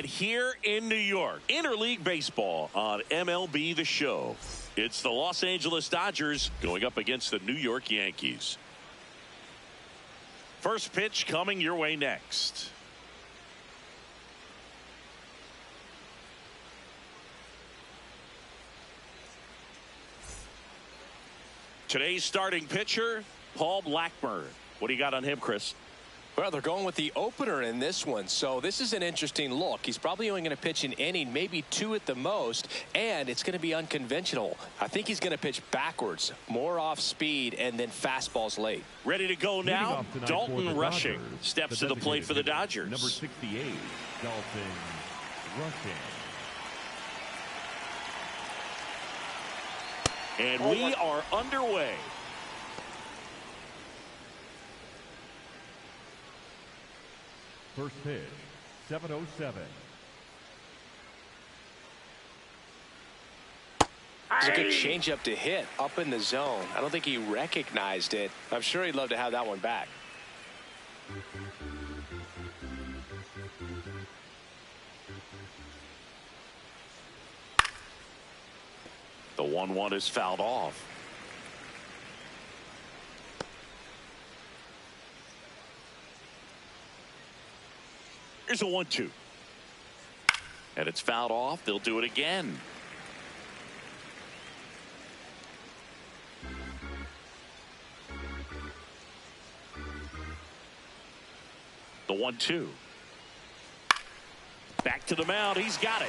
And here in New York, interleague baseball on MLB The Show. It's the Los Angeles Dodgers going up against the New York Yankees. First pitch coming your way next. Today's starting pitcher, Paul Blackburn. What do you got on him, Chris? Well, they're going with the opener in this one, so this is an interesting look. He's probably only going to pitch an inning, maybe two at the most, and it's going to be unconventional. I think he's going to pitch backwards, more off speed, and then fastballs late. Ready to go now. Dalton Rushing steps to the plate for the Dodgers. Number 68, Dalton Rushing. And we are underway. First pitch, 7:07. It's a good changeup to hit up in the zone. I don't think he recognized it. I'm sure he'd love to have that one back. The 1-1 is fouled off. Here's a 1-2. And it's fouled off. They'll do it again. The 1-2. Back to the mound. He's got it.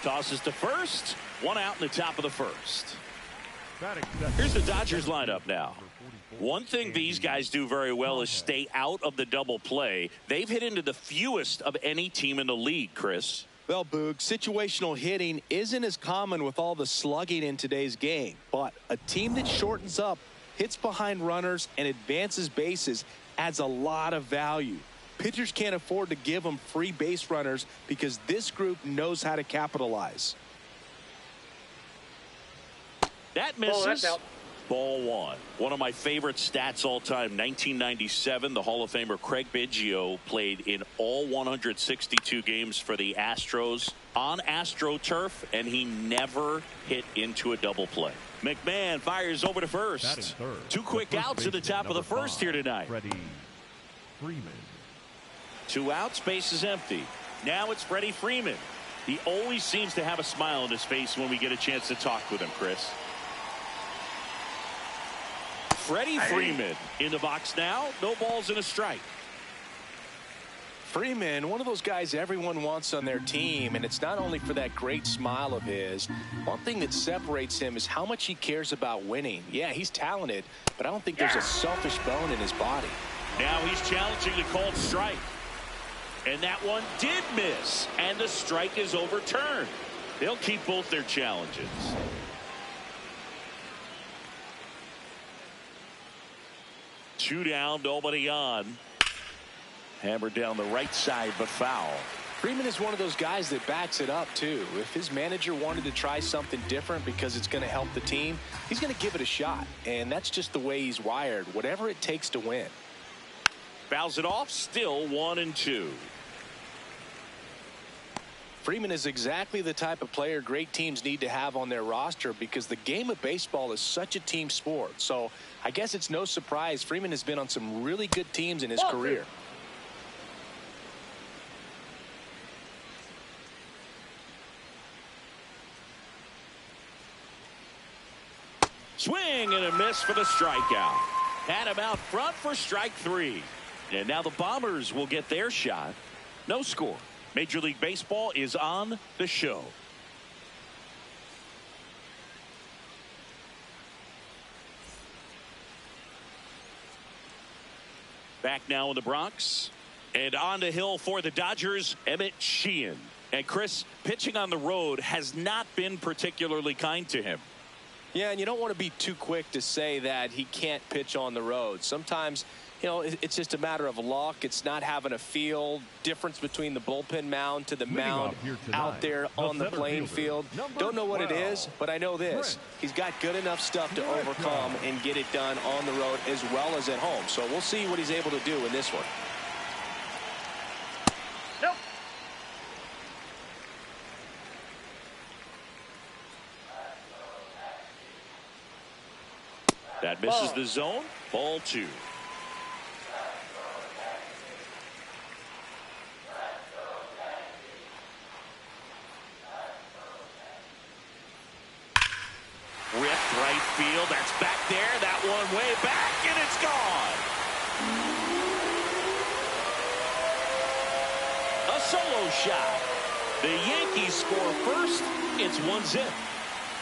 Tosses to first. One out in the top of the first. Here's the Dodgers lineup now. One thing these guys do very well is stay out of the double play. They've hit into the fewest of any team in the league, Chris. Well, Boog, situational hitting isn't as common with all the slugging in today's game. But a team that shortens up, hits behind runners, and advances bases adds a lot of value. Pitchers can't afford to give them free base runners because this group knows how to capitalize. That misses. That's out. Ball one. One of my favorite stats all time, 1997, the Hall of Famer Craig Biggio played in all 162 games for the Astros on AstroTurf, and he never hit into a double play. McMahon fires over to first. Two quick outs at the top of the first here tonight. Freddie Freeman. 2 outs, base is empty. Now it's Freddie Freeman. He always seems to have a smile on his face when we get a chance to talk with him, Chris. Freddie Freeman in the box now. No balls and a strike. Freeman, one of those guys everyone wants on their team, and it's not only for that great smile of his. One thing that separates him is how much he cares about winning. Yeah, he's talented, but I don't think there's a selfish bone in his body. Now he's challenging the called strike. And that one did miss, and the strike is overturned. They'll keep both their challenges. Two down, nobody on. Hammered down the right side, but foul. Freeman is one of those guys that backs it up, too. If his manager wanted to try something different because it's going to help the team, he's going to give it a shot. And that's just the way he's wired, whatever it takes to win. Fouls it off, still 1-2. Freeman is exactly the type of player great teams need to have on their roster because the game of baseball is such a team sport. So I guess it's no surprise Freeman has been on some really good teams in his career. Swing and a miss for the strikeout. Had him out front for strike 3. And now the Bombers will get their shot. No score. Major League Baseball is on the show. Back now in the Bronx. And on the hill for the Dodgers, Emmett Sheehan. And Chris, pitching on the road has not been particularly kind to him. Yeah, and you don't want to be too quick to say that he can't pitch on the road. Sometimes, you know, it's just a matter of luck. It's not having a feel. Difference between the bullpen mound to the mound out there on the playing field. Don't know what it is, but I know this. He's got good enough stuff to overcome and get it done on the road as well as at home. So we'll see what he's able to do in this one. That misses the zone. Ball 2. Ripped right field. That's back there. That one way back, and it's gone. A solo shot. The Yankees score first. It's 1-0.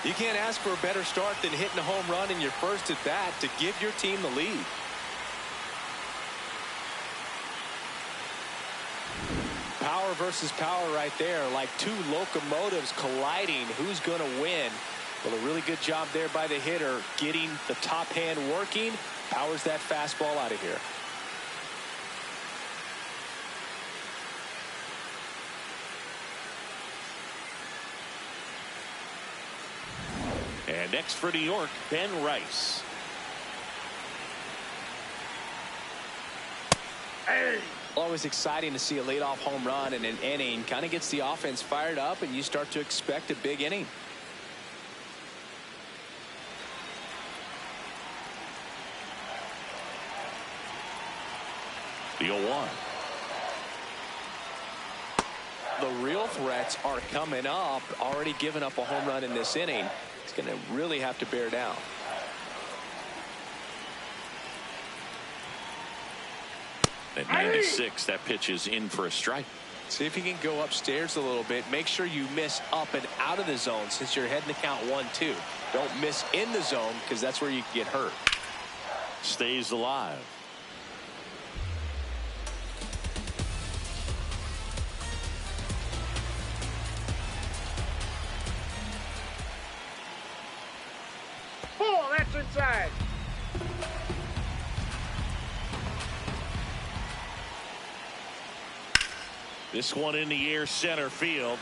You can't ask for a better start than hitting a home run in your first at bat to give your team the lead. Power versus power right there, like two locomotives colliding. Who's going to win? Well, a really good job there by the hitter, getting the top hand working. Powers that fastball out of here. And next for New York, Ben Rice. Always exciting to see a leadoff home run in an inning. Kind of gets the offense fired up, and you start to expect a big inning. The 0-1. The real threats are coming up. Already given up a home run in this inning. He's going to really have to bear down. At 96, that pitch is in for a strike. See if you can go upstairs a little bit. Make sure you miss up and out of the zone since you're heading to count 1-2. Don't miss in the zone because that's where you can get hurt. Stays alive. Oh, that's inside. This one in the air, center field.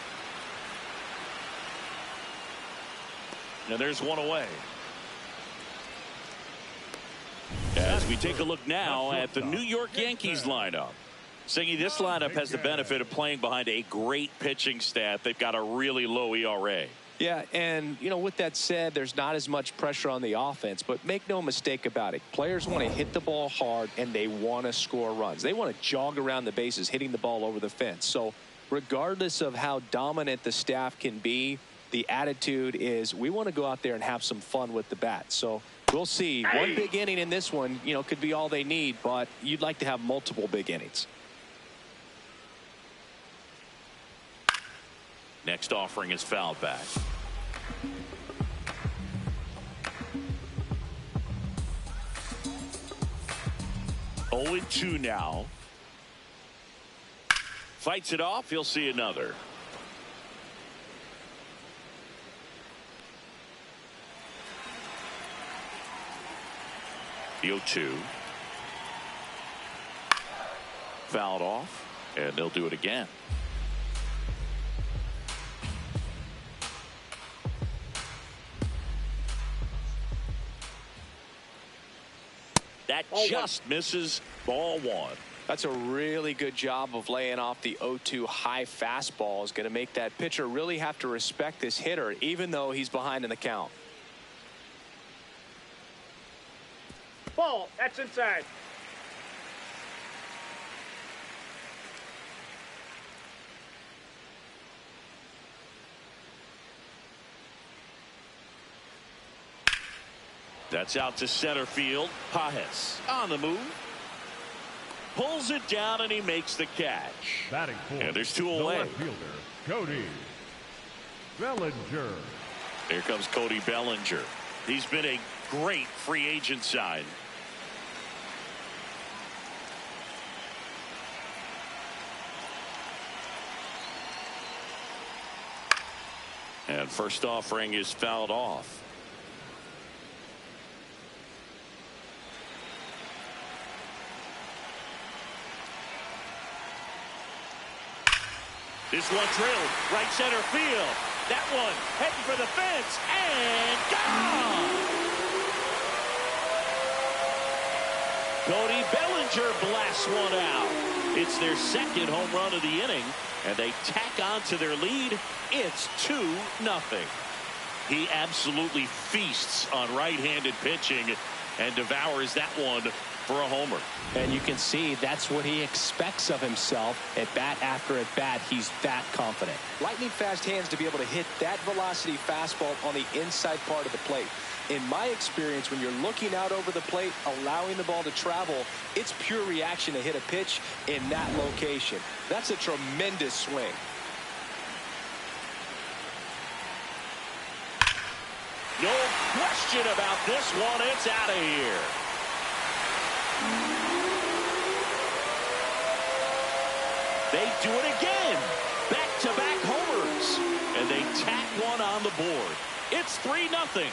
And there's one away. As we take a look now at the New York Yankees lineup. Singy, this lineup has the benefit of playing behind a great pitching staff. They've got a really low ERA. Yeah, and, you know, with that said, there's not as much pressure on the offense, but make no mistake about it. Players want to hit the ball hard, and they want to score runs. They want to jog around the bases, hitting the ball over the fence. So regardless of how dominant the staff can be, the attitude is we want to go out there and have some fun with the bat. So we'll see. One big inning in this one, you know, could be all they need, but you'd like to have multiple big innings. Next offering is fouled back. Oh, 2 now. Fights it off. He'll see another. The 0-2. Fouled off, and they'll do it again. That just misses. Ball 1. That's a really good job of laying off the 0-2 high fastball. Is going to make that pitcher really have to respect this hitter, even though he's behind in the count. Ball, that's inside. That's out to center field. Pajes on the move. Pulls it down, and he makes the catch. Batting fourth, and there's 2 the away. left fielder, Cody Bellinger. Here comes Cody Bellinger. He's been a great free agent sign. And first offering is fouled off. This one drilled right center field. That one heading for the fence and gone. Cody Bellinger blasts one out. It's their second home run of the inning, and they tack on to their lead. It's 2-0. He absolutely feasts on right-handed pitching. and devours that one for a homer. And you can see that's what he expects of himself at bat after at bat. He's that confident. Lightning fast hands to be able to hit that velocity fastball on the inside part of the plate. In my experience, when you're looking out over the plate, allowing the ball to travel, it's pure reaction to hit a pitch in that location. That's a tremendous swing. No question about this one. It's out of here. They do it again. Back-to-back homers. And they tack one on the board. It's 3-0.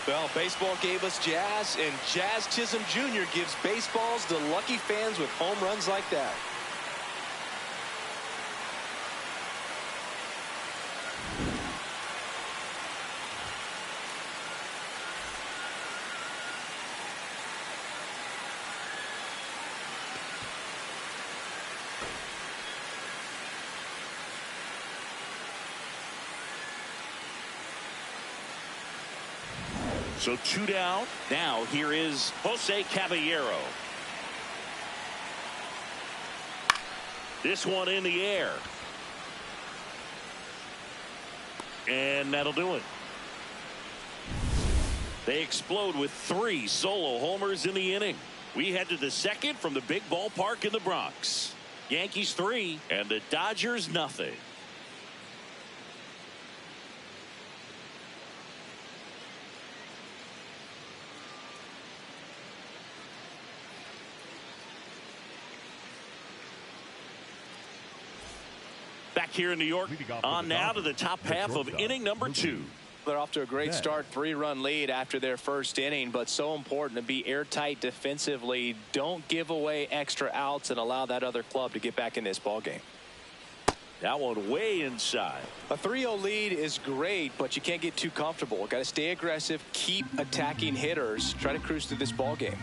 Well, baseball gave us Jazz, and Jazz Chisholm Jr. gives baseballs to lucky fans with home runs like that. So 2 down. Now here is Jose Caballero. This one in the air. And that'll do it. They explode with 3 solo homers in the inning. We head to the second from the big ballpark in the Bronx. Yankees 3 and the Dodgers nothing. Back here in New York, on now to the top half of inning number 2. They're off to a great start, 3-run lead after their first inning, but so important to be airtight defensively. Don't give away extra outs and allow that other club to get back in this ball game. That one way inside. A 3-0 lead is great, but you can't get too comfortable. Got to stay aggressive, keep attacking hitters, try to cruise through this ball game.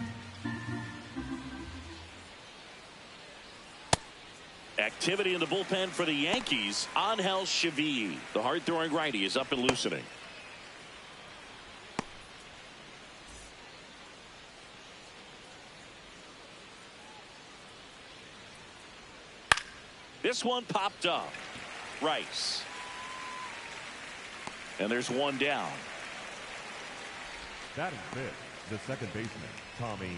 Activity in the bullpen for the Yankees. Angel Chevy, the hard-throwing righty, is up and loosening. This one popped up. Rice. And there's one down. That is fifth, the second baseman, Tommy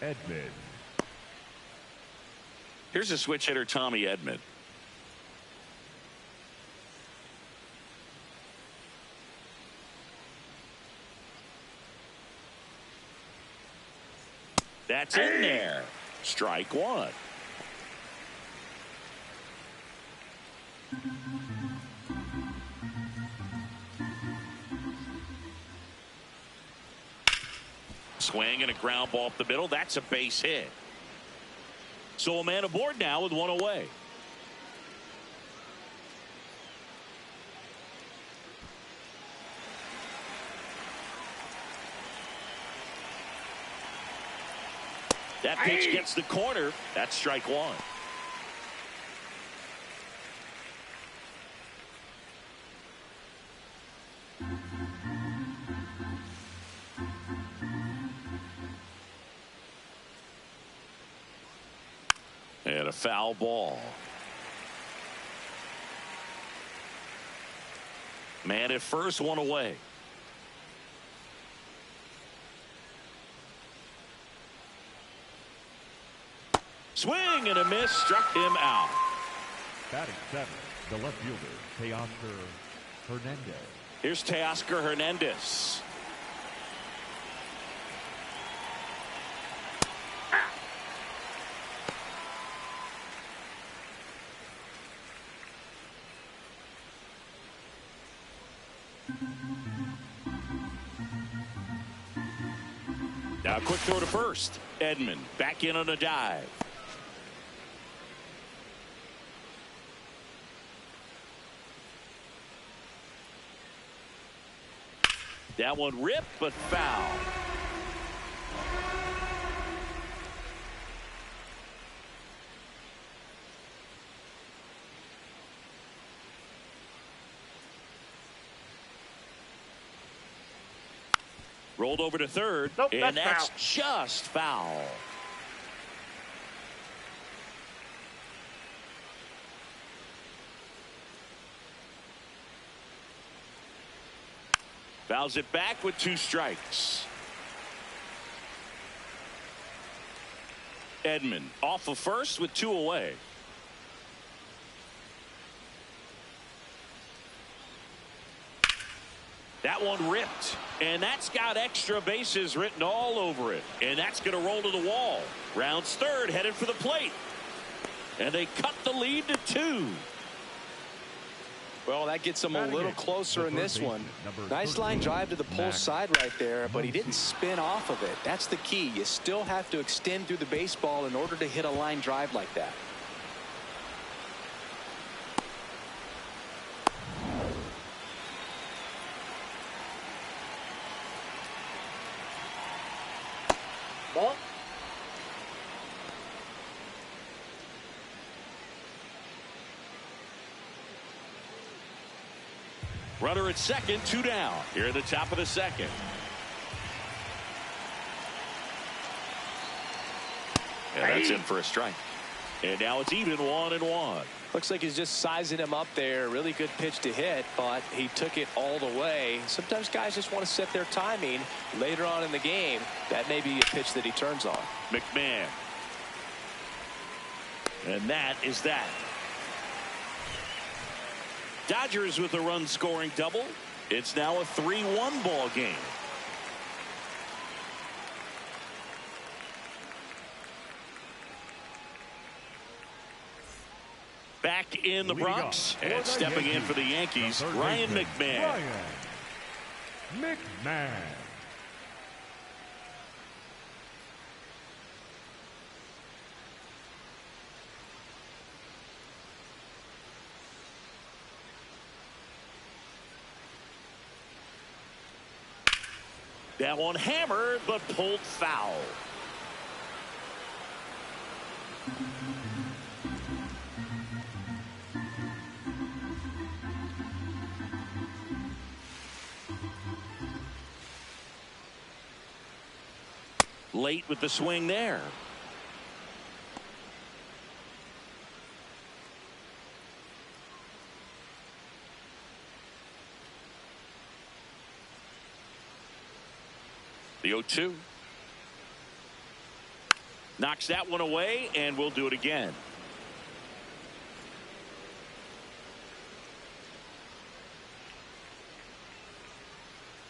Edman. Here's a switch hitter, Tommy Edman. That's in there. Strike one. Swing and a ground ball up the middle. That's a base hit. So a man aboard now with one away. That pitch gets the corner. That's strike one. And a foul ball. Man at first, one away. Swing and a miss, struck him out. Batting seventh, the left fielder, Teoscar Hernandez. Here's Teoscar Hernandez. Now a quick throw to first. Edman back in on a dive. That one ripped but foul. Rolled over to third, Nope, and that's that's just foul. Fouls it back with 2 strikes. Edman off of first with 2 away. That one ripped, and that's got extra bases written all over it, and that's going to roll to the wall. Rounds third, headed for the plate, and they cut the lead to 2. Well, that gets him a little closer in this one. Nice line drive to the pull side right there, but he didn't spin off of it. That's the key. You still have to extend through the baseball in order to hit a line drive like that. Ball. Runner at second, 2 down. Here at the top of the second. And that's in for a strike. And now it's even 1-1. Looks like he's just sizing him up there. Really good pitch to hit, but he took it all the way. Sometimes guys just want to set their timing later on in the game. That may be a pitch that he turns on. McMahon. And that is that. Dodgers with a run scoring double. It's now a 3-1 ball game. Back in the Bronx and stepping in for the Yankees, Ryan McMahon. McMahon. That one hammered, but pulled foul. Late with the swing there. The 0-2. Knocks that one away, and we'll do it again.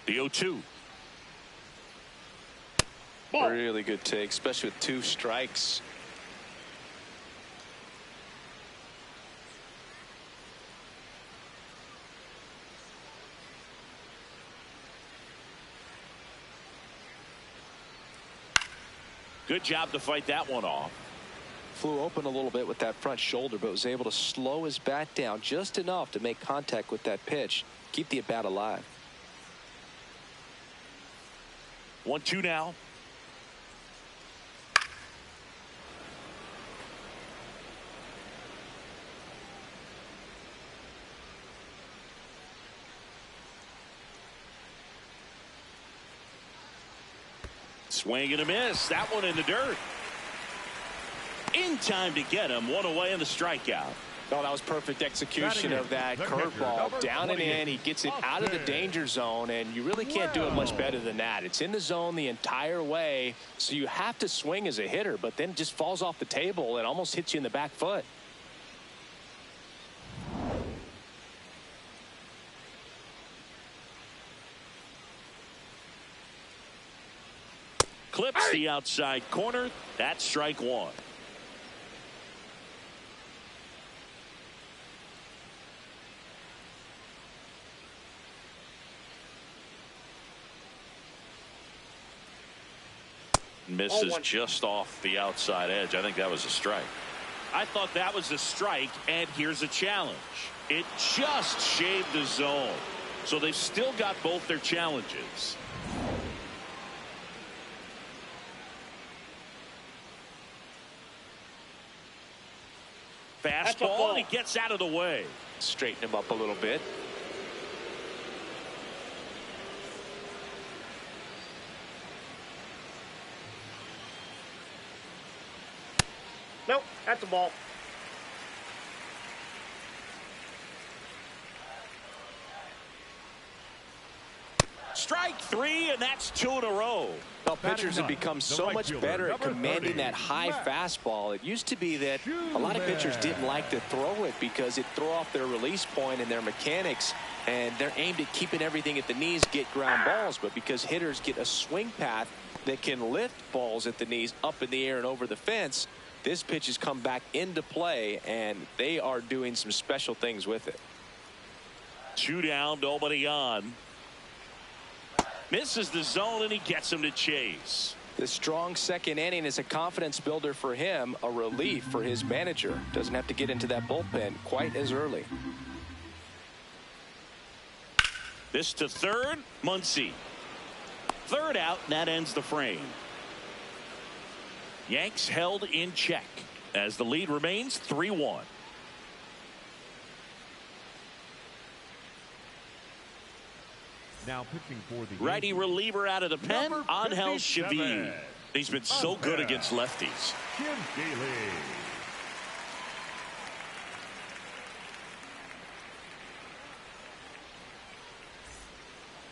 The 0-2. Really good take, especially with 2 strikes. Good job to fight that one off. Flew open a little bit with that front shoulder, but was able to slow his bat down just enough to make contact with that pitch. Keep the at-bat alive. 1-2 now. Swing and a miss. That one in the dirt. In time to get him. One away in the strikeout. Oh, that was perfect execution of that curveball. Down and in. He gets it out of the danger zone, and you really can't do it much better than that. It's in the zone the entire way, so you have to swing as a hitter, but then it just falls off the table and almost hits you in the back foot. Clips the outside corner. That's strike 1. Misses just off the outside edge. I think that was a strike. I thought that was a strike, and here's a challenge. It just shaved the zone. So they've still got both their challenges. Fastball, and he gets out of the way. Straighten him up a little bit. That's a ball. Strike three, and that's 2 in a row. Well, pitchers have become so much better at commanding that high fastball. It used to be that a lot of pitchers didn't like to throw it because it threw off their release point and their mechanics, and they're aimed at keeping everything at the knees, get ground balls. But because hitters get a swing path that can lift balls at the knees up in the air and over the fence, this pitch has come back into play, and they are doing some special things with it. 2 down, nobody on. Misses the zone, and he gets him to chase. The strong second inning is a confidence builder for him, a relief for his manager. Doesn't have to get into that bullpen quite as early. This to third, Muncy. Third out, and that ends the frame. Yanks held in check as the lead remains 3-1. Now pitching for the Righty Yankees, reliever out of the pen, Angel 57. Chavin. He's been so good against lefties. Jim Daly.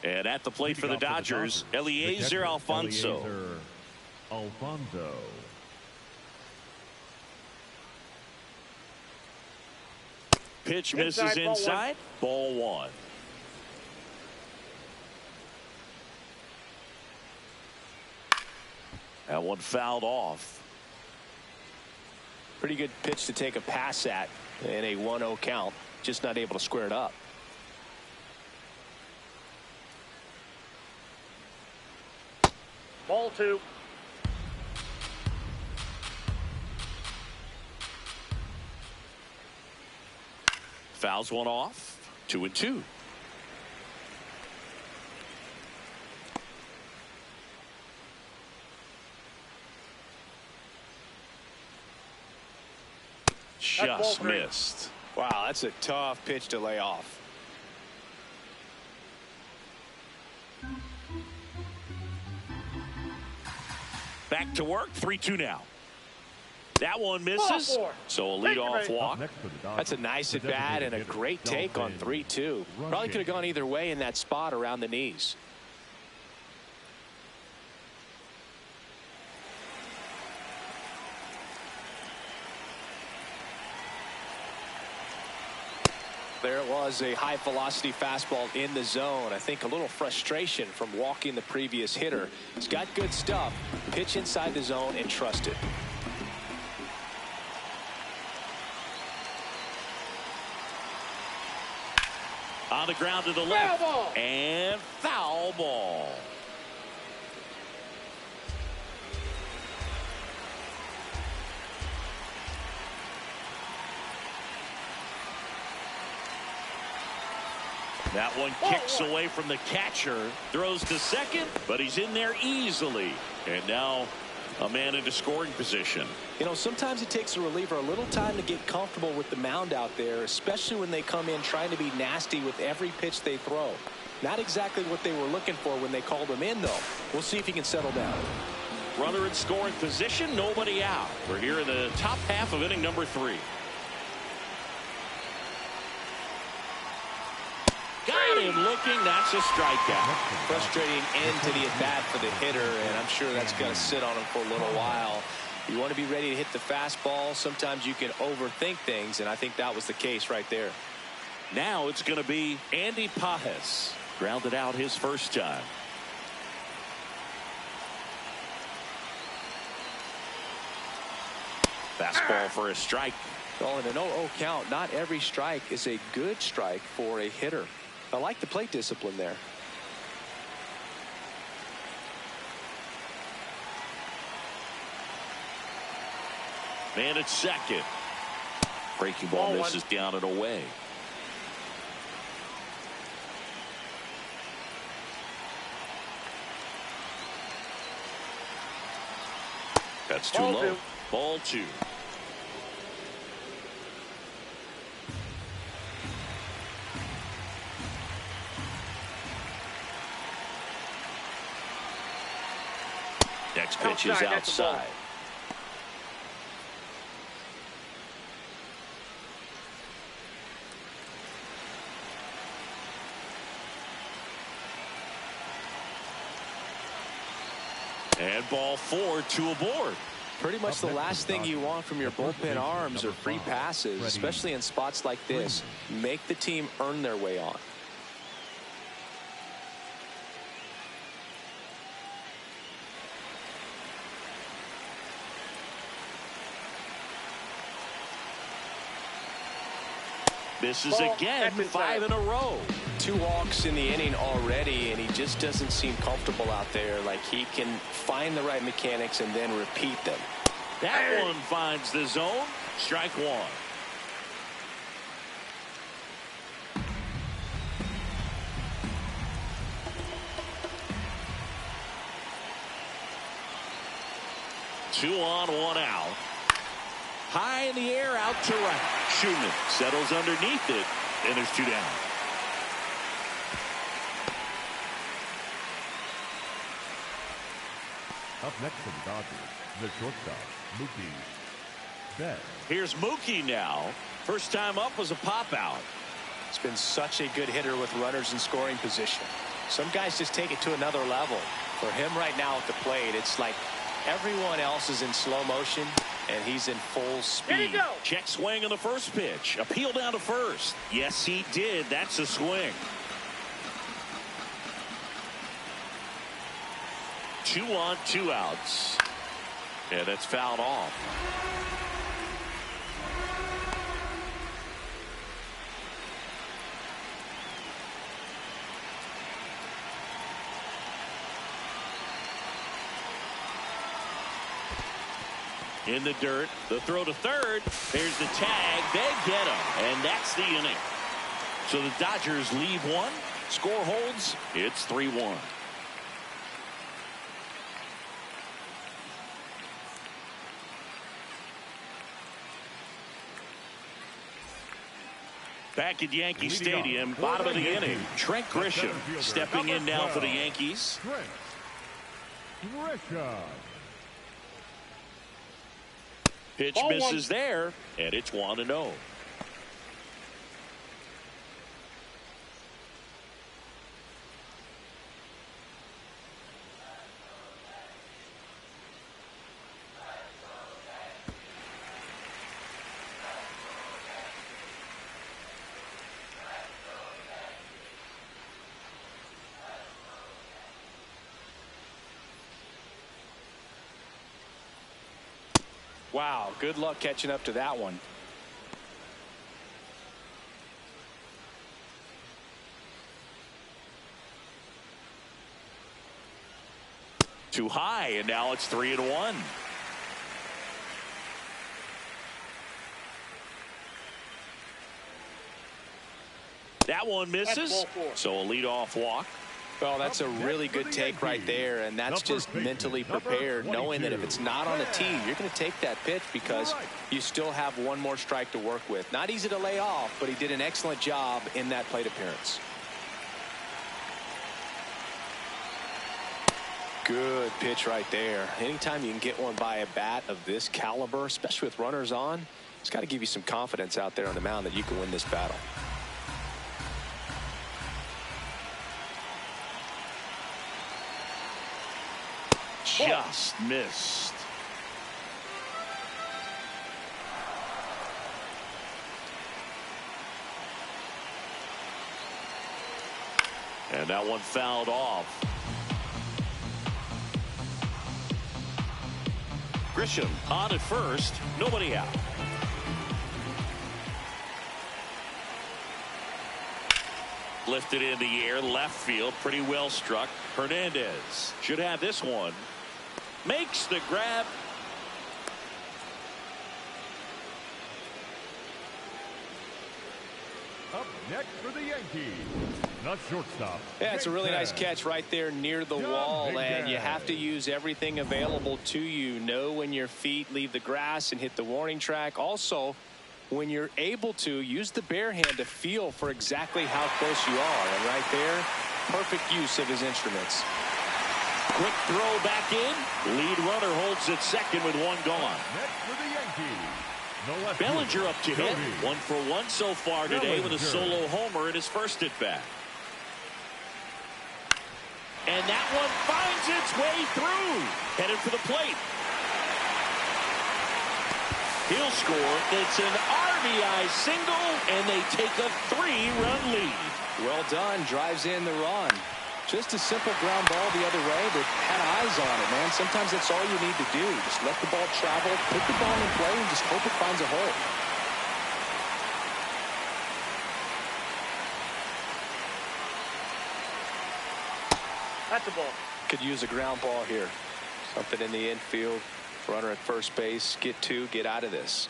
And at the plate for the Dodgers, Eliezer Alfonso. Eliezer Alfonso. Pitch misses inside. Ball one. That one fouled off. Pretty good pitch to take a pass at in a 1-0 count. Just not able to square it up. Ball 2. Fouls one off. 2-2. Just missed. Wow, that's a tough pitch to lay off. Back to work. 3-2 now. That one misses. So a leadoff walk. That's a nice at bat and a great take on 3-2. Probably could have gone either way in that spot around the knees. There it was, a high velocity fastball in the zone. I think a little frustration from walking the previous hitter. He's got good stuff. Pitch inside the zone and trust it. On the ground to the left. And foul ball. That one kicks away from the catcher, throws to second, but he's in there easily. And now a man into scoring position. You know, sometimes it takes a reliever a little time to get comfortable with the mound out there, especially when they come in trying to be nasty with every pitch they throw. Not exactly what they were looking for when they called him in, though. We'll see if he can settle down. Runner in scoring position, nobody out. We're here in the top half of inning number 3. Got him looking. That's a strikeout. Frustrating end to the at-bat for the hitter, and I'm sure that's going to sit on him for a little while. You want to be ready to hit the fastball. Sometimes you can overthink things, and I think that was the case right there. Now it's going to be Andy Pajes. Grounded out his first time. Fastball for a strike. Well, in an 0-0 count, not every strike is a good strike for a hitter. I like the plate discipline there. Man at second. Breaking ball misses down and away. That's too low. Ball 2. Next pitch is outside. And ball 4, 2 aboard. Pretty much the last thing you want from your bullpen arms are free passes, especially in spots like this. Make the team earn their way on. Misses again, 5 in a row. 2 walks in the inning already, and he just doesn't seem comfortable out there. Like he can find the right mechanics and then repeat them. That one finds the zone. Strike 1. Two on, 1 out. High in the air, out to right. Schumann settles underneath it, and there's 2 down. Up next for the Dodgers, the shortstop, Mookie Betts. Here's Mookie now. First time up was a pop out. He's been such a good hitter with runners in scoring position. Some guys just take it to another level. For him right now at the plate, it's like everyone else is in slow motion, and he's in full speed. Here you go. Check swing on the first pitch. Appeal down to first. Yes, he did. That's a swing. 2 on, 2 outs. And that's fouled off. In the dirt, the throw to third. There's the tag. They get him, and that's the inning. So the Dodgers leave 1. Score holds. It's 3-1. Back at Yankee Stadium, bottom of the inning. Trent Grisham stepping in now for the Yankees. Pitch misses there, and it's 1-0. Wow, good luck catching up to that one. Too high, and now it's 3-1. That one misses, so a leadoff walk. Well, that's a really good take right there, and that's just mentally prepared, knowing that if it's not on the tee, you're going to take that pitch because you still have one more strike to work with. Not easy to lay off, but he did an excellent job in that plate appearance. Good pitch right there. Anytime you can get one by a bat of this caliber, especially with runners on, it's got to give you some confidence out there on the mound that you can win this battle. Just missed. And that one fouled off. Grisham on at first, nobody out. Lifted in the air, left field, pretty well struck. Hernandez should have this one. Makes the grab. Up next for the Yankees, the shortstop. Yeah, it's a really nice catch right there near the wall, and you have to use everything available to you. Know when your feet leave the grass and hit the warning track. Also, when you're able to, use the bare hand to feel for exactly how close you are. And right there, perfect use of his instruments. Quick throw back in. Lead runner holds at second with 1 gone. Next for the Yankees, Bellinger up to hit. 1 for 1 so far today with a solo homer in his first at bat. And that one finds its way through. Headed for the plate. He'll score. It's an RBI single, and they take a 3-run lead. Well done. Drives in the run. Just a simple ground ball the other way, but had eyes on it, man. Sometimes that's all you need to do. Just let the ball travel, put the ball in play, and just hope it finds a hole. That's a ball. Could use a ground ball here. Something in the infield. Runner at first base. Get two. Get out of this.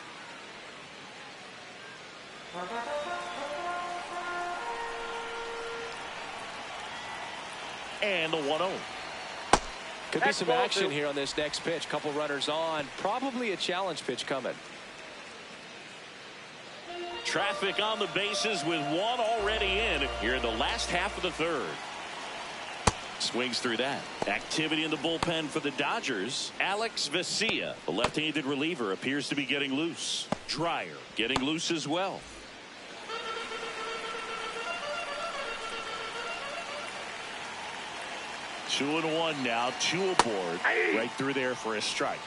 And the 1-0. Could be some action here on this next pitch. Couple runners on. Probably a challenge pitch coming. Traffic on the bases with one already in here in the last half of the third. Swings through that. Activity in the bullpen for the Dodgers. Alex Vesia, the left-handed reliever, appears to be getting loose. Dreyer getting loose as well. Two and one now. Two aboard. Right through there for a strike.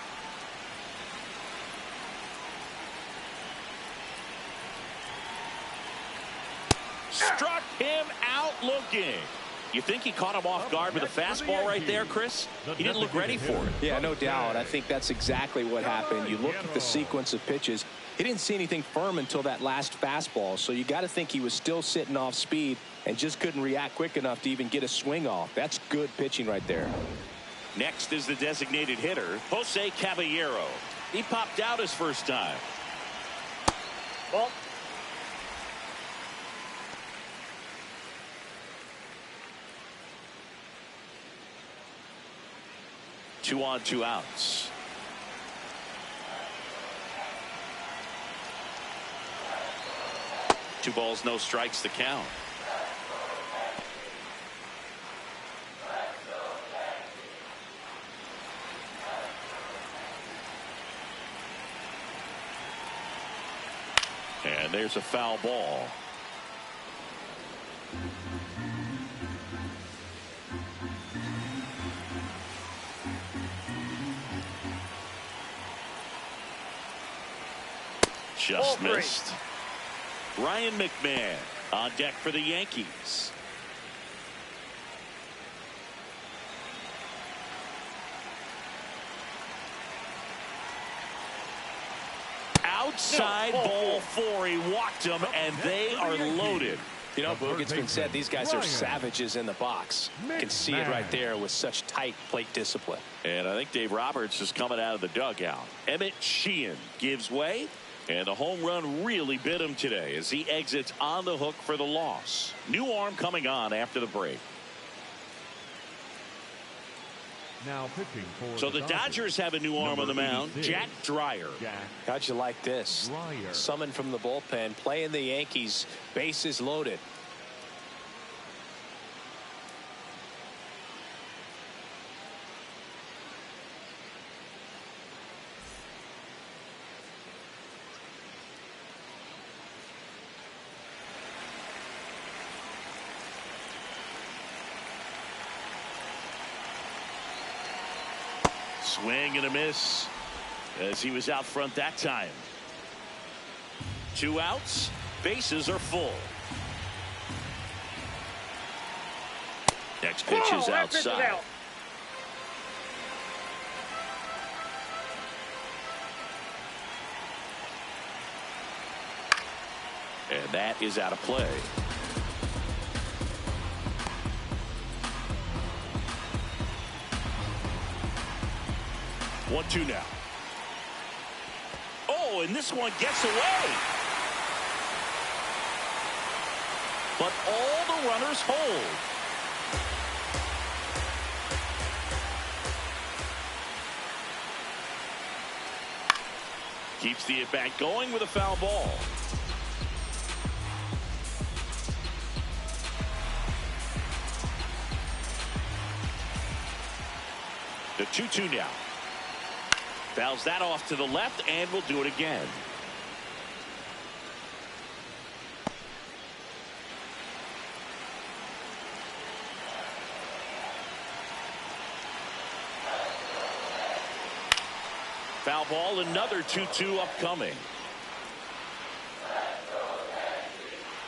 Struck him out looking. You think he caught him off guard with a fastball right there, Chris? He didn't look ready for it. Yeah, no doubt. I think that's exactly what happened. You look at the sequence of pitches. He didn't see anything firm until that last fastball. So you got to think he was still sitting off speed and just couldn't react quick enough to even get a swing off. That's good pitching right there. Next is the designated hitter, Jose Caballero. He popped out his first time. Ball. Two on, two outs. Two balls, no strikes to count. And there's a foul ball. Just missed. Ryan McMahon on deck for the Yankees. Outside ball four. He walked him, and they are loaded. You know, Boog, it's been said these guys are savages in the box. You can see it right there with such tight plate discipline. And I think Dave Roberts is coming out of the dugout. Emmett Sheehan gives way. And the home run really bit him today as he exits on the hook for the loss. New arm coming on after the break. Now pitching for so the Dodgers have a new arm on the mound, Jack Dreyer. How'd you like this? Summoned from the bullpen, playing the Yankees, bases loaded. Swing and a miss as he was out front that time. Two outs, bases are full. Next pitch is outside. And that is out of play. 1-2 now. Oh, and this one gets away. But all the runners hold. Keeps the at-bat going with a foul ball. The 2-2 now. Fouls that off to the left and will do it again. Foul ball, another 2-2 upcoming.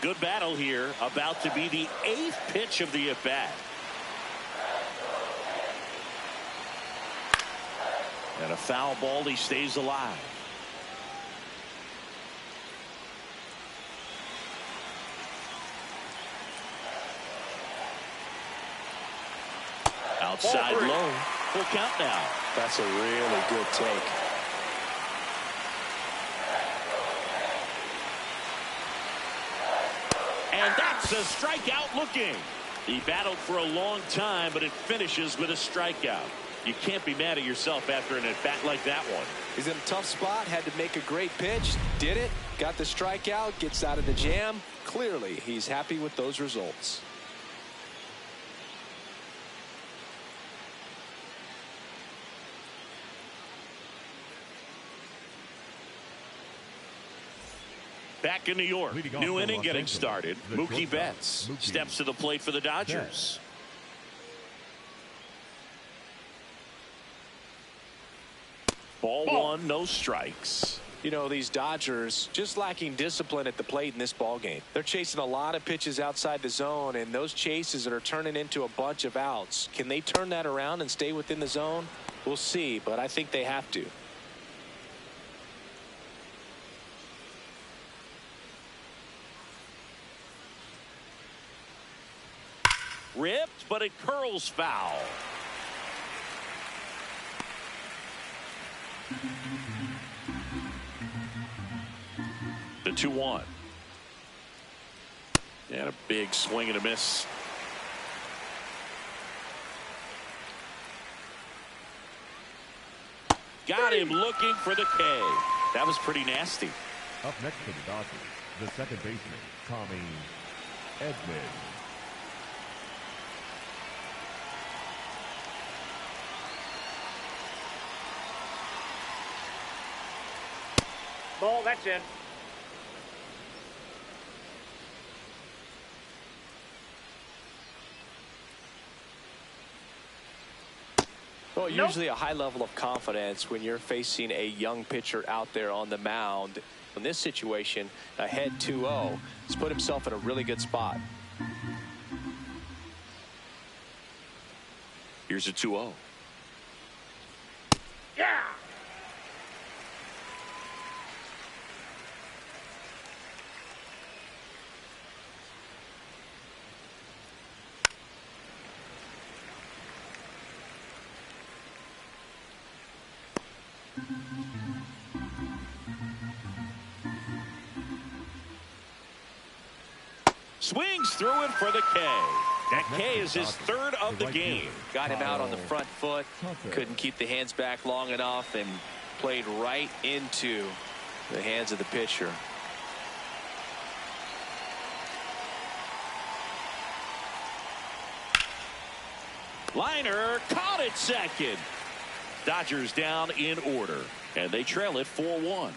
Good battle here, about to be the 8th pitch of the at-bat. And a foul ball, he stays alive. Outside low. Full count now. That's a really good take. And that's a strikeout looking. He battled for a long time, but it finishes with a strikeout. You can't be mad at yourself after an at-bat like that one. He's in a tough spot, had to make a great pitch, did it, got the strikeout, gets out of the jam. Clearly, he's happy with those results. Back in New York, new inning getting started. Mookie Betts steps to the plate for the Dodgers. Ball one, no strikes. You know, these Dodgers just lacking discipline at the plate in this ball game. They're chasing a lot of pitches outside the zone, and those chases are turning into a bunch of outs. Can they turn that around and stay within the zone? We'll see, but I think they have to. Ripped, but it curls foul. The 2-1. And a big swing and a miss. Got him looking for the K. That was pretty nasty. Up next for the Dodgers, the second baseman, Tommy Edman. Ball, that's in. Well, usually a high level of confidence when you're facing a young pitcher out there on the mound. In this situation, ahead 2-0, he's put himself in a really good spot. Here's a 2-0. Yeah. Swings through it for the K. That K is his third of the game. Got him out on the front foot. Couldn't keep the hands back long enough and played right into the hands of the pitcher. Liner caught it second. Dodgers down in order, and they trail it 4-1.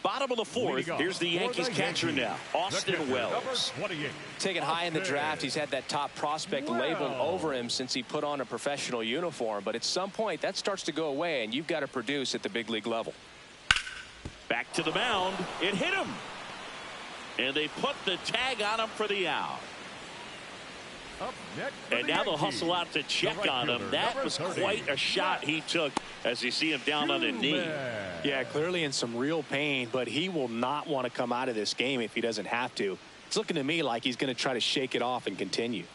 Bottom of the fourth. Here's the Yankees catcher now, Austin Wells. Taken high in the draft, he's had that top prospect labeled over him since he put on a professional uniform. But at some point, that starts to go away, and you've got to produce at the big league level. Back to the mound. It hit him. And they put the tag on him for the out. And now they'll hustle out to check on him. That was quite a shot he took as you see him down on a knee. Yeah, clearly in some real pain, but he will not want to come out of this game if he doesn't have to. It's looking to me like he's going to try to shake it off and continue.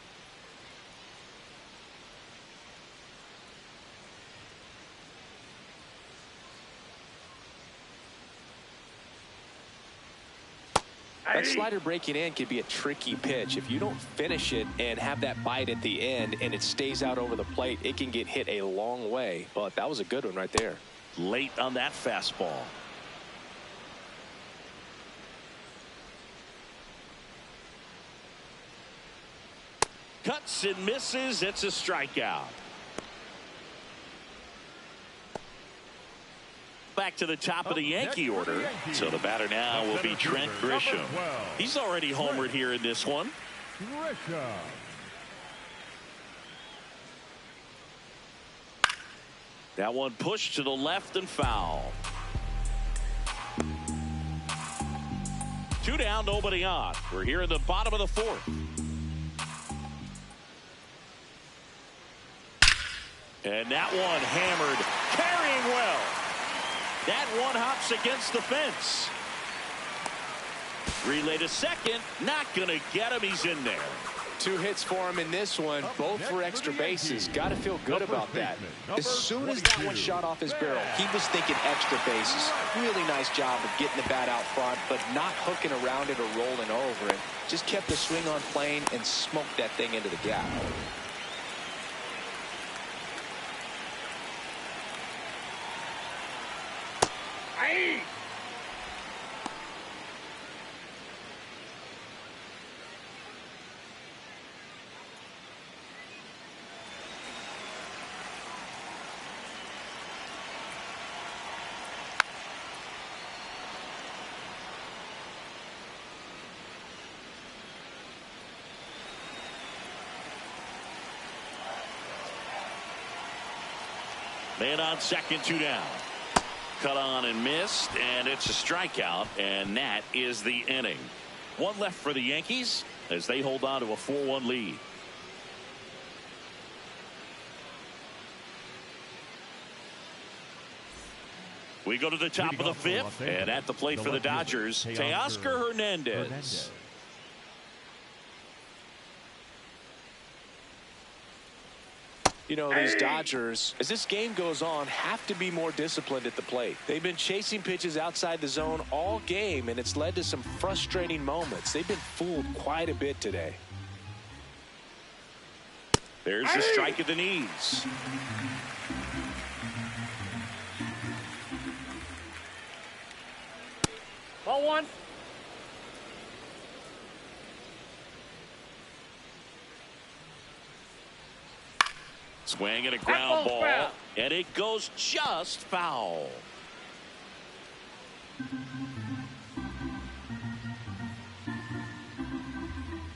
That slider breaking in could be a tricky pitch. If you don't finish it and have that bite at the end and it stays out over the plate, it can get hit a long way. But that was a good one right there. Late on that fastball. Cuts and misses. It's a strikeout. Back to the top of the Yankee order. So the batter now will be Trent Grisham. He's already homered here in this one. That one pushed to the left and foul. 2 down, nobody on. We're here in the bottom of the 4th. And that one hammered, carrying well. That one hops against the fence. Relay to second, not gonna get him. He's in there. 2 hits for him in this one, both for extra bases. Got to feel good about that. As soon as that one shot off his barrel, he was thinking extra bases. Really nice job of getting the bat out front, but not hooking around it or rolling over it. Just kept the swing on plane and smoked that thing into the gap. Man on second, 2 down. Cut on and missed, and it's a strikeout, and that is the inning. 1 left for the Yankees as they hold on to a 4-1 lead. We go to the top of the 5th, and at the plate for the Dodgers, Teoscar Hernandez. You know, these Dodgers, as this game goes on, have to be more disciplined at the plate. They've been chasing pitches outside the zone all game, and it's led to some frustrating moments. They've been fooled quite a bit today. There's the strike at the knees. Ball 1. Swing and a ground ball, and it goes just foul.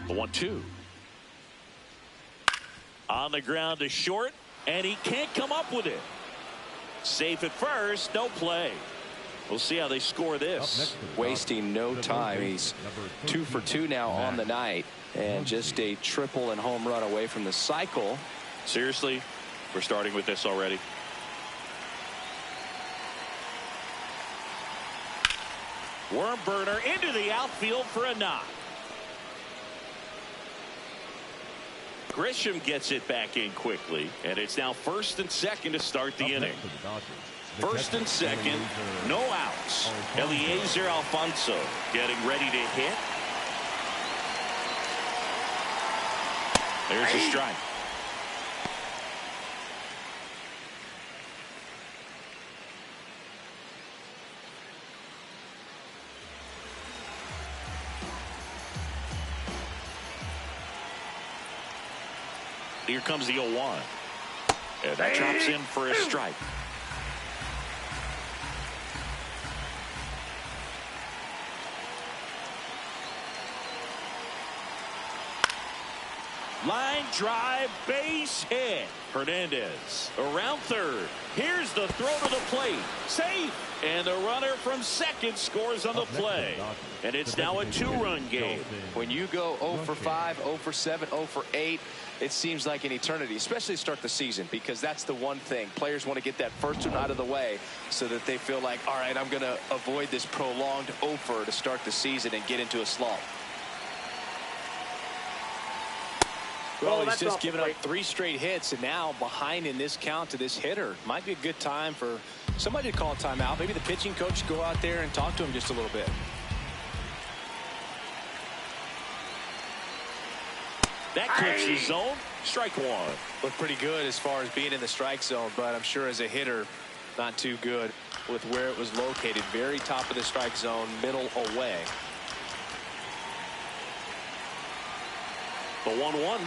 The 1-2. On the ground to short, and he can't come up with it. Safe at first, no play. We'll see how they score this. Wasting no time. He's 2 for 2 now on the night, and just a triple and home run away from the cycle. Seriously, we're starting with this already. Worm burner into the outfield for a knock. Grisham gets it back in quickly, and it's now 1st and 2nd to start the inning. 1st and 2nd, no outs. Eliezer Alfonso getting ready to hit. There's a strike. Here comes the 0-1. And that drops in for a strike. Line drive, base hit. Hernandez around third. Here's the throw to the plate. Safe. And the runner from second scores on the play. And it's now a 2-run game. When you go 0 for 5, 0 for 7, 0 for 8, it seems like an eternity, especially to start the season, because that's the one thing. Players want to get that first one out of the way so that they feel like, all right, I'm going to avoid this prolonged 0-fer to start the season and get into a slump. Well, he's just given up 3 straight hits, and now behind in this count to this hitter. Might be a good time for somebody to call a timeout. Maybe the pitching coach go out there and talk to him just a little bit. That clips the zone. Strike 1. Looked pretty good as far as being in the strike zone, but I'm sure as a hitter, not too good with where it was located. Very top of the strike zone, middle away. The 1-1.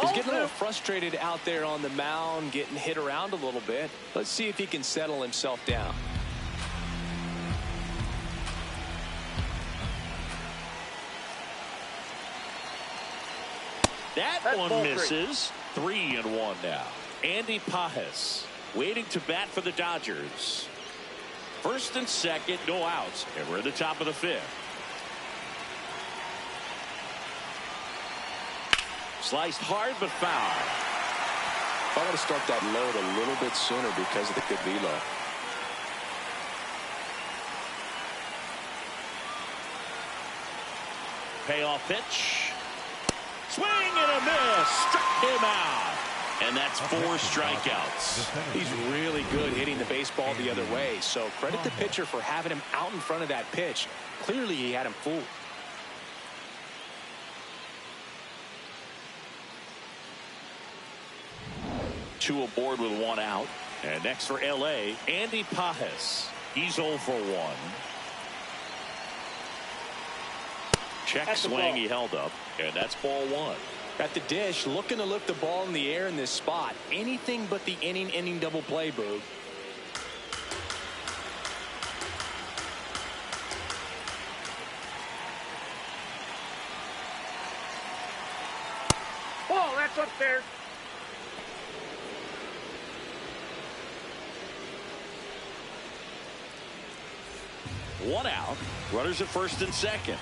He's getting a little frustrated out there on the mound, getting hit around a little bit. Let's see if he can settle himself down. That one misses. 3-1 now. Andy Pajes waiting to bat for the Dodgers. First and second, no outs, and we're at the top of the 5th. Sliced hard but foul. I want to start that load a little bit sooner because of the good velo. Payoff pitch. Swing and a miss. Struck him out. And that's 4 strikeouts. He's really good hitting the baseball the other way. So credit the pitcher for having him out in front of that pitch. Clearly he had him fooled. Two aboard with 1 out. And next for LA, Andy Pajes. He's 0 for 1. Check swing, he held up, and that's ball 1. At the dish, looking to lift the ball in the air in this spot. Anything but the inning double play, Boog. Oh, that's upstairs. One out. Runners at first and second.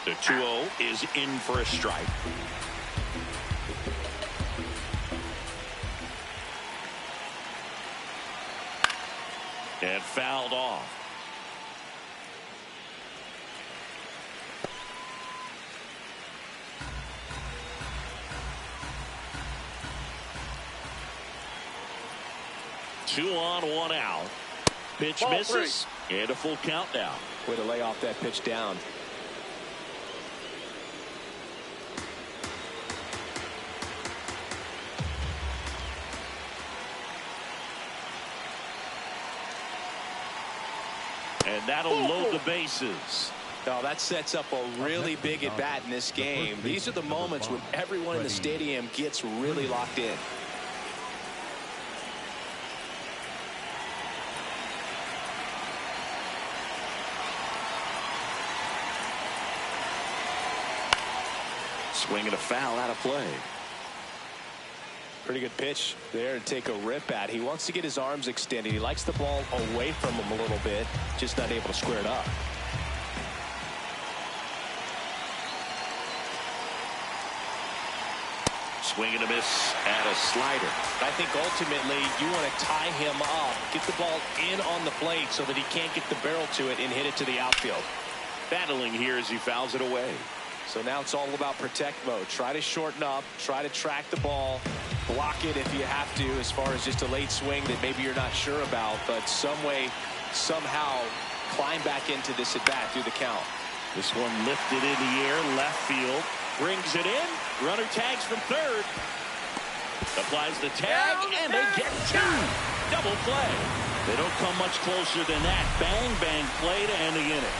The 2-0 is in for a strike. And fouled off. Two on, 1 out. Pitch misses. And a full count now. Way to lay off that pitch down. And that'll load the bases. Oh, that sets up a really big at bat in this game. These are the moments when everyone in the stadium gets really locked in. Swing and a foul out of play. Pretty good pitch there to take a rip at. He wants to get his arms extended. He likes the ball away from him a little bit, just not able to square it up. Swing and a miss at a slider. I think ultimately you want to tie him up, get the ball in on the plate so that he can't get the barrel to it and hit it to the outfield. Battling here as he fouls it away. So now it's all about protect mode. Try to shorten up, try to track the ball, block it if you have to, as far as just a late swing that maybe you're not sure about, but some way, somehow climb back into this at bat through the count. This one lifted in the air, left field, brings it in. Runner tags from third. Applies the tag, and they get 2. Double play. They don't come much closer than that. Bang, bang play to end the inning.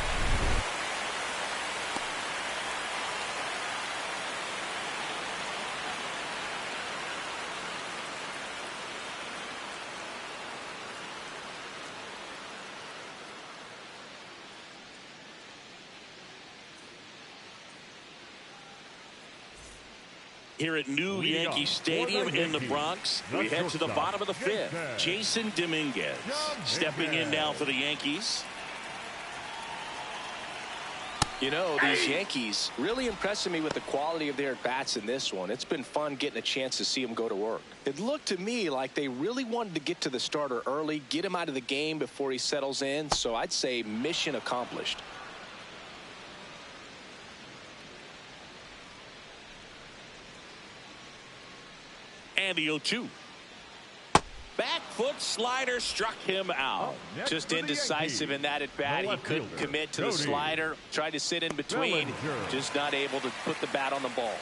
Here at New Yankee Stadium in the Bronx, we head to the bottom of the 5th. Jason Dominguez stepping in now for the Yankees. You know, these Yankees really impressing me with the quality of their at-bats in this one. It's been fun getting a chance to see them go to work. It looked to me like they really wanted to get to the starter early, get him out of the game before he settles in, so I'd say mission accomplished. And the 0-2. Back foot slider struck him out. Just indecisive in that at bat. He couldn't commit to the slider. Tried to sit in between. Just not able to put the bat on the ball.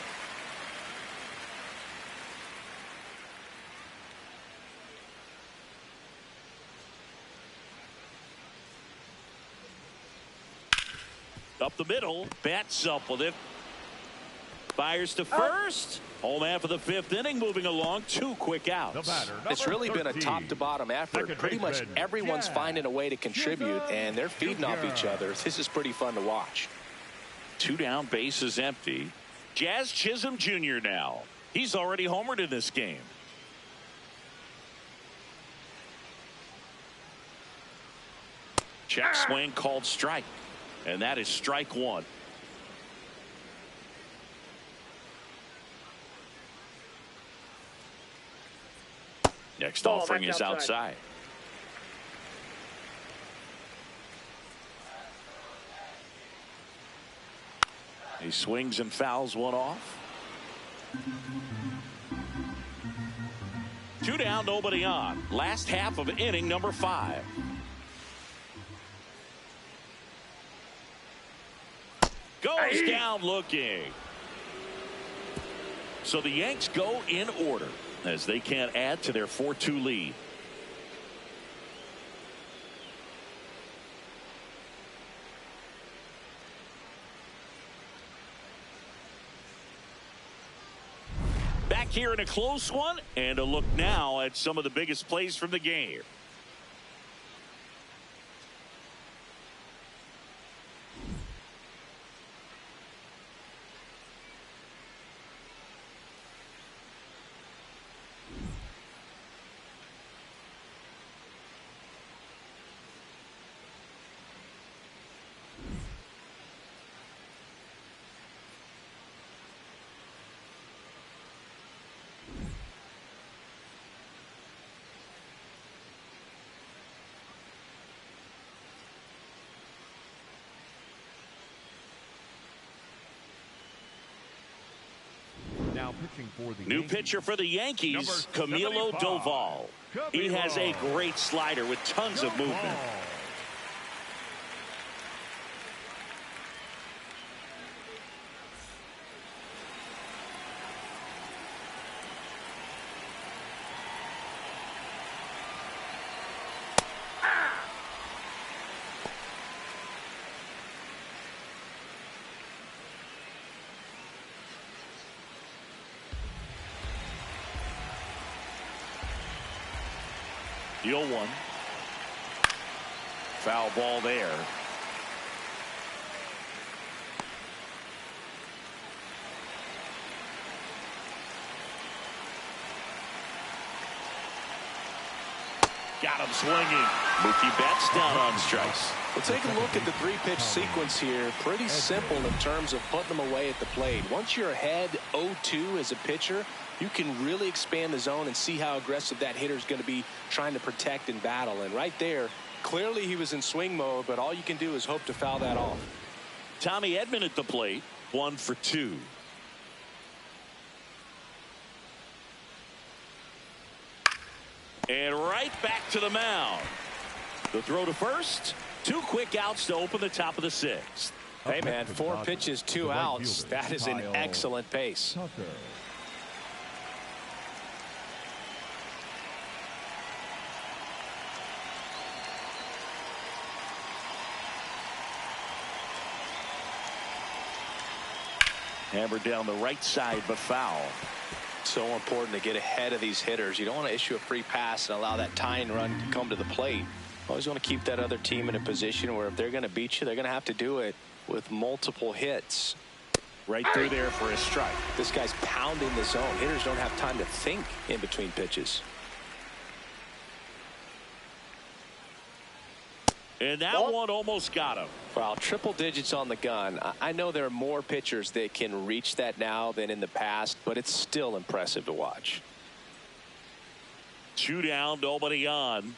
Up the middle. Bats up with it. Fires to first. Home half of the 5th inning moving along. 2 quick outs. It's really been a top-to-bottom effort. Pretty much everyone's finding a way to contribute, and they're feeding off each other. This is pretty fun to watch. 2 down, bases empty. Jazz Chisholm Jr. now. He's already homered in this game. Check swing called strike. And that is strike 1. Next offering is outside. He swings and fouls one off. 2 down, nobody on. Last half of inning number 5. Goes down looking. So the Yanks go in order as they can't add to their 4-2 lead. Back here in a close one, and a look now at some of the biggest plays from the game. Now pitching for the New Yankees. pitcher for the Yankees, Number Camilo 75. Doval. He has a great slider with tons of movement. The 0-1. Foul ball there. Got him swinging. Mookie Betts down on strikes. Well, take a look at the 3-pitch sequence here. Pretty simple in terms of putting them away at the plate. Once you're ahead 0-2 as a pitcher, you can really expand the zone and see how aggressive that hitter is going to be trying to protect and battle. And right there, clearly he was in swing mode, but all you can do is hope to foul that off. Tommy Edman at the plate, 1 for 2. And right back to the mound. The throw to first. 2 quick outs to open the top of the 6th. Hey, man, 4 pitches, 2 outs. That is an excellent pace. Hammered down the right side, but foul. So important to get ahead of these hitters. You don't want to issue a free pass and allow that tying run to come to the plate. Always want to keep that other team in a position where if they're going to beat you, they're going to have to do it with multiple hits. Right through there for a strike. This guy's pounding the zone. Hitters don't have time to think in between pitches. And that one almost got him. Well, triple digits on the gun. I know there are more pitchers that can reach that now than in the past, but it's still impressive to watch. 2 down, nobody on.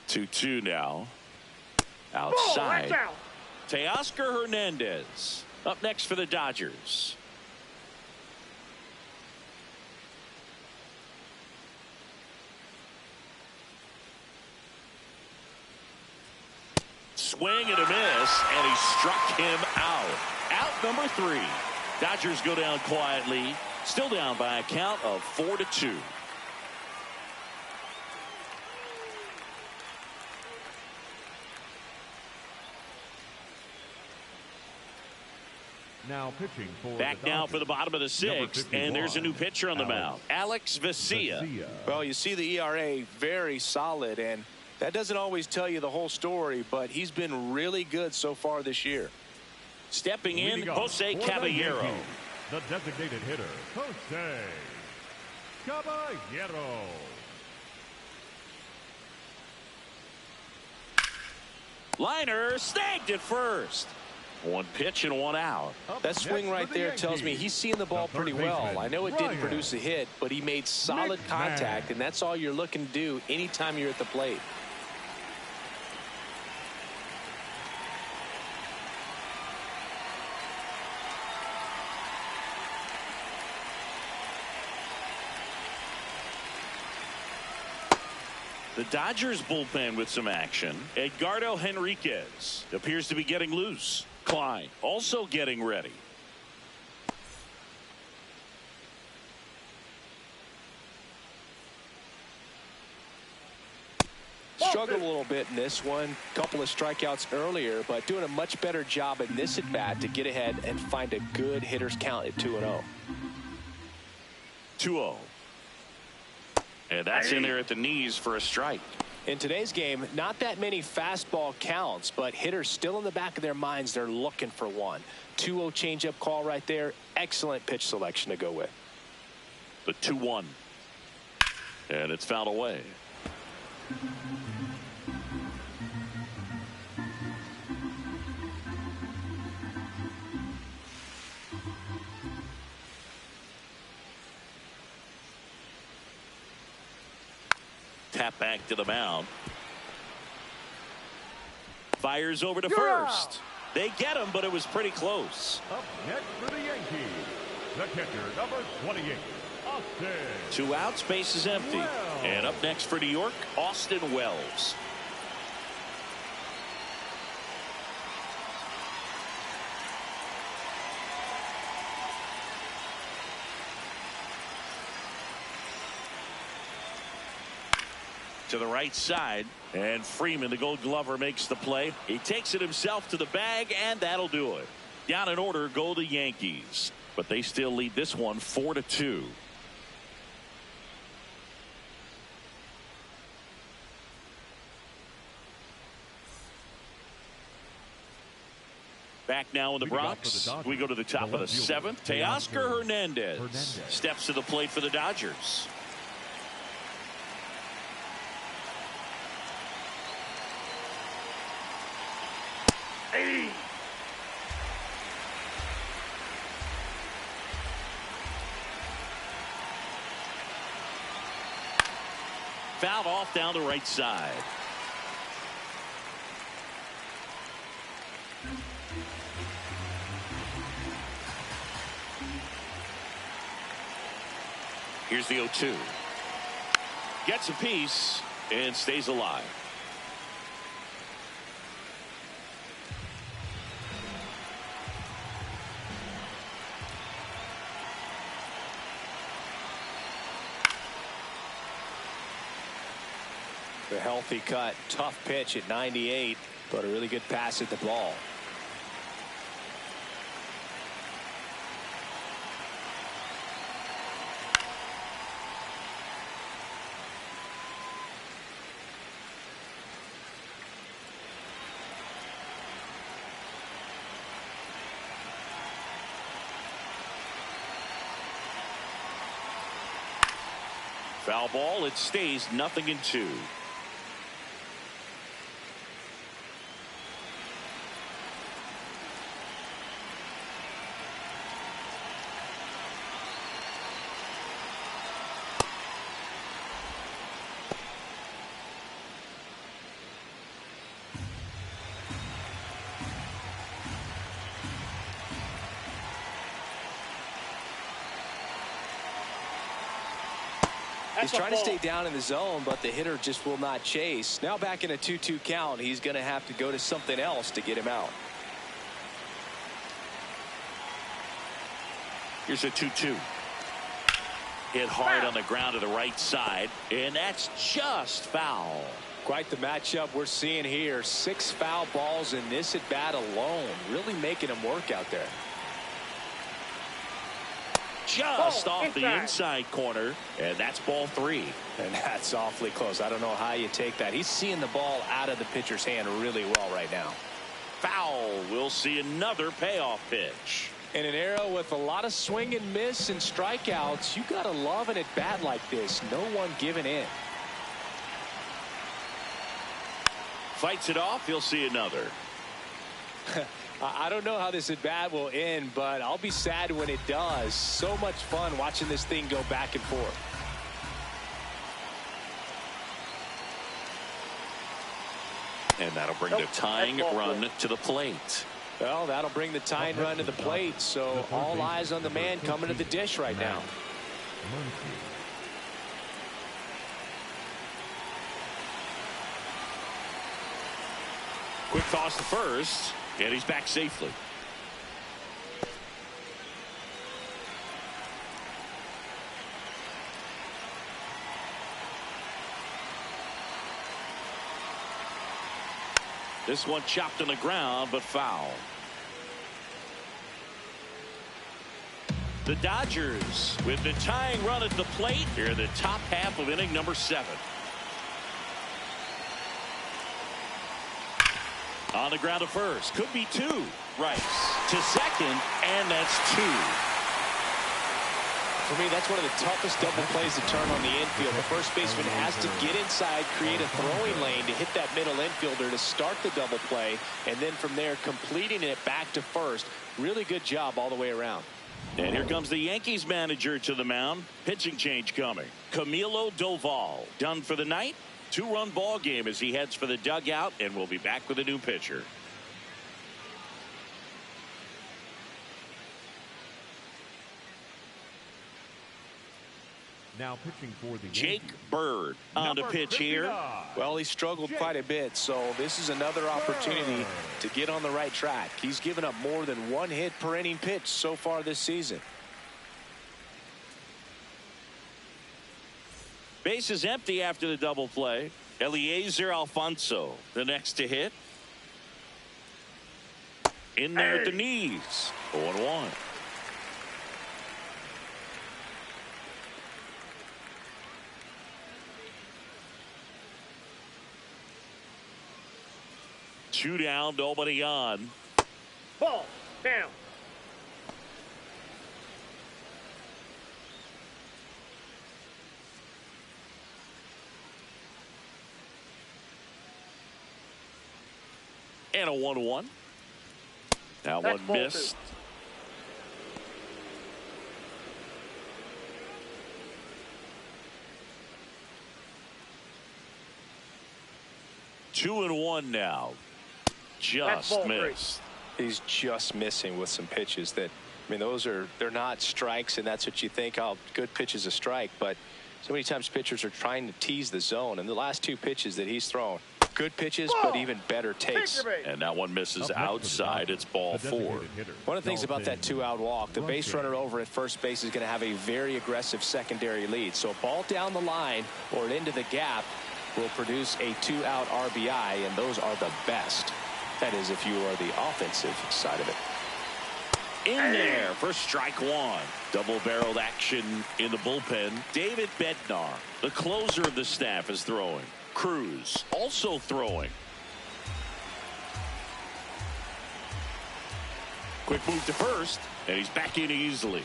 Two now. Outside. Oh, out. Teoscar Hernandez up next for the Dodgers. Swing and a miss, and he struck him out. Out number 3. Dodgers go down quietly. Still down by a count of 4-2. Now pitching for back now for the bottom of the 6th, and there's a new pitcher on the mound, Alex Vesia. Well, you see the ERA very solid, and that doesn't always tell you the whole story, but he's been really good so far this year. Stepping in, Jose Caballero. The designated hitter, Jose Caballero. Liner snagged at first. One pitch and one out. That swing right there tells me he's seeing the ball pretty well. I know it didn't produce a hit, but he made solid contact, and that's all you're looking to do anytime you're at the plate. The Dodgers bullpen with some action. Edgardo Henriquez appears to be getting loose. Klein also getting ready. Struggled a little bit in this one. Couple of strikeouts earlier, but doing a much better job in this at bat to get ahead and find a good hitter's count at 2-0. 2-0. And that's in there at the knees for a strike. In today's game, not that many fastball counts, but hitters still in the back of their minds, they're looking for one. 2-0 changeup call right there. Excellent pitch selection to go with. The 2-1. And it's fouled away. Tap back to the mound. Fires over to first. They get him, but it was pretty close. Up next for the Yankees, the catcher, number 28, Austin. 2 outs, base is empty. Wells. And up next for New York, Austin Wells. To the right side, and Freeman, the Gold Glover, makes the play. He takes it himself to the bag, and that'll do it. Down in order go the Yankees, but they still lead this one 4-2. Back now in the Bronx, we go to the top of the 7th. Teoscar Hernandez steps to the plate for the Dodgers. Fouled off down the right side. Here's the 0-2. Gets a piece and stays alive. The healthy cut, tough pitch at 98, but a really good pass at the ball. Foul ball. It stays 0-2. He's trying to stay down in the zone, but the hitter just will not chase. Now back in a 2-2 count, he's going to have to go to something else to get him out. Here's a 2-2. Hit hard on the ground to the right side, and that's just foul. Quite the matchup we're seeing here. 6 foul balls in this at bat alone, really making them work out there. Just off the inside corner, and that's ball 3. And that's awfully close. I don't know how you take that. He's seeing the ball out of the pitcher's hand really well right now. Foul. We'll see another payoff pitch. In an era with a lot of swing and miss and strikeouts, you got to love an at-bat like this. No one giving in. Fights it off. He'll see another. I don't know how this at-bat will end, but I'll be sad when it does. So much fun watching this thing go back and forth. And that'll bring the tying run to the plate. Well, that'll bring the tying run to the plate, so all eyes on the man coming to the dish right now. Quick toss to first, and he's back safely. This one chopped on the ground, but foul. The Dodgers with the tying run at the plate here in the top half of inning number 7. On the ground to first. Could be 2. Rice to second, and that's 2. For me, that's one of the toughest double plays to turn on the infield. The first baseman has to get inside, create a throwing lane to hit that middle infielder to start the double play, and then from there completing it back to first. Really good job all the way around. And here comes the Yankees manager to the mound. Pitching change coming. Camilo Doval done for the night. 2-run ball game as he heads for the dugout, and we'll be back with a new pitcher. Now pitching for the Jake Yankees, Bird on the pitch here. Well, he struggled quite a bit, so this is another opportunity to get on the right track. He's given up more than 1 hit per inning pitch so far this season. Base is empty after the double play. Eliezer Alfonso the next to hit. In there at the knees. 0-1. Two down, nobody on. Ball down. And a 1-1. Now That's one ball missed. 2-1 now. Just missed. He's just missing with some pitches that, I mean, they're not strikes, and that's what you think, oh, good pitch is a strike, but so many times pitchers are trying to tease the zone, and the last 2 pitches that he's thrown, good pitches, but even better takes. And that one misses outside. It's ball 4. One of the things about that 2-out walk, the base runner over at first base is going to have a very aggressive secondary lead. So a ball down the line or into the gap will produce a 2-out RBI, and those are the best. That is, if you are the offensive side of it. In there for strike 1. Double-barreled action in the bullpen. David Bednar, the closer of the staff, is throwing. Cruz also throwing. Quick move to first, and he's back in easily.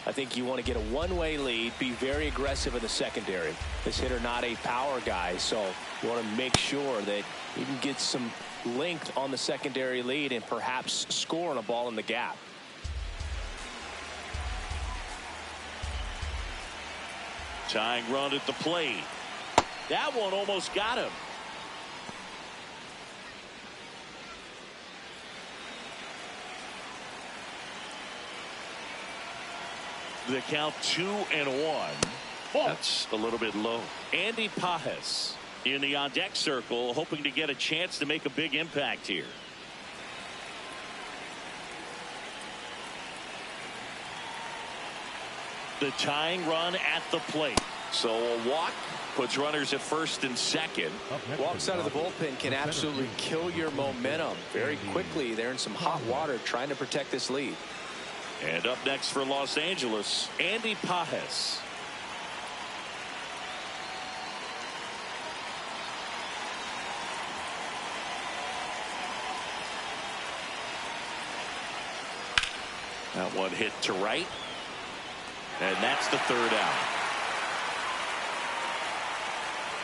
I think you want to get a one-way lead, be very aggressive in the secondary. This hitter not a power guy, so you want to make sure that you can get some length on the secondary lead and perhaps score on a ball in the gap. Tying run at the plate. That one almost got him. The count 2-1. That's a little bit low. Andy Pajes in the on deck circle, hoping to get a chance to make a big impact here. the tying run at the plate. So a walk puts runners at first and second. Walks out of the bullpen can absolutely kill your momentum very quickly. They're in some hot water trying to protect this lead. And up next for Los Angeles, Andy Pages. That one hit to right. And that's the third out.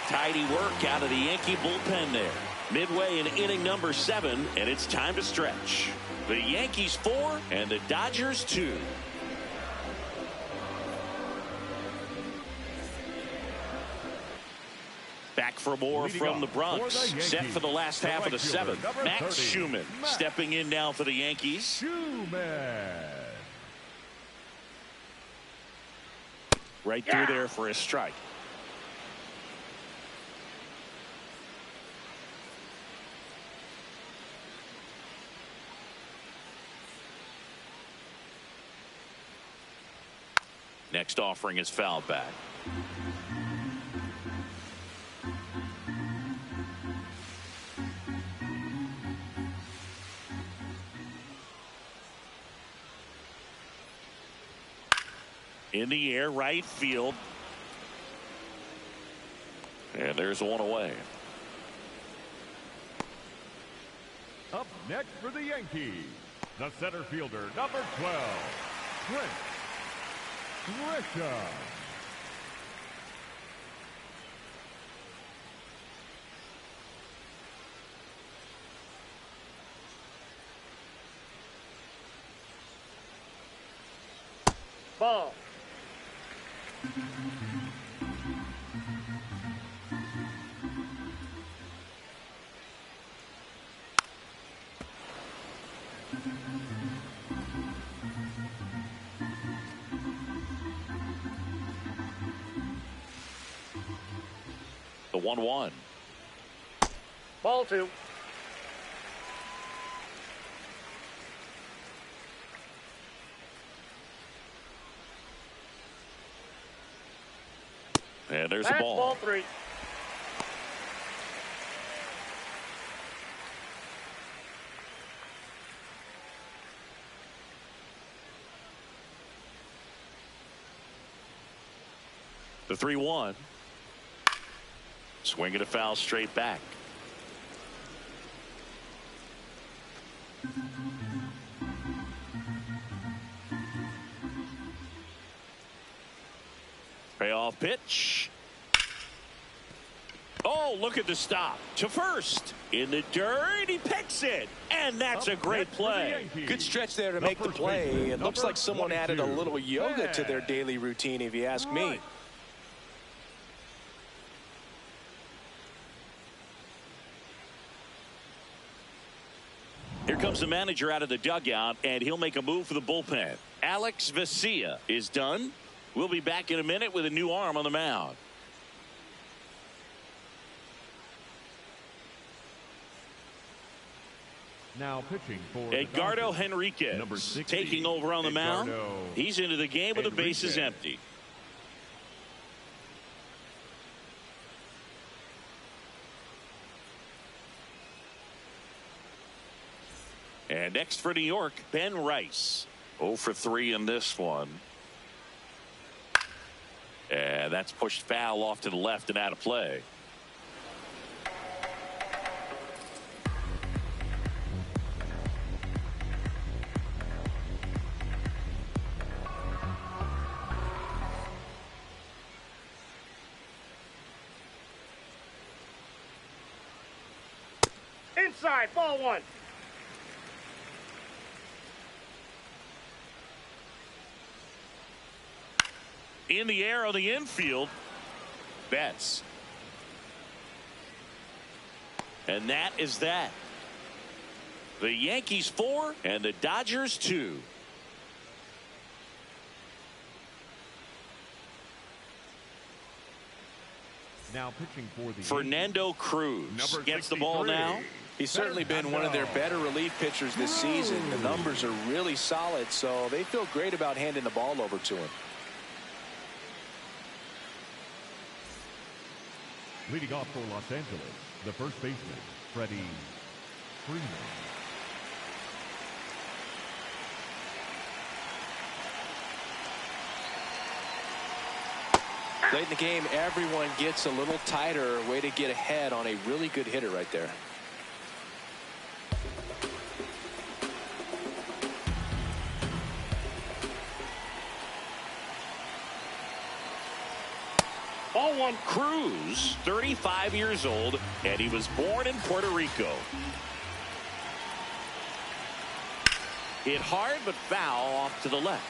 Tidy work out of the Yankee bullpen there. Midway in inning number 7, and it's time to stretch. The Yankees 4 and the Dodgers 2. Back for more from the Bronx. Set for the last half of the 7th. Max Schumann stepping in now for the Yankees. Right through there for a strike. Next offering is fouled back. In the air, right field. And there's one away. Up next for the Yankees, the center fielder, number 12, Trent Grisham. Ball. The 1-1. Ball 2. And there's the That's ball. ball 3. The 3-1. Swinging a foul straight back. Payoff pitch. Oh, look at the stop. To first. In the dirt. He picks it. And that's a great play. Good stretch there to make the play. It looks like someone added a little yoga to their daily routine, if you ask me. Here comes the manager out of the dugout, and he'll make a move for the bullpen. Alex Vesia is done. We'll be back in a minute with a new arm on the mound. Now pitching for Edgardo Henriquez taking over on the mound. He's into the game with the bases empty. And next for New York, Ben Rice. 0 for 3 in this one. And that's pushed foul off to the left and out of play. Inside, ball 1. In the air on the infield. Betts. And that is that. The Yankees 4 and the Dodgers 2. Now pitching for the Fernando Cruz gets the ball now. He's certainly been one of their better relief pitchers this season. The numbers are really solid, so they feel great about handing the ball over to him. Leading off for Los Angeles, the first baseman, Freddie Freeman. Late in the game, everyone gets a little tighter. Way to get ahead on a really good hitter right there. Ball one. Cruz, 35 years old, and he was born in Puerto Rico. Hit hard but foul off to the left.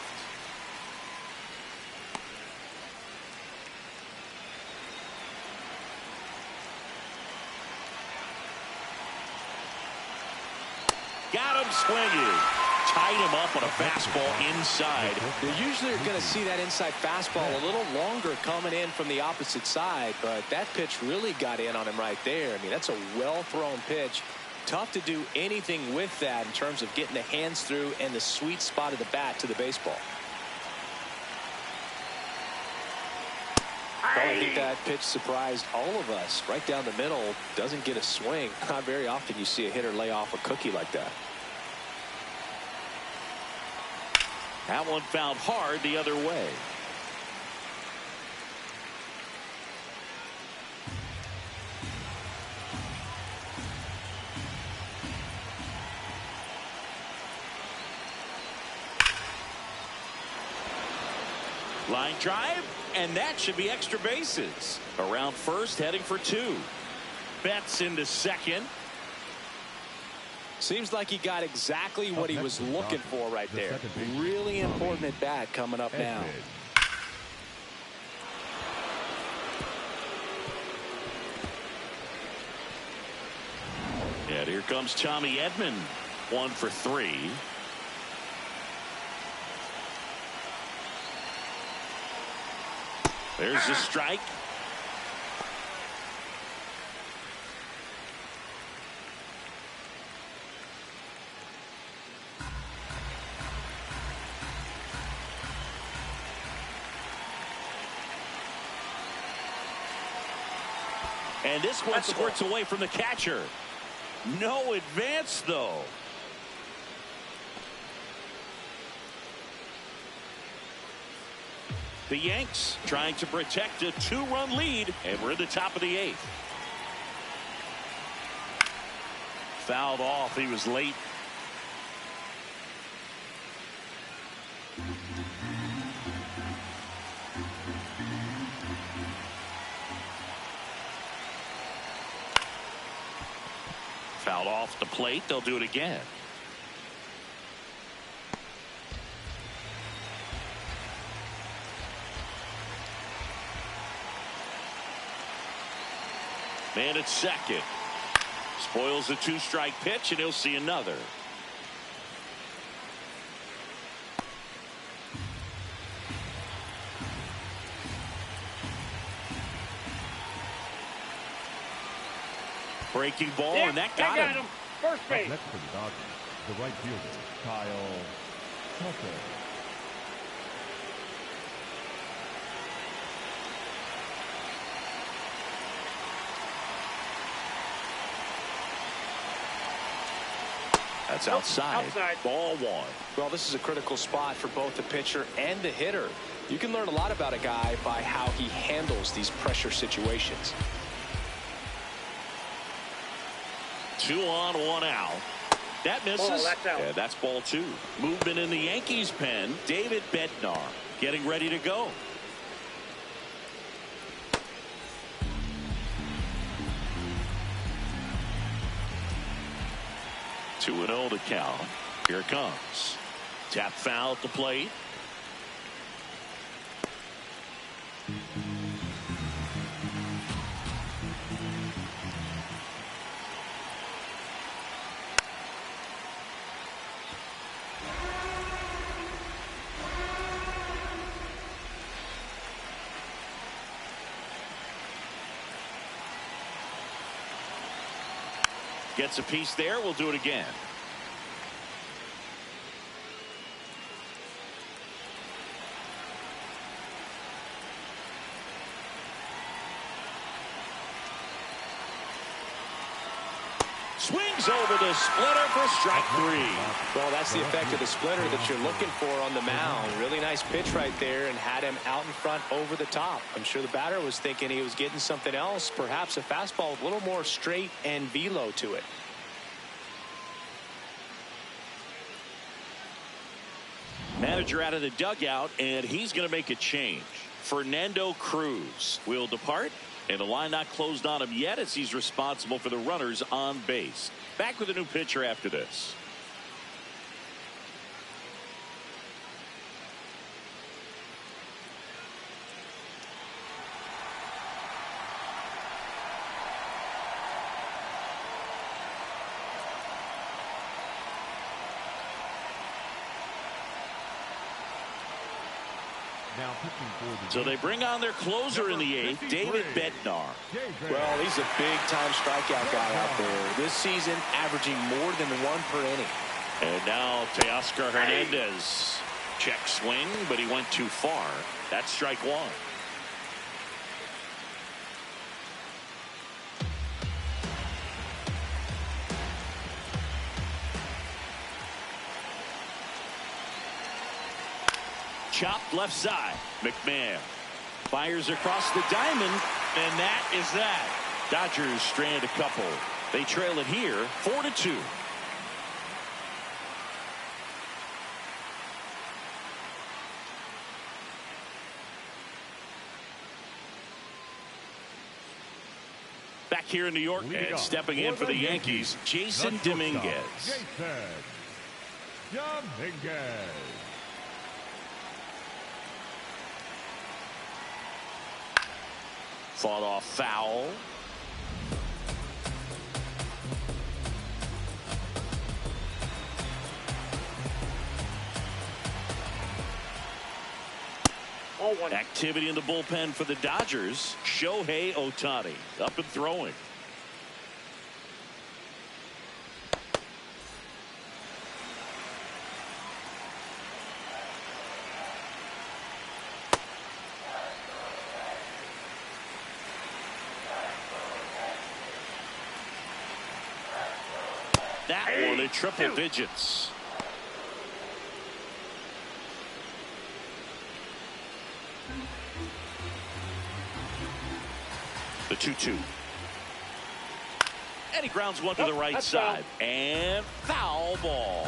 Got him swinging. Tied him up on a fastball inside. You usually are going to see that inside fastball a little longer coming in from the opposite side, but that pitch really got in on him right there. I mean, that's a well-thrown pitch. Tough to do anything with that in terms of getting the hands through and the sweet spot of the bat to the baseball. I think that pitch surprised all of us. Right down the middle, doesn't get a swing. Not very often you see a hitter lay off a cookie like that. That one fouled hard the other way. Line drive, and that should be extra bases. Around first, heading for two. Betts into second. Seems like he got exactly what he was looking for right there. Really important at bat coming up now. And here comes Tommy Edman. 1 for 3. There's the strike. And this one squirts away from the catcher. No advance, though. The Yanks trying to protect a 2-run lead, and we're in the top of the 8th. Fouled off. He was late. Fouled off the plate. They'll do it again. Man at second. Spoils a 2-strike pitch, and he'll see another. Breaking ball, and that got him. First base. Next for the Dodgers, the right fielder, Kyle Tucker. That's outside. Ball 1. Well, this is a critical spot for both the pitcher and the hitter. You can learn a lot about a guy by how he handles these pressure situations. 2 on, 1 out. That misses. That's out. Yeah, that's ball 2. Movement in the Yankees pen. David Bednar getting ready to go. Two and 0 to count. Here it comes. Tap foul at the plate. Gets a piece there. We'll do it again. swings over the splitter for strike 3. Well, that's the effect of the splitter that you're looking for on the mound. Really nice pitch right there and had him out in front over the top. I'm sure the batter was thinking he was getting something else, perhaps a fastball with a little more straight and velo to it. Manager out of the dugout, and he's going to make a change. Fernando Cruz will depart, and the line not closed on him yet as he's responsible for the runners on base. Back with a new pitcher after this. Now pitching for the So they bring on their closer in the 8th, David Bednar. Well, he's a big-time strikeout guy out there. This season, averaging more than 1 per inning. And now Teoscar Hernandez. Check swing, but he went too far. That's strike 1. Chopped left side. McMahon fires across the diamond, and that is that. Dodgers strand a couple. They trail it here 4-2. Back here in New York, and stepping in for the Yankees, Jason Dominguez. Fought off foul. Activity in the bullpen for the Dodgers. Shohei Ohtani up and throwing. That one in triple digits. The 2-2. And he grounds one to the right side. And foul ball.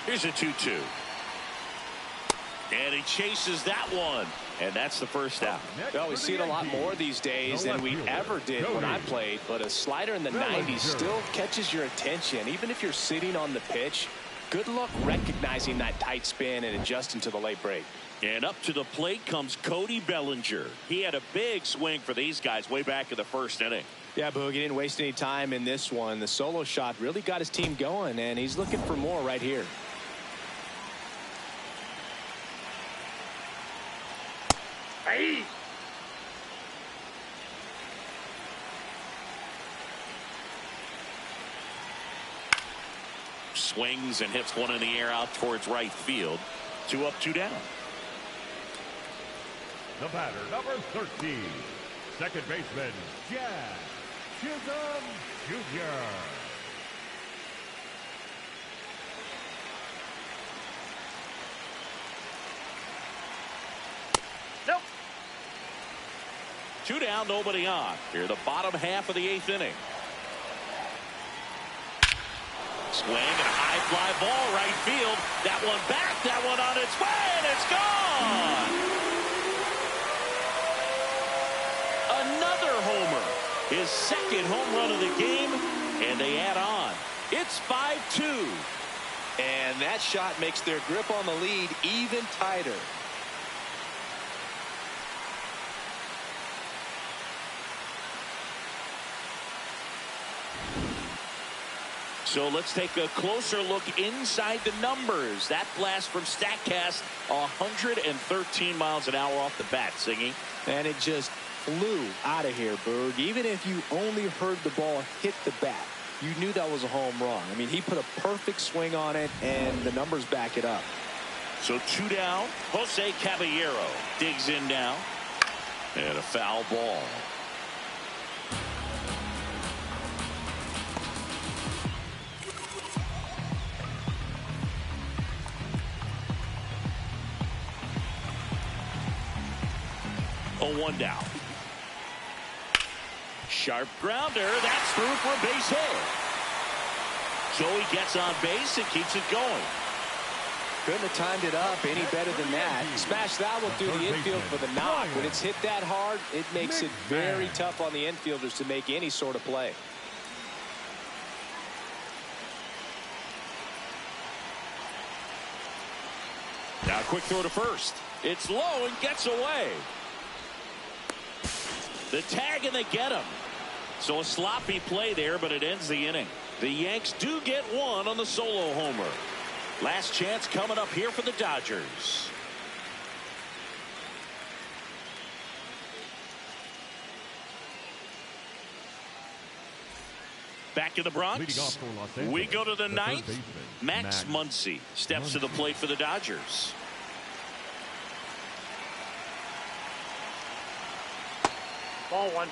Here's a 2-2. And he chases that one. And that's the first out. Well, we see it a lot more these days than we ever did when I played. But a slider in the 90s still catches your attention. Even if you're sitting on the pitch, good luck recognizing that tight spin and adjusting to the late break. And up to the plate comes Cody Bellinger. He had a big swing for these guys way back in the first inning. Yeah, Boog, he didn't waste any time in this one. The solo shot really got his team going, and he's looking for more right here. Hey. Swings and hits one in the air out towards right field. 2 up, 2 down. The batter, number 13, second baseman, Jack Chisholm Jr. Nope. 2 down, nobody on. Here, the bottom half of the 8th inning. Swing and a high fly ball right field. That one back, that one on its way, and it's gone. Another homer. His second home run of the game, and they add on. It's 5-2. And that shot makes their grip on the lead even tighter. So let's take a closer look inside the numbers. That blast from StatCast, 113 miles an hour off the bat, Singy. And it just flew out of here, Berg. Even if you only heard the ball hit the bat, you knew that was a home run. I mean, he put a perfect swing on it, and the numbers back it up. So 2 down. Jose Caballero digs in now. And a foul ball. A 1 down. Sharp grounder. That's through for a base hit. So he gets on base and keeps it going. Couldn't have timed it up any better than that. Smash that one through the infield for the knock. When it's hit that hard, it makes it very tough on the infielders to make any sort of play. Now a quick throw to first. It's low and gets away. The tag and they get him. So a sloppy play there, but it ends the inning. The Yanks do get one on the solo homer. Last chance coming up here for the Dodgers. Back in the Bronx, we go to the ninth. Max Muncy steps to the plate for the Dodgers. Ball 1.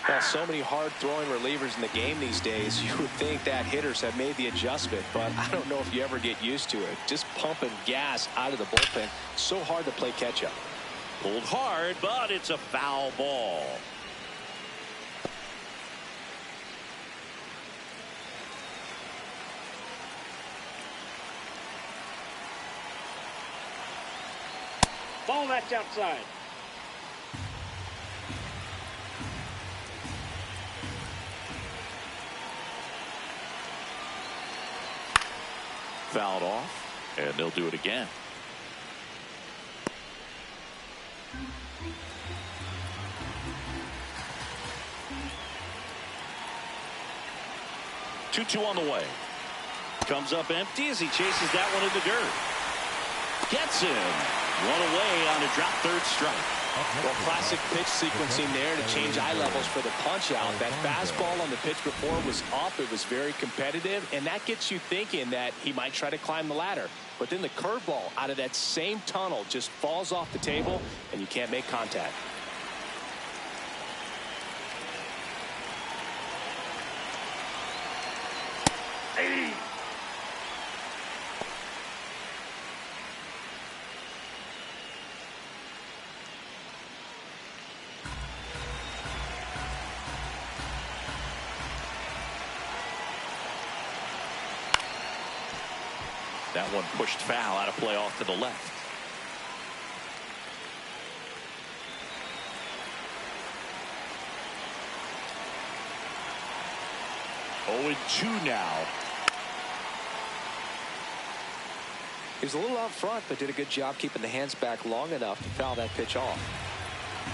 Well, so many hard-throwing relievers in the game these days, you would think that hitters have made the adjustment, but I don't know if you ever get used to it. Just pumping gas out of the bullpen. So hard to play catch-up. Pulled hard, but it's a foul ball. Ball that's outside. Fouled off, and they'll do it again. Two on the way. Comes up empty as he chases that one in the dirt. Gets him. One away on a drop third strike. Well, classic pitch sequencing there to change eye levels for the punch out. That fastball on the pitch before was up. It was very competitive, and that gets you thinking that he might try to climb the ladder. But then the curveball out of that same tunnel just falls off the table, and you can't make contact. Hey. That one pushed foul out of play off to the left. Oh, 2 now. He was a little out front, but did a good job keeping the hands back long enough to foul that pitch off.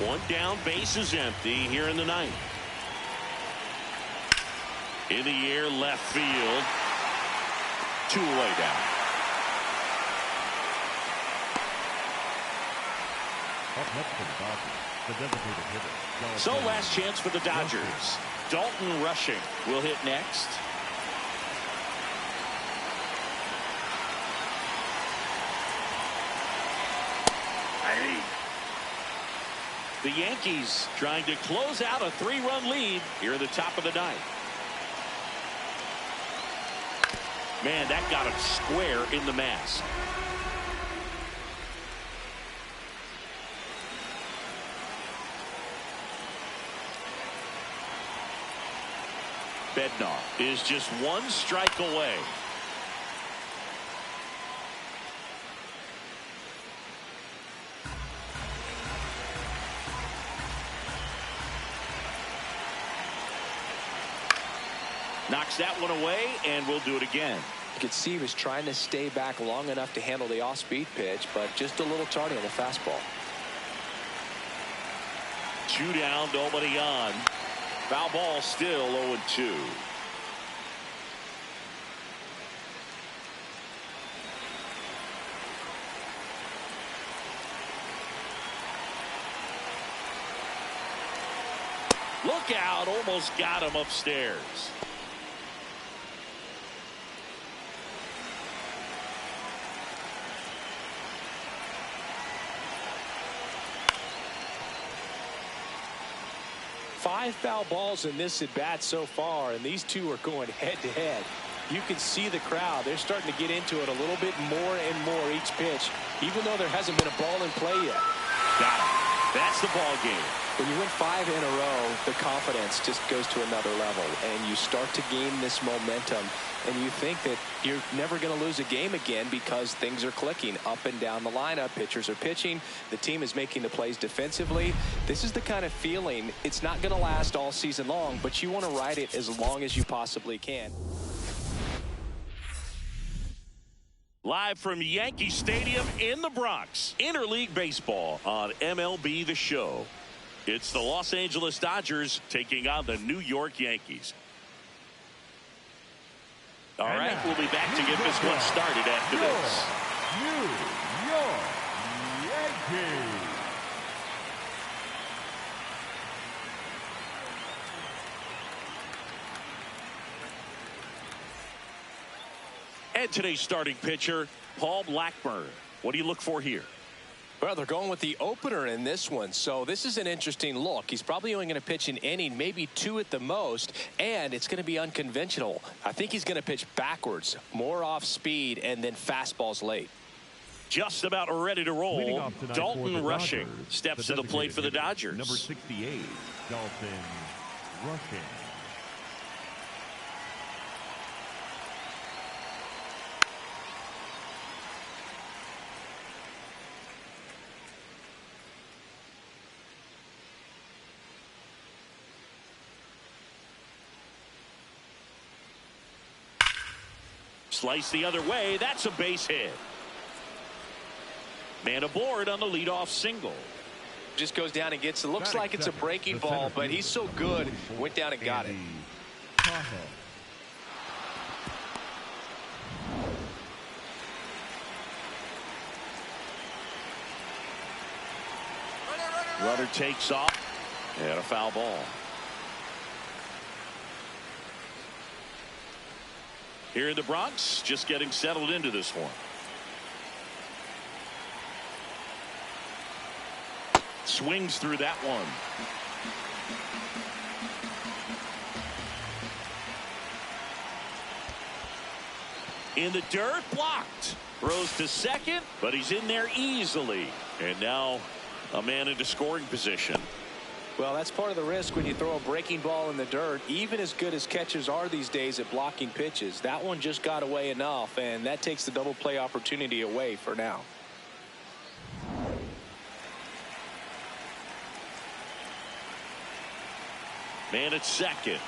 1 down, base is empty here in the ninth. In the air, left field. 2 away down. Up next for the Dodgers, the designated hitter. So last chance for the Dodgers. Dalton Rushing will hit next. Hey. The Yankees trying to close out a 3-run lead here at the top of the ninth. Man, that got him square in the mask. Bednar is just 1 strike away. Knocks that one away, and we'll do it again. You could see he was trying to stay back long enough to handle the off-speed pitch, but just a little tardy on the fastball. 2 down, nobody on. Foul ball, still 0-2. Look out, almost got him upstairs. Five foul balls in this at bat so far, and these two are going head to head. You can see the crowd. They're starting to get into it a little bit more and more each pitch, even though there hasn't been a ball in play yet. Got it. That's the ball game. When you win 5 in a row, the confidence just goes to another level, and you start to gain this momentum, and you think that you're never going to lose a game again because things are clicking up and down the lineup. Pitchers are pitching. The team is making the plays defensively. This is the kind of feeling. It's not going to last all season long, but you want to ride it as long as you possibly can. Live from Yankee Stadium in the Bronx, interleague baseball on MLB The Show. It's the Los Angeles Dodgers taking on the New York Yankees. All right, we'll be back to get this one started after this. New York Yankees. And today's starting pitcher, Paul Blackburn. What do you look for here? Well, they're going with the opener in this one, so this is an interesting look. He's probably only going to pitch an inning, maybe 2 at the most, and it's going to be unconventional. I think he's going to pitch backwards, more off speed, and then fastballs late. Just about ready to roll. Dalton Rushing steps to the plate for the Dodgers. Number 68, Dalton Rushing. Slice the other way. That's a base hit. Man aboard on the leadoff single. Just goes down and gets it. Looks like it's a breaking ball, but he's so good. Went down and got it. Runner takes off. And a foul ball. Here in the Bronx, just getting settled into this one. Swings through that one. In the dirt, blocked. Throws to second, but he's in there easily. And now a man into scoring position. Well, that's part of the risk when you throw a breaking ball in the dirt. Even as good as catchers are these days at blocking pitches, that one just got away enough, and that takes the double play opportunity away for now. Man at second.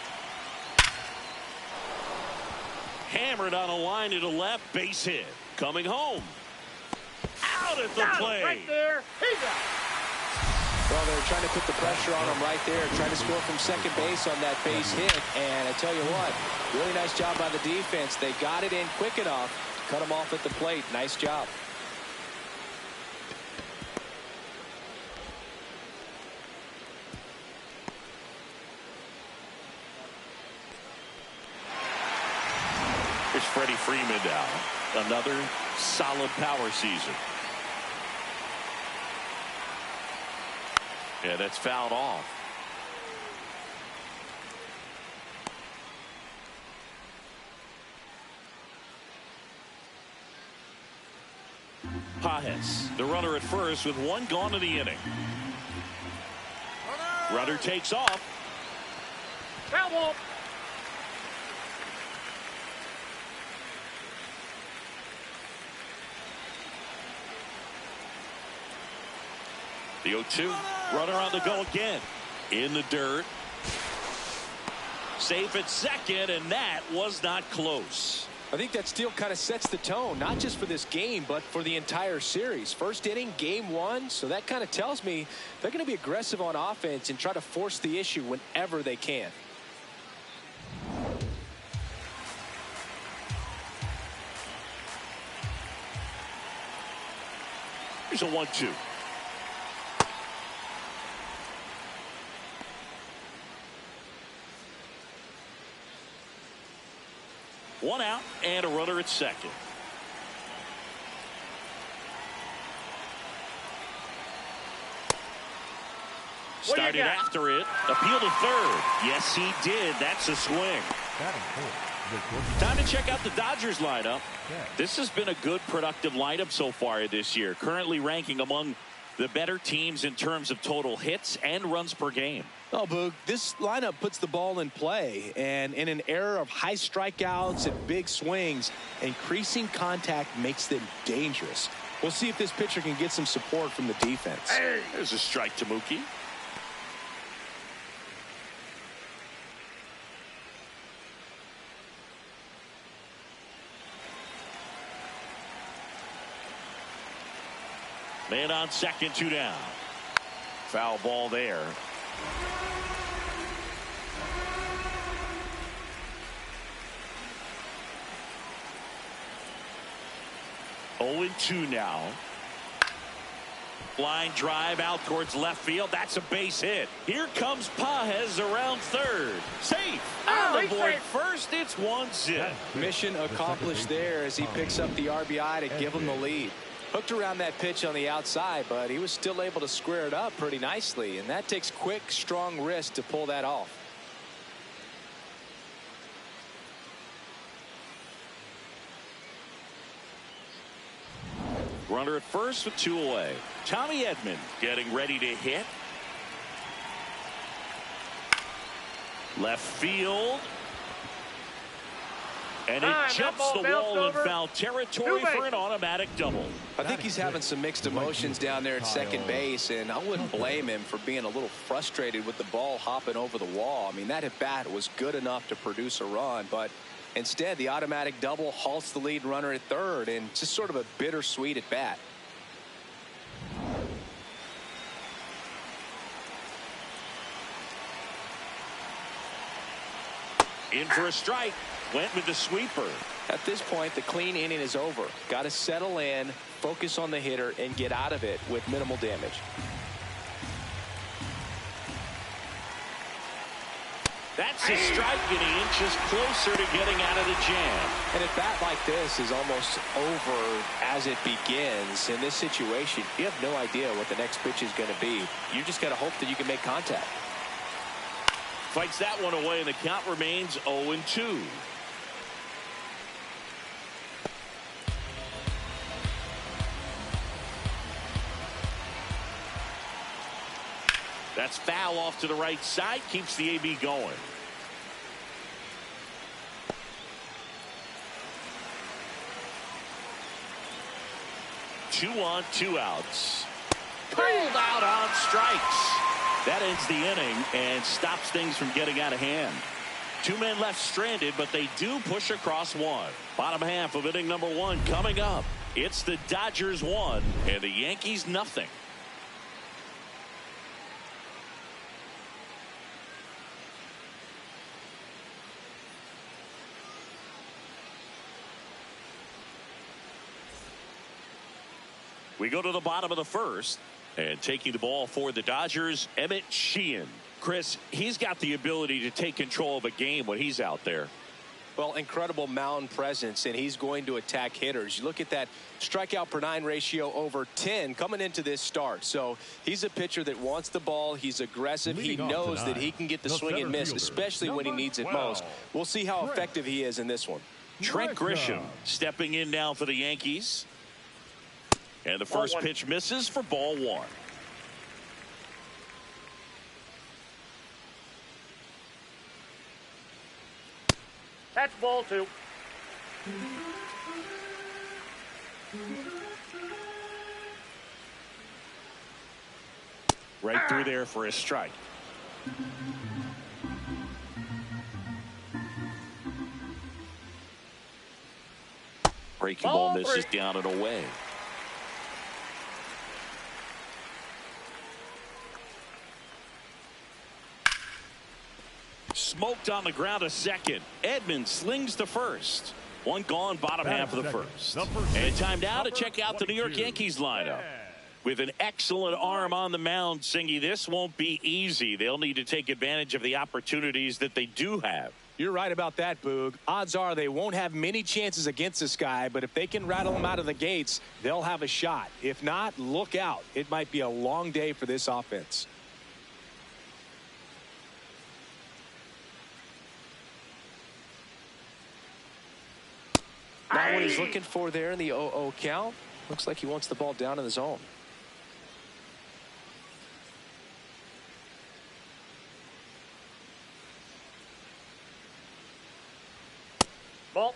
Hammered on a line to the left, base hit. Coming home. Out at the plate. Right there. He's out. Well, they're trying to put the pressure on him right there, trying to score from second base on that base hit. And I tell you what, really nice job by the defense. They got it in quick enough to cut him off at the plate. Nice job. Here's Freddie Freeman now. Another solid power season. Yeah, that's fouled off. Pajes, the runner at first with one gone in the inning. Runner takes off. Foul ball. The 0-2. Runner on the go again. In the dirt. Safe at second, and that was not close. I think that steal kind of sets the tone, not just for this game, but for the entire series. First inning, game 1, so that kind of tells me they're going to be aggressive on offense and try to force the issue whenever they can. Here's a 1-2. One out and a runner at second. Started after it. Appeal to third. Yes, he did. That's a swing. Time to check out the Dodgers lineup. This has been a good, productive lineup so far this year. Currently ranking among the better teams in terms of total hits and runs per game. Oh, Boog, this lineup puts the ball in play. And in an era of high strikeouts and big swings, increasing contact makes them dangerous. We'll see if this pitcher can get some support from the defense. Hey, there's a strike to Mookie. Man on second, 2 down. Foul ball there. Oh, 2 now. Line drive out towards left field. That's a base hit. Here comes Pages around third. Safe. On the board first. It's 1-0. Mission accomplished there as he picks up the RBI to give him the lead. Hooked around that pitch on the outside, but he was still able to square it up pretty nicely, and that takes quick, strong wrist to pull that off. Runner at first with 2 away. Tommy Edman getting ready to hit. Left field. And it jumps the wall in foul territory for an automatic double. I think he's having some mixed emotions down there at second base, and I wouldn't blame him for being a little frustrated with the ball hopping over the wall. I mean, that at bat was good enough to produce a run, but instead the automatic double halts the lead runner at third, and just sort of a bittersweet at bat. In for a strike. Went with the sweeper. At this point, the clean inning is over. Got to settle in, focus on the hitter, and get out of it with minimal damage. That's a strike, getting inches closer to getting out of the jam. And a bat like this is almost over as it begins. In this situation, you have no idea what the next pitch is going to be. You just got to hope that you can make contact. Fights that one away, and the count remains 0-2. That's foul off to the right side. Keeps the AB going. Two on, 2 outs. Pulled out on strikes. That ends the inning and stops things from getting out of hand. 2 men left stranded, but they do push across one. Bottom half of inning number 1 coming up. It's the Dodgers 1 and the Yankees nothing. We go to the bottom of the first, and taking the ball for the Dodgers, Emmett Sheehan. Chris, he's got the ability to take control of a game when he's out there. Well, incredible mound presence, and he's going to attack hitters. You look at that strikeout per 9 ratio over 10 coming into this start. So he's a pitcher that wants the ball. He's aggressive. He knows that he can get the swing and miss, especially when he needs it most. We'll see how effective he is in this one. Trent Grisham stepping in now for the Yankees. And the first pitch misses for ball 1. That's ball 2. Right through there for a strike. Breaking ball misses down and away. Smoked on the ground to second. Edmonds slings to first. One gone, bottom half of the first. And time now to check out the New York Yankees lineup. With an excellent arm on the mound, Singy, this won't be easy. They'll need to take advantage of the opportunities that they do have. You're right about that, Boog. Odds are they won't have many chances against this guy, but if they can rattle him out of the gates, they'll have a shot. If not, look out. It might be a long day for this offense. Not what he's looking for there in the 0-0 count. Looks like he wants the ball down in the zone. Ball.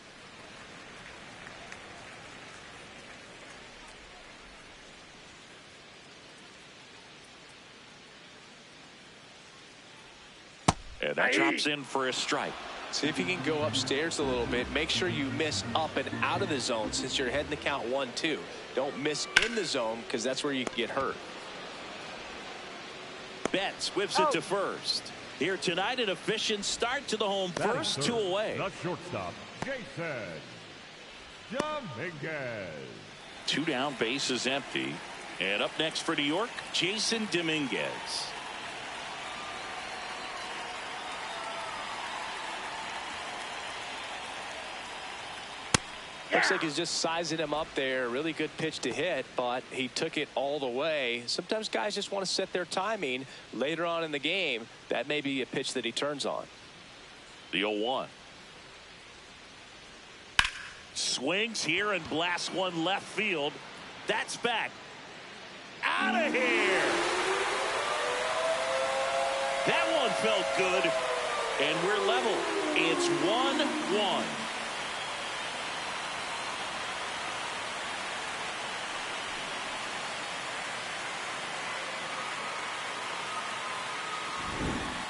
And that drops in for a strike. See if you can go upstairs a little bit. Make sure you miss up and out of the zone since you're heading to count 1-2. Don't miss in the zone because that's where you can get hurt. Betts whips it to first. Here tonight, an efficient start to the home first, 2 away. The shortstop, Jason Dominguez. 2 down, bases empty. And up next for New York, Jason Dominguez. Looks like he's just sizing him up there. Really good pitch to hit, but he took it all the way. Sometimes guys just want to set their timing later on in the game. That may be a pitch that he turns on. The 0-1. Swings here and blasts one left field. That's back. Out of here. That one felt good. And we're level. It's 1-1.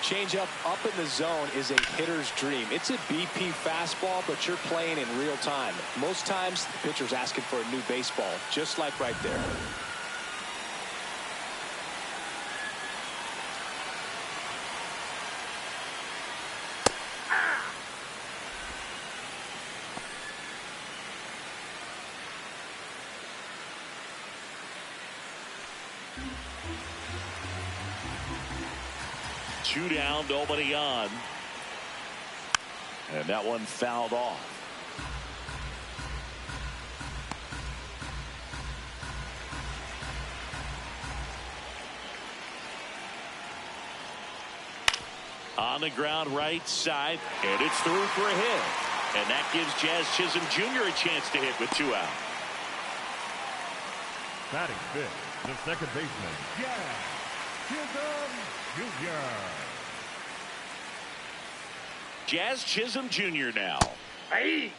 Changeup up in the zone is a hitter's dream. It's a BP fastball, but you're playing in real time. Most times, the pitcher's asking for a new baseball, just like right there. Two down, nobody on. And that one fouled off. On the ground right side, and it's through for a hit. And that gives Jazz Chisholm Jr. a chance to hit with 2 out. Batting fifth, the second baseman, Jazz Chisholm Jr. Jazz Chisholm Jr. now. Hey.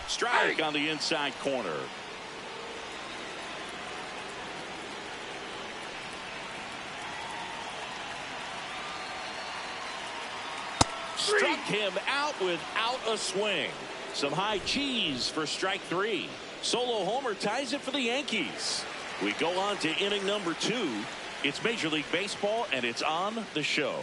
Strike on the inside corner. Struck him out without a swing. Some high cheese for strike 3. Solo homer ties it for the Yankees. We go on to inning number 2. It's Major League Baseball, and it's on the show.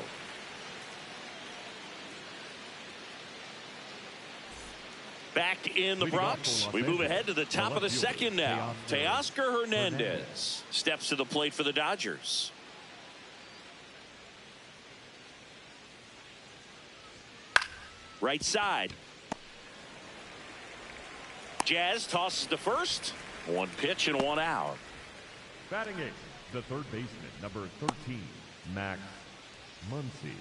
Back in the Bronx, we move ahead to the top of the second now. Teoscar Hernandez steps to the plate for the Dodgers. Right side. Jazz tosses to first. 1 pitch and 1 out. Batting eighth, the third baseman, number 13, Max Muncy.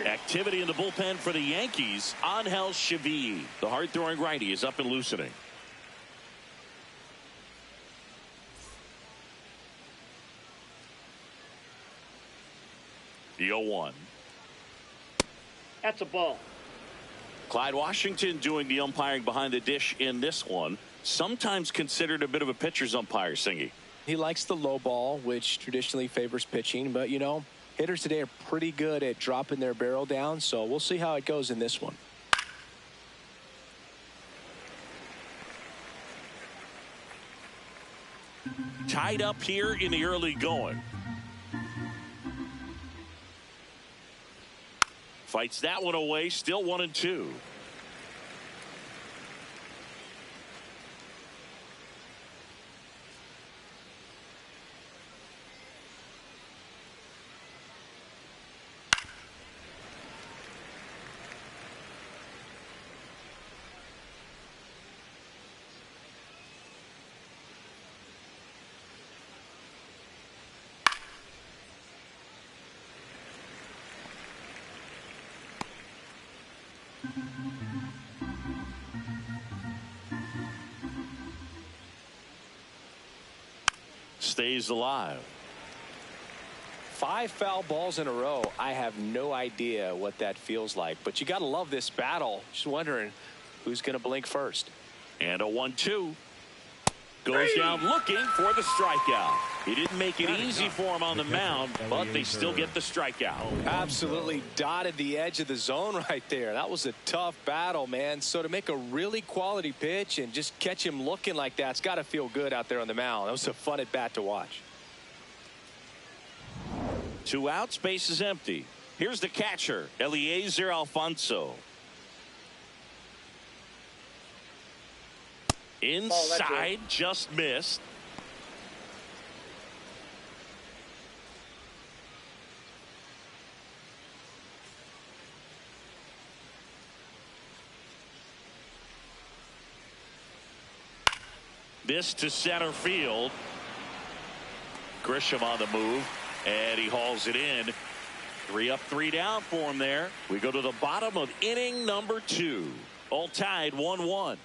Activity in the bullpen for the Yankees. Angel Chevy, the hard-throwing righty, is up and loosening. The 0-1. That's a ball. Clyde Washington doing the umpiring behind the dish in this one. Sometimes considered a bit of a pitcher's umpire, Singy. He likes the low ball, which traditionally favors pitching, but you know, hitters today are pretty good at dropping their barrel down, so we'll see how it goes in this one. Tied up here in the early going. Fights that one away. Still 1-2. Stays alive. 5 foul balls in a row. I have no idea what that feels like, but you got to love this battle. Just wondering who's going to blink first. And a 1-2. Goes down looking for the strikeout. He didn't make it easy for him on the mound, but they still get the strikeout. Absolutely dotted the edge of the zone right there. That was a tough battle, man. So to make a really quality pitch and just catch him looking like that, it's got to feel good out there on the mound. That was a fun at bat to watch. 2 outs, base is empty. Here's the catcher, Eliezer Alfonso. Inside, just missed. This to center field. Grisham on the move, and he hauls it in. 3 up, 3 down for him there. We go to the bottom of inning number 2. All tied 1-1.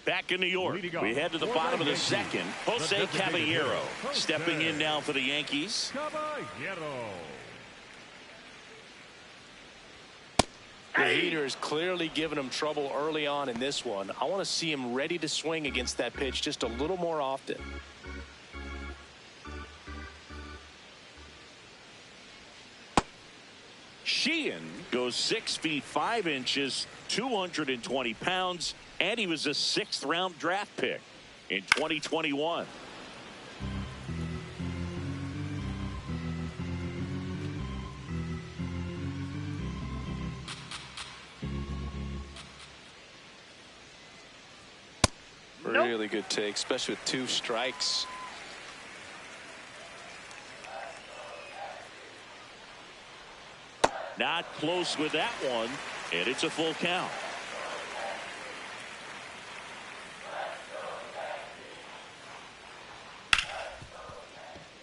Back in New York, we head to the bottom of the second. Jose Caballero stepping in now for the Yankees. The heater is clearly giving him trouble early on in this one. I want to see him ready to swing against that pitch just a little more often. Sheehan goes 6 feet 5 inches, 220 pounds, and he was a 6th round draft pick in 2021. Really good take, especially with 2 strikes. Not close with that one, and it's a full count.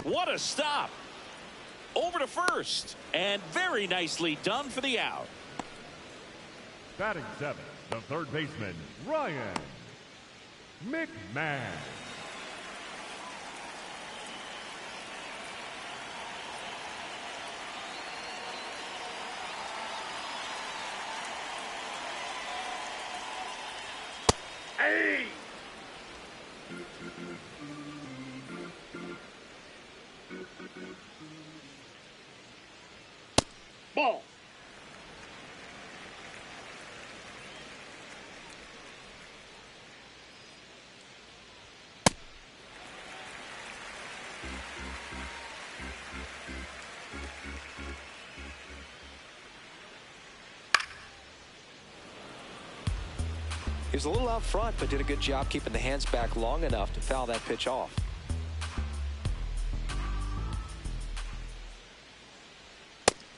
What a stop. Over to first, and very nicely done for the out. Batting 7th, the third baseman, Ryan McMahon. Hey! Ball. He was a little out front, but did a good job keeping the hands back long enough to foul that pitch off.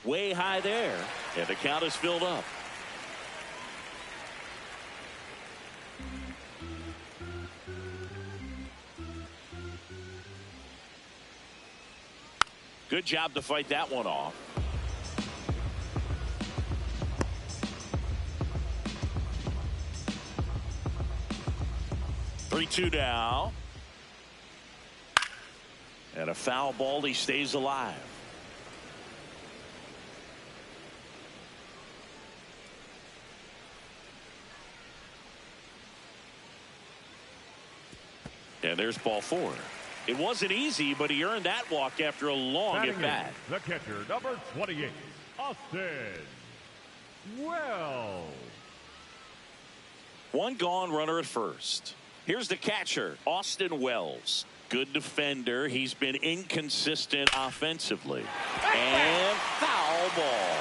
Way high there, and the count is filled up. Good job to fight that one off. Three-two now. And a foul ball. He stays alive. And there's ball 4. It wasn't easy, but he earned that walk after a long at bat. The catcher, number 28, Austin Well. One gone, runner at first. Here's the catcher, Austin Wells. Good defender. He's been inconsistent offensively. And foul ball.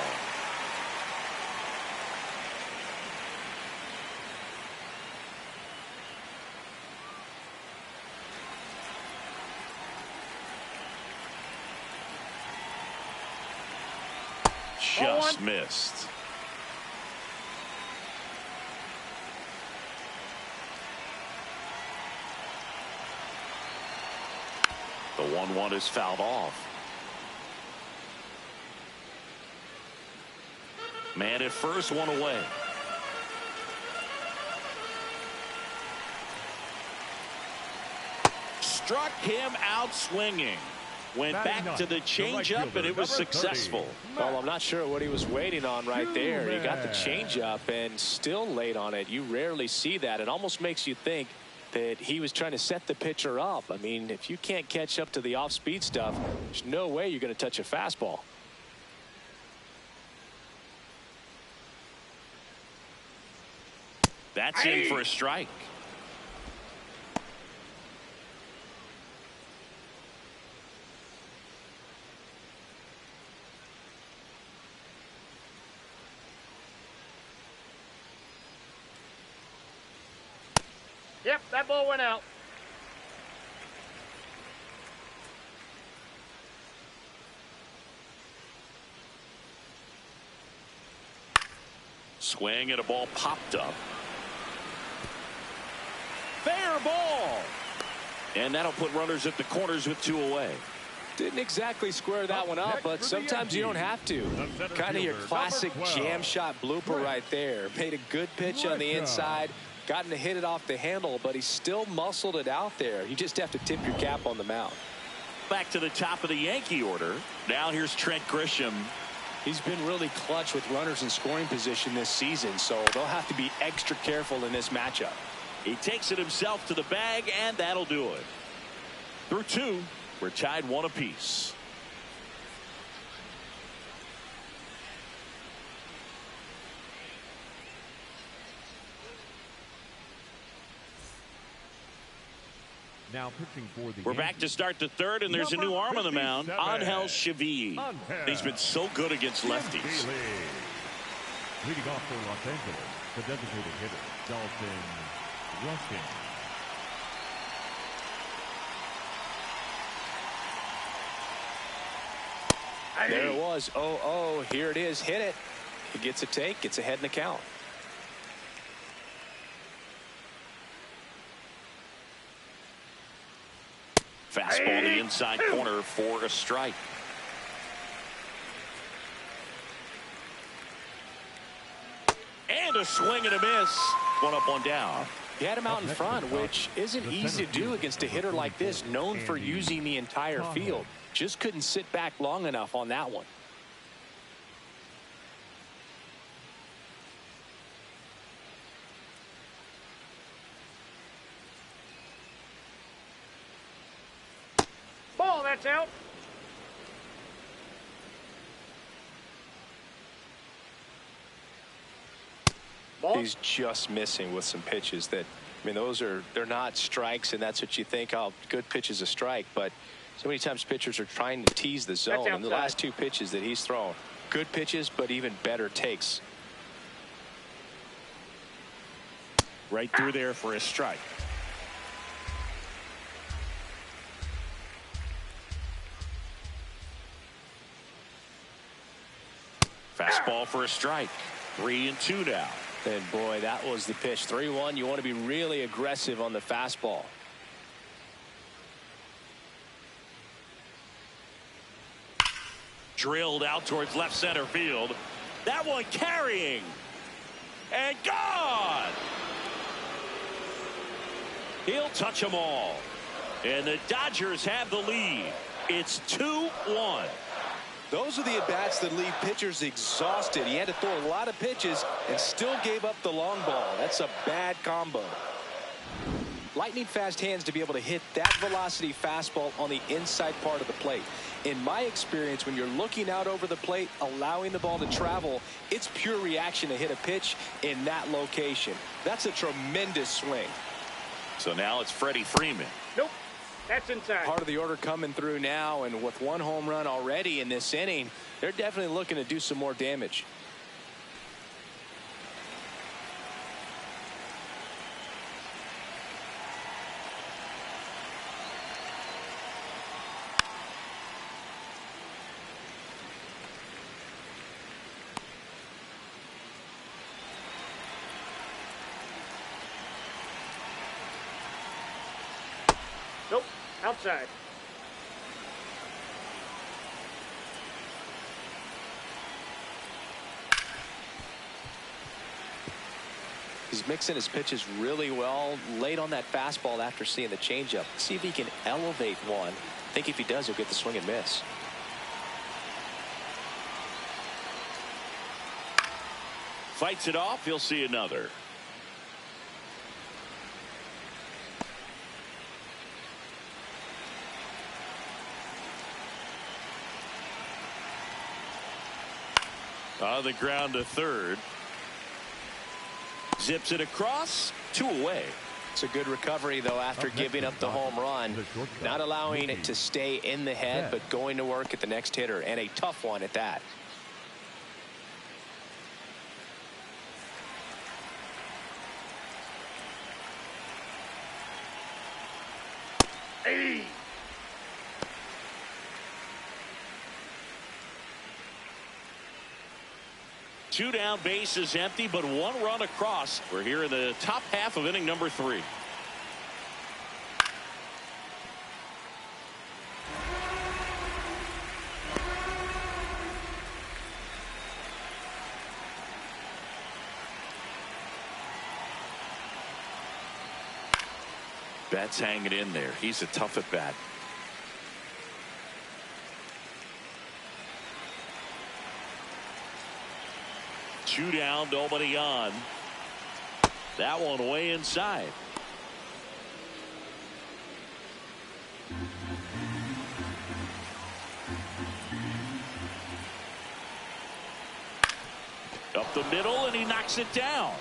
Just missed. The 1-1 is fouled off. Man at first, one away. Struck him out swinging. Went back to the changeup, and it was successful. Well, I'm not sure what he was waiting on right there. He got the changeup and still laid on it. You rarely see that. It almost makes you think that he was trying to set the pitcher up. I mean, if you can't catch up to the off-speed stuff, there's no way you're going to touch a fastball. That's in for a strike. Yep, that ball went out. Swing and a ball popped up. Fair ball. And that'll put runners at the corners with 2 away. Didn't exactly square that one up, but sometimes you don't have to. Kind of your classic jam shot blooper right there. Made a good pitch on the inside. Gotten to hit it off the handle, but he still muscled it out there. You just have to tip your cap on the mound. Back to the top of the Yankee order. Now here's Trent Grisham. He's been really clutch with runners in scoring position this season, so they'll have to be extra careful in this matchup. He takes it himself to the bag, and that'll do it. Through 2, we're tied 1 apiece. Now pitching for the We're back to start the 3rd, and there's a new arm on the mound, Angel Chevy. He's been so good against lefties. Leading off for Los Angeles, the designated hitter, Dalton Rushing. There it was. 0-0. Here it is. Hit it. He gets a take. Gets ahead in the count. Fastball the inside corner for a strike. And a swing and a miss. One up, one down. He had him out in front, which isn't easy to do against a hitter like this, known for using the entire field. Just couldn't sit back long enough on that one. Ball, that's out. Ball. He's just missing with some pitches that, I mean, they're not strikes, and that's what you think, oh, good pitch is a strike, but so many times pitchers are trying to tease the zone, and the last 2 pitches that he's thrown, good pitches, but even better takes. Right through there for a strike. Fastball for a strike. 3-2 now. And boy, that was the pitch. 3-1. You want to be really aggressive on the fastball. Drilled out towards left center field. That one carrying. And gone. He'll touch them all. And the Dodgers have the lead. It's 2-1. Those are the at-bats that leave pitchers exhausted. He had to throw a lot of pitches and still gave up the long ball. That's a bad combo. lightning fast hands to be able to hit that velocity fastball on the inside part of the plate. In my experience, when you're looking out over the plate, allowing the ball to travel, it's pure reaction to hit a pitch in that location. That's a tremendous swing. So now it's Freddie Freeman. Nope. That's inside. Part of the order coming through now, and with one home run already in this inning, they're definitely looking to do some more damage. Nope. Outside. He's mixing his pitches really well, late on that fastball after seeing the changeup. See if he can elevate one. I think if he does, he'll get the swing and miss. Fights it off. He'll see another. On the ground to third. Zips it across. 2 away. It's a good recovery, though, after giving up the home run. Not allowing it to stay in the head, but going to work at the next hitter, and a tough one at that. Hey. Two down, bases empty, but 1 run across. We're here in the top half of inning number 3. Betts hanging in there. He's a tough at bat. Two down, nobody on. That one way inside. Up the middle, and he knocks it down.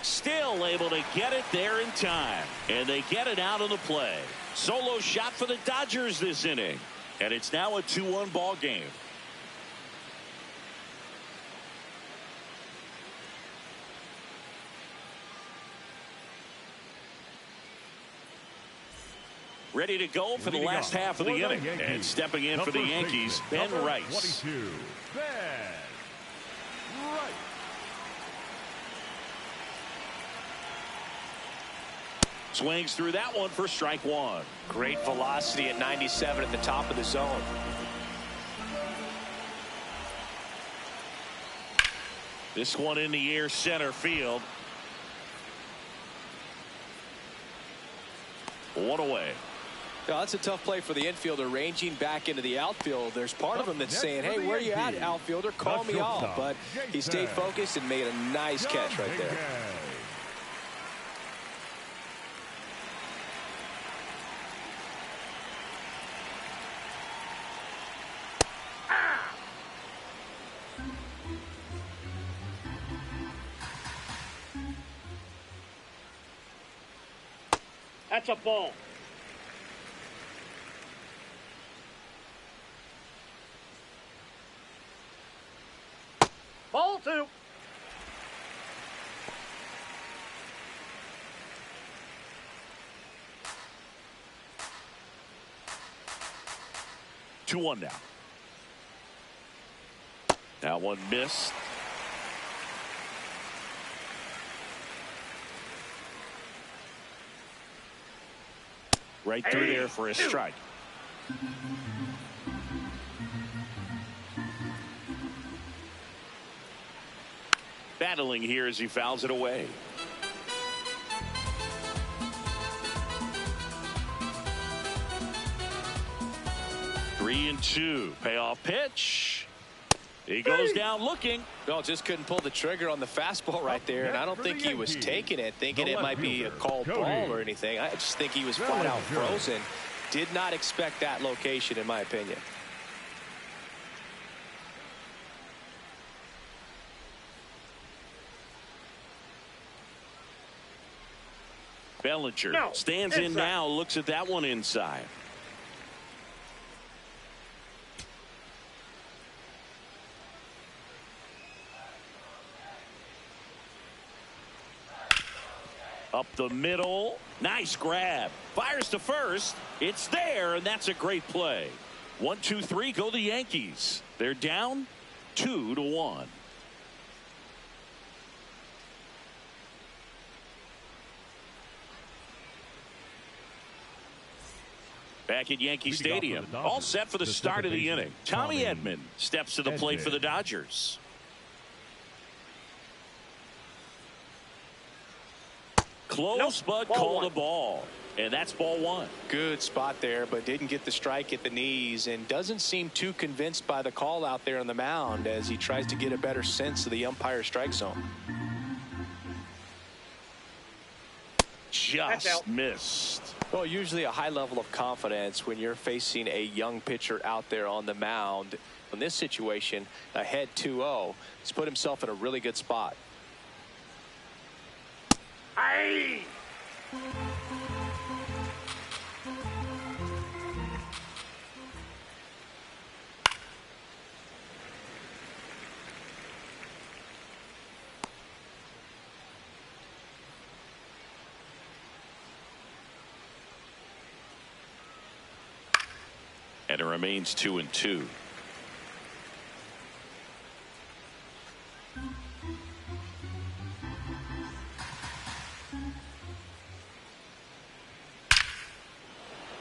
Still able to get it there in time. And they get it out of the play. Solo shot for the Dodgers this inning. And it's now a 2-1 ball game. Ready to go for the last half of the inning. And stepping in for the Yankees, Ben Rice. 22, Ben Rice. Swings through that one for strike 1. Great velocity at 97 at the top of the zone. This one in the air, center field. 1 away. Yeah, that's a tough play for the infielder, ranging back into the outfield. There's part of him that's saying, hey, where you at, outfielder? Call me off. But he stayed focused and made a nice catch right there. That's a ball. Ball 2. Two one now. That one missed. Right through there for a strike. Battling here as he fouls it away. Three and two. Payoff pitch. He goes down looking. No, just couldn't pull the trigger on the fastball right there, and I don't think he was taking it, thinking it might be a called ball or anything. I just think he was flat out frozen. Did not expect that location, in my opinion. Bellinger stands in now, looks at that one inside. Up the middle. Nice grab. Fires to first. It's there, and that's a great play. 1, 2, 3, go the Yankees. They're down 2-1. Back at Yankee Stadium, all set for the start of the inning. Tommy Edman steps to the plate for the Dodgers. Close, but called a ball. And that's ball 1. Good spot there, but didn't get the strike at the knees, and doesn't seem too convinced by the call out there on the mound as he tries to get a better sense of the umpire strike zone. Just missed. Well, usually a high level of confidence when you're facing a young pitcher out there on the mound. In this situation, ahead 2-0, he's put himself in a really good spot. Aye. And it remains 2-2.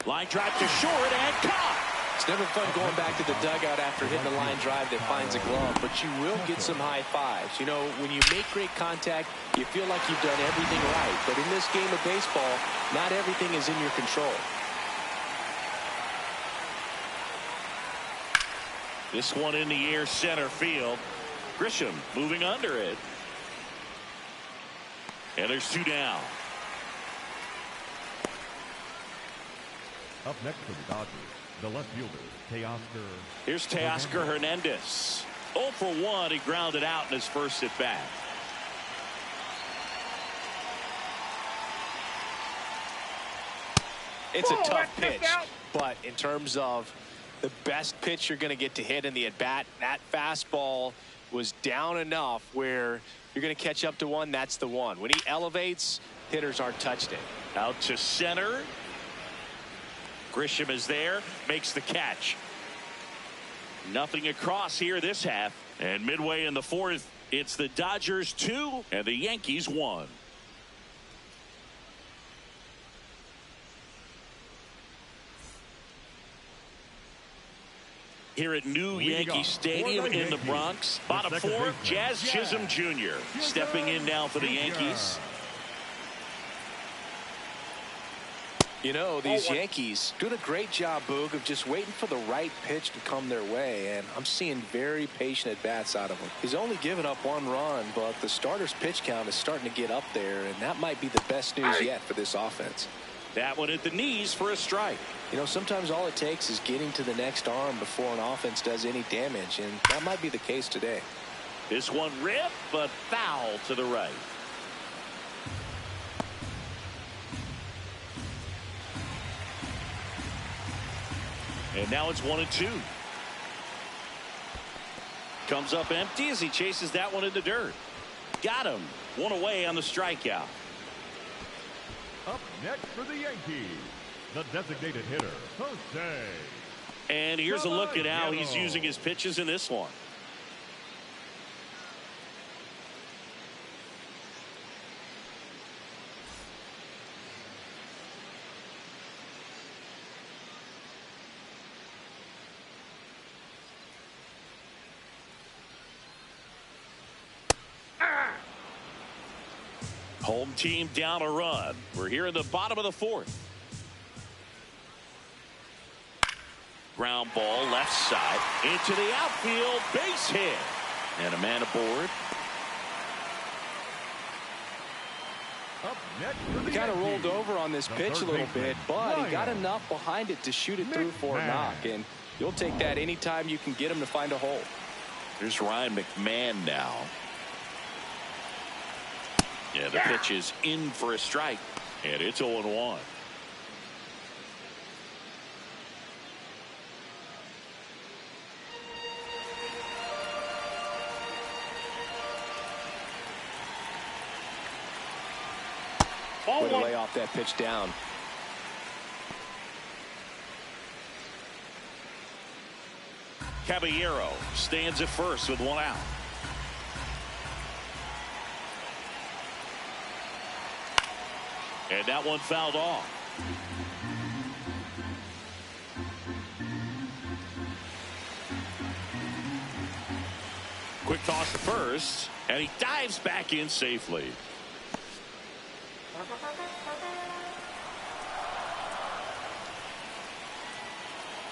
Line drive to short and caught. It's never fun going back to the dugout after hitting a line drive that finds a glove, but you will get some high fives. You know, when you make great contact, you feel like you've done everything right. But in this game of baseball, not everything is in your control. This one in the air, center field. Grisham moving under it. And there's 2 down. Up next for the Dodgers, the left fielder, Teoscar. Here's Teoscar Hernandez. 0 for 1. He grounded out in his first at bat. It's a tough pitch, but in terms of the best pitch you're going to get to hit in the at bat, that fastball was down enough where you're going to catch up to one. That's the one. When he elevates, hitters aren't touched it. Out to center. Grisham is there, makes the catch. Nothing across here this half. And midway in the 4th, it's the Dodgers 2 and the Yankees 1. Here at new Yankee Stadium in the Bronx. Bottom 4, Jazz Chisholm Jr. stepping in now for the Yankees. You know, these Yankees doing a great job, Boog, of just waiting for the right pitch to come their way, and I'm seeing very patient at-bats out of him. He's only given up 1 run, but the starter's pitch count is starting to get up there, and that might be the best news yet for this offense. That one at the knees for a strike. You know, sometimes all it takes is getting to the next arm before an offense does any damage, and that might be the case today. This one ripped, but foul to the right. And now it's 1-2. Comes up empty as he chases that one in the dirt. Got him. 1 away on the strikeout. Up next for the Yankees, the designated hitter, Jose. And here's a look at how he's using his pitches in this one. Home team down a run. We're here in the bottom of the 4th. ground ball left side into the outfield, base hit, and a man aboard. He kind of rolled over on this pitch a little bit, but he got enough behind it to shoot it through for a knock, and you'll take that anytime you can get him to find a hole. Here's Ryan McMahon now. Yeah, the pitch is in for a strike, and it's 0-1. Way to lay off that pitch down. Caballero stands at first with one out. And that one fouled off. Quick toss to first, and he dives back in safely.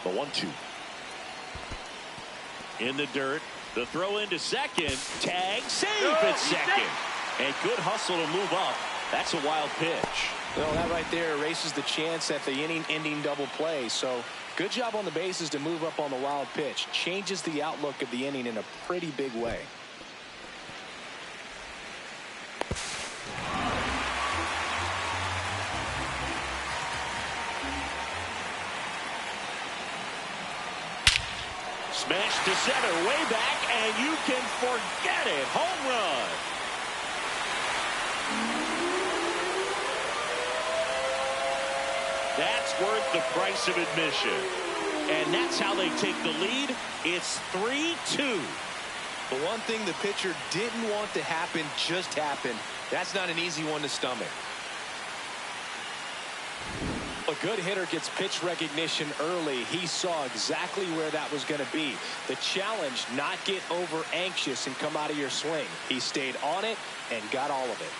The 1-2. In the dirt. The throw into second. Tag safe at second. And good hustle to move up. That's a wild pitch. Well, that right there erases the chance at the inning-ending double play. So good job on the bases to move up on the wild pitch. Changes the outlook of the inning in a pretty big way. Smash to center, way back, and you can forget it. Home run. That's worth the price of admission. And that's how they take the lead. It's 3-2. The one thing the pitcher didn't want to happen just happened. That's not an easy one to stomach. A good hitter gets pitch recognition early. He saw exactly where that was going to be. The challenge, not get over anxious and come out of your swing. He stayed on it and got all of it.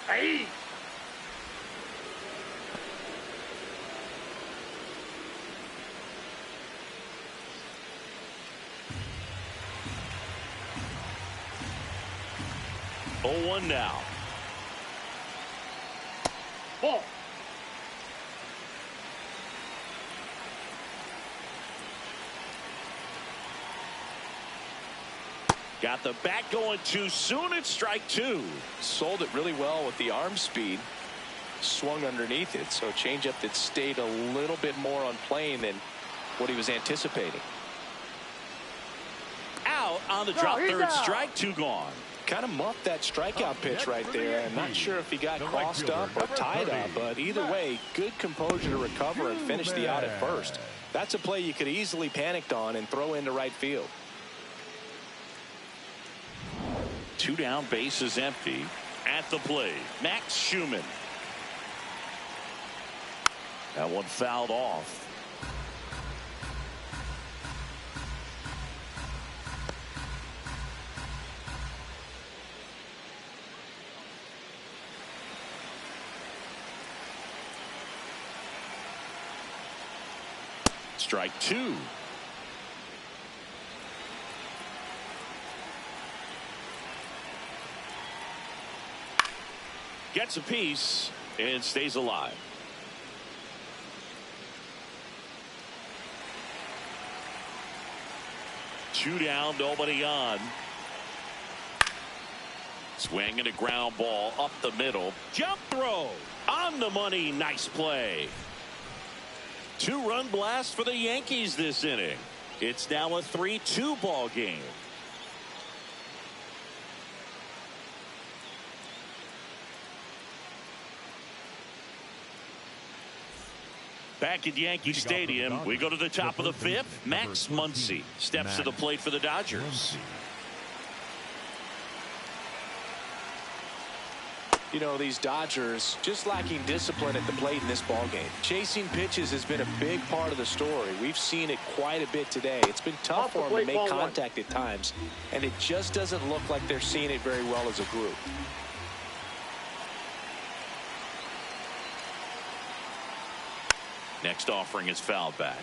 Hey! Oh, 1 now. Ball. Got the bat going too soon. It's strike 2. Sold it really well with the arm speed. Swung underneath it. So changeup that stayed a little bit more on plane than what he was anticipating. Out on the drop, third strike, 2 gone. Kind of muffed that strikeout pitch right there. I'm not sure if he got crossed up or tied up, but either way, good composure to recover and finish the out at first. That's a play you could easily panicked on and throw into right field. 2 down, base is empty. At the plate, Max Schumann. That one fouled off. Strike 2. Gets a piece and stays alive. Two down, nobody on. Swinging a ground ball up the middle. Jump throw on the money. Nice play. 2-run blast for the Yankees this inning. It's now a 3-2 ball game. Back at Yankee Stadium, we go to the top of the 5th. Max Muncy steps to the plate for the Dodgers. You know, these Dodgers just lacking discipline at the plate in this ballgame. Chasing pitches has been a big part of the story. We've seen it quite a bit today. It's been tough for them to make contact at times, and it just doesn't look like they're seeing it very well as a group. Next offering is fouled back.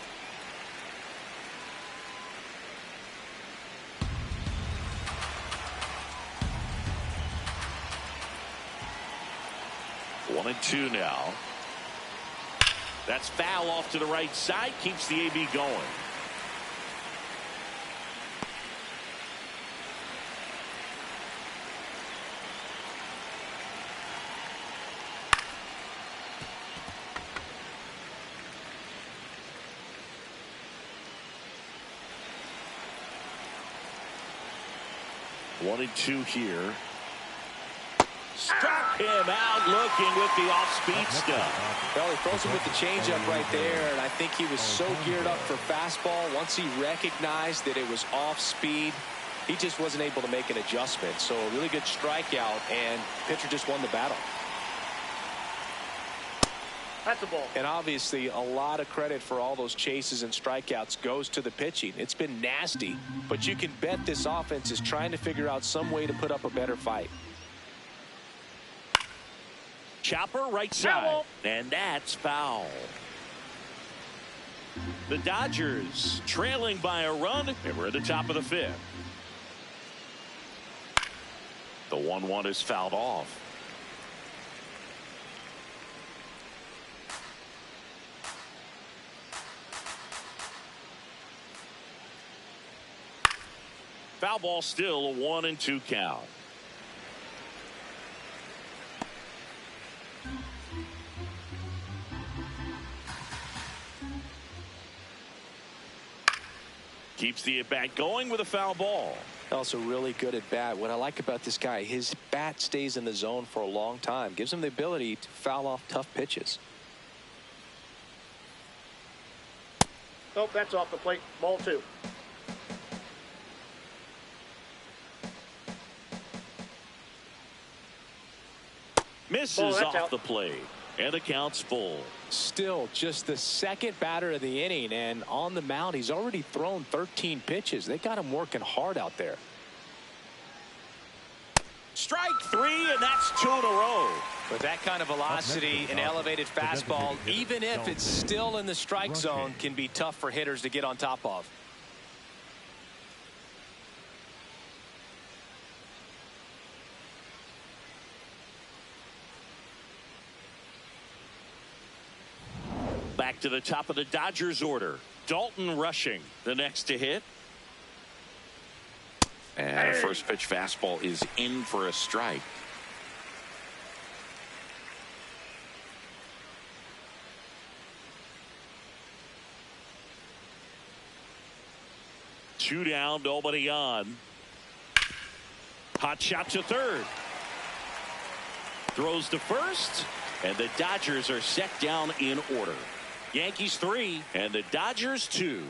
One and two now. That's foul off to the right side. Keeps the AB going. One and two here. Struck him out looking with the off-speed stuff. Well, he throws him with the changeup right there, and I think he was so geared up for fastball. Once he recognized that it was off-speed, he just wasn't able to make an adjustment. So a really good strikeout, and pitcher just won the battle. That's a ball. And obviously, a lot of credit for all those chases and strikeouts goes to the pitching. It's been nasty, but you can bet this offense is trying to figure out some way to put up a better fight. Chopper right side, and that's foul. The Dodgers trailing by a run, and we're at the top of the fifth. The 1-1 is fouled off. Foul ball, still a 1-2 count. Keeps the at-bat going with a foul ball. Also really good at bat. What I like about this guy, his bat stays in the zone for a long time. Gives him the ability to foul off tough pitches. Nope, that's off the plate. Ball two. Misses off the plate, and the count's full. Still just the second batter of the inning, and on the mound he's already thrown 13 pitches. They got him working hard out there. Strike three, and that's 2 in a row. With that kind of velocity, an elevated fastball, even if it's still in the strike zone, can be tough for hitters to get on top of. Back to the top of the Dodgers order. Dalton Rushing, the next to hit. And a first pitch fastball is in for a strike. Two down, nobody on. Hot shot to third. Throws to first, and the Dodgers are set down in order. Yankees 3 and the Dodgers 2.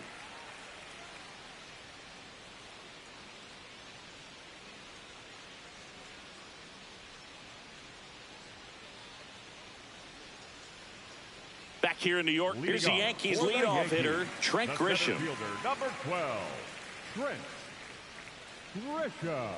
Back here in New York, here's the Yankees leadoff hitter, Trent Grisham. Fielder, number 12, Trent Grisham.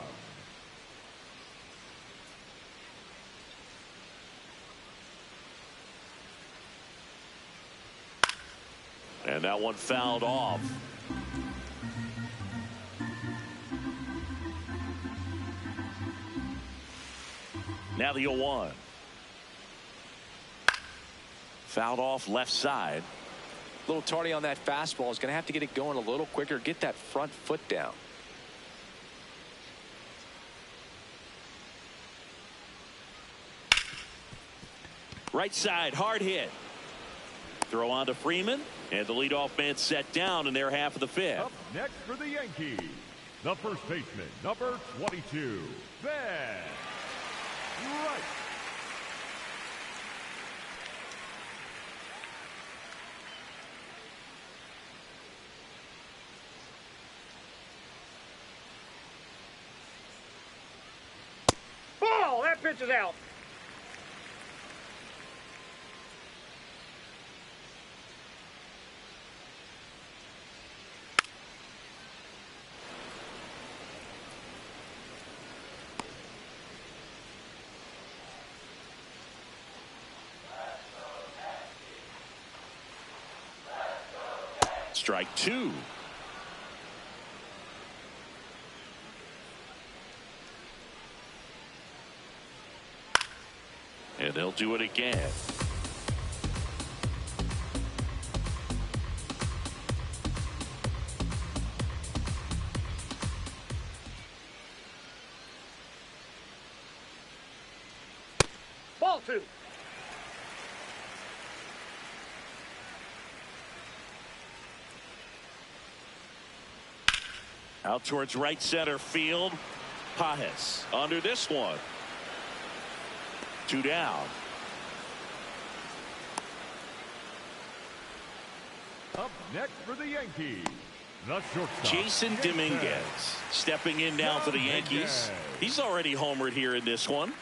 And that one fouled off. Now the 0-1. Fouled off left side. A little tardy on that fastball. Is going to have to get it going a little quicker. Get that front foot down. Right side, hard hit. Throw on to Freeman, and the leadoff man set down in their half of the fifth. Up next for the Yankees, the first baseman, number 22, Ben Wright. Ball! That pitch is out. strike two. And they'll do it again. Ball two. Out towards right center field. Pajes under this one. Two down. Up next for the Yankees, the shortstop, Jason Dominguez stepping in now for the Yankees. He's already homered here in this one.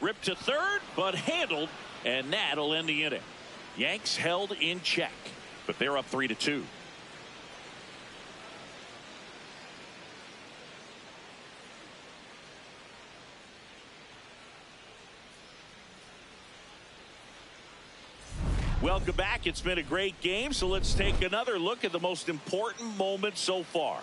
Ripped to third, but handled, and that'll end the inning. Yanks held in check, but they're up 3-2. Welcome back. It's been a great game, so let's take another look at the most important moment so far.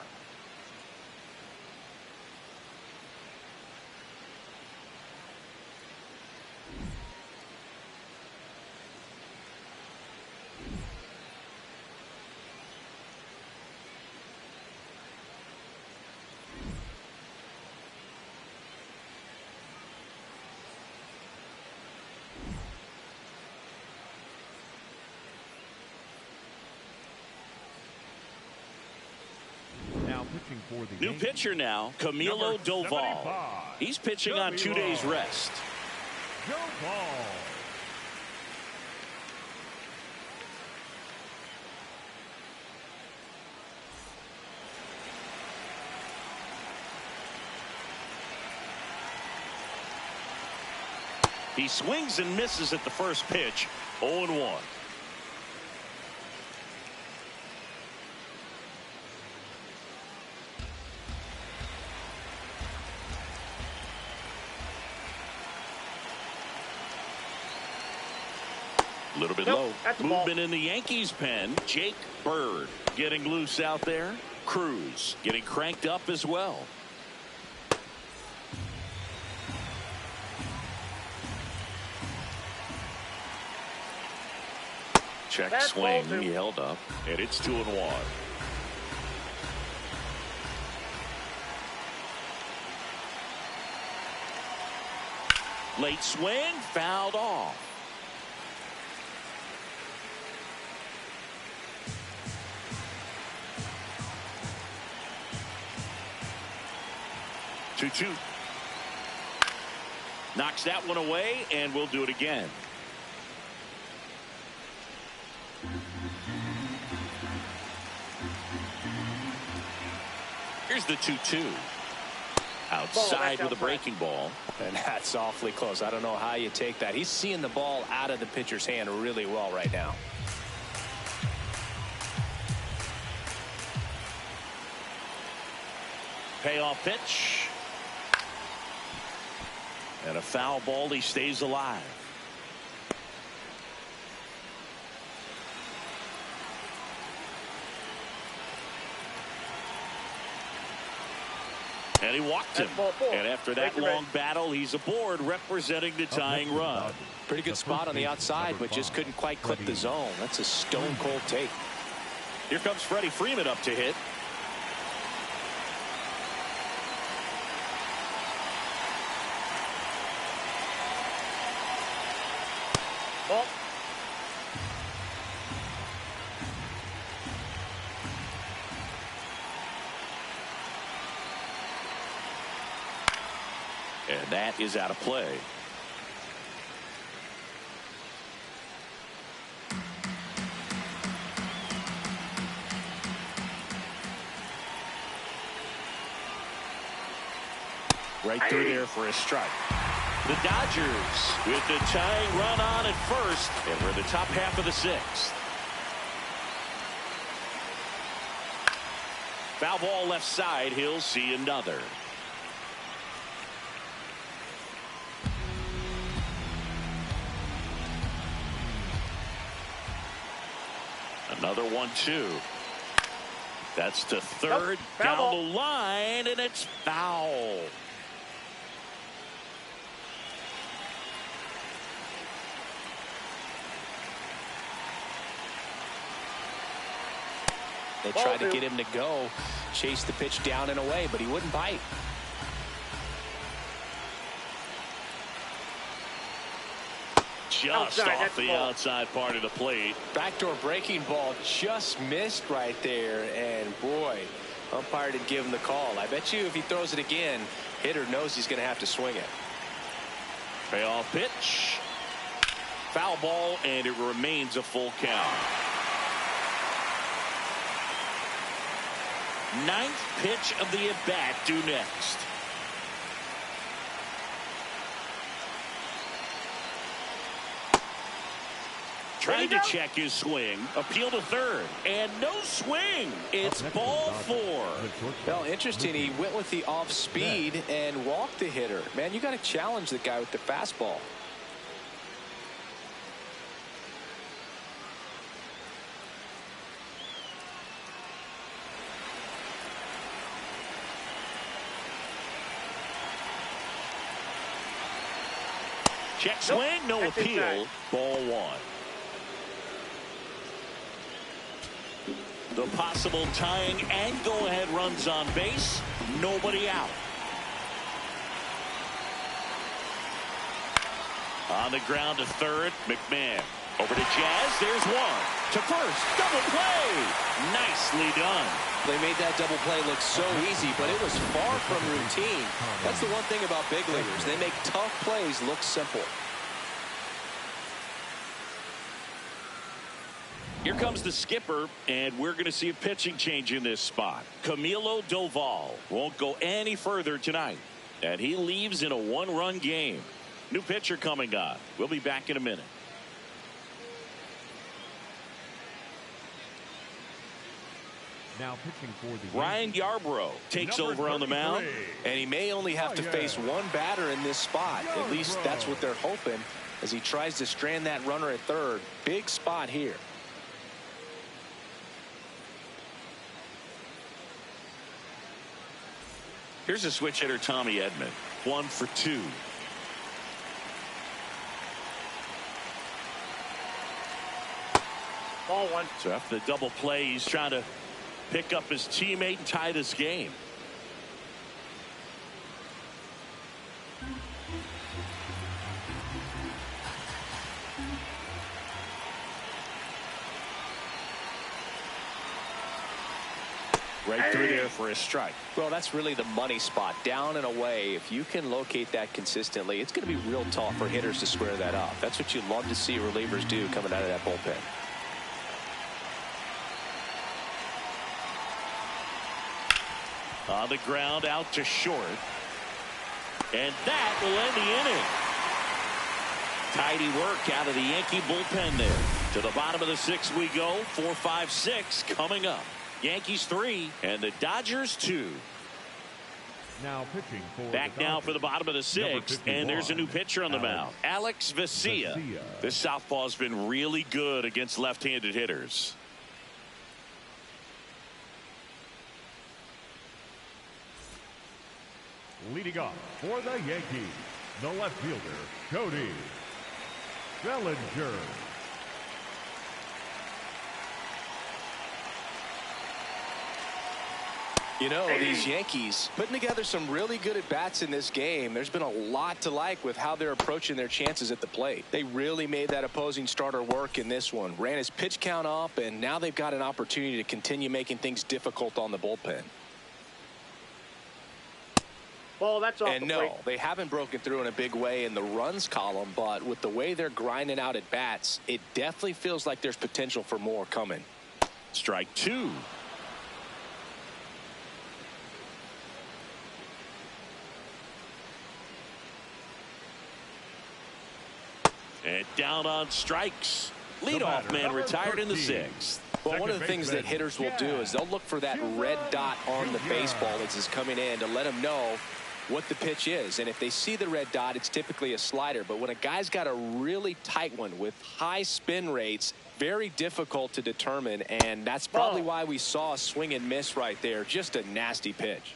pitching for the New Yankees. pitcher now, Camilo Number Doval. 75. He's pitching on 2 days rest. Doval. He swings and misses at the first pitch. 0-1. A little bit low. Movement in the Yankees pen. Jake Bird getting loose out there. Cruz getting cranked up as well. Check swing. He held up, and it's 2-1. Late swing, fouled off. Two. Knocks that one away, and we'll do it again. Here's the 2-2. Outside with a breaking ball. And that's awfully close. I don't know how you take that. He's seeing the ball out of the pitcher's hand really well right now. Payoff pitch. And a foul ball. He stays alive. And he walked him. And after that long battle, he's aboard representing the tying run. Pretty good spot on the outside, but just couldn't quite clip the zone. That's a stone cold take. Here comes Freddie Freeman up to hit. Ball. And that is out of play. Right through there for a strike. The Dodgers with the tying run on at first, and we're in the top half of the sixth. Foul ball left side. He'll see another. Another 1-2. That's to third, Nope. down the line, and it's foul. They tried to get him to go, chase the pitch down and away, but he wouldn't bite. Just off the outside part of the plate. Backdoor breaking ball just missed right there, and boy, umpire didn't give him the call. I bet you if he throws it again, hitter knows he's going to have to swing it. Payoff pitch. Foul ball, and it remains a full count. Ninth pitch of the at-bat due next. Tried to check his swing. Appeal to third. And no swing. It's ball 4. Well, interesting. He went with the off speed and walked the hitter. Man, you got to challenge the guy with the fastball. Check swing, no appeal. Ball 1. The possible tying and go-ahead runs on base. Nobody out. On the ground to third, McMahon. Over to Jazz. There's one. To first. Double play. Nicely done. They made that double play look so easy, but it was far from routine. That's the one thing about big leaguers. They make tough plays look simple. Here comes the skipper, and we're going to see a pitching change in this spot. Camilo Doval won't go any further tonight, and he leaves in a 1-run game. New pitcher coming on. We'll be back in a minute. Now pitching for the Ryan Yarbrough takes over on the mound, and he may only have to face one batter in this spot. At least that's what they're hoping as he tries to strand that runner at third. Big spot here. Here's a switch hitter, Tommy Edman. 1 for 2. Ball 1. So after the double play, he's trying to pick up his teammate and tie this game. Right through there for a strike. Well, that's really the money spot, down and away. If you can locate that consistently, it's going to be real tough for hitters to square that up. That's what you love to see relievers do coming out of that bullpen. On the ground, out to short. And that will end the inning. Tidy work out of the Yankee bullpen there. To the bottom of the 6th we go. 4, 5, 6 coming up. Yankees 3 and the Dodgers 2. Now pitching for back now for the bottom of the 6th, and there's a new pitcher on the mound. Alex Vesia. This southpaw's been really good against left-handed hitters. Leading off for the Yankees, the left fielder, Cody Bellinger. You know, these Yankees putting together some really good at-bats in this game. There's been a lot to like with how they're approaching their chances at the plate. They really made that opposing starter work in this one. Ran his pitch count up, and now they've got an opportunity to continue making things difficult on the bullpen. Ball, that's off and the no, plate. They haven't broken through in a big way in the runs column, but with the way they're grinding out at bats, it definitely feels like there's potential for more coming. Strike 2. And down on strikes. Leadoff man retired in the 6th. Well, one of the things that hitters will do is they'll look for that red dot on the baseball as it's coming in to let them know what the pitch is. And if they see the red dot, it's typically a slider. But when a guy's got a really tight one with high spin rates, very difficult to determine. And that's probably why we saw a swing and miss right there. Just a nasty pitch.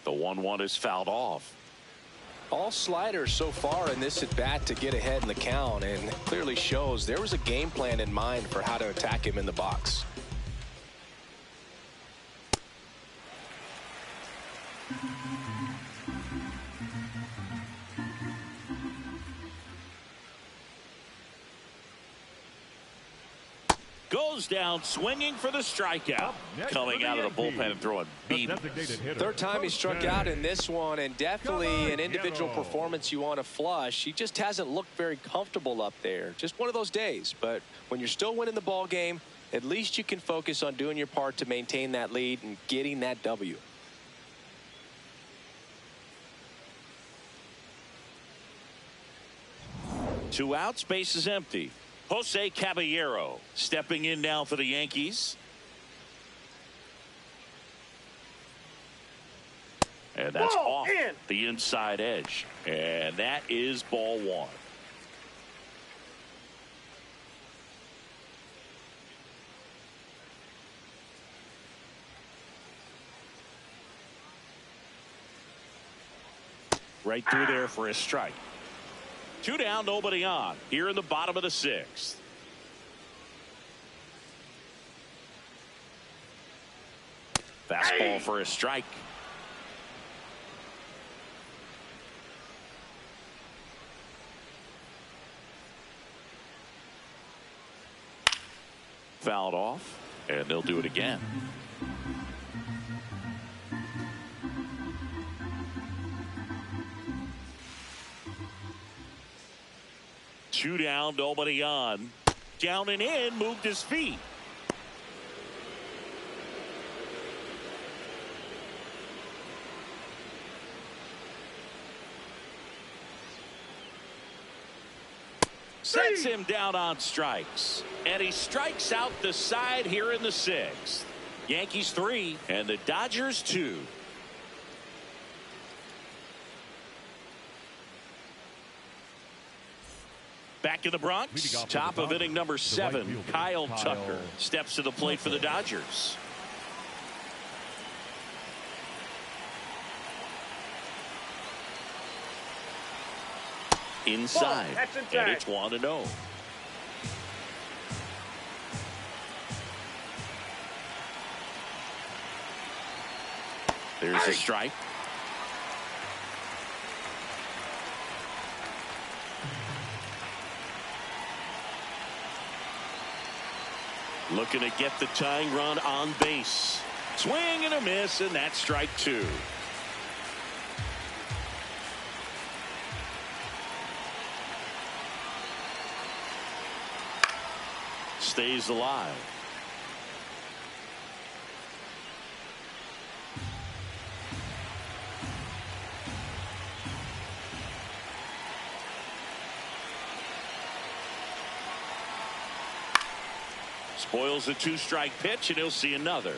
The 1-1 is fouled off. All sliders so far in this at bat to get ahead in the count, and clearly shows there was a game plan in mind for how to attack him in the box. Goes down swinging for the strikeout. Coming out of the bullpen and throwing beat. Third time he struck out in this one, and definitely an individual performance you want to flush. He just hasn't looked very comfortable up there. Just one of those days. But when you're still winning the ball game, at least you can focus on doing your part to maintain that lead and getting that W. Two outs, base is empty. Jose Caballero stepping in now for the Yankees. And that's off the inside edge. And that is ball one. Right through there for a strike. 2 down, nobody on. Here in the bottom of the 6th. Fastball for a strike. Fouled off, and they'll do it again. Two down, nobody on. Down and in, moved his feet. Sets him down on strikes. And he strikes out the side here in the 6th. Yankees 3 and the Dodgers 2. Back in the Bronx, top of inning number 7, Kyle Tucker steps to the plate for the Dodgers. Inside, and it's 1-0. There's a strike. Looking to get the tying run on base. Swing and a miss, and that's strike 2. Stays alive. Spoils a 2-strike pitch, and he'll see another.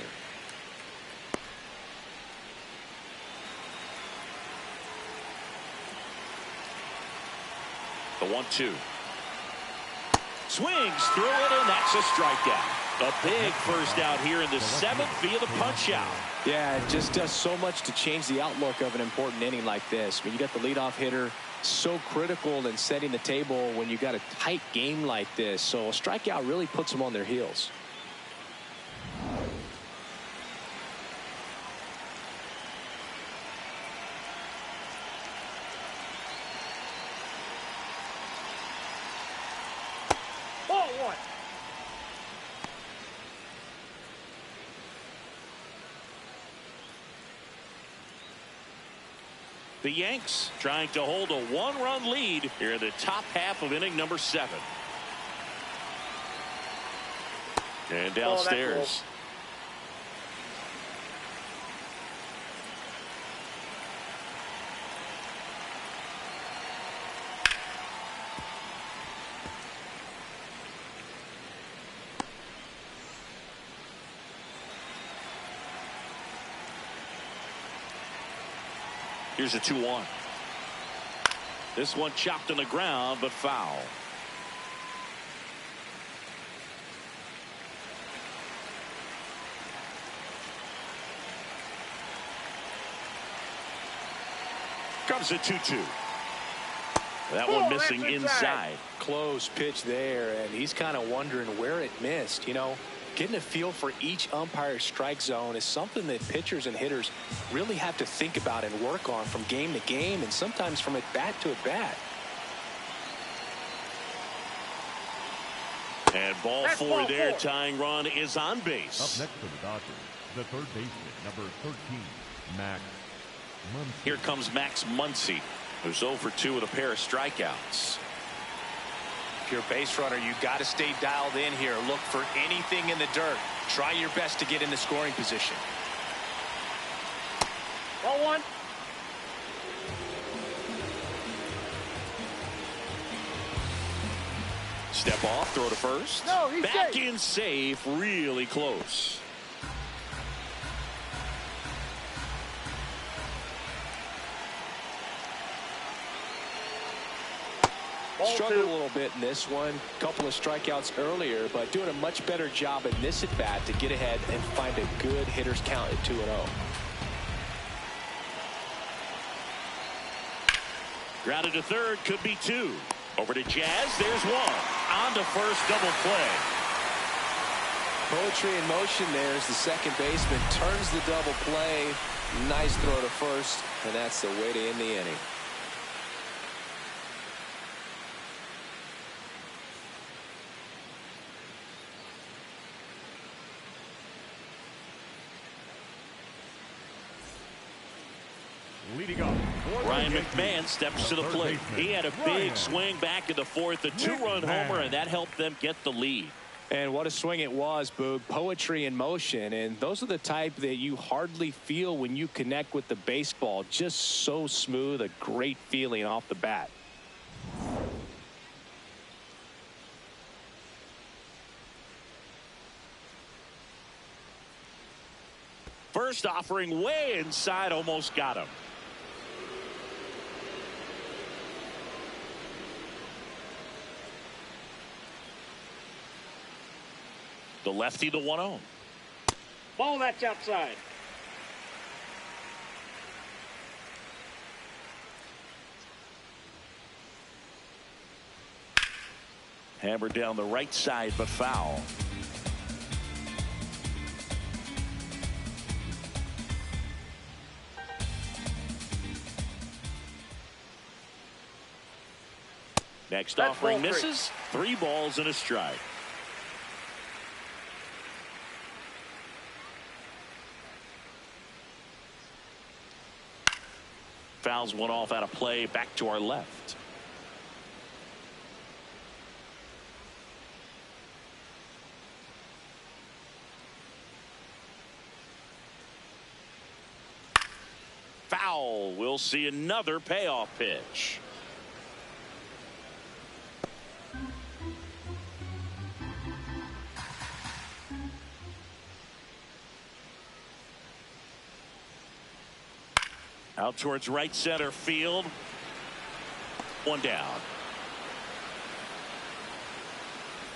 The 1-2. Swings through it, and that's a strikeout. A big first out here in the 7th via the punch out. Yeah, it just does so much to change the outlook of an important inning like this. When you got the leadoff hitter, so critical in setting the table when you got a tight game like this. So a strikeout really puts them on their heels. Ball 1. The Yanks trying to hold a 1-run lead here in the top half of inning number 7. And downstairs. Here's a 2-1. This one chopped on the ground, but foul. Comes a 2-2. That one missing inside. Close pitch there, and he's kind of wondering where it missed. You know, getting a feel for each umpire's strike zone is something that pitchers and hitters really have to think about and work on from game to game, and sometimes from at bat to at bat. And ball four there. Tying run is on base. Up next for the Dodgers, the third baseman, number 13, Max Muncy. Here comes Max Muncy, who's 0 for 2 with a pair of strikeouts. If you're a base runner, you got to stay dialed in here. Look for anything in the dirt. Try your best to get in the scoring position. Ball 1. Step off, throw to first. No, he's back safe. in safe, really close. Struggled a little bit in this one. Couple of strikeouts earlier, but doing a much better job in this at bat to get ahead and find a good hitter's count at 2-0. Grounded to third, could be 2. Over to Jazz, there's 1. On to first, double play. Poetry in motion there as the second baseman turns the double play. Nice throw to first, and that's the way to end the inning. Leading up, Ryan McMahon steps to the plate. He had a big swing back in the fourth, a 2-run homer, and that helped them get the lead. And what a swing it was, Boog. Poetry in motion, and those are the type that you hardly feel when you connect with the baseball. Just so smooth, a great feeling off the bat. First offering way inside, almost got him. The lefty, the 1-0. Ball, that's outside. Hammered down the right side, but foul. Next offering misses. 3 balls and a strike. Fouls one off out of play, back to our left. Foul. We'll see another payoff pitch. Out towards right center field. 1 down.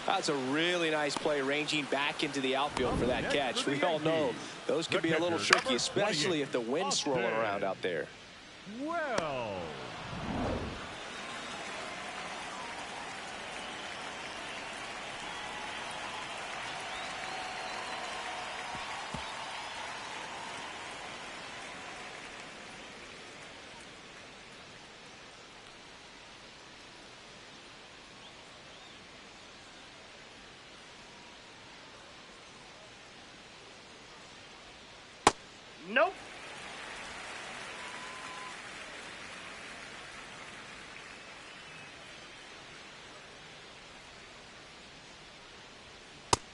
That's a really nice play, ranging back into the outfield for that catch. We all know those can be a little tricky, especially if the wind's swirling around out there. Well. Nope.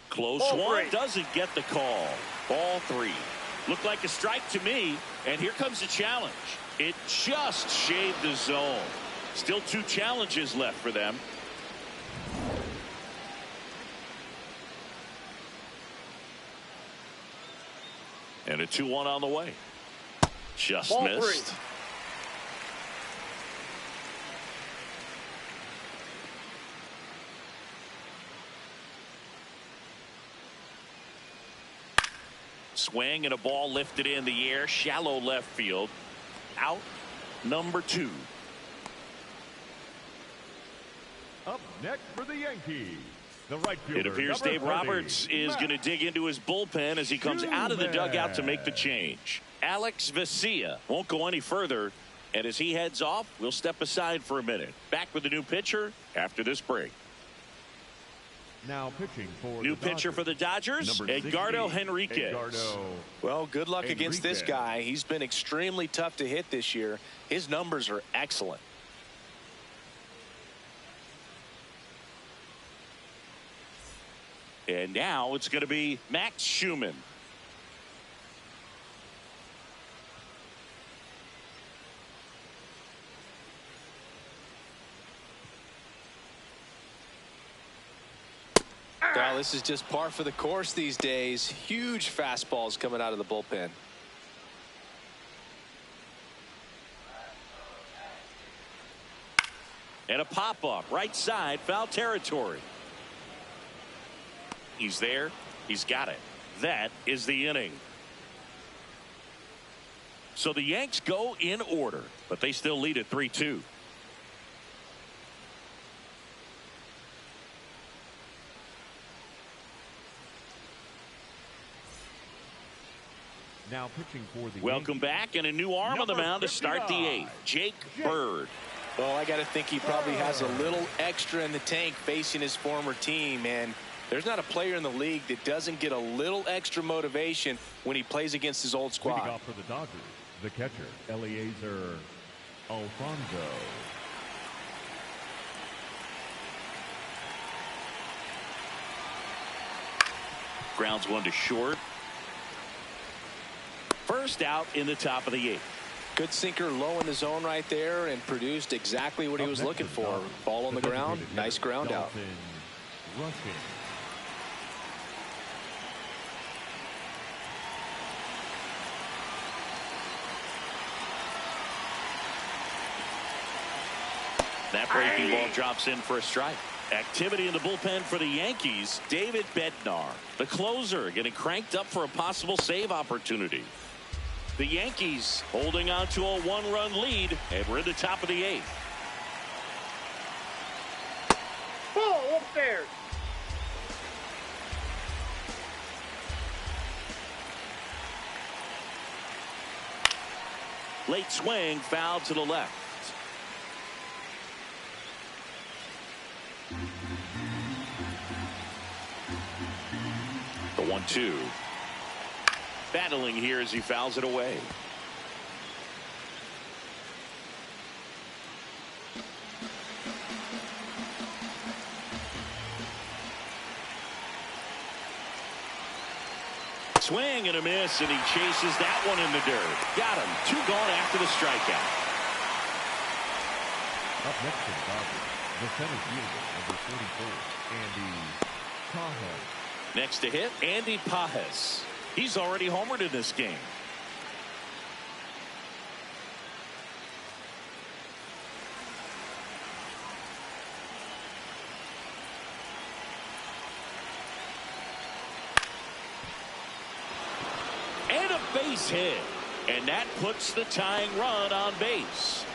Close one, doesn't get the call. Ball 3. Looked like a strike to me, and here comes the challenge. It just shaved the zone. Still 2 challenges left for them. And a 2-1 on the way. Just Ball missed. 3. swing and a ball lifted in the air, shallow left field. Out number 2. Up next for the Yankees, the right fielder. It appears number Dave 30, Roberts is going to dig into his bullpen as he comes out of the dugout to make the change. Alex Vesia won't go any further, and as he heads off, we'll step aside for a minute. Back with the new pitcher after this break. Now pitching for new pitcher for the Dodgers, Edgardo Henriquez. Well, good luck against this guy. He's been extremely tough to hit this year. His numbers are excellent. And now it's going to be Max Schumann. Well, this is just par for the course these days. Huge fastballs coming out of the bullpen. And a pop-up right side, foul territory. He's there. He's got it. That is the inning. So the Yanks go in order, but they still lead at 3-2. Now pitching for the Welcome back, and a new arm on the mound to start the 8th. Jake Bird. Well, I got to think he probably has a little extra in the tank facing his former team, and there's not a player in the league that doesn't get a little extra motivation when he plays against his old squad. Leading off for the Dodgers, the catcher, Eliezer Alfonso. Grounds one to short. First out in the top of the 8th. Good sinker low in the zone right there and produced exactly what he was looking for. Ball on the ground. Nice ground out. That breaking ball drops in for a strike. Activity in the bullpen for the Yankees. David Bednar, the closer, getting cranked up for a possible save opportunity. The Yankees holding on to a 1-run lead, and we're in the top of the 8th. Ball upstairs. Late swing, foul to the left. The 1-2. Battling here as he fouls it away. Swing and a miss, and he chases that one in the dirt. Got him. 2 gone after the strikeout. Up next to the Dodgers, the center fielder, number 44, Andy Pajes. Next to hit, Andy Pajes. He's already homered in this game. And a base hit. And that puts the tying run on base.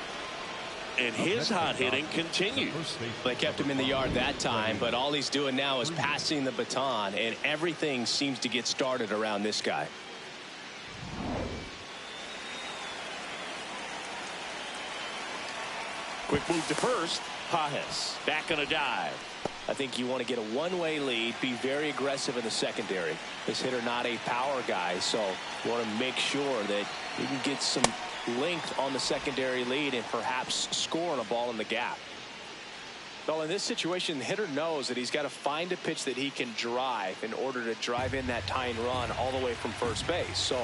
And his hot hitting continues. They kept him in the yard that time, but all he's doing now is passing the baton, and everything seems to get started around this guy. Quick move to first. Pajes back on a dive. I think you want to get a one-way lead, be very aggressive in the secondary. This hitter not a power guy, so you want to make sure that you can get some length on the secondary lead and perhaps score on a ball in the gap. Well, in this situation, the hitter knows that he's got to find a pitch that he can drive in order to drive in that tying run all the way from first base. So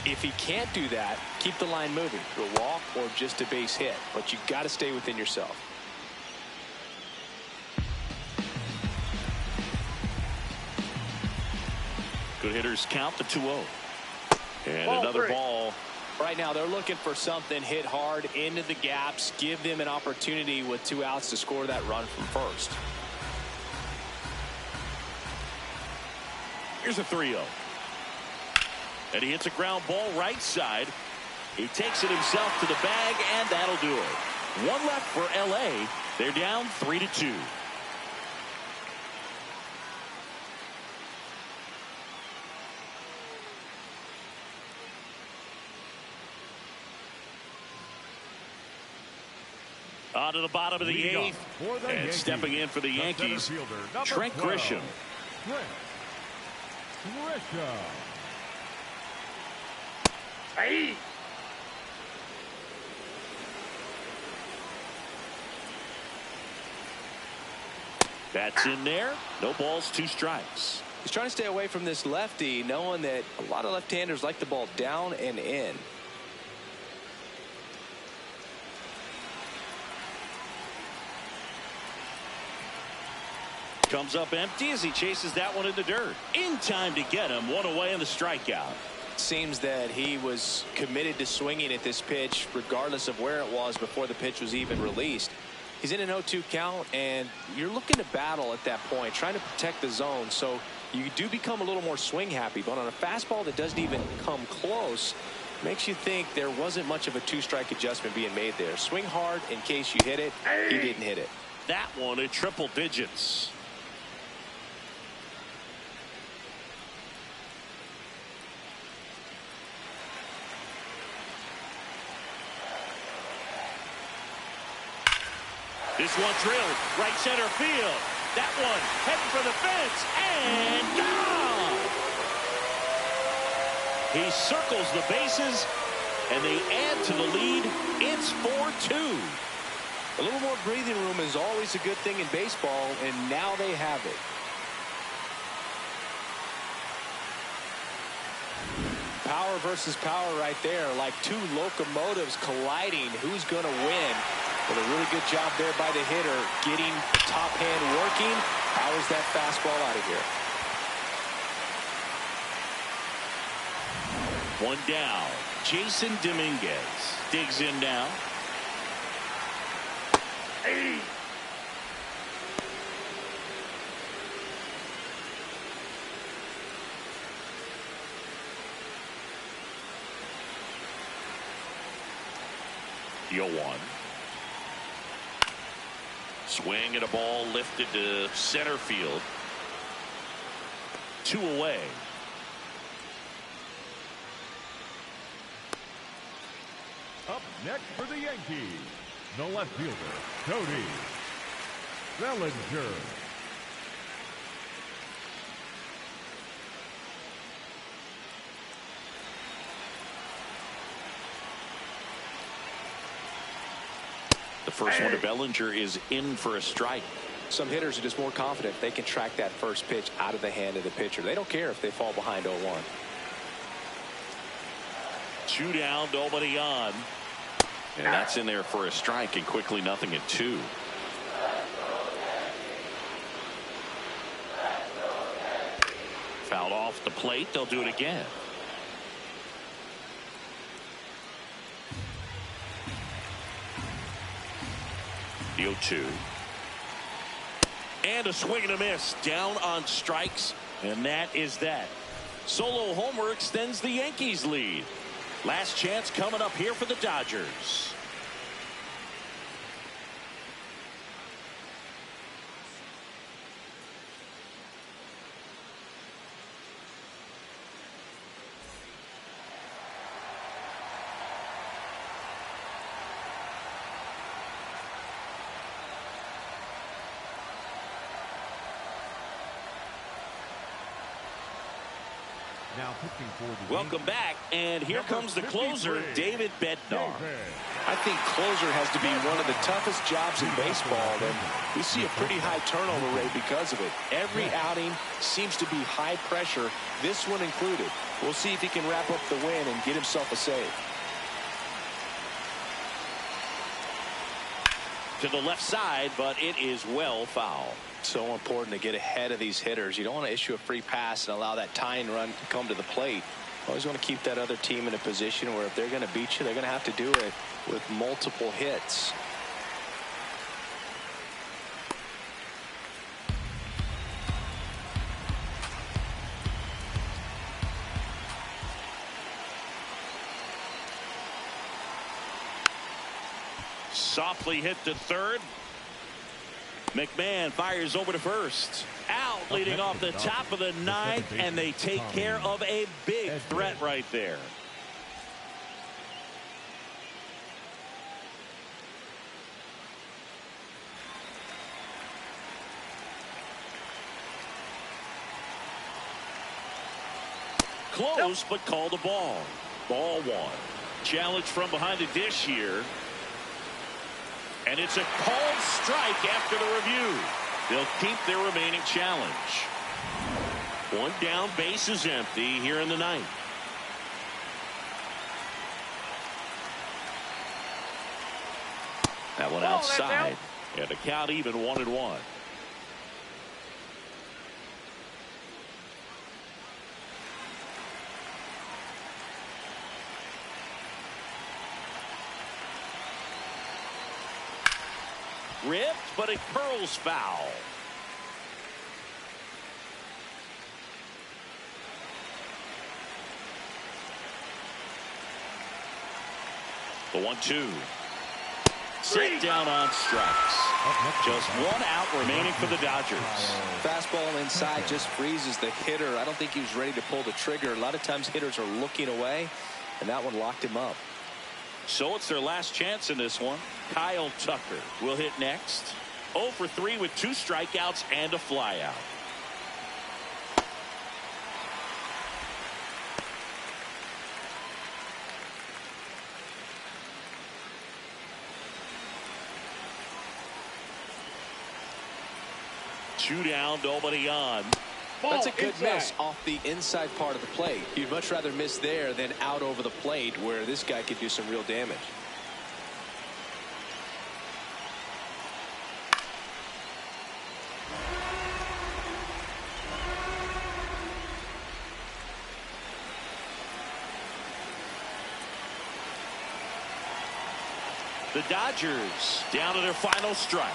if he can't do that, keep the line moving to a walk or just a base hit, but you got to stay within yourself. Good hitters count the 2-0. And Ball another 3. ball. Right now they're looking for something, hit hard into the gaps, give them an opportunity with 2 outs to score that run from first. Here's a 3-0. And he hits a ground ball right side. He takes it himself to the bag, and that'll do it. One left for L.A. They're down 3-2. On to the bottom of the eighth. And Yankees, stepping in for the Yankees, Trent 12, Grisham. Trent Grisham. Hey! That's in there. No balls, 2 strikes. He's trying to stay away from this lefty, knowing that a lot of left-handers like the ball down and in. Comes up empty as he chases that one in the dirt. In time to get him. One away on the strikeout. Seems that he was committed to swinging at this pitch regardless of where it was before the pitch was even released. He's in an 0-2 count, and you're looking to battle at that point, trying to protect the zone, so you do become a little more swing happy. But on a fastball that doesn't even come close, makes you think there wasn't much of a 2-strike adjustment being made there. Swing hard in case you hit it. He didn't hit it. That one at triple digits. This one drilled right center field. That one heading for the fence and gone. He circles the bases and they add to the lead. It's 4-2. A little more breathing room is always a good thing in baseball, and now they have it. Power versus power right there, like 2 locomotives colliding. Who's going to win? But a really good job there by the hitter, getting the top hand working. Powers that fastball out of here. One down. Jason Dominguez digs in now. Hey! The 0-1. Swing and a ball lifted to center field. 2 away. Up next for the Yankees, the left fielder, Cody Bellinger. The first one to Bellinger is in for a strike. Some hitters are just more confident they can track that first pitch out of the hand of the pitcher. They don't care if they fall behind 0-1. 2 down, nobody on. And that's in there for a strike, and quickly nothing at 2. Fouled off the plate. They'll do it again. The 0-2. And a swing and a miss. Down on strikes. And that is that. Solo homer extends the Yankees lead. Last chance coming up here for the Dodgers. Now pitching for the Welcome Yankees, back, and here comes the closer, 53, David Bednar. I think closer has to be one of the toughest jobs in baseball, and we see a pretty high turnover rate because of it. Every outing seems to be high pressure, this one included. We'll see if he can wrap up the win and get himself a save. To the left side, but it is well foul. So important to get ahead of these hitters. You don't want to issue a free pass and allow that tying run to come to the plate. Always want to keep that other team in a position where if they're going to beat you, they're going to have to do it with multiple hits. Softly hit to third. McMahon fires over to first. Out leading off the top of the ninth, and they take care of a big threat right there. Close, but called a ball. Ball one. Challenge from behind the dish here. And it's a called strike after the review. They'll keep their remaining challenge. One down, base is empty here in the ninth. That one outside. And the count even 1-1. Ripped, but it curls foul. The 1-2. Sit down on strikes. Just one out remaining for the Dodgers. Fastball inside just freezes the hitter. I don't think he was ready to pull the trigger. A lot of times hitters are looking away, and that one locked him up. So it's their last chance in this one. Kyle Tucker will hit next. 0 for 3 with 2 strikeouts and a flyout. Two down, nobody on. That's a good miss off the inside part of the plate. You'd much rather miss there than out over the plate, where this guy could do some real damage. The Dodgers down to their final strike.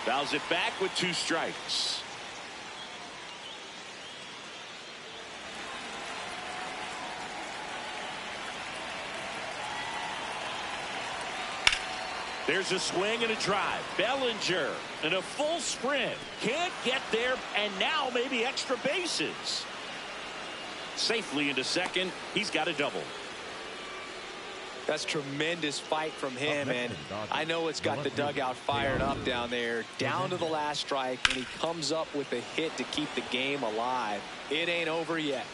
Fouls it back with 2 strikes. There's a swing and a drive. Bellinger in a full sprint. Can't get there, and now maybe extra bases. Safely into second. He's got a double. That's tremendous fight from him, and I know it's got the dugout fired up down there. Down to the last strike, and he comes up with a hit to keep the game alive. It ain't over yet.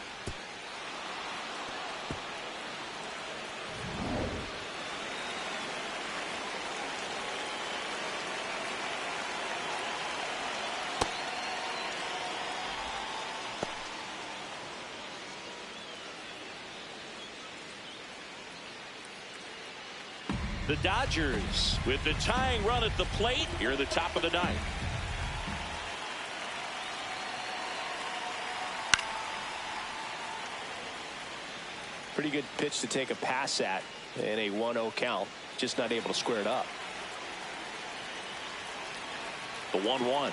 The Dodgers with the tying run at the plate here at the top of the ninth. Pretty good pitch to take a pass at in a 1-0 count. Just not able to square it up. The 1-1.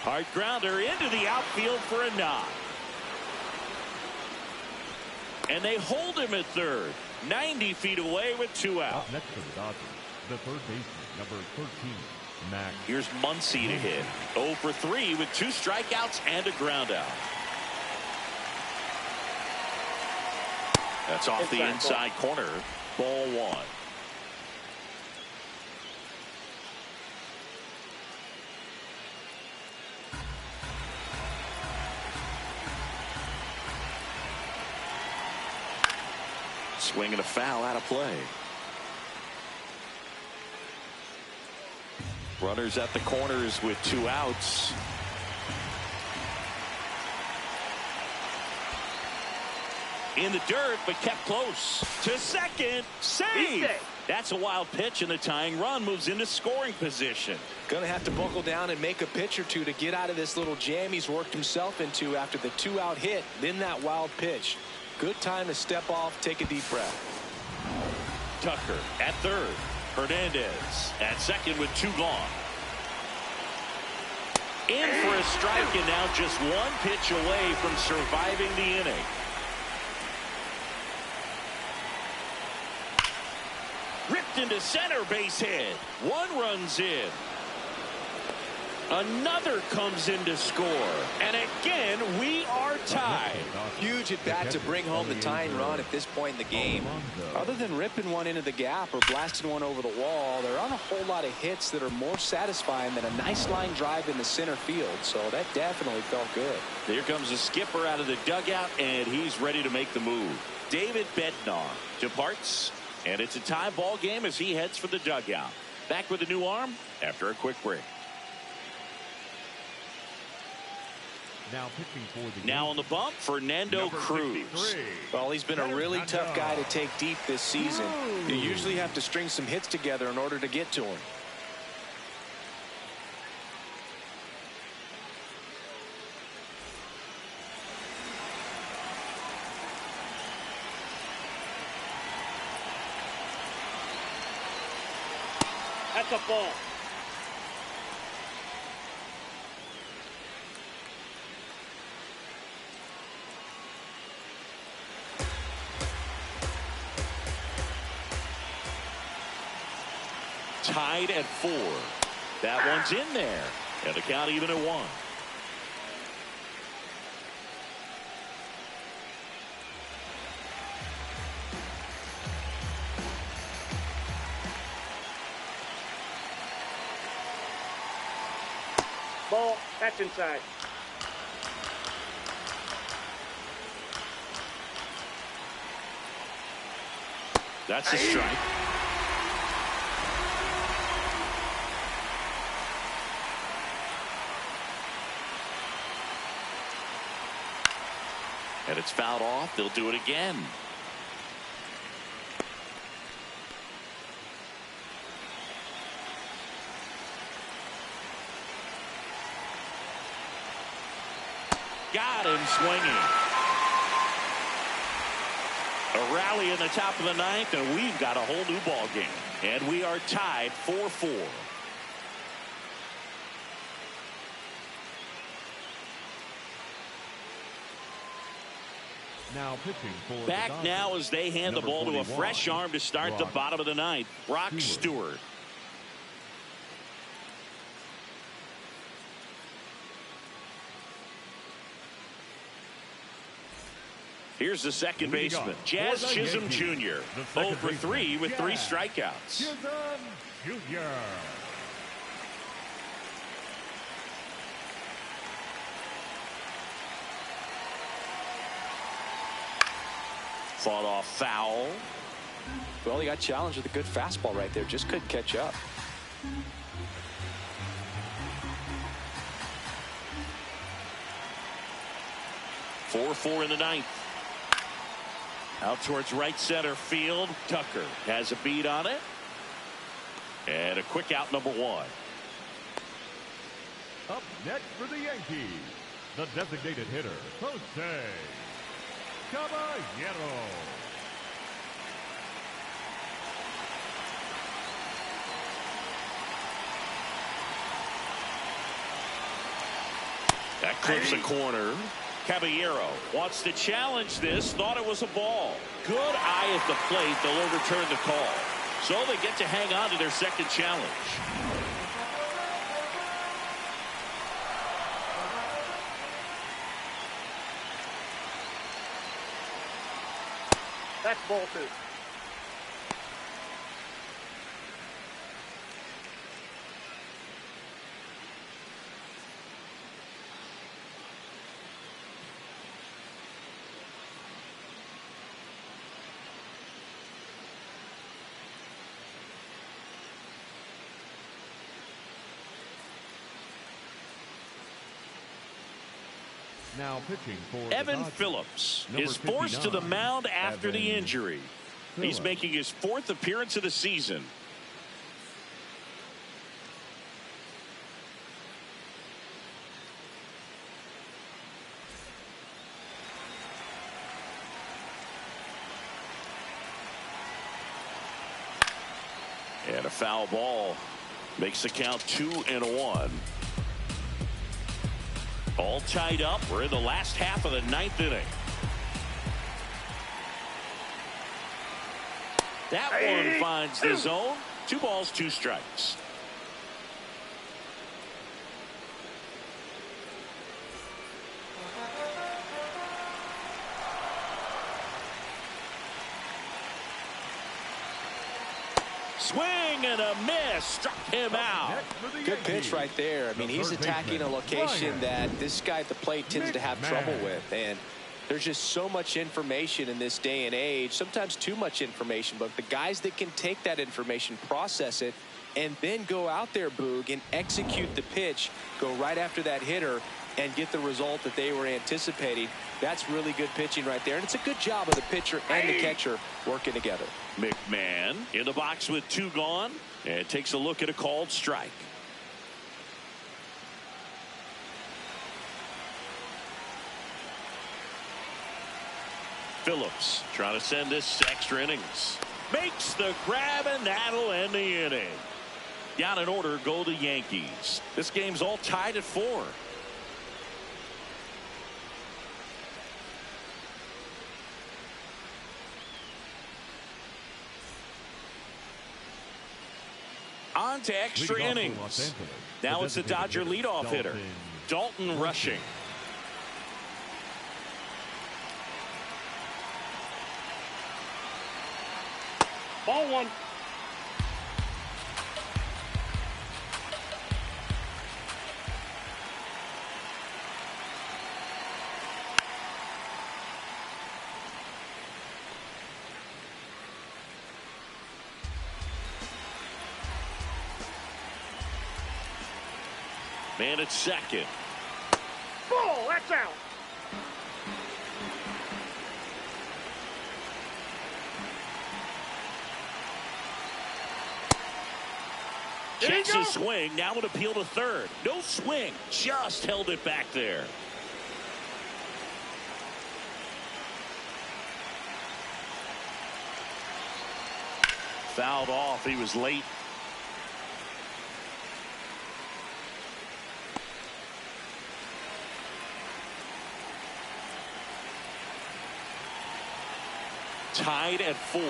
Hard grounder into the outfield for a knock. And they hold him at third. 90 feet away with 2 out. Up next for the Dodgers, the third baseman, number 13, Max. Here's Muncy to hit. 0 for 3 with 2 strikeouts and a ground out. That's off the inside corner. Ball 1. Swing and a foul out of play. Runners at the corners with 2 outs. In the dirt, but kept close. To second. Save. That's a wild pitch, and the tying run moves into scoring position. Gonna have to buckle down and make a pitch or two to get out of this little jam he's worked himself into after the 2-out hit, then that wild pitch. Good time to step off, take a deep breath. Tucker at third. Hernandez at second with 2 gone. In for a strike, and now just 1 pitch away from surviving the inning. Ripped into center, base hit. One runs in. Another comes in to score. And again, we are tied. Huge at bat to bring home the tying run at this point in the game. Other than ripping one into the gap or blasting one over the wall, there aren't a whole lot of hits that are more satisfying than a nice line drive in the center field. So that definitely felt good. Here comes the skipper out of the dugout, and he's ready to make the move. David Bednar departs, and it's a tie ball game as he heads for the dugout. Back with a new arm after a quick break. Now on the bump, Fernando Cruz. Well, he's been a really tough guy to take deep this season. You usually have to string some hits together in order to get to him. That's a ball. Tied at 4. That one's in there. And the count even at 1. Ball. That's inside. That's a strike. And it's fouled off. They'll do it again. Got him swinging. A rally in the top of the 9th, and we've got a whole new ball game. And we are tied 4-4. Now pitching for back now as they hand the ball to a fresh arm to start the bottom of the 9th. Brock Stewart. Here's the second baseman, Jazz Chisholm Jr. 0 for 3 with 3 strikeouts. Chisholm Jr. Fought off foul. Well, he got challenged with a good fastball right there. Just couldn't catch up. Four in the 9th. Out towards right center field. Tucker has a beat on it. And a quick out, number 1. Up next for the Yankees, the designated hitter, Jose Caballero. That clips the corner. Caballero wants to challenge this. Thought it was a ball. Good eye at the plate. They'll overturn the call. So they get to hang on to their second challenge. That's ball 2. Now pitching for Evan Phillips is forced to the mound after the injury. He's making his 4th appearance of the season. And a foul ball makes the count 2-1. All tied up. We're in the last half of the 9th inning. That one finds the zone. 2 balls, 2 strikes. Swing and a miss. Struck him out. Good pitch right there. I mean, he's attacking a location that this guy at the plate tends to have trouble with. And there's just so much information in this day and age, sometimes too much information. But the guys that can take that information, process it, and then go out there, Boog, and execute the pitch, go right after that hitter, and get the result that they were anticipating. That's really good pitching right there. And it's a good job of the pitcher and the catcher working together. McMahon in the box with 2 gone and takes a look at a called strike. Phillips trying to send this extra innings. Makes the grab, and that'll end the inning. Down in order go the Yankees. This game's all tied at 4. On to extra innings. Now it's the Dodger leadoff hitter, Dalton Rushing. Ball 1. Man at second. Ball, that's out. Checks a swing. Now an appeal to third. No swing. Just held it back there. Fouled off. He was late. Tied at 4.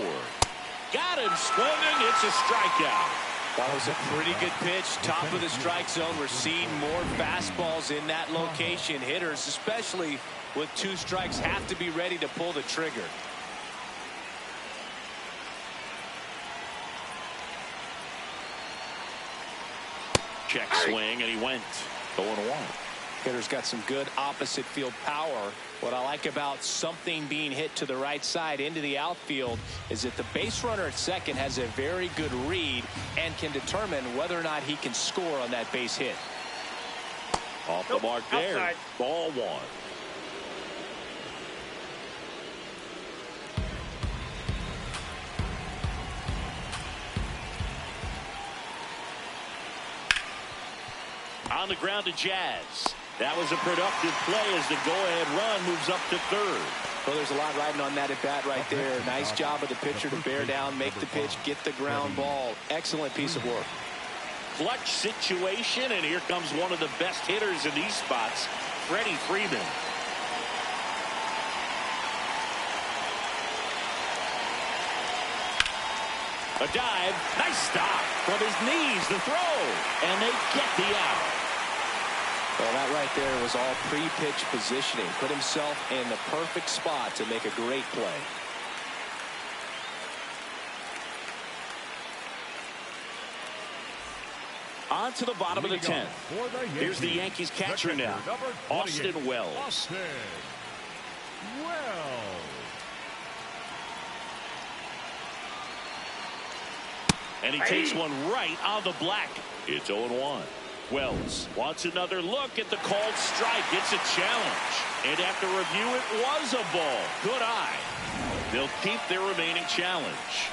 Got him swinging. It's a strikeout. That was a pretty good pitch. Top of the strike zone. We're seeing more fastballs in that location. Hitters, especially with 2 strikes, have to be ready to pull the trigger. Check swing, and he went 0-1. Hitter's got some good opposite field power. What I like about something being hit to the right side into the outfield is that the base runner at second has a very good read and can determine whether or not he can score on that base hit. Off the mark there. Outside. Ball 1. On the ground to Jazz. That was a productive play as the go-ahead run moves up to third. Well, there's a lot riding on that at bat right there. Nice job of the pitcher to bear down, make the pitch, get the ground ball. Excellent piece of work. Clutch situation, and here comes one of the best hitters in these spots, Freddie Freeman. A dive, nice stop from his knees, the throw, and they get the out. Well, that right there was all pre-pitch positioning. Put himself in the perfect spot to make a great play. On to the bottom of the 10th. Here's the Yankees catcher now, Austin Wells. Austin Wells. And he takes one right on the black. It's 0-1. Wells wants another look at the called strike. It's a challenge. And after review, it was a ball. Good eye. They'll keep their remaining challenge.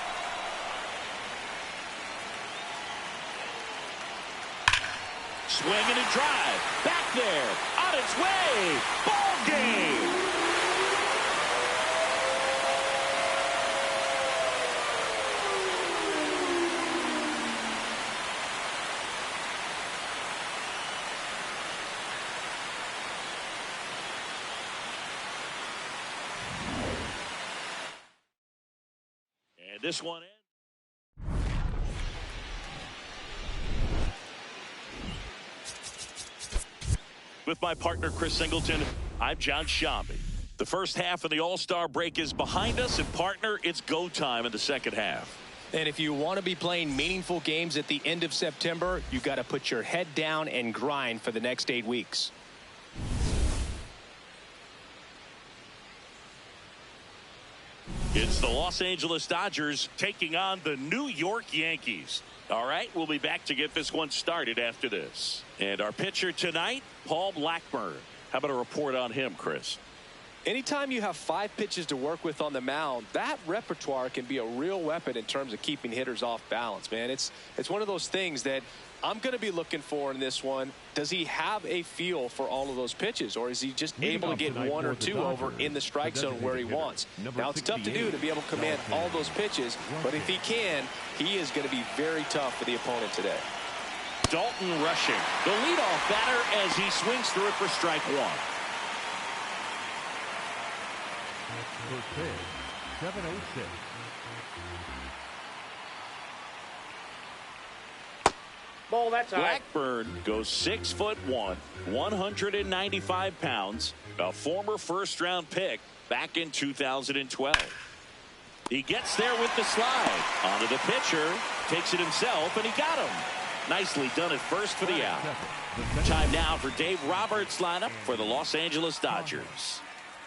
Swing and a drive. Back there. On its way. Ball game. And this one ends. With my partner, Chris Singleton, I'm John Shambi. The first half of the All-Star break is behind us, and partner, it's go time in the second half. And if you want to be playing meaningful games at the end of September, you got to put your head down and grind for the next 8 weeks. It's the Los Angeles Dodgers taking on the New York Yankees. All right, we'll be back to get this one started after this. And our pitcher tonight, Paul Blackburn. How about a report on him, Chris? Anytime you have 5 pitches to work with on the mound, that repertoire can be a real weapon in terms of keeping hitters off balance, man. It's one of those things that I'm going to be looking for in this one. Does he have a feel for all of those pitches, or is he just able to get 1 or 2 over in the strike zone where he wants? Now, it's tough to do to be able to command all those pitches, but if he can, he is going to be very tough for the opponent today. Dalton rushing. The leadoff batter as he swings through it for strike 1. First pitch, 706. Ball, that's high. Blackburn goes 6'1", 195 pounds, a former first-round pick back in 2012. He gets there with the slide. Onto the pitcher, takes it himself, and he got him. Nicely done at first for the out. Time now for Dave Roberts' lineup for the Los Angeles Dodgers.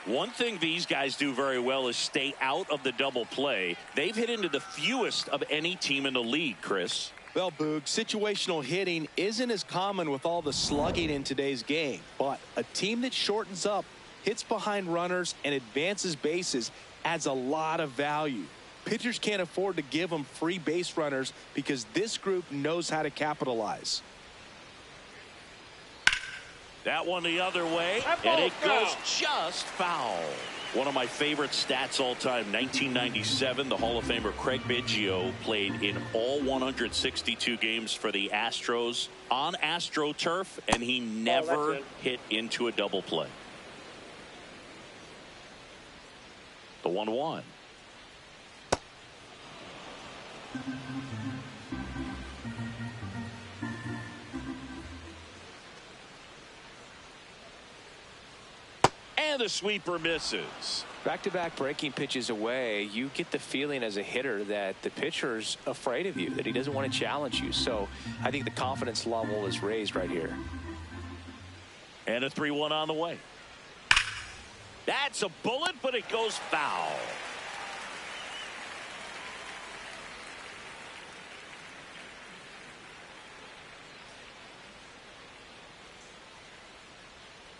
One thing these guys do very well is stay out of the double play. They've hit into the fewest of any team in the league, Chris. Well, Boog, situational hitting isn't as common with all the slugging in today's game, but a team that shortens up, hits behind runners, and advances bases adds a lot of value. Pitchers can't afford to give them free base runners because this group knows how to capitalize. That one the other way, and it goes just foul. One of my favorite stats all time, 1997, the Hall of Famer Craig Biggio played in all 162 games for the Astros on AstroTurf, and he never hit into a double play. The 1-1. And the sweeper misses. Back-to-back breaking pitches away, you get the feeling as a hitter that the pitcher's afraid of you, that he doesn't want to challenge you. So I think the confidence level is raised right here. And a 3-1 on the way. That's a bullet, but it goes foul.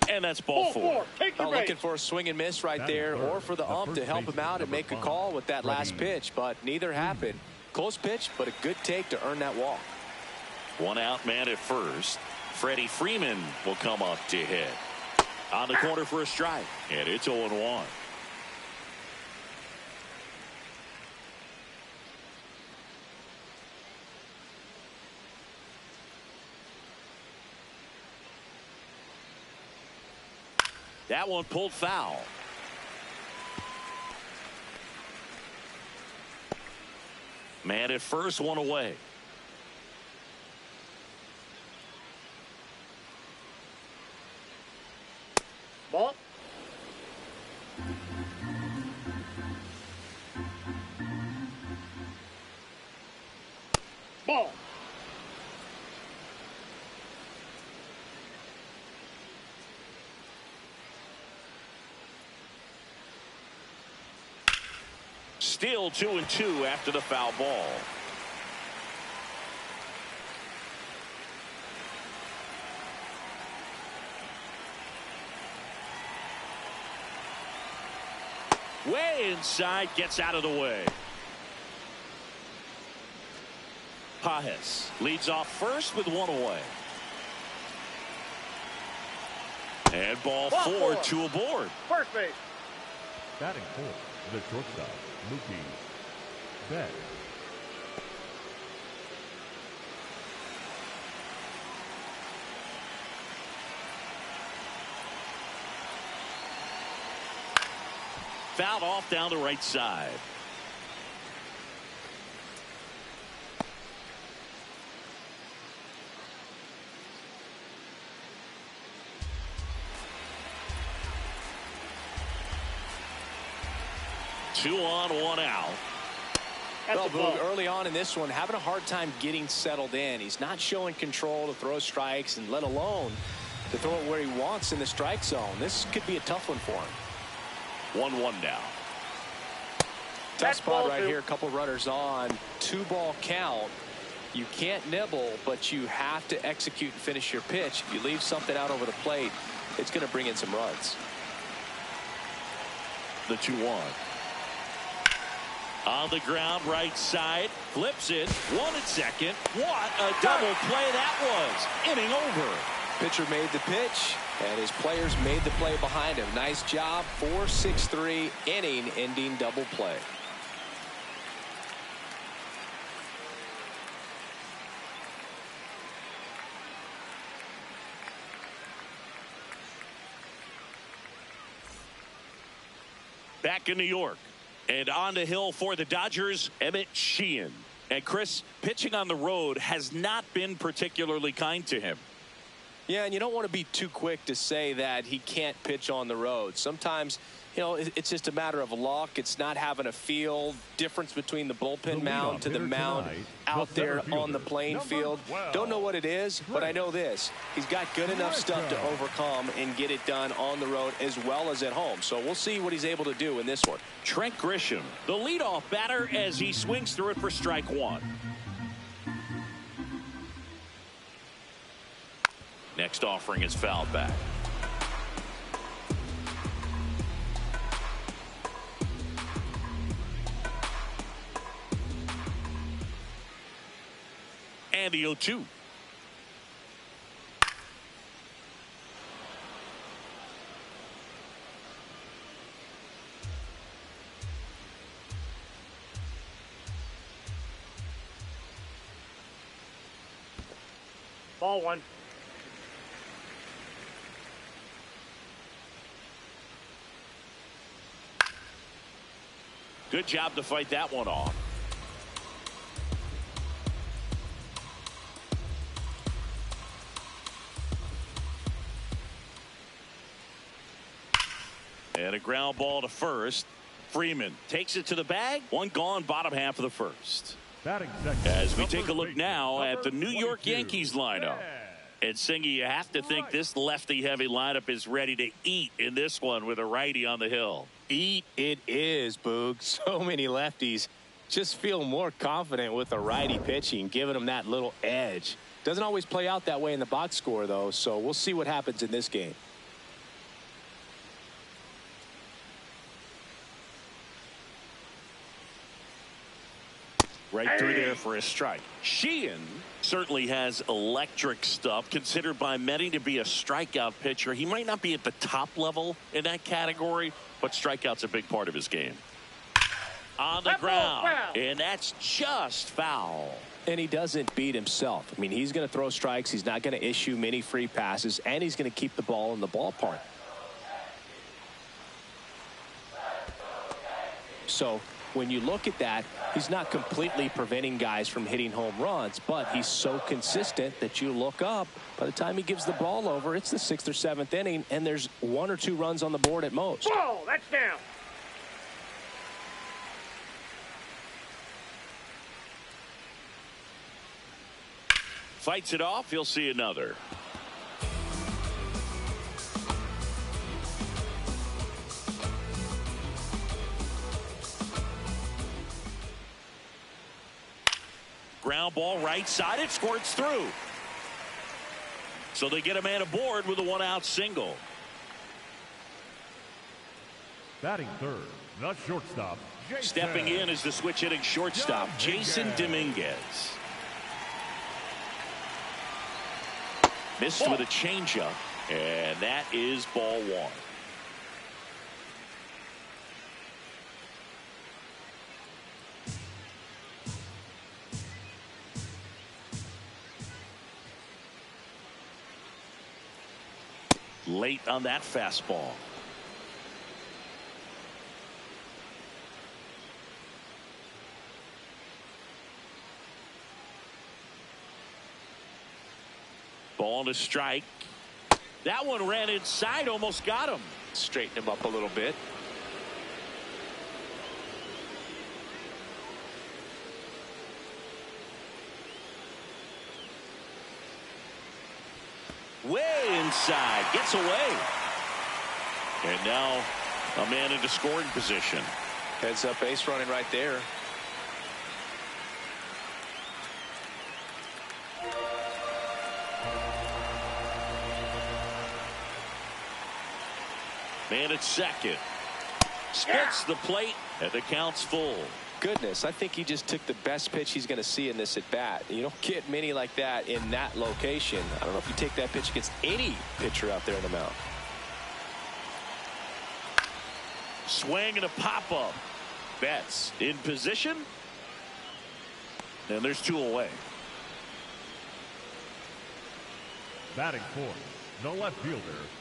And that's ball 4. Looking for a swing and miss right there, or for the ump to help him out and make a call with that last pitch, but neither happened. Close pitch, but a good take to earn that walk. 1 out, man at first. Freddie Freeman will come up to hit. On the corner for a strike, and it's 0-1. That one pulled foul. Man at first, 1 away. Ball. Ball. Still 2-2 after the foul ball. Way inside, gets out of the way. Pajes leads off first with 1 away. And ball 4, 2 aboard. First base. Batting fourth, the shortstop, Mookie Betts. Fouled off down the right side. 2 on, 1 out. Well, Boog, early on in this one, having a hard time getting settled in. He's not showing control to throw strikes, and let alone to throw it where he wants in the strike zone. This could be a tough one for him. 1-1 now. Tough spot right here. A couple runners on. 2-ball count. You can't nibble, but you have to execute and finish your pitch. If you leave something out over the plate, it's going to bring in some runs. The 2-1. On the ground, right side, flips it, 1 at second. What a double play that was. Inning over. Pitcher made the pitch, and his players made the play behind him. Nice job. 4-6-3 inning ending double play. Back in New York. And on the hill for the Dodgers, Emmett Sheehan. And Chris, pitching on the road has not been particularly kind to him. Yeah, and you don't want to be too quick to say that he can't pitch on the road. Sometimes, you know, it's just a matter of luck. It's not having a feel. Difference between the bullpen mound to the mound out there on the playing field. Don't know what it is, but I know this. He's got good enough stuff to overcome and get it done on the road as well as at home. So we'll see what he's able to do in this one. Trent Grisham, the leadoff batter, as he swings through it for strike 1. Next offering is fouled back. And the 0-2. Ball 1. Good job to fight that one off. And a ground ball to first. Freeman takes it to the bag. 1 gone, bottom half of the first. As we take a look now at the New York Yankees lineup. And Singy, you have to think this lefty-heavy lineup is ready to eat in this one with a righty on the hill. Eat it is, Boog. So many lefties just feel more confident with the righty pitching, giving them that little edge. Doesn't always play out that way in the box score, though, so we'll see what happens in this game. Right through there for a strike. Sheehan certainly has electric stuff, considered by many to be a strikeout pitcher. He might not be at the top level in that category, but strikeout's a big part of his game. On the ground, and that's just foul. And he doesn't beat himself. I mean, he's going to throw strikes. He's not going to issue many free passes, and he's going to keep the ball in the ballpark. So when you look at that, he's not completely preventing guys from hitting home runs, but he's so consistent that you look up. By the time he gives the ball over, it's the 6th or 7th inning, and there's 1 or 2 runs on the board at most. Whoa, that's down. Fights it off. He'll see another. Ground ball right side. It squirts through. So they get a man aboard with a 1-out single. Batting third, the shortstop. Stepping in is the switch hitting shortstop, Jason Dominguez. Missed with a changeup, and that is ball 1. Late on that fastball. Ball to strike. That one ran inside, almost got him. Straighten him up a little bit. Way inside. Gets away. And now a man into scoring position. Heads up base running right there. Man at second. Splits the plate, and the count's full. Goodness, I think he just took the best pitch he's going to see in this at bat. You don't get many like that in that location. I don't know if you take that pitch against any pitcher out there in the mound. Swing and a pop up. Betts in position. And there's 2 away. Batting fourth, the left fielder,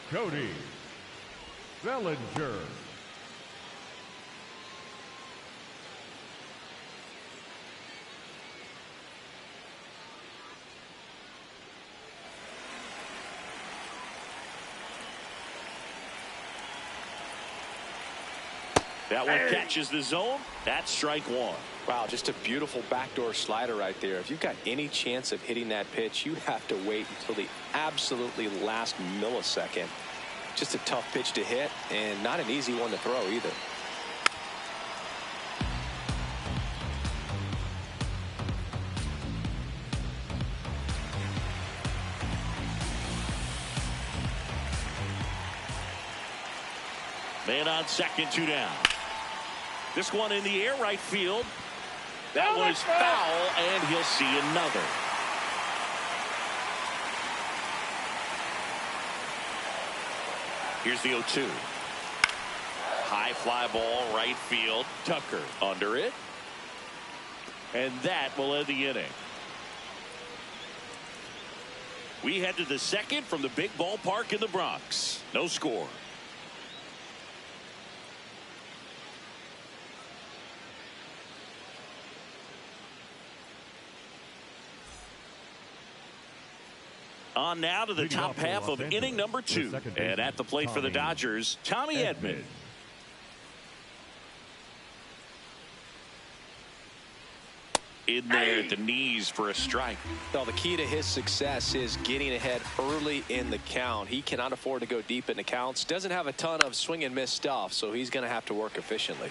Cody Bellinger. That one catches the zone. That's strike 1. Wow, just a beautiful backdoor slider right there. If you've got any chance of hitting that pitch, you have to wait until the absolutely last millisecond. Just a tough pitch to hit, and not an easy one to throw either. Man on second, 2 down. This one in the air, right field. That one is foul, and he'll see another. Here's the 0-2. High fly ball, right field. Tucker under it. And that will end the inning. We head to the second from the big ballpark in the Bronx. No score. On now to the top half of inning number 2. And at the plate for the Dodgers, Tommy Edman. In there at the knees for a strike. Well, the key to his success is getting ahead early in the count. He cannot afford to go deep in the counts. Doesn't have a ton of swing and miss stuff, so he's going to have to work efficiently.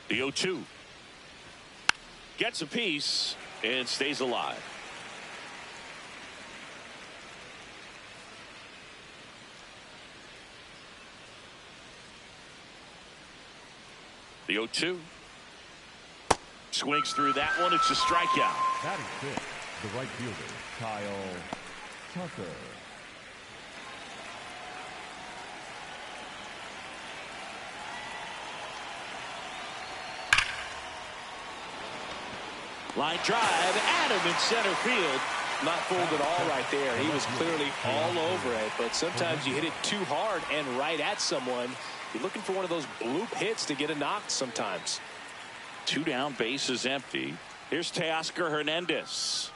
The 0-2 gets a piece and stays alive. The 0-2 swings through that one. It's a strikeout. Batting fifth, the right fielder, Kyle Tucker. Line drive, Adam in center field. Not fooled at all right there. He was clearly all over it, but sometimes you hit it too hard and right at someone. You're looking for one of those bloop hits to get a knock sometimes. 2 down, base is empty. Here's Teoscar Hernandez.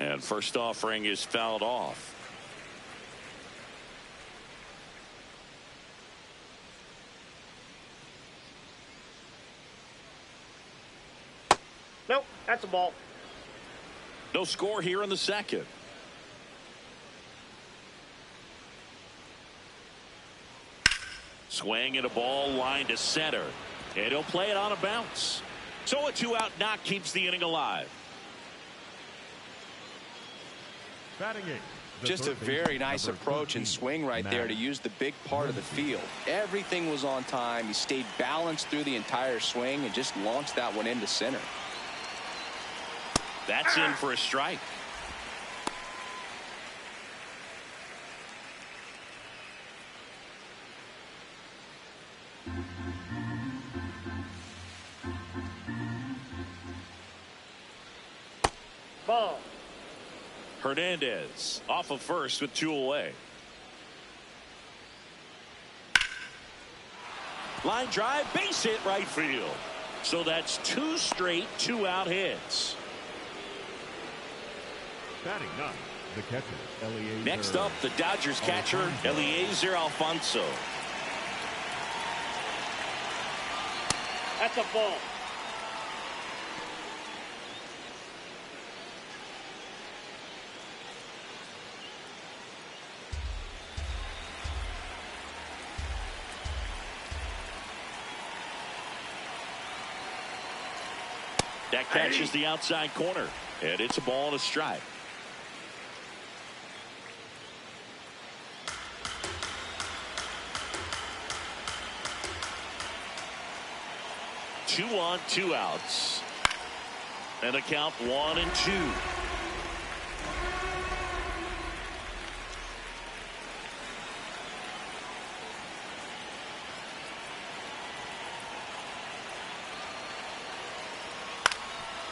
And first offering is fouled off. Nope, that's a ball. No score here in the second. Swing and a ball line to center. And he'll play it on a bounce. So a 2-out knock keeps the inning alive. Batting eighth. Just a very nice approach and swing right there to use the big part of the field. Everything was on time. He stayed balanced through the entire swing and just launched that one into center. That's in for a strike. Ball. Hernandez off of first with 2 away. Line drive, base hit right field. So that's 2 straight 2-out hits. Batting ninth, The catcher, Eliezer. Next up, the Dodgers catcher, Eliezer Alfonso. That's a ball. That catches the outside corner, and it's a ball and a strike. Two on, 2 outs. And a count 1-2.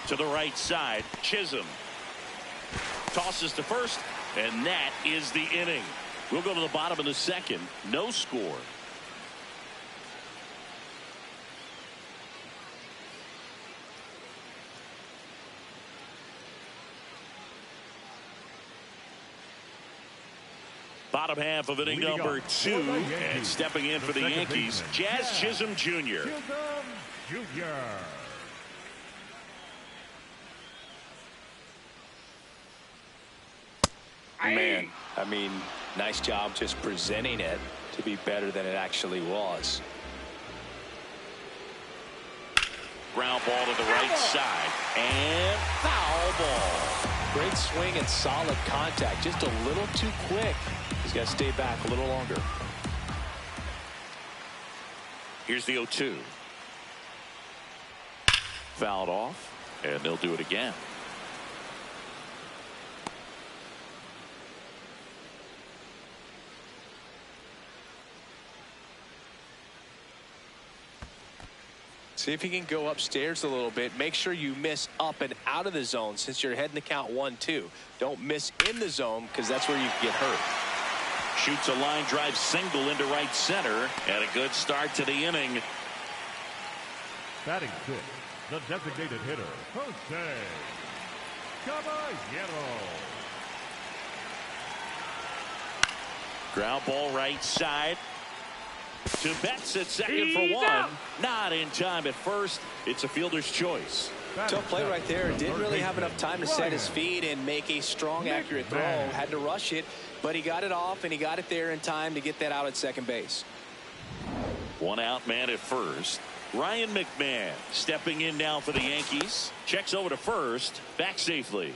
To the right side, Chisholm tosses to first, and that is the inning. We'll go to the bottom of the second. No score. Bottom half of inning number 2, and stepping in for the Yankees, Jazz Chisholm Jr. Man, I mean, nice job just presenting it to be better than it actually was. Ground ball to the right side, and foul ball. Great swing and solid contact, just a little too quick. He's got to stay back a little longer. Here's the 0-2. Fouled off, and they'll do it again. See if you can go upstairs a little bit. Make sure you miss up and out of the zone since you're heading the count 1-2. Don't miss in the zone because that's where you can get hurt. Shoots a line drive single into right center, and a good start to the inning. Batting 6, the designated hitter, Jose Caballero. Ground ball right side to Betts at second for one. Not in time at first. It's a fielder's choice. Tough play right there. Didn't really have enough time to set his feet and make a strong, accurate throw. Had to rush it, but he got it off, and he got it there in time to get that out at second base. One out man at first. Ryan McMahon stepping in now for the Yankees. Checks over to first. Back safely.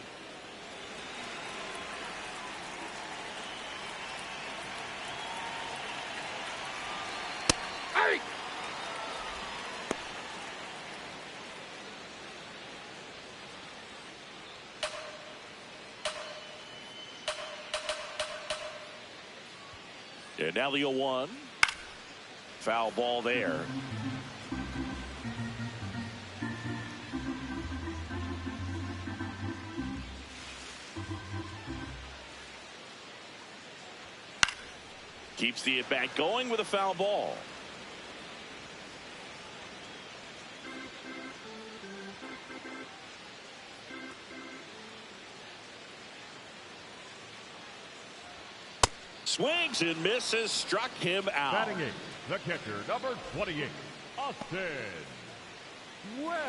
And now the 0-1. Foul ball there. Keeps the at-bat going with a foul ball. Swings and misses, struck him out. Batting 8, the catcher, number 28, Austin Wells.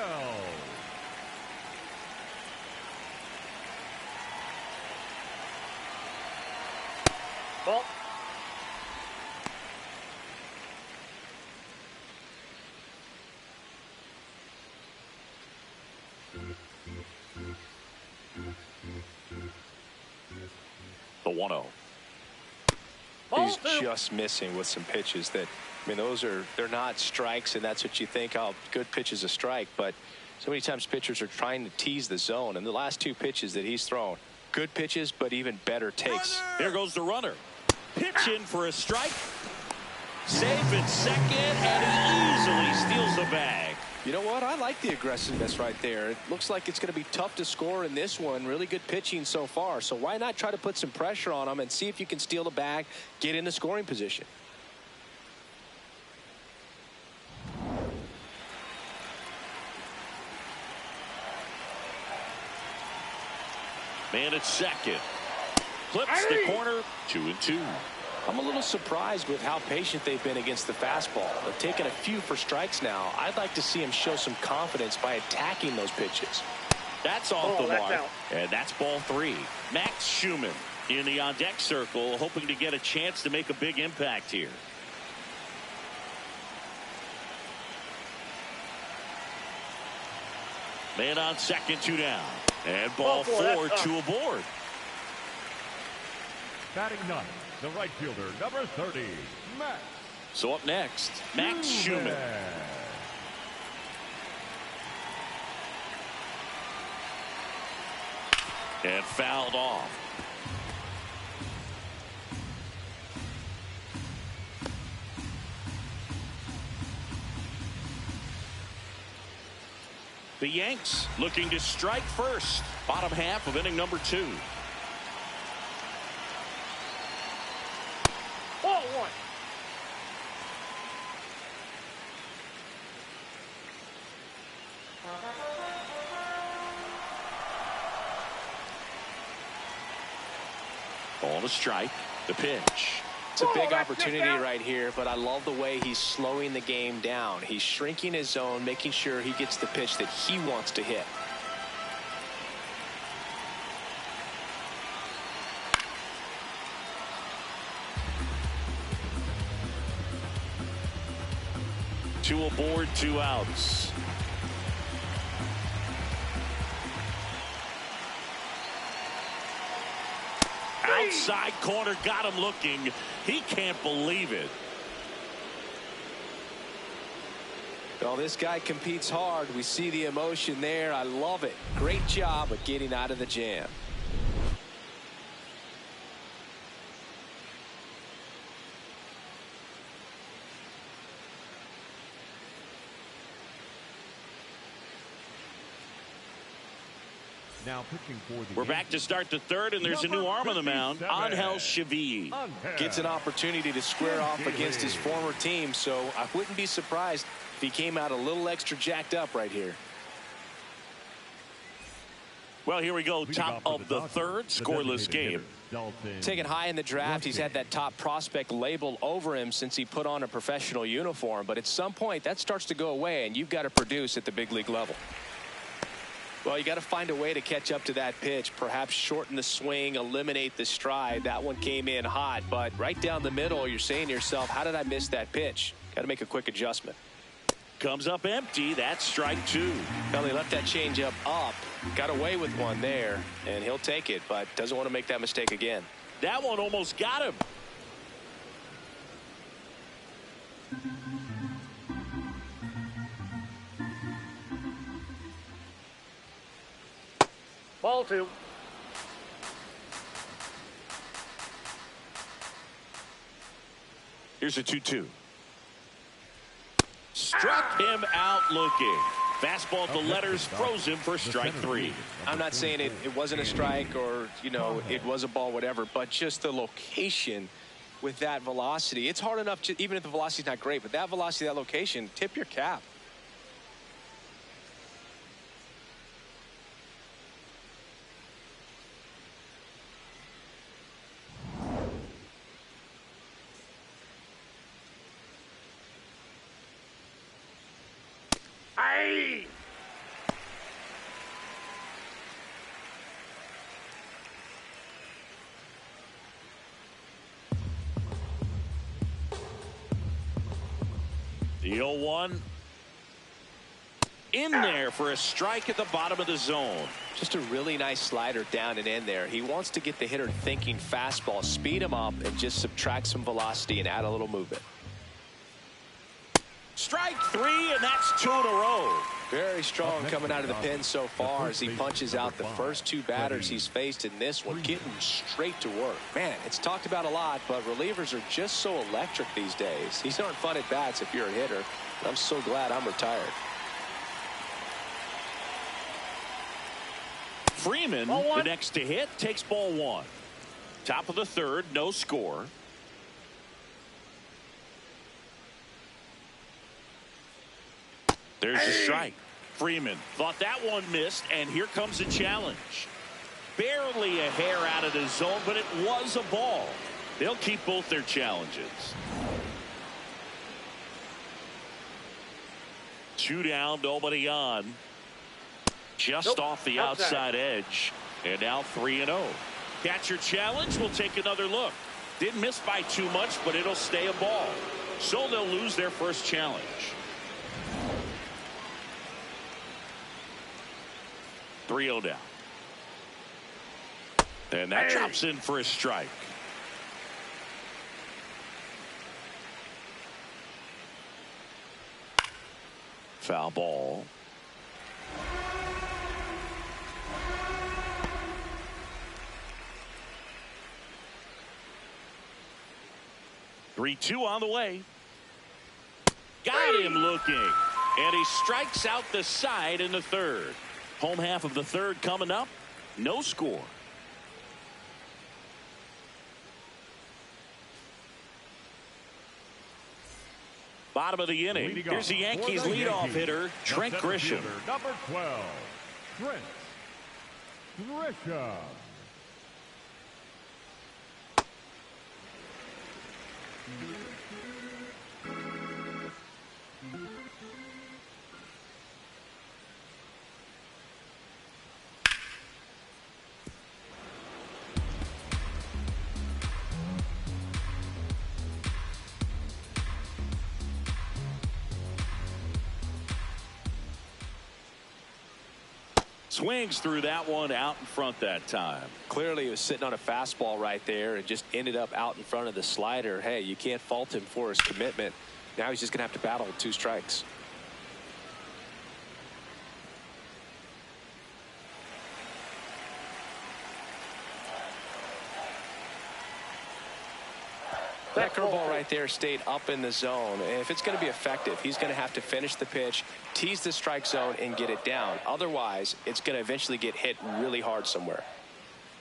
Ball. The 1-0. He's just missing with some pitches that, I mean, they're not strikes, and that's what you think, oh, good pitch is a strike, but so many times pitchers are trying to tease the zone, and the last 2 pitches that he's thrown, good pitches, but even better takes. There goes the runner. Pitch in for a strike. Safe at second, and he easily steals the bag. You know what? I like the aggressiveness right there. It looks like it's going to be tough to score in this one. Really good pitching so far. So why not try to put some pressure on him and see if you can steal the bag, get in the scoring position. Man at second. clips the corner. 2-2. I'm a little surprised with how patient they've been against the fastball. They've taken a few for strikes now. I'd like to see him show some confidence by attacking those pitches. That's off the mark. And that's ball 3. Max Schumann in the on-deck circle, hoping to get a chance to make a big impact here. Man on second, 2 down. And ball 4, 2 aboard. Batting ninth, the right fielder, number 30, Max. So up next, Max Schumann. And fouled off. The Yanks looking to strike first. Bottom half of inning number 2. Ball 1. Ball to strike. The pitch. It's a big opportunity right here, but I love the way he's slowing the game down. He's shrinking his zone, making sure he gets the pitch that he wants to hit. Two aboard, 2 outs. Outside corner, got him looking. He can't believe it. Well, this guy competes hard. We see the emotion there. I love it. Great job at getting out of the jam. Now pitching for the We're back to start the third, and there's a new arm on the mound. Angel Chevy gets an opportunity to square off against his former team, so I wouldn't be surprised if he came out a little extra jacked up right here. Well, here we go. Top of the third, scoreless game. Taken high in the draft, he's had that top prospect label over him since he put on a professional uniform, but at some point that starts to go away, and you've got to produce at the big league level. Well, you got to find a way to catch up to that pitch, perhaps shorten the swing, eliminate the stride. That one came in hot, but right down the middle, you're saying to yourself, how did I miss that pitch? Got to make a quick adjustment. Comes up empty. That's strike 2. Well, he left that changeup up, got away with one there, and he'll take it, but doesn't want to make that mistake again. That one almost got him. Ball 2. Here's a 2-2. Struck him out looking. Fastball to letters, froze him for strike 3. I'm not saying it wasn't a strike or, you know, it was a ball, whatever, but just the location with that velocity. It's hard enough, to, even if the velocity's not great, but that velocity, that location, tip your cap. Aye. The 0-1 in there for a strike at the bottom of the zone. Just a really nice slider down and in there. He wants to get the hitter thinking fastball, speed him up, and just subtract some velocity and add a little movement. Strike 3, and that's 2 in a row. Very strong coming out of the pen so far as he punches out the first 2 batters he's faced in this one, getting straight to work. Man, it's talked about a lot, but relievers are just so electric these days. These aren't fun at bats if you're a hitter. I'm so glad I'm retired. Freeman, the next to hit, takes ball 1. Top of the third, no score. There's a strike. Freeman thought that one missed, and here comes a challenge. barely a hair out of the zone, but it was a ball. They'll keep both their challenges. 2 down, nobody on. Just off the outside edge. And now 3-0. Catcher challenge. We'll take another look. Didn't miss by too much, but it'll stay a ball. So they'll lose their first challenge. .3-0 down. And that drops in for a strike. Foul ball. .3-2 on the way. Got him looking. And he strikes out the side in the third. Home half of the third coming up. No score. Bottom of the inning. Here's the Yankees leadoff hitter, Trent Grisham. Number 12, Trent Grisham. Swings through that one, out in front that time. Clearly he was sitting on a fastball right there and just ended up out in front of the slider. Hey, you can't fault him for his commitment. Now he's just going to have to battle with 2 strikes. That curveball right there stayed up in the zone. And if it's going to be effective, he's going to have to finish the pitch, tease the strike zone, and get it down. Otherwise, it's going to eventually get hit really hard somewhere.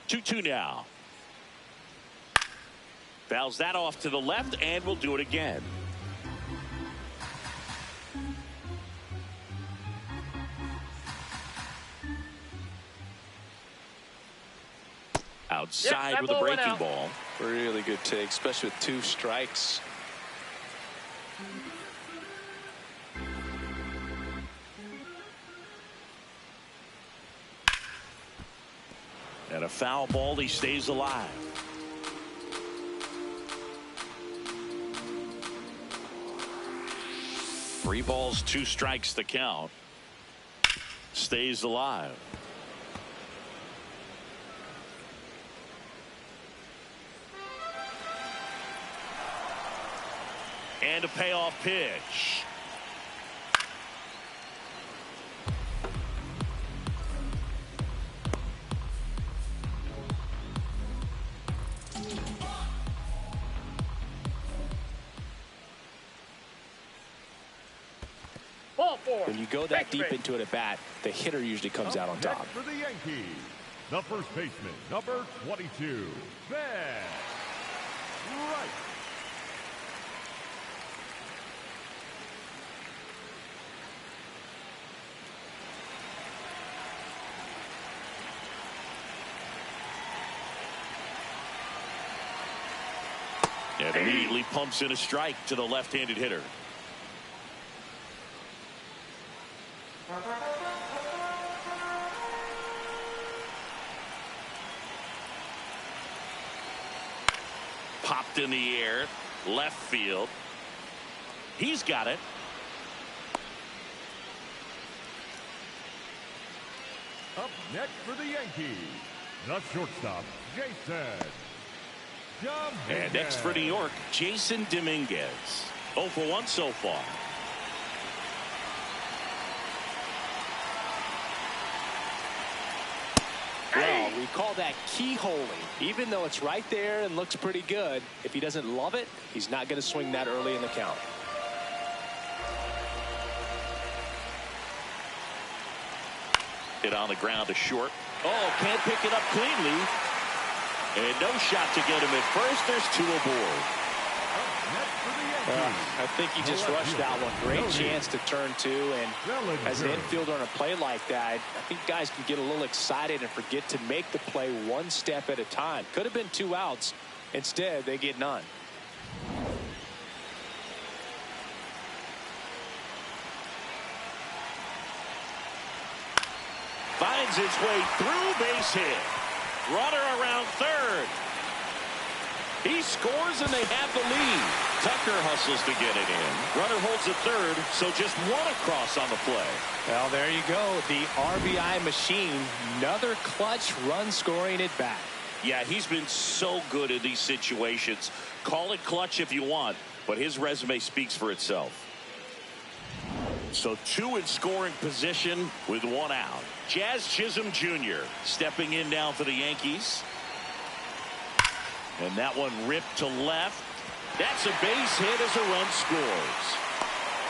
2-2 now. Fouls that off to the left, and we'll do it again. Outside with a breaking ball. Really good take, especially with 2 strikes. And a foul ball, he stays alive. Three balls, 2 strikes the count. Stays alive. And a payoff pitch. When you go that deep into it at bat, the hitter usually comes out on top. For the Yankees, the first baseman, number 22, Ben Wright. And immediately pumps in a strike to the left-handed hitter. Popped in the air, left field. He's got it. Up next for the Yankees, the shortstop, Jason. And next for New York, Jason Dominguez. 0 for 1 so far. Well, we call that keyholing. Even though it's right there and looks pretty good, if he doesn't love it, he's not going to swing that early in the count. Hit on the ground to short. Oh, can't pick it up cleanly. And no shot to get him at first. There's 2 aboard. next for the Yankees. I think he just rushed that one. Great chance to turn two, and as an infielder on a play like that, I think guys can get a little excited and forget to make the play one step at a time. Could have been 2 outs. Instead, they get none. Finds its way through, base hit. Runner around third. He scores and they have the lead. Tucker hustles to get it in. Runner holds at third, so just 1 across on the play. Well, there you go. The RBI machine. Another clutch run scoring at bat. Yeah, he's been so good in these situations. Call it clutch if you want, but his resume speaks for itself. So 2 in scoring position with 1 out. Jazz Chisholm Jr. stepping in now for the Yankees. And that one ripped to left. That's a base hit as a run scores.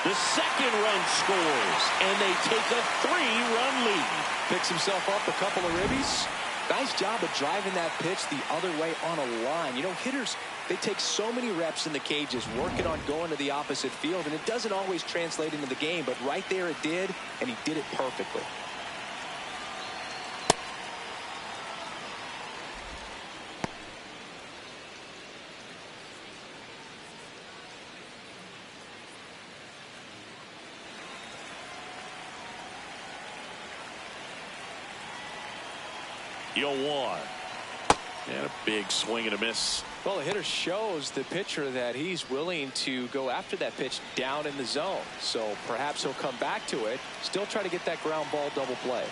The second run scores, and they take a 3-run lead. Picks himself up a couple of ribbies. Nice job of driving that pitch the other way on a line. You know, hitters, they take so many reps in the cages working on going to the opposite field, and it doesn't always translate into the game, but right there it did, and he did it perfectly. Yo, 1. And a big swing and a miss. Well, the hitter shows the pitcher that he's willing to go after that pitch down in the zone. So perhaps he'll come back to it. Still try to get that ground ball double play.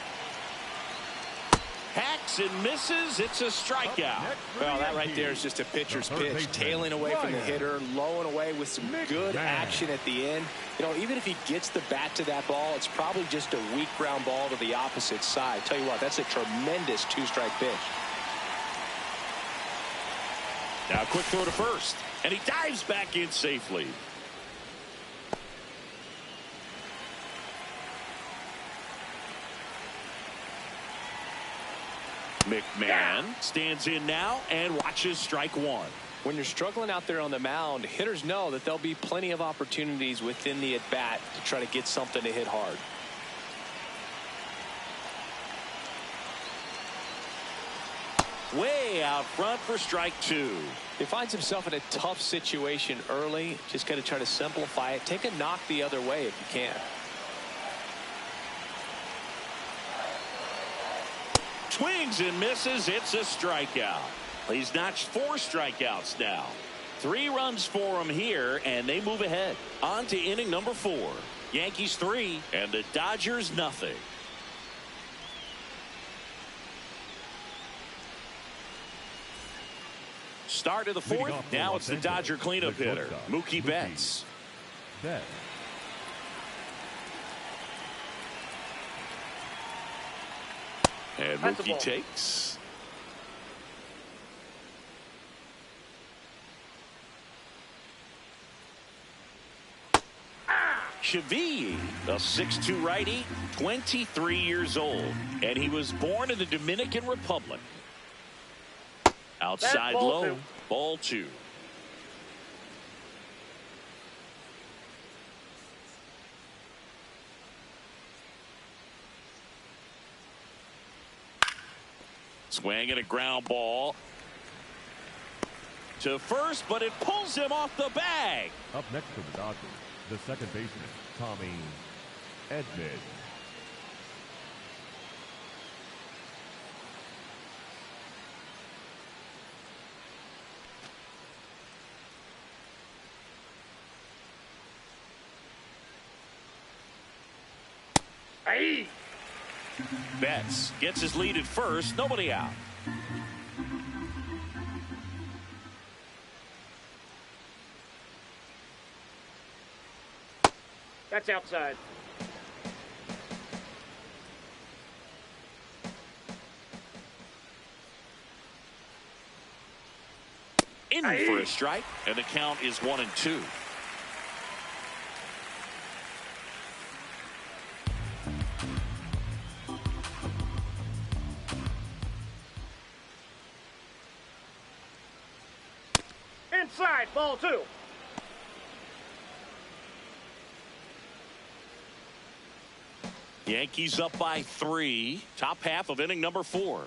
Hacks and misses. It's a strikeout. Well, that right there is just a pitcher's pitch. Tailing away from the hitter, lowing away with some good action at the end. You know, even if he gets the bat to that ball, it's probably just a weak ground ball to the opposite side. Tell you what, that's a tremendous 2-strike pitch. Now quick throw to first, and he dives back in safely. McMahon stands in now and watches strike 1. When you're struggling out there on the mound, hitters know that there'll be plenty of opportunities within the at-bat to try to get something to hit hard. Way out front for strike 2. He finds himself in a tough situation early. Just got to try to simplify it. Take a knock the other way if you can. Swings and misses. It's a strikeout. He's notched 4 strikeouts now. 3 runs for him here, and they move ahead. On to inning number 4. Yankees 3 and the Dodgers nothing. Start of the 4th. Now it's the Dodger cleanup hitter, Mookie Betts. And Mookie takes. Chevy, a 6'2 righty, 23 years old, and he was born in the Dominican Republic. Outside low, ball 2. Swing and a ground ball to first, but it pulls him off the bag. Up next for the Dodgers, the second baseman, Tommy Edman. Hey! Betts gets his lead at first, nobody out. That's outside. In for a strike, and the count is 1-2. Inside, ball 2. Yankees up by 3. Top half of inning number 4.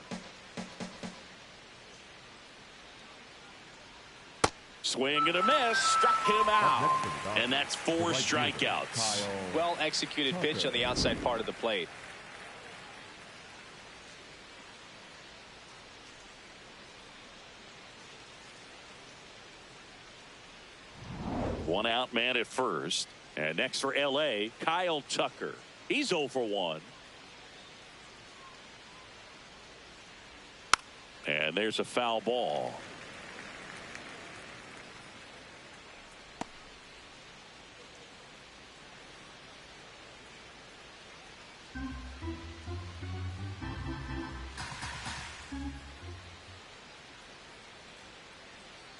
Swing and a miss. Struck him out. And that's 4 strikeouts. Well executed pitch on the outside part of the plate. One out man at first. And next for L.A., Kyle Tucker. He's 0 for 1. And there's a foul ball.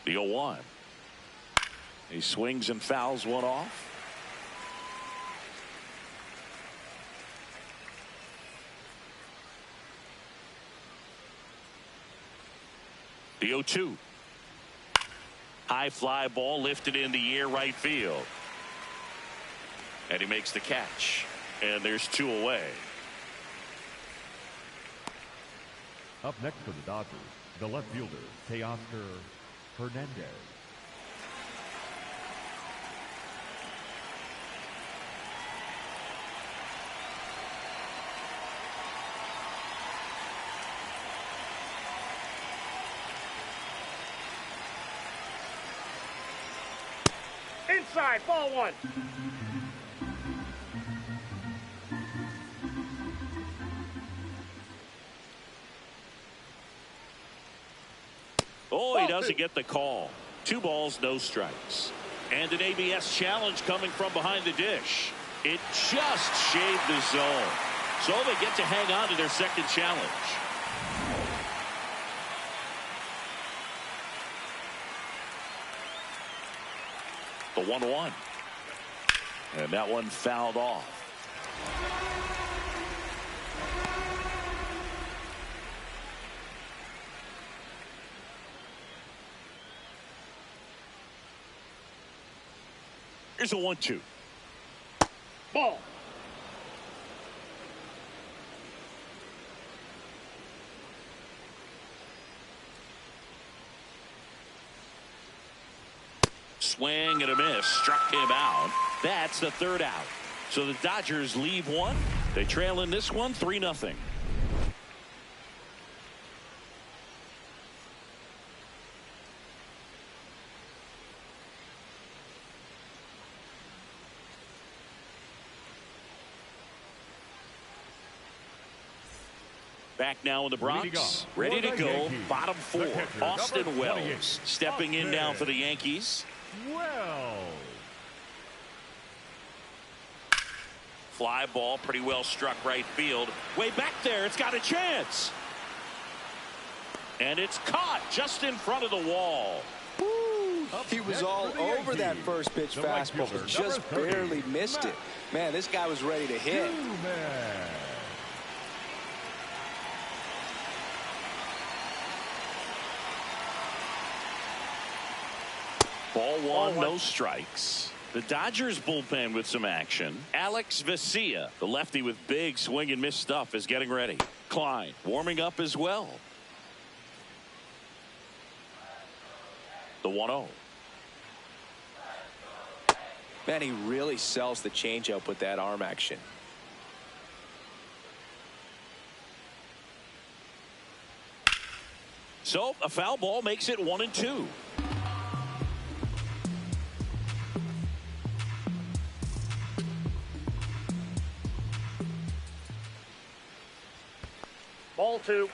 The 0-1. He swings and fouls one off. The 0-2. High fly ball lifted in the air right field. And he makes the catch. And there's 2 away. Up next for the Dodgers, the left fielder, Teoscar Hernandez. Inside, ball 1. Oh, he doesn't get the call. 2 balls, no strikes. And an ABS challenge coming from behind the dish. It just shaved the zone. So they get to hang on to their second challenge. The 1-1. And that one fouled off. Here's a 1-2. Ball. Swing and a miss. Struck him out. That's the 3rd out. So the Dodgers leave 1. They trail in this one 3-0. Back now in the Bronx, ready to go. Bottom 4, Austin Wells stepping in now for the Yankees. Fly ball, pretty well struck right field. Way back there, it's got a chance. And it's caught just in front of the wall. Woo. He was all over that first pitch fastball, but just barely missed it. Man, this guy was ready to hit. Ball 1, no strikes. The Dodgers bullpen with some action. Alex Vesia, the lefty with big swing and miss stuff, is getting ready. Klein warming up as well. The 1-0. Man, he really sells the changeup with that arm action. So a foul ball makes it 1-2. Ball 2.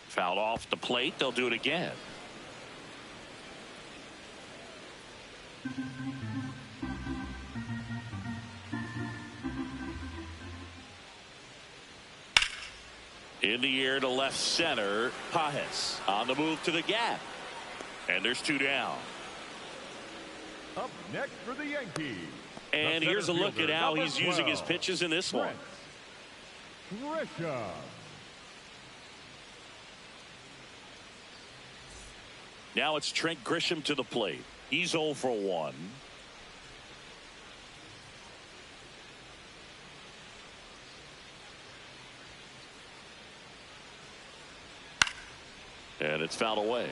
Fouled off the plate. They'll do it again. In the air to left center. Pajes on the move to the gap. And there's 2 down. Up next for the Yankees. And here's a look at how he's using his pitches in this one. Now it's Trent Grisham to the plate. He's 0 for 1. And it's fouled away.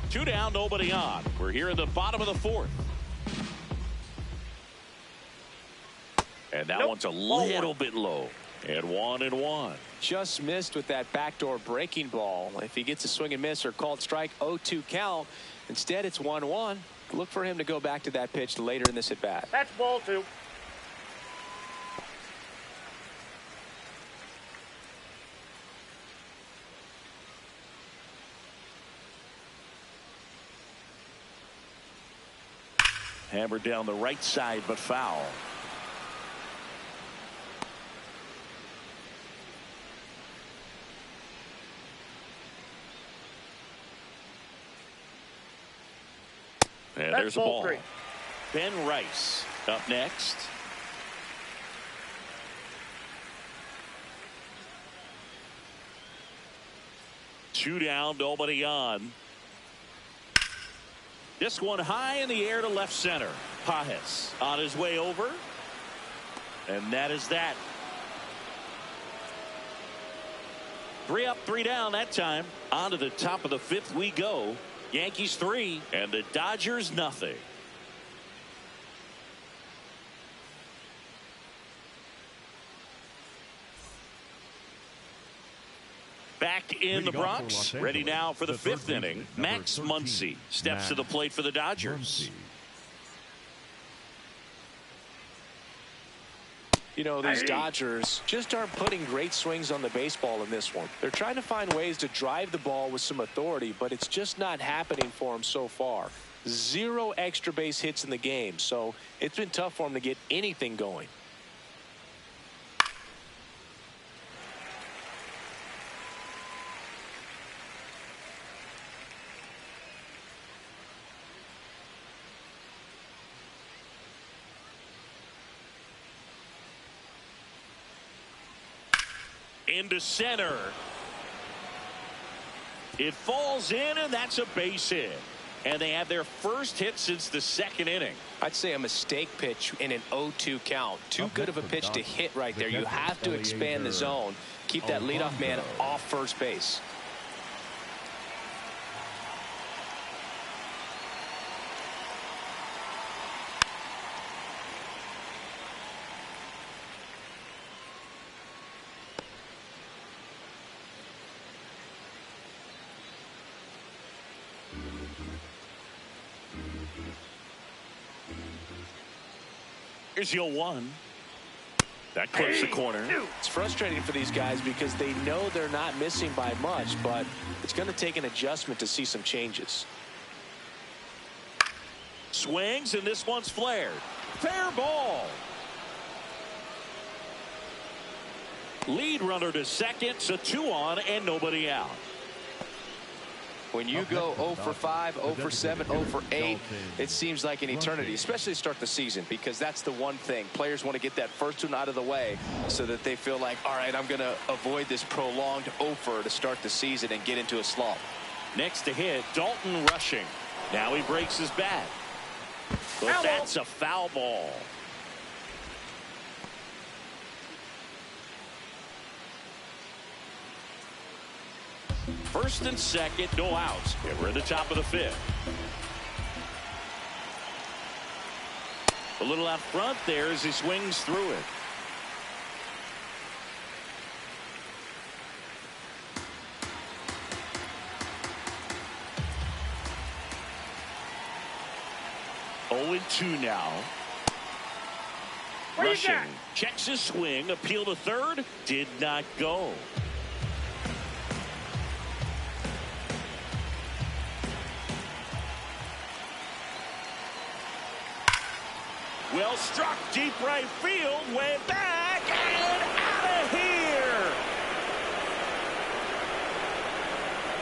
2 down, nobody on. We're here in the bottom of the 4th. And that one's a little bit low. And 1-1. Just missed with that backdoor breaking ball. If he gets a swing and miss or called strike, 0-2 count. Instead, it's 1-1. Look for him to go back to that pitch later in this at bat. That's ball 2. Hammered down the right side, but foul. And there's a ball. 3. Ben Rice up next. Two down, nobody on. This one high in the air to left center. Pajes on his way over. And that is that. 3 up, 3 down that time. On to the top of the 5th we go. Yankees 3 and the Dodgers nothing. Back in the Bronx, ready now for the 5th inning. Max Muncy steps to the plate for the Dodgers. You know, these Dodgers just aren't putting great swings on the baseball in this one. They're trying to find ways to drive the ball with some authority, but it's just not happening for them so far. 0 extra base hits in the game, so it's been tough for them to get anything going. Into center. It falls in, and that's a base hit. And they have their first hit since the 2nd inning. I'd say a mistake pitch in an 0-2 count. Too good of a pitch to hit right there. You have to expand the zone. Keep that leadoff man off first base. Here's your 1. That clips the corner. It's frustrating for these guys because they know they're not missing by much, but it's going to take an adjustment to see some changes. Swings, and this one's flared. Fair ball. Lead runner to second, so 2 on and nobody out. When you go 0 for 5, 0 for 7, 0 for 8, it seems like an eternity, especially to start the season, because that's the one thing. Players want to get that first one out of the way so that they feel like, all right, I'm going to avoid this prolonged 0 for to start the season and get into a slump. Next to hit, Dalton rushing. Now he breaks his bat. But that's a foul ball. First and second, no outs. And we're at the top of the 5th. A little out front there as he swings through it. Oh, 0-2 now. Rushing, checks his swing, appeal to third, did not go. Well struck, deep right field, way back, and out of here.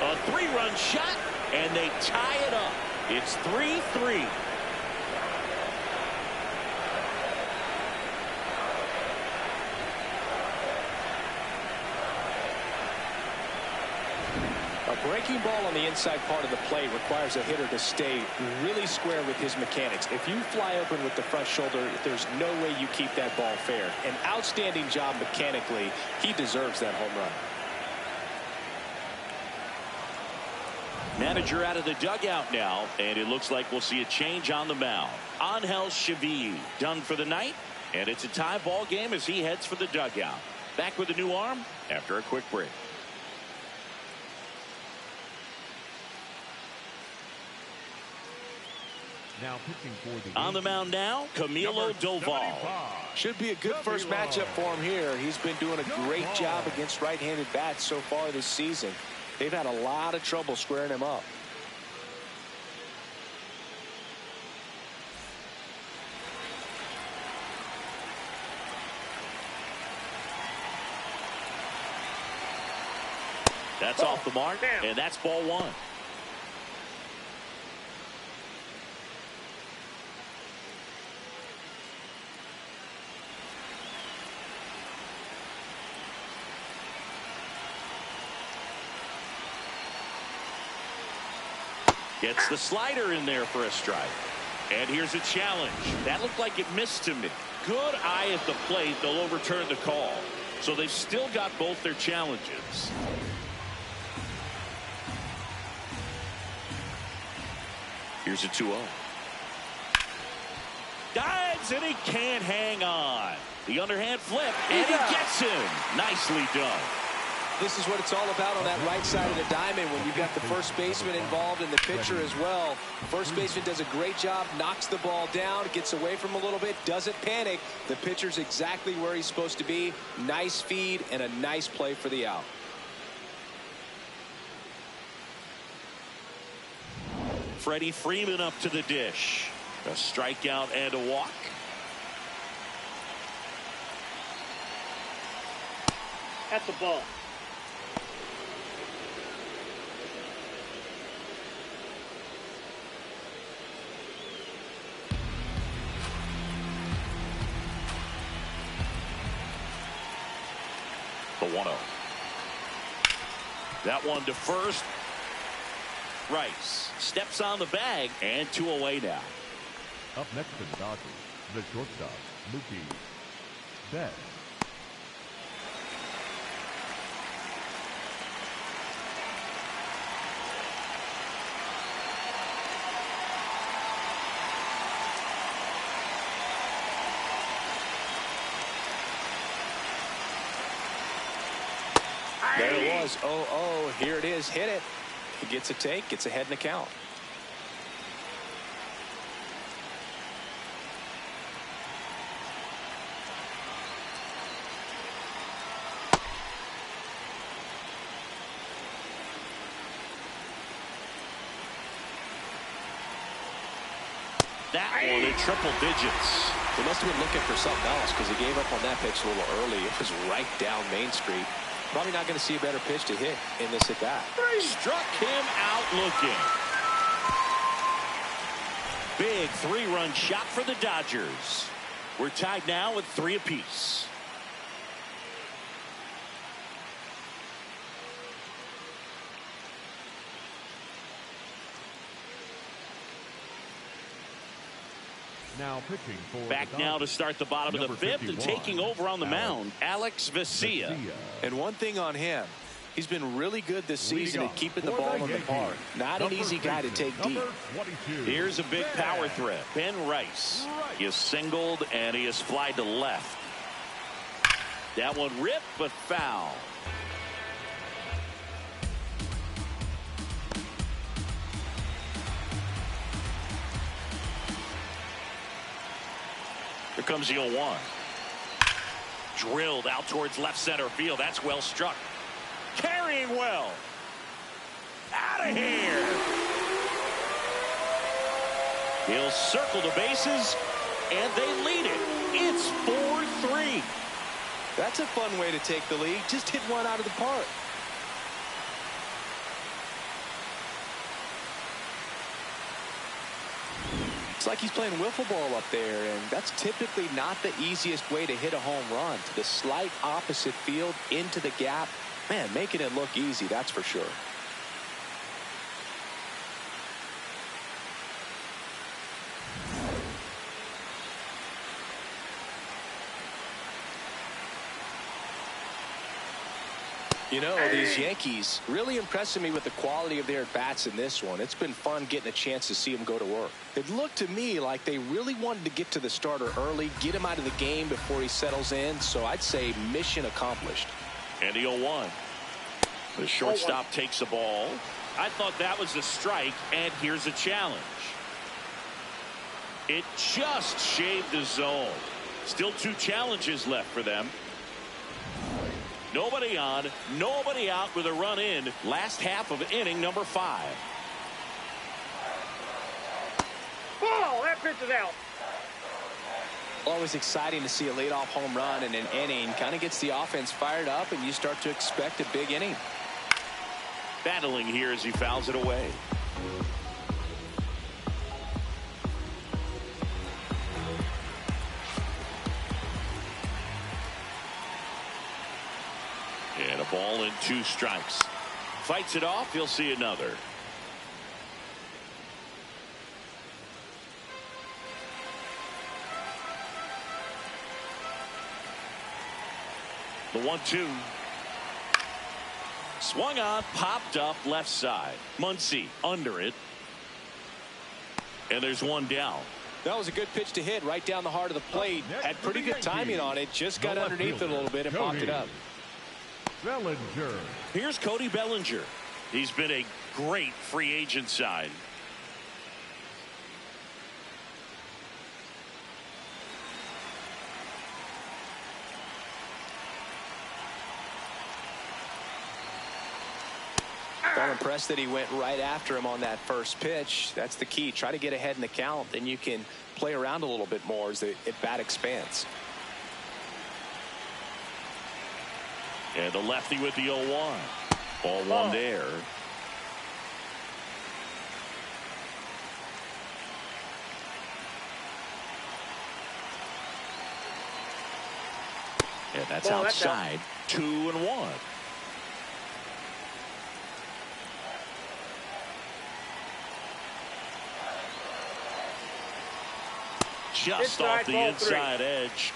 A 3-run shot, and they tie it up. It's 3-3. breaking ball on the inside part of the plate requires a hitter to stay really square with his mechanics. If you fly open with the front shoulder, there's no way you keep that ball fair. An outstanding job mechanically. He deserves that home run. Manager out of the dugout now, and it looks like we'll see a change on the mound. Angel Chevy done for the night, and it's a tie ball game as he heads for the dugout. Back with a new arm after a quick break. Now pitching for the on the mound now, Camilo Doval. Should be a good first matchup for him here. He's been doing a great job against right-handed bats so far this season. They've had a lot of trouble squaring him up. That's off the mark, and that's ball one. Gets the slider in there for a strike. And here's a challenge. That looked like it missed to me. Good eye at the plate. They'll overturn the call. So they've still got both their challenges. Here's a 2-0. Dives, and he can't hang on. The underhand flip, and he gets him. Nicely done. This is what it's all about on that right side of the diamond when you've got the first baseman involved and the pitcher as well. First baseman does a great job, knocks the ball down, gets away from a little bit, doesn't panic. The pitcher's exactly where he's supposed to be. Nice feed and a nice play for the out. Freddie Freeman up to the dish. A strikeout and a walk. That's a ball. The 1-0. That one to first. Rice steps on the bag, and 2 away now. Up next to the Dodgers, the shortstop, Mookie Betts. There it was. 0-0. Here it is. Hit it. He gets a take. Gets ahead in the count. That one in triple digits. He must have been looking for something else because he gave up on that pitch a little early. It was right down Main Street. Probably not going to see a better pitch to hit in this at bat. Struck him out looking. Big 3-run shot for the Dodgers. We're tied now with 3 apiece. Now pitching for back now to start the bottom of the 5th and taking over on the mound, Alex Vesia. And one thing on him, he's been really good this season at keeping the ball in the park. Not an easy guy to take deep. Here's a big power threat. Ben Rice. He is singled and he is flied to left. That one ripped but foul. Here comes the 0-1. Drilled out towards left center field. That's well struck. Carrying well. Out of here. He'll circle the bases, and they lead it. It's 4-3. That's a fun way to take the lead. Just hit one out of the park. It's like he's playing wiffle ball up there, and that's typically not the easiest way to hit a home run. To the slight opposite field, into the gap. Man, making it look easy, that's for sure. You know, these Yankees really impressing me with the quality of their bats in this one. It's been fun getting a chance to see them go to work. It looked to me like they really wanted to get to the starter early, get him out of the game before he settles in. So I'd say mission accomplished. And the 0-1. The shortstop takes the ball. I thought that was a strike, and here's a challenge. It just shaved the zone. Still 2 challenges left for them. Nobody on, nobody out with a run in. Last half of inning number 5. Oh, that pitch is out. Always exciting to see a leadoff home run in an inning. Kind of gets the offense fired up, and you start to expect a big inning. Battling here as he fouls it away. And a ball and 2 strikes. Fights it off. He'll see another. The 1-2. Swung on, popped up left side. Muncy under it. And there's 1 down. That was a good pitch to hit right down the heart of the plate. Had pretty good timing on it. Just got underneath it a little bit and popped it up. Bellinger. Here's Cody Bellinger. He's been a great free agent sign. I'm impressed that he went right after him on that first pitch. That's the key. Try to get ahead in the count. Then you can play around a little bit more as the at-bat expands. And the lefty with the 0-1. Ball 1 there. And that's outside. 2-1. Just off the inside edge.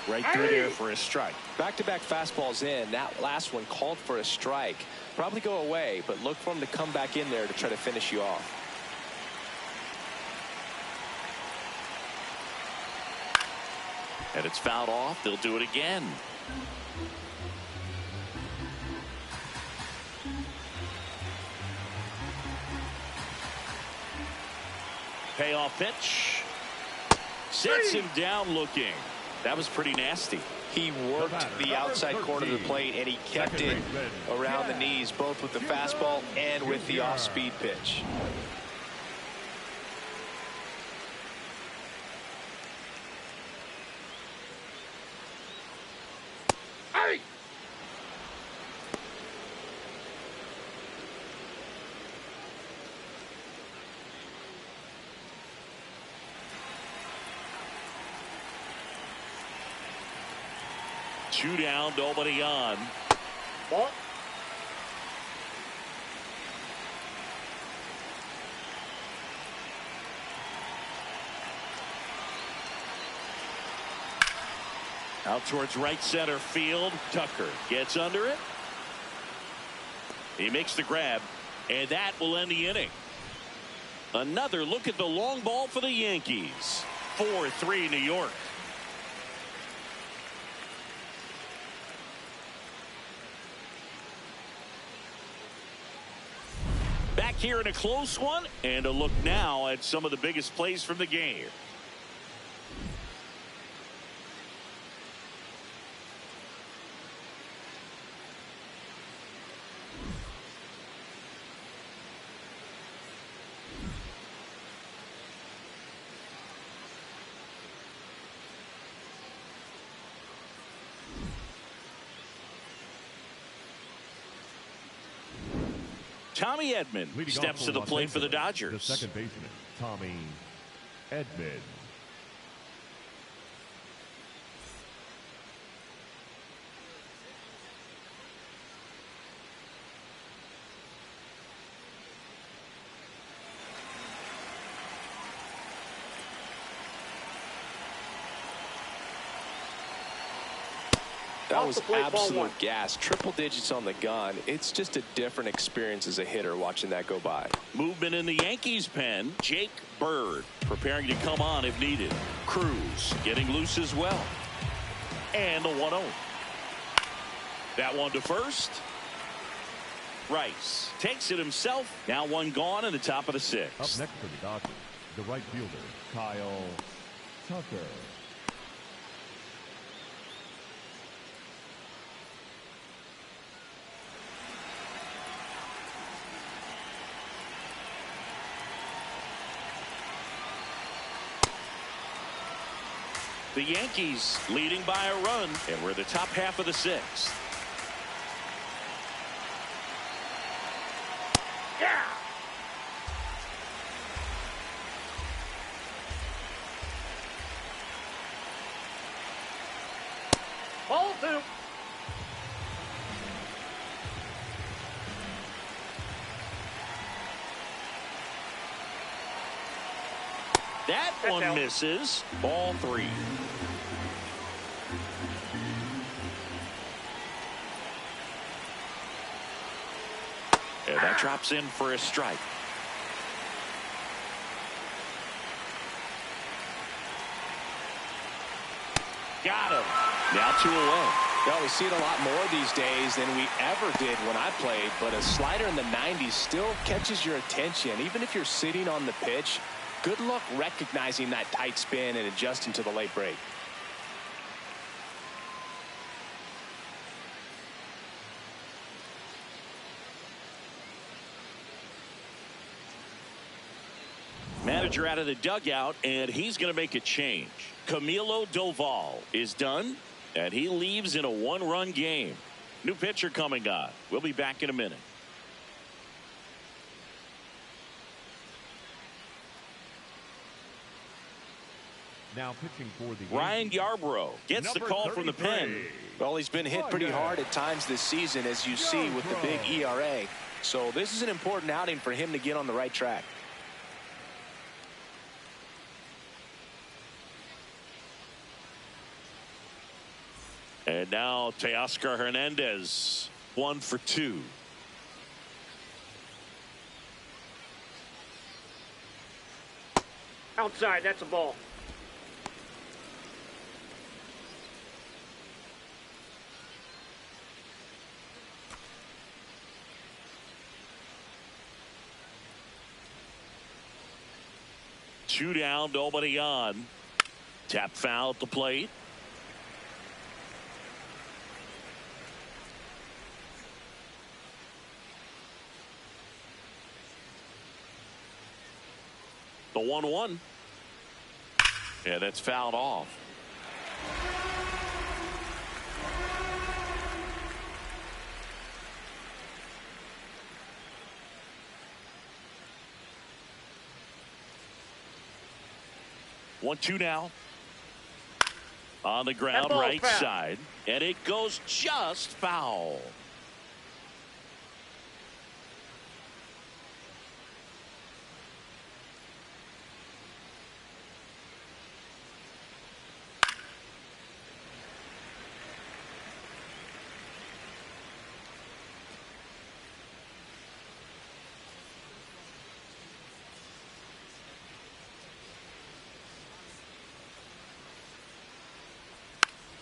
Right through there for a strike. Back-to-back fastballs in. That last one called for a strike. Probably go away, but look for him to come back in there to try to finish you off. And it's fouled off. They'll do it again. Payoff pitch. Sets him down looking. That was pretty nasty. He worked the outside corner of the plate, and he kept it around the knees, both with the fastball and with the off-speed pitch. Hey! Two down, nobody on. Ball. Out towards right center field. Tucker gets under it. He makes the grab, and that will end the inning. Another look at the long ball for the Yankees. 4-3 New York. Back here in a close one, and a look now at some of the biggest plays from the game. Tommy Edman steps to the plate for the Dodgers. The second baseman, Tommy Edman. That was absolute gas. Triple digits on the gun. It's just a different experience as a hitter watching that go by. Movement in the Yankees pen. Jake Bird preparing to come on if needed. Cruz getting loose as well. And the 1-0. That one to first. Rice takes it himself. Now one gone in the top of the 6th. Up next for the Dodgers, the right fielder, Kyle Tucker. The Yankees leading by a run, and we're the top half of the 6th. Yeah. Ball 2. That one misses. Ball 3. And that drops in for a strike. Got him. Now 2 away. Well, we see it a lot more these days than we ever did when I played, but a slider in the 90s still catches your attention. Even if you're sitting on the pitch, good luck recognizing that tight spin and adjusting to the late break. Manager out of the dugout, and he's going to make a change. Camilo Doval is done, and he leaves in a 1-run game. New pitcher coming on. We'll be back in a minute. Now pitching for the Ryan Yarbrough gets the call from the pen. Well, he's been hit pretty hard at times this season, as you see with the big ERA. So this is an important outing for him to get on the right track. And now Teoscar Hernandez, 1 for 2. Outside, that's a ball. Two down, nobody on. Tap foul at the plate. The 1-1. Yeah, that's fouled off. One, 2 now. On the ground, right side. And it goes just foul.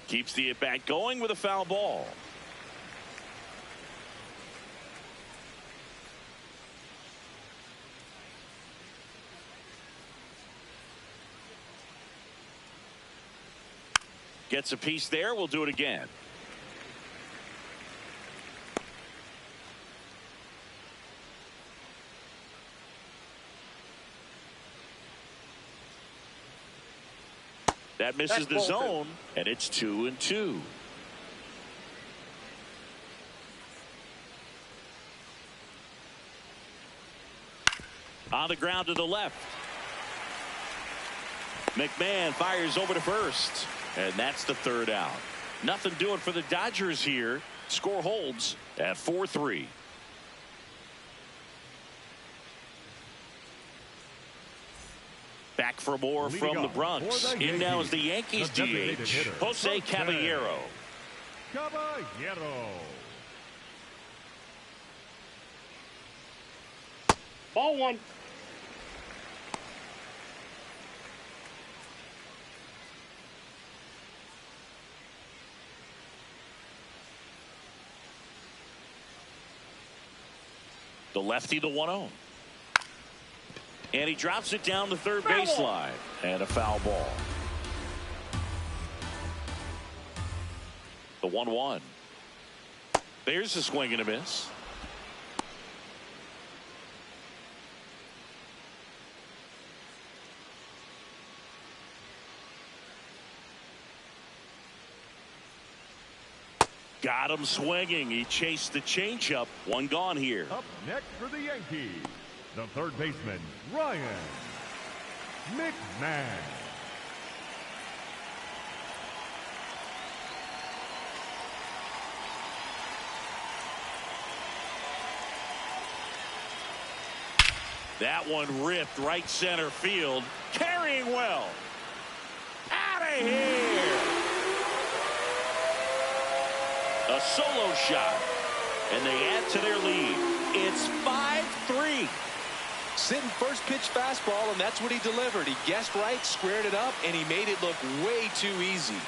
Keeps the at-bat going with a foul ball. Gets a piece there. We'll do it again. That misses the zone, and it's 2-2. On the ground to the left. McMahon fires over to first, and that's the 3rd out. Nothing doing for the Dodgers here. Score holds at 4-3. Back for more from the Bronx. In now is the Yankees DH, Jose Caballero. Caballero. Ball one. The lefty, the 1-0. And he drops it down the third baseline. And a foul ball. The 1-1. There's a swing and a miss. Got him swinging. He chased the changeup. One gone here. Up next for the Yankees, the third baseman, Ryan McMahon. That one ripped right center field. Carrying well. Out of here. A solo shot. And they add to their lead. It's 5-3. Sitting first pitch fastball, and that's what he delivered. He guessed right, squared it up, and he made it look way too easy.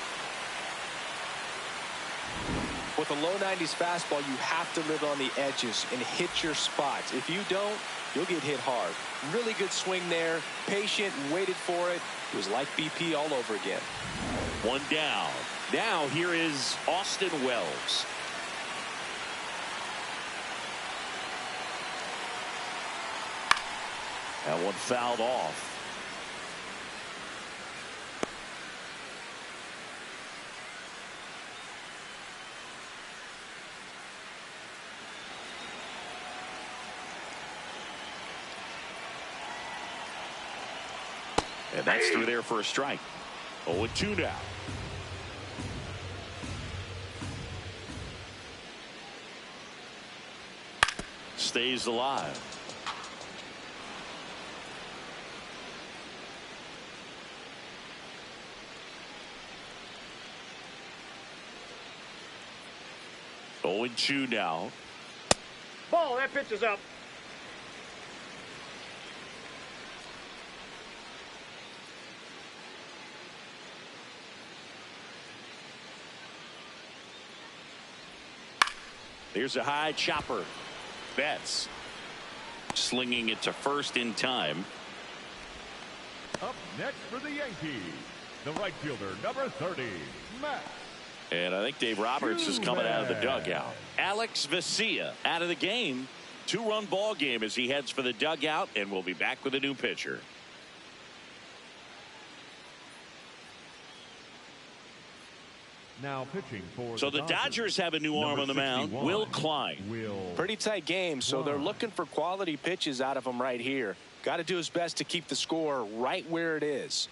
With a low 90s fastball, you have to live on the edges and hit your spots. If you don't, you'll get hit hard. Really good swing there. Patient, waited for it. It was like BP all over again. One down. Now here is Austin Wells. That one fouled off. And that's through there for a strike. 0-2 now. Stays alive. Oh, 0-2 now. Ball, that pitch is up. Here's a high chopper. Betts slinging it to first in time. Up next for the Yankees, the right fielder, number 30, Matt. And I think Dave Roberts is coming out of the dugout. Alex Vesia out of the game. 2-run ball game as he heads for the dugout, and we'll be back with a new pitcher. Now pitching for so the Dodgers have a new arm on the mound, Will Klein. Pretty tight game, so they're looking for quality pitches out of him right here. Got to do his best to keep the score right where it is.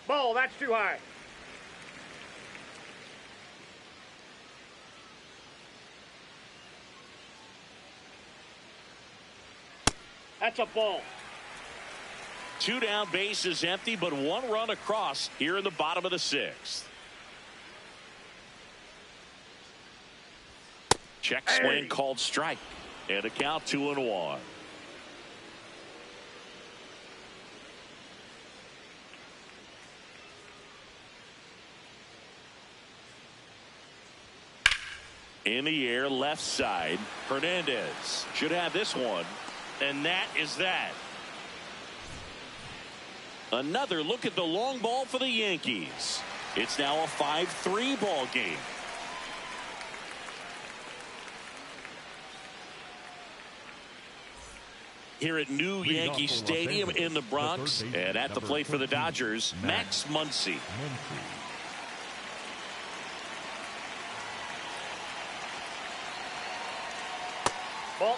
Ball, that's too high. That's a ball. 2 down, base is empty, but 1 run across here in the bottom of the 6th. Check swing called strike. And a count 2-1. In the air, left side. Hernandez should have this one. And that is that. Another look at the long ball for the Yankees. It's now a 5-3 ball game. Here at New Yankee Stadium in the Bronx. And at the plate for the Dodgers, Max Muncy. Ball.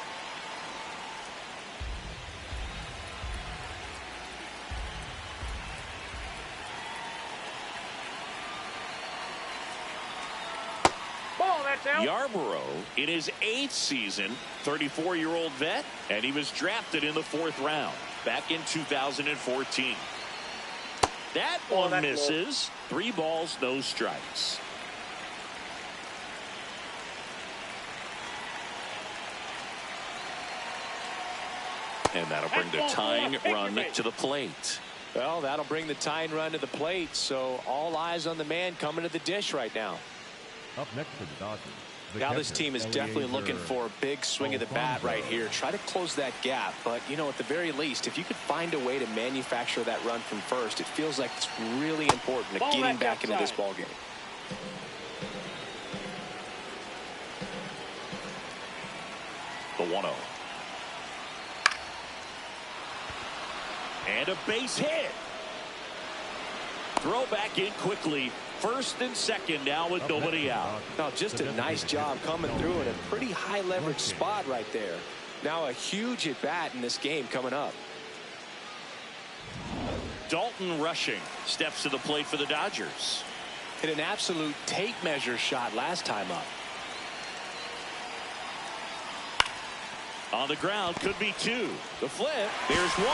that's out. Yarborough in his 8th season, 34-year-old vet, and he was drafted in the 4th round back in 2014. That one misses. 3 balls, no strikes. And that'll bring the tying run to the plate. Well, that'll bring the tying run to the plate, so all eyes on the man coming to the dish right now. Up next for the Dodgers. Now this team is definitely looking for a big swing of the bat right here. Try to close that gap, but you know, at the very least, if you could find a way to manufacture that run from first, it feels like it's really important to getting back into this ball game. The 1-0. And a base hit. Throw back in quickly. First and second now with nobody out. Now just a nice job coming through in a pretty high leverage spot right there. Now a huge at bat in this game coming up. Dalton Rushing steps to the plate for the Dodgers. Hit an absolute tape measure shot last time up. On the ground, could be 2. The flip, there's 1.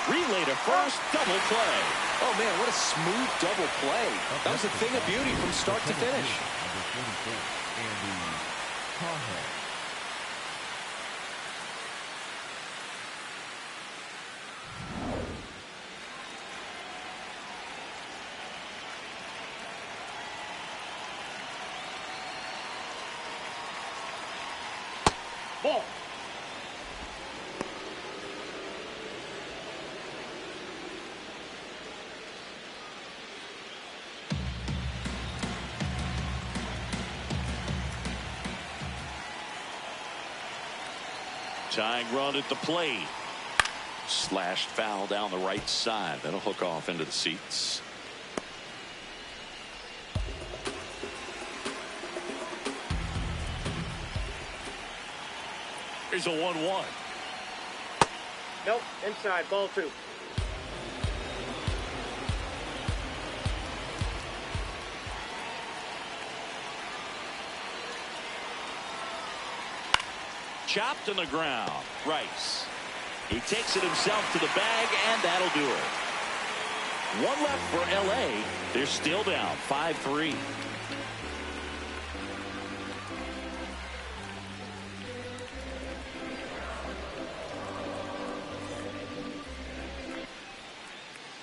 Relay to first, double play. Oh man, what a smooth double play. That was a thing of beauty from start to finish. Ball. Tying run at the plate. Slashed foul down the right side. That'll hook off into the seats. Here's a 1-1. Nope, inside, ball 2. Chopped on the ground. Rice. He takes it himself to the bag, and that'll do it. 1 left for L.A. They're still down 5-3.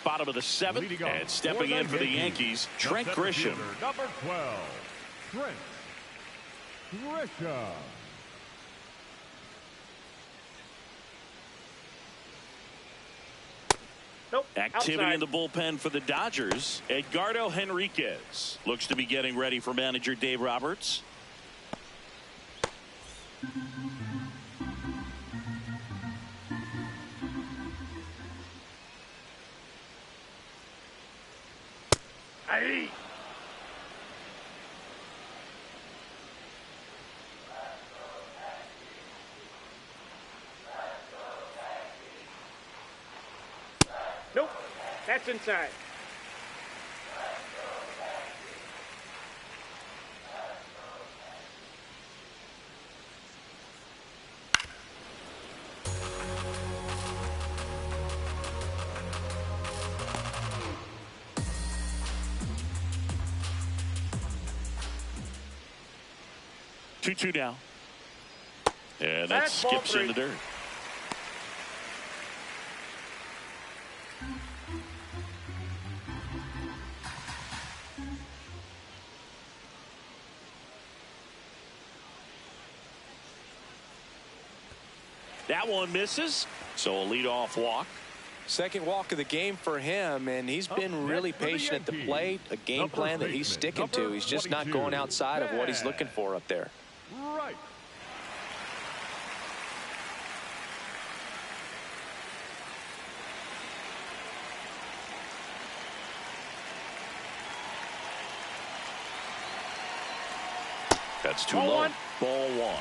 Bottom of the 7th, and stepping in for the Yankees, Trent Grisham. Number 12, Trent Grisham. Nope. Activity outside. in the bullpen for the Dodgers. Edgardo Henriquez looks to be getting ready for manager Dave Roberts. Aye. Nope. That's inside. Two down. And that skips in the dirt. That one misses, so a leadoff walk. Second walk of the game for him, and he's been really patient at the plate. A game plan that he's sticking to. He's just not going outside of what he's looking for up there. Right. That's too low. Ball 1.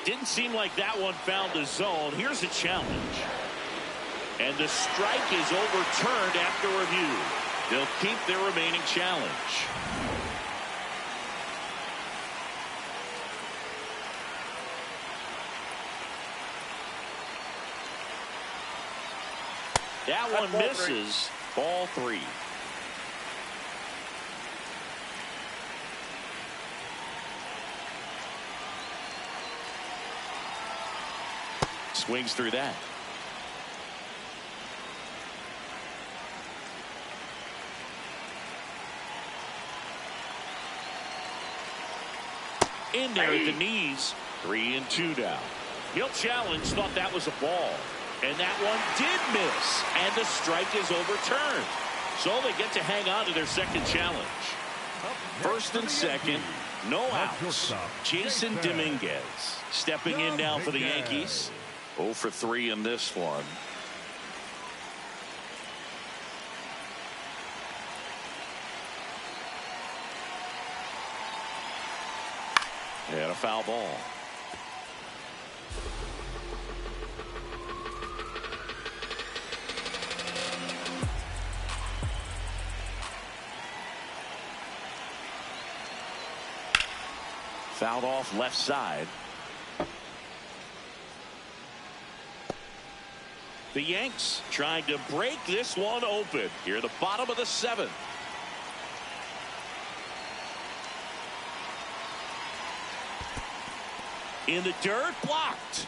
Didn't seem like that one found the zone. Here's a challenge. And the strike is overturned after review. They'll keep their remaining challenge. That one misses. Ball 3. Swings through that. In there at the knees. 3-2 now. He'll challenge. Thought that was a ball. And that one did miss. And the strike is overturned. So they get to hang on to their second challenge. First and second. No outs. Jason Dominguez stepping in now for the Yankees. 0 for 3 in this one. And a foul ball. Fouled off left side. The Yanks trying to break this one open here at the bottom of the 7th. In the dirt, blocked.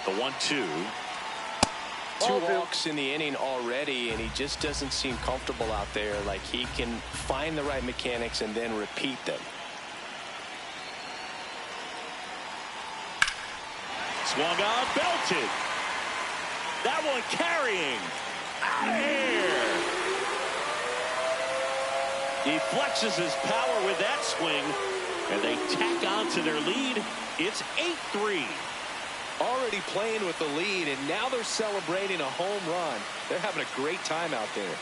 The 1-2. 2 walks in the inning already, and he just doesn't seem comfortable out there. Like he can find the right mechanics and then repeat them. Swung on, belted. That one carrying. Out of here. He flexes his power with that swing, and they tack on to their lead. It's 8-3. Already playing with the lead, and now they're celebrating a home run. They're having a great time out there.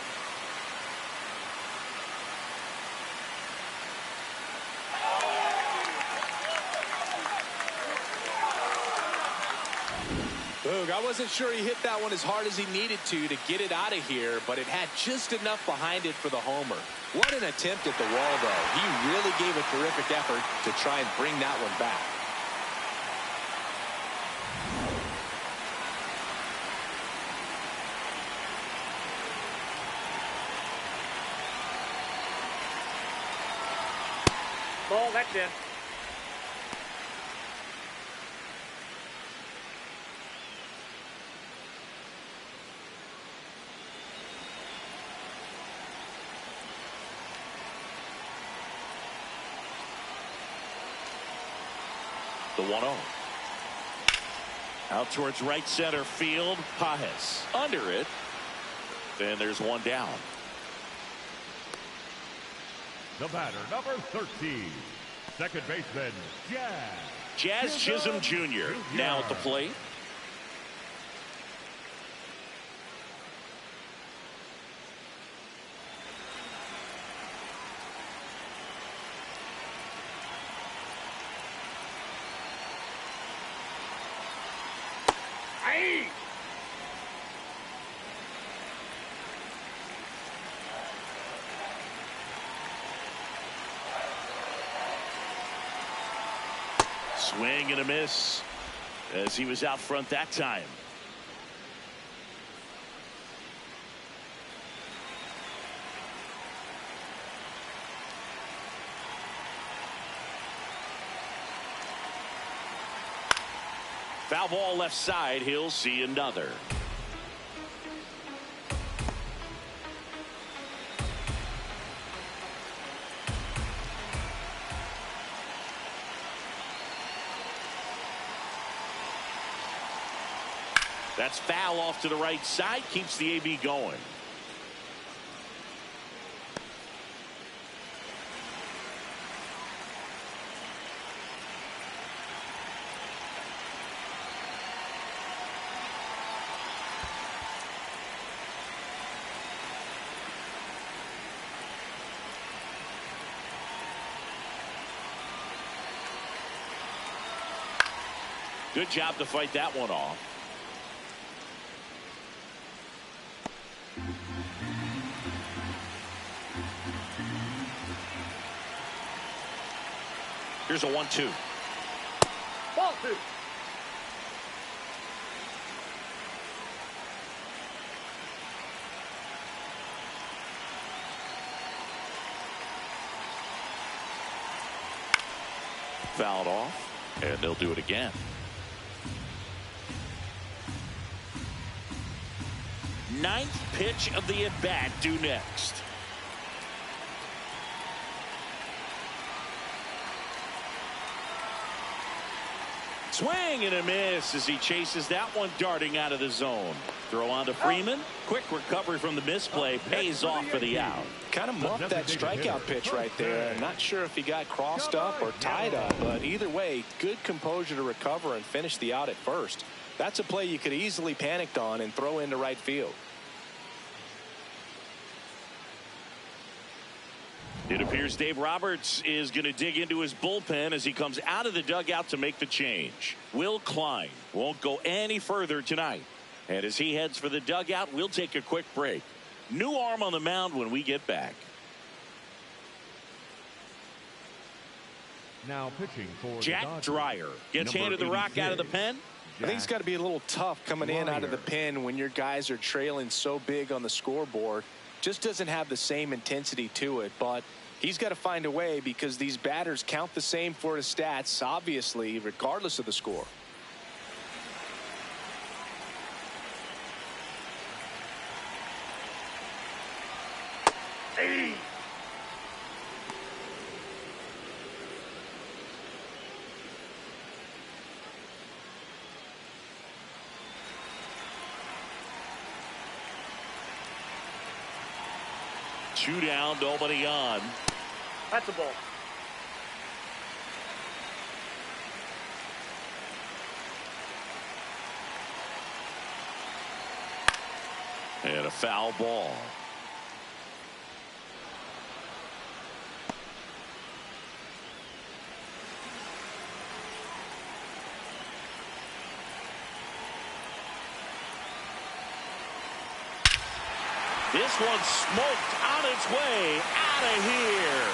Boog, I wasn't sure he hit that one as hard as he needed to get it out of here, but it had just enough behind it for the homer. What an attempt at the wall, though. He really gave a terrific effort to try and bring that one back. Ball, that's in. The 1-0. Out towards right center field. Pajes under it. And there's one down. The batter, number 13, second baseman, Jazz Chisholm Jr. now at the plate. Aye. Swing and a miss as he was out front that time. Foul ball left side. He'll see another. That's foul off to the right side. Keeps the AB going. Good job to fight that one off. Here's a 1-2. Ball 2. Fouled off, and they'll do it again. Ninth pitch of the at-bat due next. Swing and a miss as he chases that one darting out of the zone. Throw on to Freeman. Quick recovery from the misplay. Pays off for the out. Kind of muffed that strikeout pitch right there. Not sure if he got crossed up or tied up, but either way, good composure to recover and finish the out at first. That's a play you could easily panicked on and throw into right field. It appears Dave Roberts is going to dig into his bullpen as he comes out of the dugout to make the change. Will Klein won't go any further tonight. And as he heads for the dugout, we'll take a quick break. New arm on the mound when we get back. Now pitching for Jack Dreyer gets handed the rock out of the pen. I think it's got to be a little tough coming in out of the pen when your guys are trailing so big on the scoreboard. Just doesn't have the same intensity to it, but he's got to find a way because these batters count the same for his stats, obviously, regardless of the score. Hey. Two down, nobody on. That's a ball. And a foul ball. This one's smoked on its way out of here.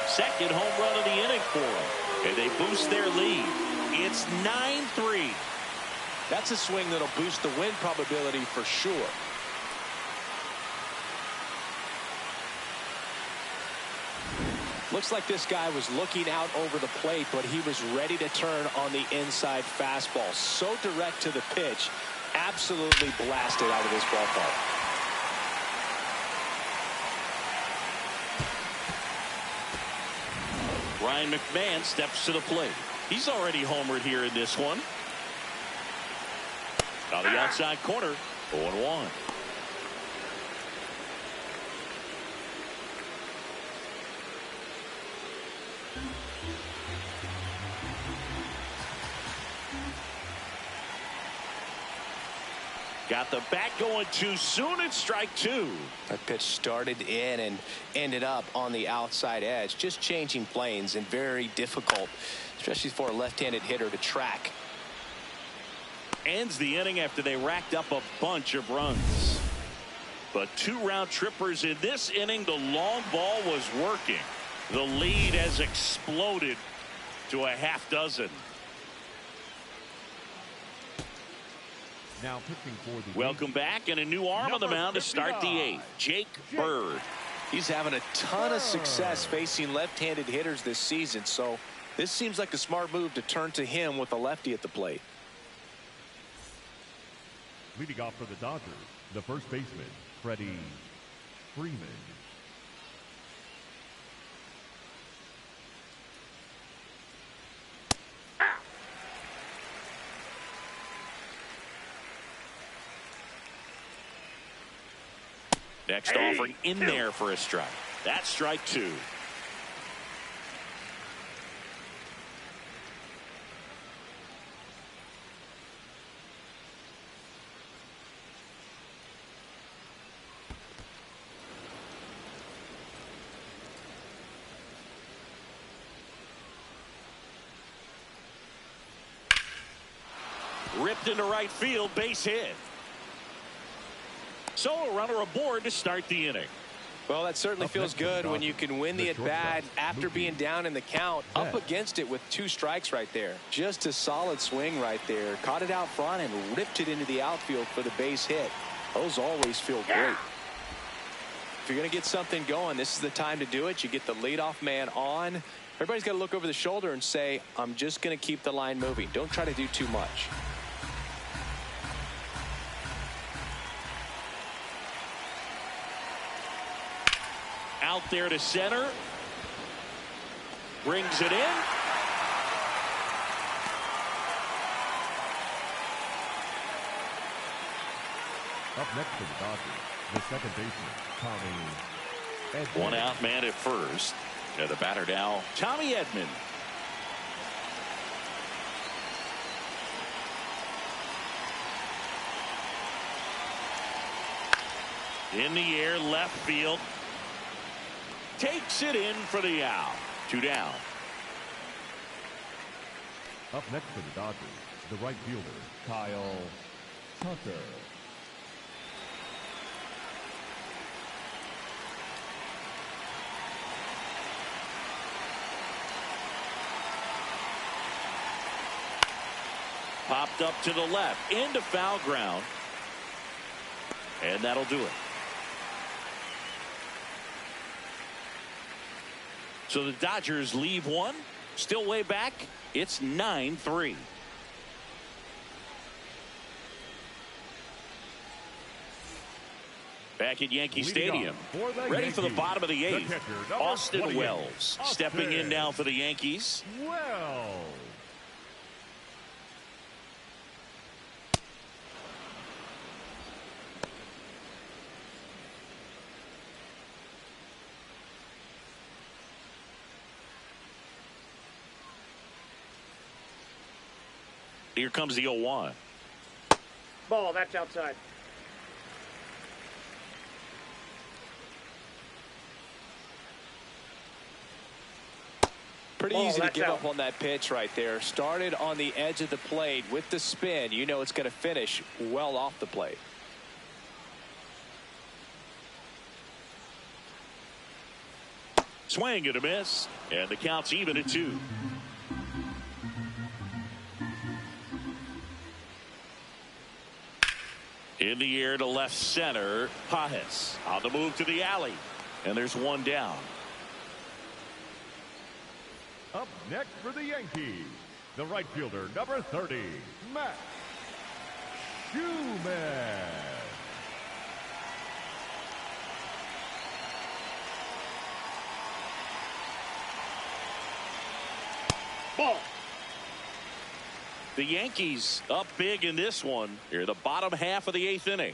Second home run of the inning for them. And they boost their lead. It's 9-3. That's a swing that'll boost the win probability for sure. Looks like this guy was looking out over the plate, but he was ready to turn on the inside fastball. So direct to the pitch, absolutely blasted out of this ballpark. Ryan McMahon steps to the plate. He's already homered here in this one. On the outside corner, 0-1. Got the bat going too soon. It's strike two. That pitch started in and ended up on the outside edge, just changing planes, and very difficult, especially for a left-handed hitter to track. Ends the inning after they racked up a bunch of runs. But two round trippers in this inning. The long ball was working. The lead has exploded to a half dozen. Now pitching for the Welcome back, and a new arm on the mound to start the eighth. Jake Bird. He's having a ton of success facing left-handed hitters this season, so this seems like a smart move to turn to him with a lefty at the plate. Leading off for the Dodgers, the first baseman, Freddie Freeman. Next offering in there for a strike. That's strike two. Ripped into right field, base hit. So a runner aboard to start the inning. Well, that certainly feels good when you can win the at-bat after being down in the count, up against it with 2 strikes right there. Just a solid swing right there. Caught it out front and ripped it into the outfield for the base hit. Those always feel great. If you're going to get something going, this is the time to do it. You get the leadoff man on. Everybody's got to look over the shoulder and say, I'm just going to keep the line moving. Don't try to do too much. Out there to center. Brings it in. Up next for the Dodgers, the second baseman, Tommy Edman. One out man at first. The batter now, Tommy Edman. In the air, left field. Takes it in for the out. 2 down. Up next for the Dodgers, the right fielder, Kyle Tucker. Popped up to the left, into foul ground. And that'll do it. So the Dodgers leave one. Still way back. It's 9-3. Back at Yankee Stadium. Ready for the bottom of the 8th. Austin Wells stepping in now for the Yankees. Wells. Here comes the 0-1. Ball, that's outside. Pretty easy to give up on that pitch right there. Started on the edge of the plate with the spin. You know it's going to finish well off the plate. Swing and a miss. And the count's even at 2. In the air to left center. Pajes on the move to the alley. And there's 1 down. Up next for the Yankees, the right fielder, number 30, Matt Schumann. Ball. The Yankees up big in this one. Here, the bottom half of the 8th inning.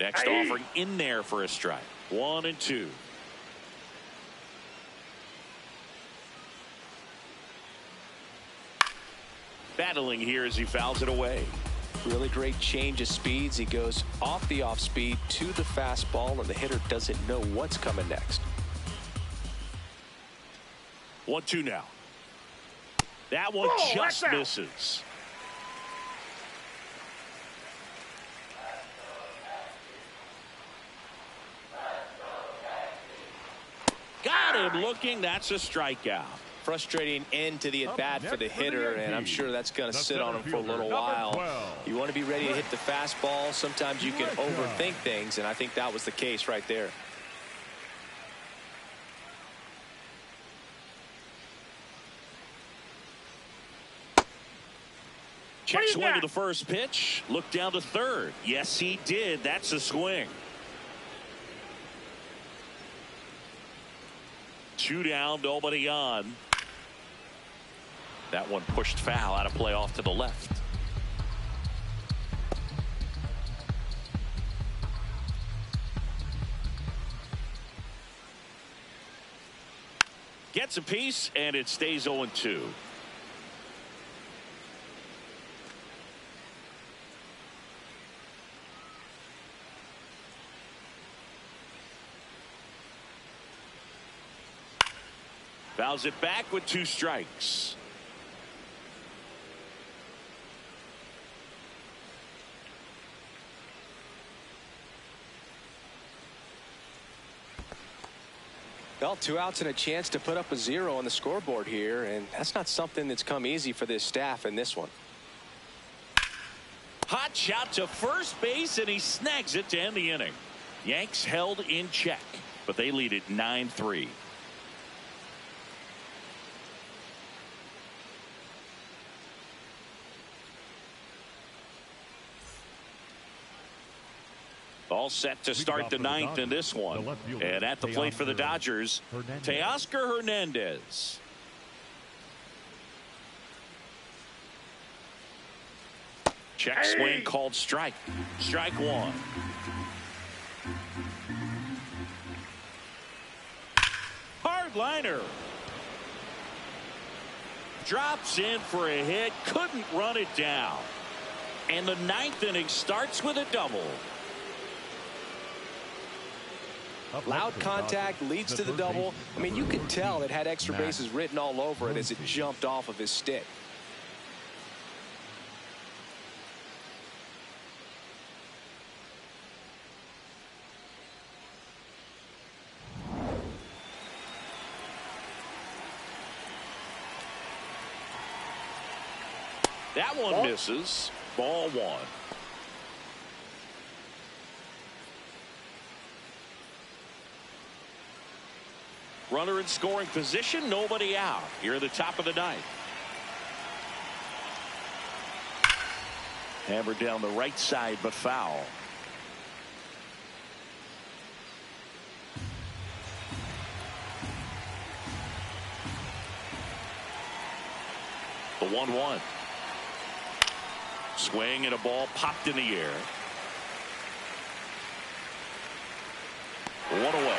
Next offering in there for a strike. 1-2. Battling here as he fouls it away. Really great change of speeds. He goes off the off speed to the fastball, and the hitter doesn't know what's coming next. 1-2 now. That one just misses. Got him looking. That's a strikeout. Frustrating end to the at-bat for the hitter, and I'm sure that's going to sit on him for a little while. You want to be ready to hit the fastball. Sometimes you can overthink things, and I think that was the case right there. Check swing to the first pitch. Look down to third. Yes, he did. That's a swing. 2 down, nobody on. That one pushed foul out of play off to the left. Gets a piece, and it stays 0-2. Fouls it back with 2 strikes. Well, 2 outs and a chance to put up a 0 on the scoreboard here, and that's not something that's come easy for this staff in this one. Hot shot to first base, and he snags it to end the inning. Yanks held in check, but they lead it 9-3. All set to start the 9th in this one. And at the plate for the Dodgers, Teoscar Hernandez. Check swing called strike. Strike 1. Hard liner. Drops in for a hit. Couldn't run it down. And the 9th inning starts with a double. Loud contact leads to the double. I mean, you can tell it had extra bases written all over it as it jumped off of his stick. That one misses. Ball 1. Runner in scoring position, nobody out. Here at the top of the 9th. Hammered down the right side, but foul. The 1-1. Swing and a ball popped in the air. 1 away.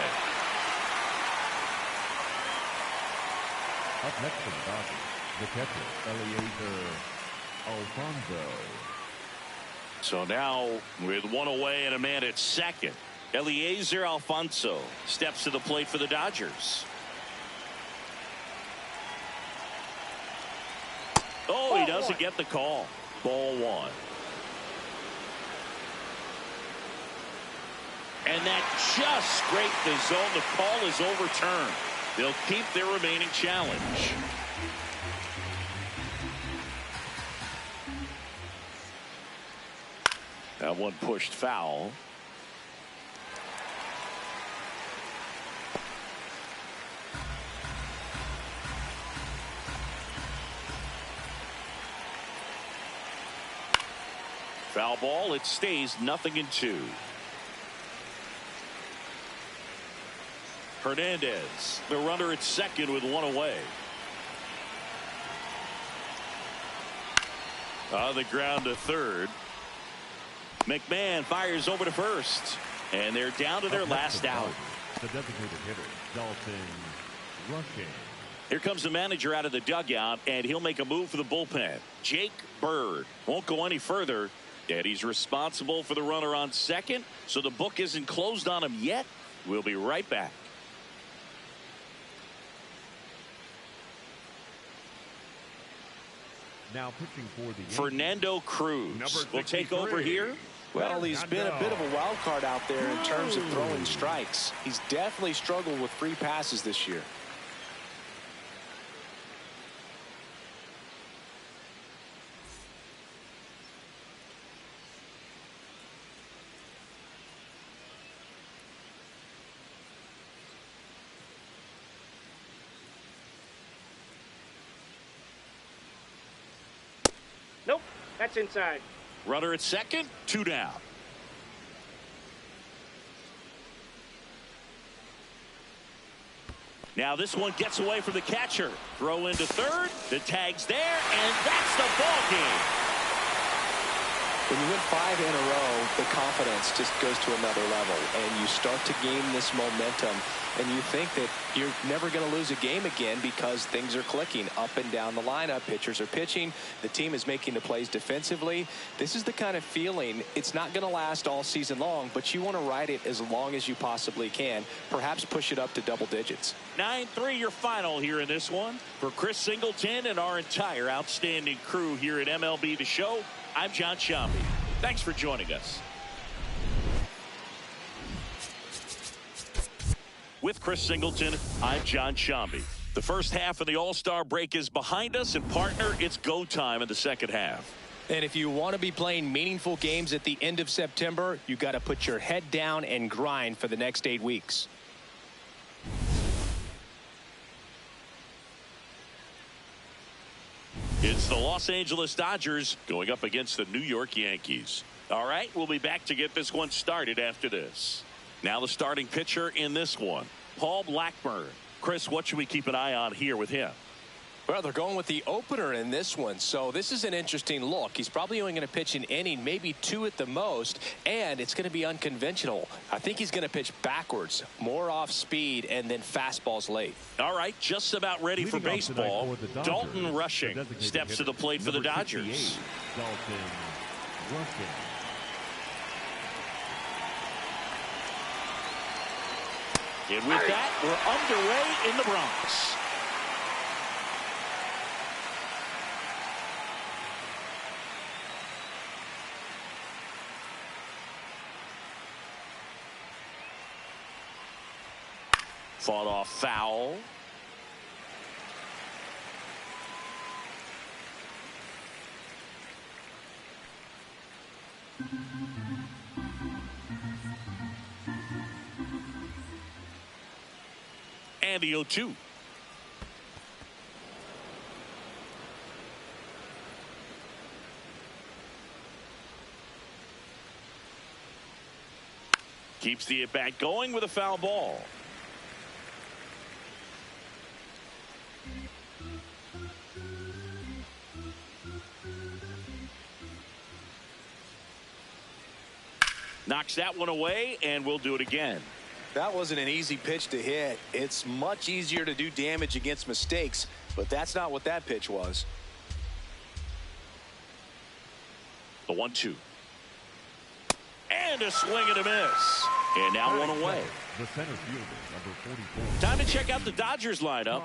Up next for the Dodgers, the catcher, Eliezer Alfonso. So now with 1 away and a man at second, Eliezer Alfonso steps to the plate for the Dodgers. Oh, he doesn't get the call. Ball 1. And that just scraped the zone. The call is overturned. They'll keep their remaining challenge. That one pushed foul. Foul ball. It stays 0-2. Hernandez, the runner at second with 1 away. On the ground to third. McMahon fires over to first. And they're down to their last out. The designated hitter, Dalton Rushing. Here comes the manager out of the dugout, and he'll make a move for the bullpen. Jake Bird won't go any further. And he's responsible for the runner on second. So the book isn't closed on him yet. We'll be right back. Now pitching for the Yankees, Fernando Cruz will take over here. Well, he's been a bit of a wild card out there in terms of throwing strikes. He's definitely struggled with free passes this year. Nope, that's inside. Runner at second, 2 down. Now this one gets away from the catcher. Throw into third. The tag's there, and that's the ball game. When you win 5 in a row, the confidence just goes to another level, and you start to gain this momentum, and you think that you're never going to lose a game again because things are clicking up and down the lineup. Pitchers are pitching. The team is making the plays defensively. This is the kind of feeling, it's not going to last all season long, but you want to ride it as long as you possibly can. Perhaps push it up to double digits. 9-3 your final here in this one. For Chris Singleton and our entire outstanding crew here at MLB The Show, I'm John Shambi. Thanks for joining us. With Chris Singleton, I'm John Shambi. The first half of the All-Star break is behind us, and partner, it's go time in the second half. And if you want to be playing meaningful games at the end of September, you got to put your head down and grind for the next 8 weeks. It's the Los Angeles Dodgers going up against the New York Yankees. All right, we'll be back to get this one started after this. Now the starting pitcher in this one, Paul Blackburn. Chris, what should we keep an eye on here with him? Well, they're going with the opener in this one, so this is an interesting look. He's probably only going to pitch an inning, maybe 2 at the most, and it's going to be unconventional. I think he's going to pitch backwards, more off speed, and then fastballs late. All right, just about ready for baseball. Dalton Rushing steps to the plate for the Dodgers. Dalton Rushing. And with that, we're underway in the Bronx. Fought off foul. And the 0-2. Keeps the at-bat going with a foul ball. Knocks that one away, and we'll do it again. That wasn't an easy pitch to hit. It's much easier to do damage against mistakes, but that's not what that pitch was. The 1-2. And a swing and a miss. And now one away. The center fielder, number 44. Time to check out the Dodgers lineup.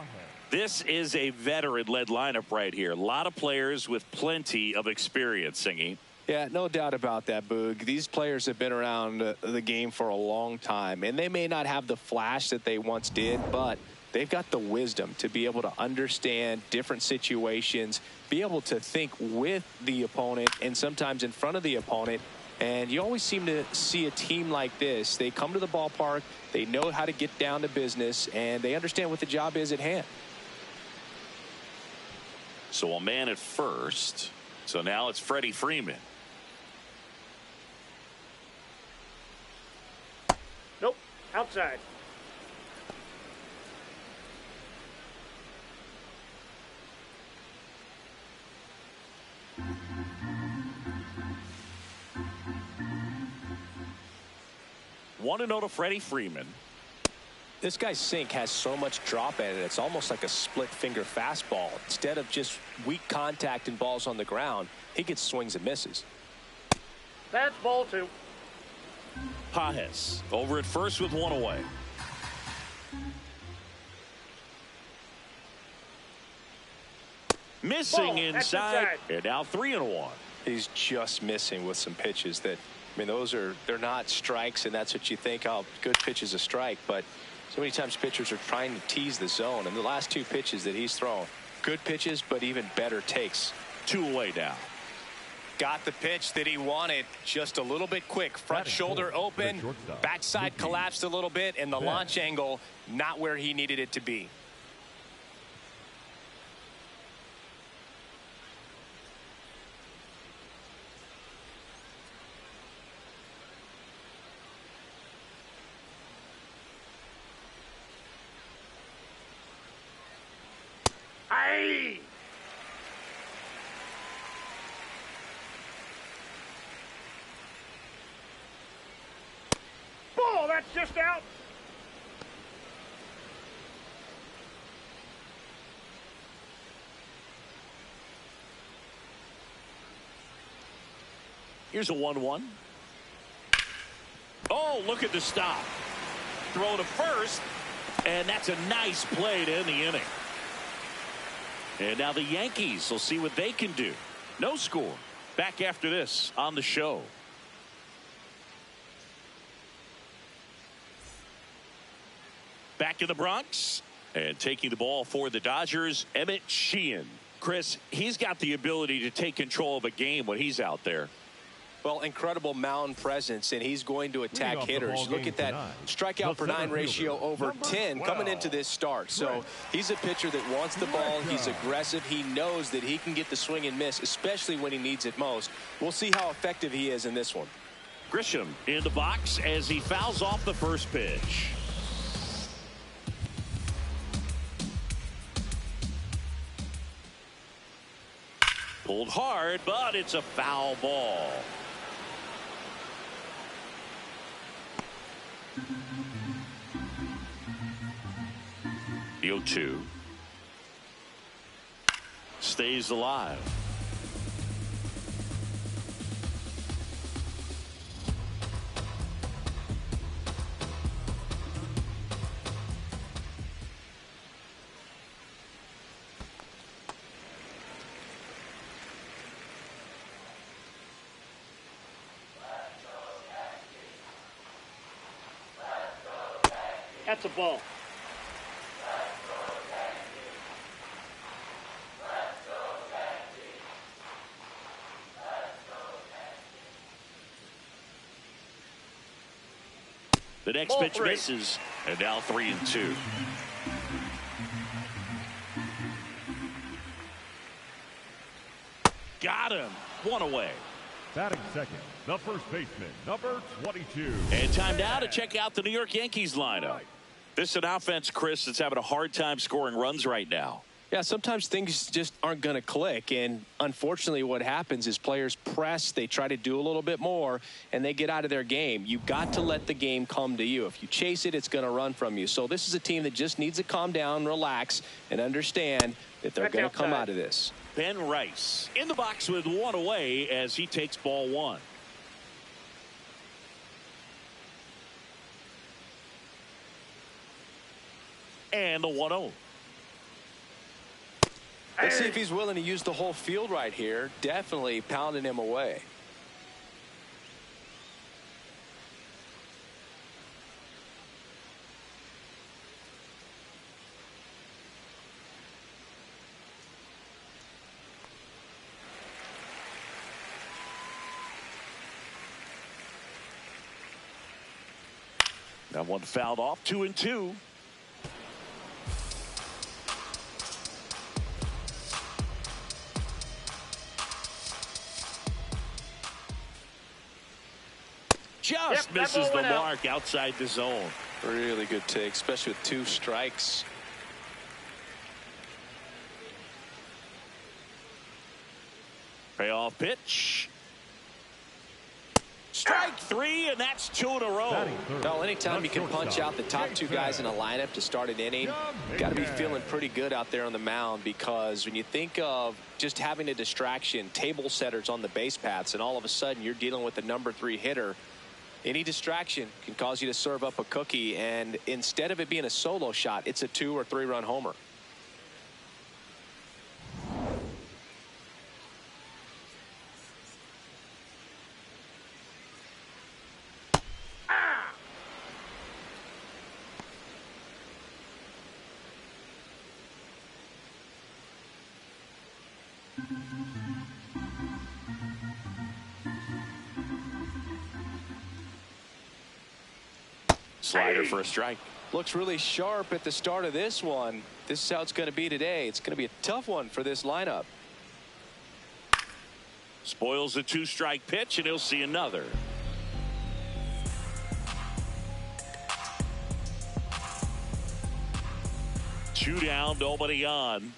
This is a veteran-led lineup right here. A lot of players with plenty of experience, Singy. Yeah, no doubt about that, Boog. These players have been around the game for a long time, and they may not have the flash that they once did, but they've got the wisdom to be able to understand different situations, be able to think with the opponent and sometimes in front of the opponent. And you always seem to see a team like this. They come to the ballpark, they know how to get down to business, and they understand what the job is at hand. So a man at first. So now it's Freddie Freeman. Nope. Outside. Want to know to Freddie Freeman. This guy's sink has so much drop in it. It's almost like a split finger fastball. Instead of just weak contact and balls on the ground, he gets swings and misses. That's ball 2. Pajes over at first with one away. Missing Ball, inside. And now 3-1. He's just missing with some pitches that, I mean, they're not strikes, and that's what you think, oh, good pitch is a strike. But so many times pitchers are trying to tease the zone, and the last 2 pitches that he's thrown, good pitches, but even better takes. 2 away now. Got the pitch that he wanted, just a little bit quick. Front shoulder open, backside collapsed a little bit, and the launch angle not where he needed it to be. just out. Here's a 1-1. Oh, look at the stop. Throw to first, and that's a nice play to end the inning. And now the Yankees will see what they can do. No score. Back after this on the show. Back in the Bronx, and taking the ball for the Dodgers, Emmett Sheehan. Chris, he's got the ability to take control of a game when he's out there. Well, incredible mound presence, and he's going to attack hitters. Look at that strikeout per 9 ratio over 10 coming into this start. So he's a pitcher that wants the ball. He's aggressive. He knows that he can get the swing and miss, especially when he needs it most. We'll see how effective he is in this one. Grisham in the box as he fouls off the first pitch. Pulled hard, but it's a foul ball. The 0-2 stays alive. That's a ball. The next Ball pitch three. misses, and now 3-2. Got him. One away. Batting second, the first baseman, number 22. And time now to check out the New York Yankees lineup. This is an offense, Chris, that's having a hard time scoring runs right now. Yeah, sometimes things just aren't going to click, and unfortunately what happens is players press, they try to do a little bit more, and they get out of their game. You've got to let the game come to you. If you chase it, it's going to run from you. So this is a team that just needs to calm down, relax, and understand that they're going to come out of this. Ben Rice in the box with one away as he takes ball one. And the 1-0. Let's see if he's willing to use the whole field right here. Definitely pounding him away. That one fouled off. 2-2. Just misses the mark outside the zone. Really good take, especially with 2 strikes. Payoff pitch. Strike 3, and that's 2 in a row. Well, anytime you can punch out the top 2 guys in a lineup to start an inning, you got to be feeling pretty good out there on the mound, because when you think of just having a distraction, table setters on the base paths, and all of a sudden you're dealing with the number 3 hitter, any distraction can cause you to serve up a cookie, and instead of it being a solo shot, it's a 2 or 3 run homer. Slider for a strike. Looks really sharp at the start of this one. This is how it's going to be today. It's going to be a tough one for this lineup. Spoils the 2-strike pitch, and he'll see another. Two down, nobody on.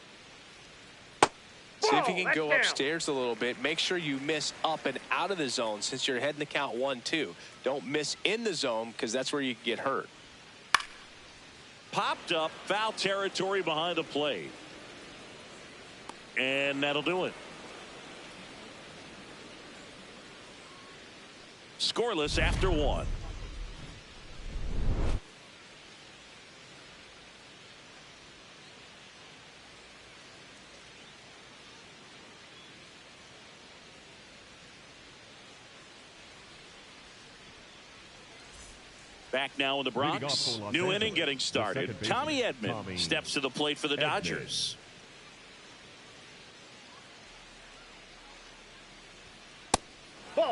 See if you can go upstairs a little bit. Make sure you miss up and out of the zone since you're heading the count 1-2. Don't miss in the zone because that's where you can get hurt. Popped up, foul territory behind the plate. And that'll do it. Scoreless after 1. Back now in the Bronx. New inning getting started. Tommy Edman steps to the plate for the Dodgers.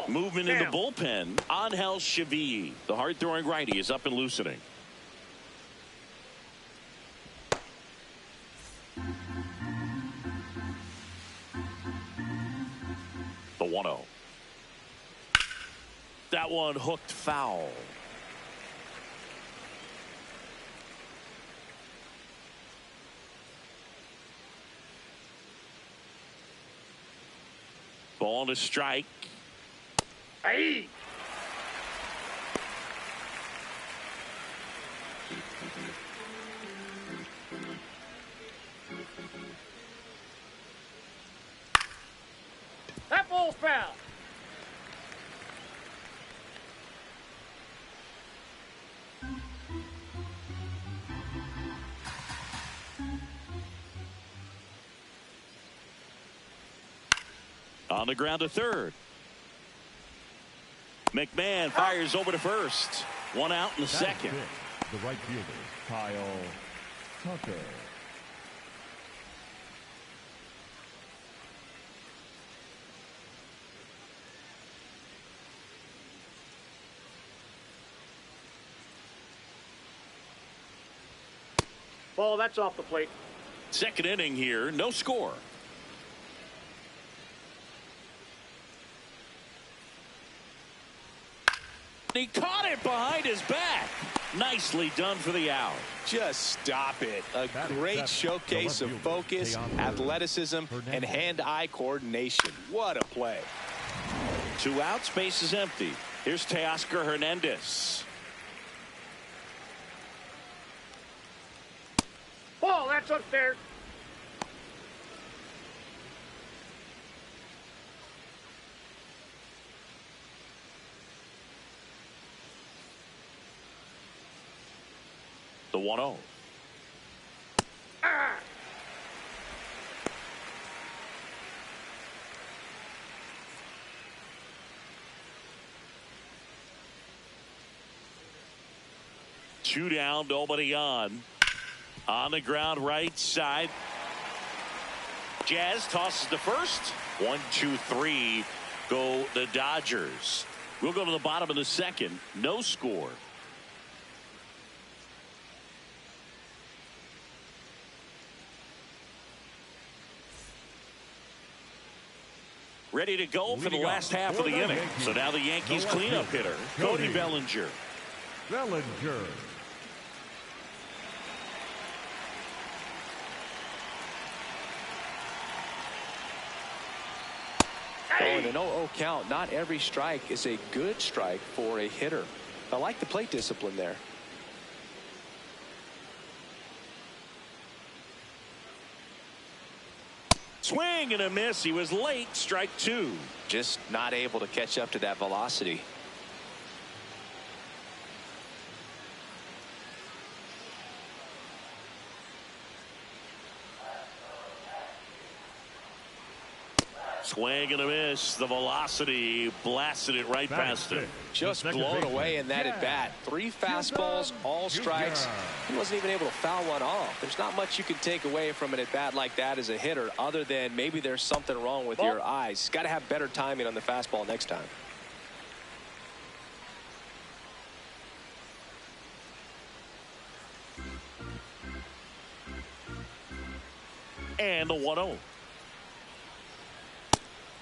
Movement in the bullpen. Angel Chevy, the hard-throwing righty, is up and loosening. The 1-0. That one hooked foul. Ball to strike. Hey. That ball's foul. On the ground to third. McMahon fires over to first. One out in the second. The right fielder, Kyle Tucker. Ball, that's off the plate. Second inning here, no score. He caught it behind his back. Nicely done for the out. Just stop it. A great showcase of focus, athleticism, and hand-eye coordination. What a play. 2 outs, base is empty. Here's Teoscar Hernandez. Ball, that's upstairs. The 1-0. Ah. Two down, nobody on. On the ground, right side. Jazz tosses to first. 1, 2, 3 go the Dodgers. We'll go to the bottom of the second. No score. Ready to go for the last half of the inning. So now the Yankees cleanup hitter, Cody Bellinger. Bellinger. Oh, in an 0-0 count, not every strike is a good strike for a hitter. I like the plate discipline there. Swing and a miss. He was late. Strike 2. Just not able to catch up to that velocity. Swing and a miss. The velocity blasted it right past him. Just blown away in that at bat. 3 fastballs, all strikes. He wasn't even able to foul one off. There's not much you can take away from an at bat like that as a hitter, other than maybe there's something wrong with your eyes. Got to have better timing on the fastball next time. And the 1-0.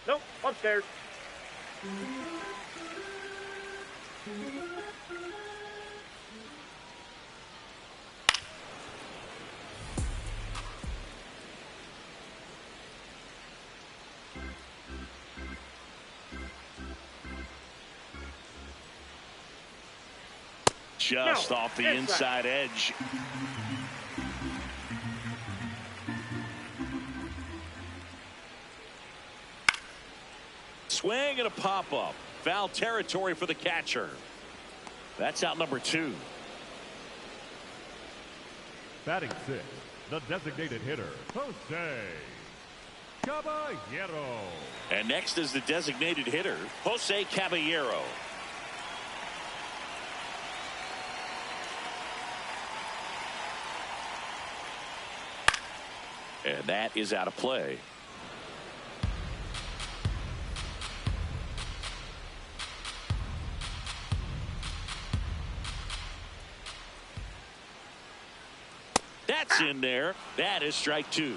Nope, upstairs. Just off the inside edge. Swing and a pop-up. Foul territory for the catcher. That's out number 2. Batting 6, the designated hitter, Jose Caballero. And next is the designated hitter, Jose Caballero. And that is out of play. That's in there. That is strike 2.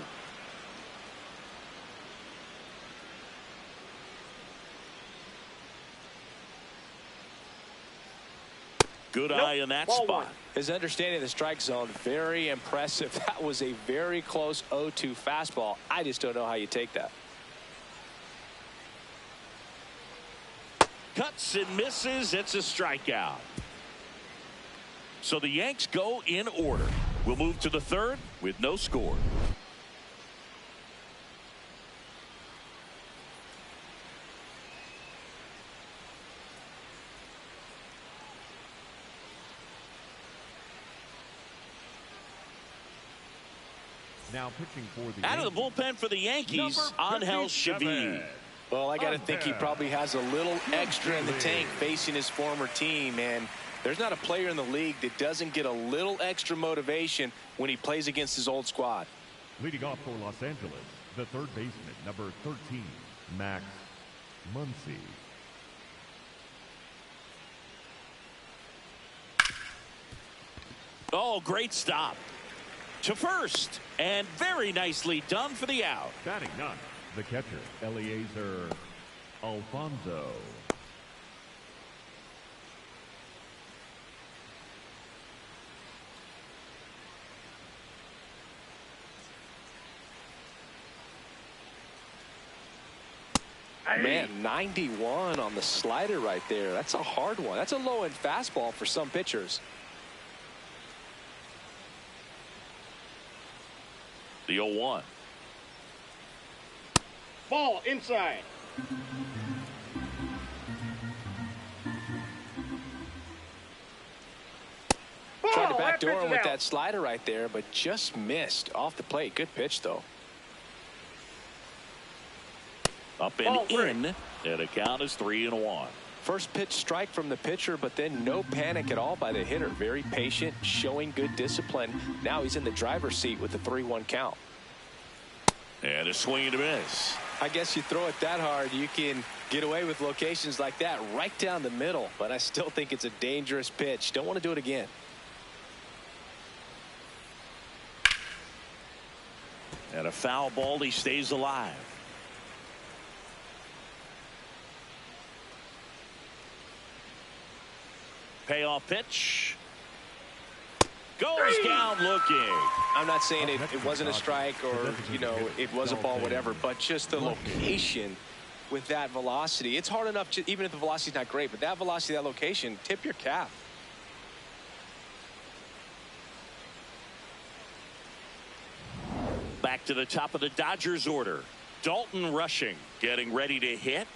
Good eye in that spot. His understanding of the strike zone, very impressive. That was a very close 0-2 fastball. I just don't know how you take that. Cuts and misses. It's a strikeout. So the Yanks go in order. We'll move to the 3rd with no score. Now pitching for the out of the bullpen for the Yankees, Angel Chavez. Well, I got to think he probably has a little extra in the tank facing his former team, and there's not a player in the league that doesn't get a little extra motivation when he plays against his old squad. Leading off for Los Angeles, the third baseman, number 13, Max Muncy. Oh, great stop to first, and very nicely done for the out. Batting 9, the catcher, Eliezer Alfonso. Man, 91 on the slider right there. That's a hard one. That's a low-end fastball for some pitchers. The 0-1. Ball inside. Tried to backdoor him with that slider right there, but just missed off the plate. Good pitch, though. Up and in, and a count is 3-1. First pitch strike from the pitcher, but then no panic at all by the hitter. Very patient, showing good discipline. Now he's in the driver's seat with the 3-1 count. And a swing and a miss. I guess you throw it that hard, you can get away with locations like that right down the middle. But I still think it's a dangerous pitch. Don't want to do it again. And a foul ball, he stays alive. Payoff pitch. Goes down looking. I'm not saying it wasn't a strike or, you know, it was a ball, whatever, but just the location with that velocity. It's hard enough, to, even if the velocity's not great, but that velocity, that location, tip your cap. Back to the top of the Dodgers order. Dalton rushing, getting ready to hit.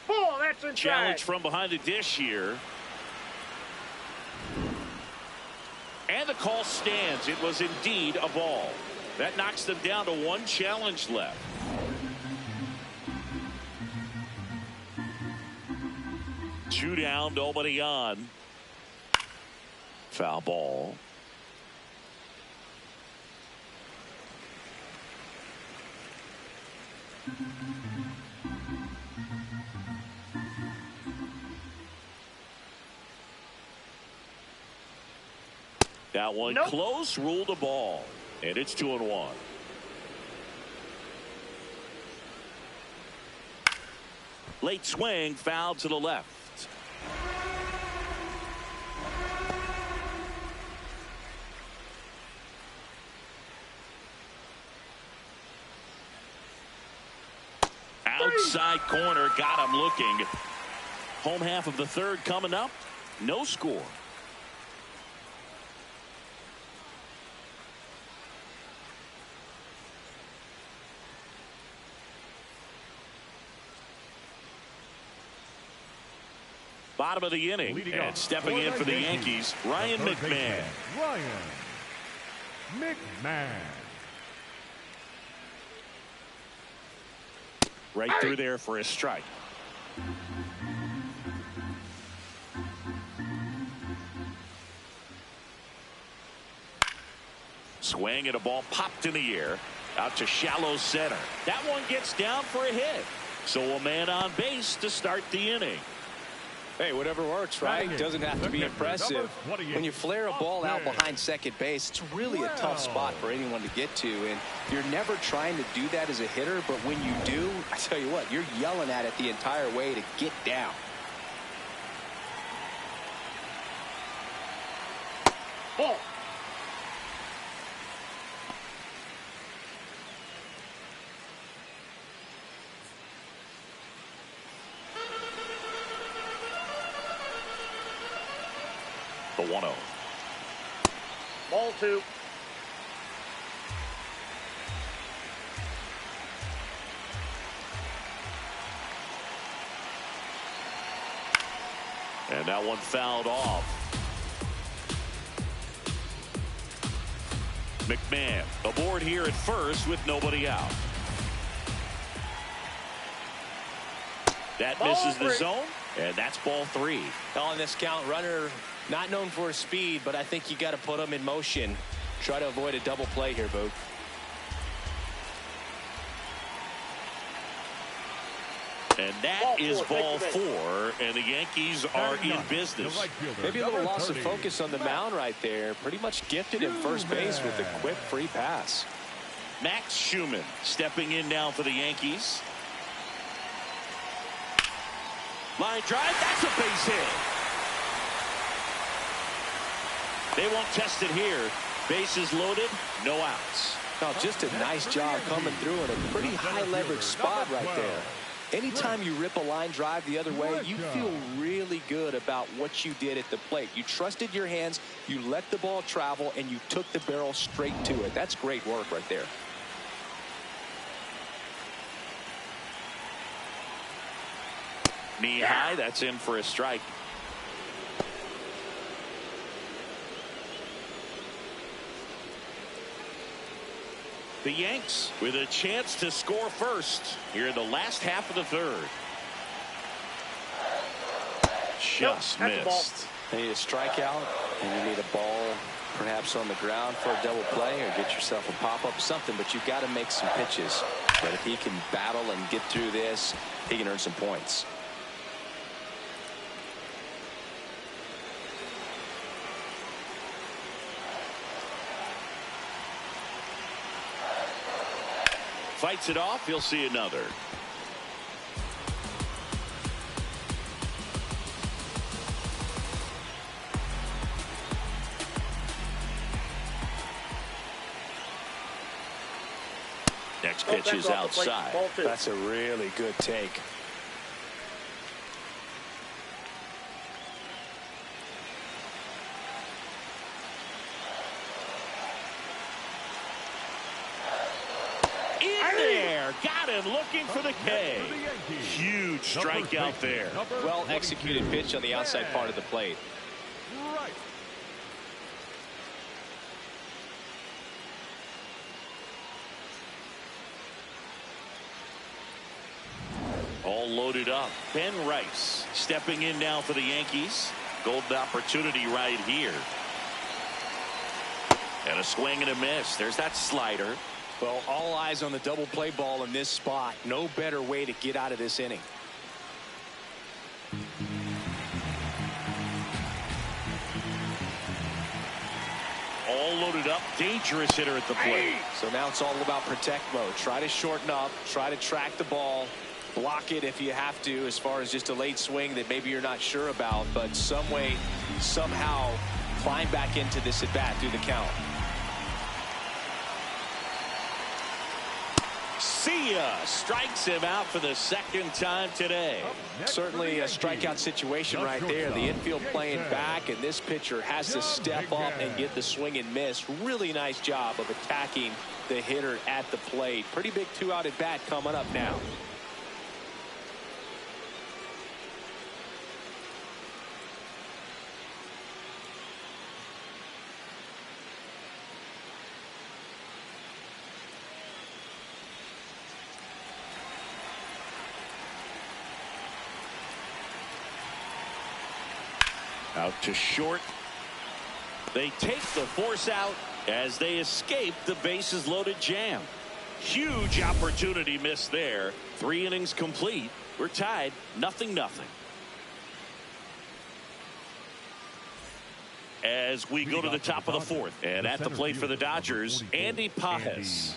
Oh, that's inside. Challenge from behind the dish here. And the call stands. It was indeed a ball. That knocks them down to 1 challenge left. Two down, nobody on. Foul ball. That one close, ruled a ball, and it's 2-1. Late swing, foul to the left. Outside corner, got him looking. Home half of the 3rd coming up. No score. Bottom of the inning, and stepping in for the Yankees, Ryan McMahon. Ryan McMahon. Right through there for a strike. Swing and a ball popped in the air out to shallow center. That one gets down for a hit. So a man on base to start the inning. Hey, whatever works, right? Doesn't have to be impressive. When you flare a ball out behind second base, it's really a tough spot for anyone to get to, and you're never trying to do that as a hitter, but when you do, I tell you what, you're yelling at it the entire way to get down. Ball. The 1-0. Ball 2. And that one fouled off. McMahon aboard here at first with nobody out. That misses the zone, and that's ball 3. On this count, runner not known for his speed, but I think you got to put him in motion. Try to avoid a double play here, Boog. And that is ball 4, and the Yankees are in business. Maybe a little loss of focus on the mound right there. Pretty much gifted in first base with a quick free pass. Max Schumann stepping in now for the Yankees. Line drive, that's a base hit. They won't test it here. Bases loaded, no outs. Now, just a nice job coming through in a pretty high leverage spot right there. Anytime you rip a line drive the other way, you feel really good about what you did at the plate. You trusted your hands, you let the ball travel, and you took the barrel straight to it. That's great work right there. Knee high, that's in for a strike. The Yanks with a chance to score first here in the last half of the third. Just missed. You need a strikeout, and you need a ball perhaps on the ground for a double play, or get yourself a pop-up, something, but you've got to make some pitches. But if he can battle and get through this, he can earn some points. Fights it off, you'll see another. Next pitch is outside. That's a really good take. Got him looking for the K. Huge strikeout there. Well executed pitch on the outside part of the plate. Right. All loaded up. Ben Rice stepping in now for the Yankees. Golden opportunity right here. And a swing and a miss. There's that slider. Well, all eyes on the double play ball in this spot. No better way to get out of this inning. All loaded up. Dangerous hitter at the plate. So now it's all about protect mode. Try to shorten up. Try to track the ball. Block it if you have to, as far as just a late swing that maybe you're not sure about. But some way, somehow, climb back into this at bat through the count. Garcia strikes him out for the second time today. Certainly a strikeout situation right there. The infield playing back, and this pitcher has to step up and get the swing and miss. Really nice job of attacking the hitter at the plate. Pretty big 2-out at bat coming up now. Out to short. They take the force out as they escape the bases loaded jam. Huge opportunity missed there. 3 innings complete. We're tied 0-0. As we go to the top of the 4th, and at the plate for the Dodgers, Andy Pages.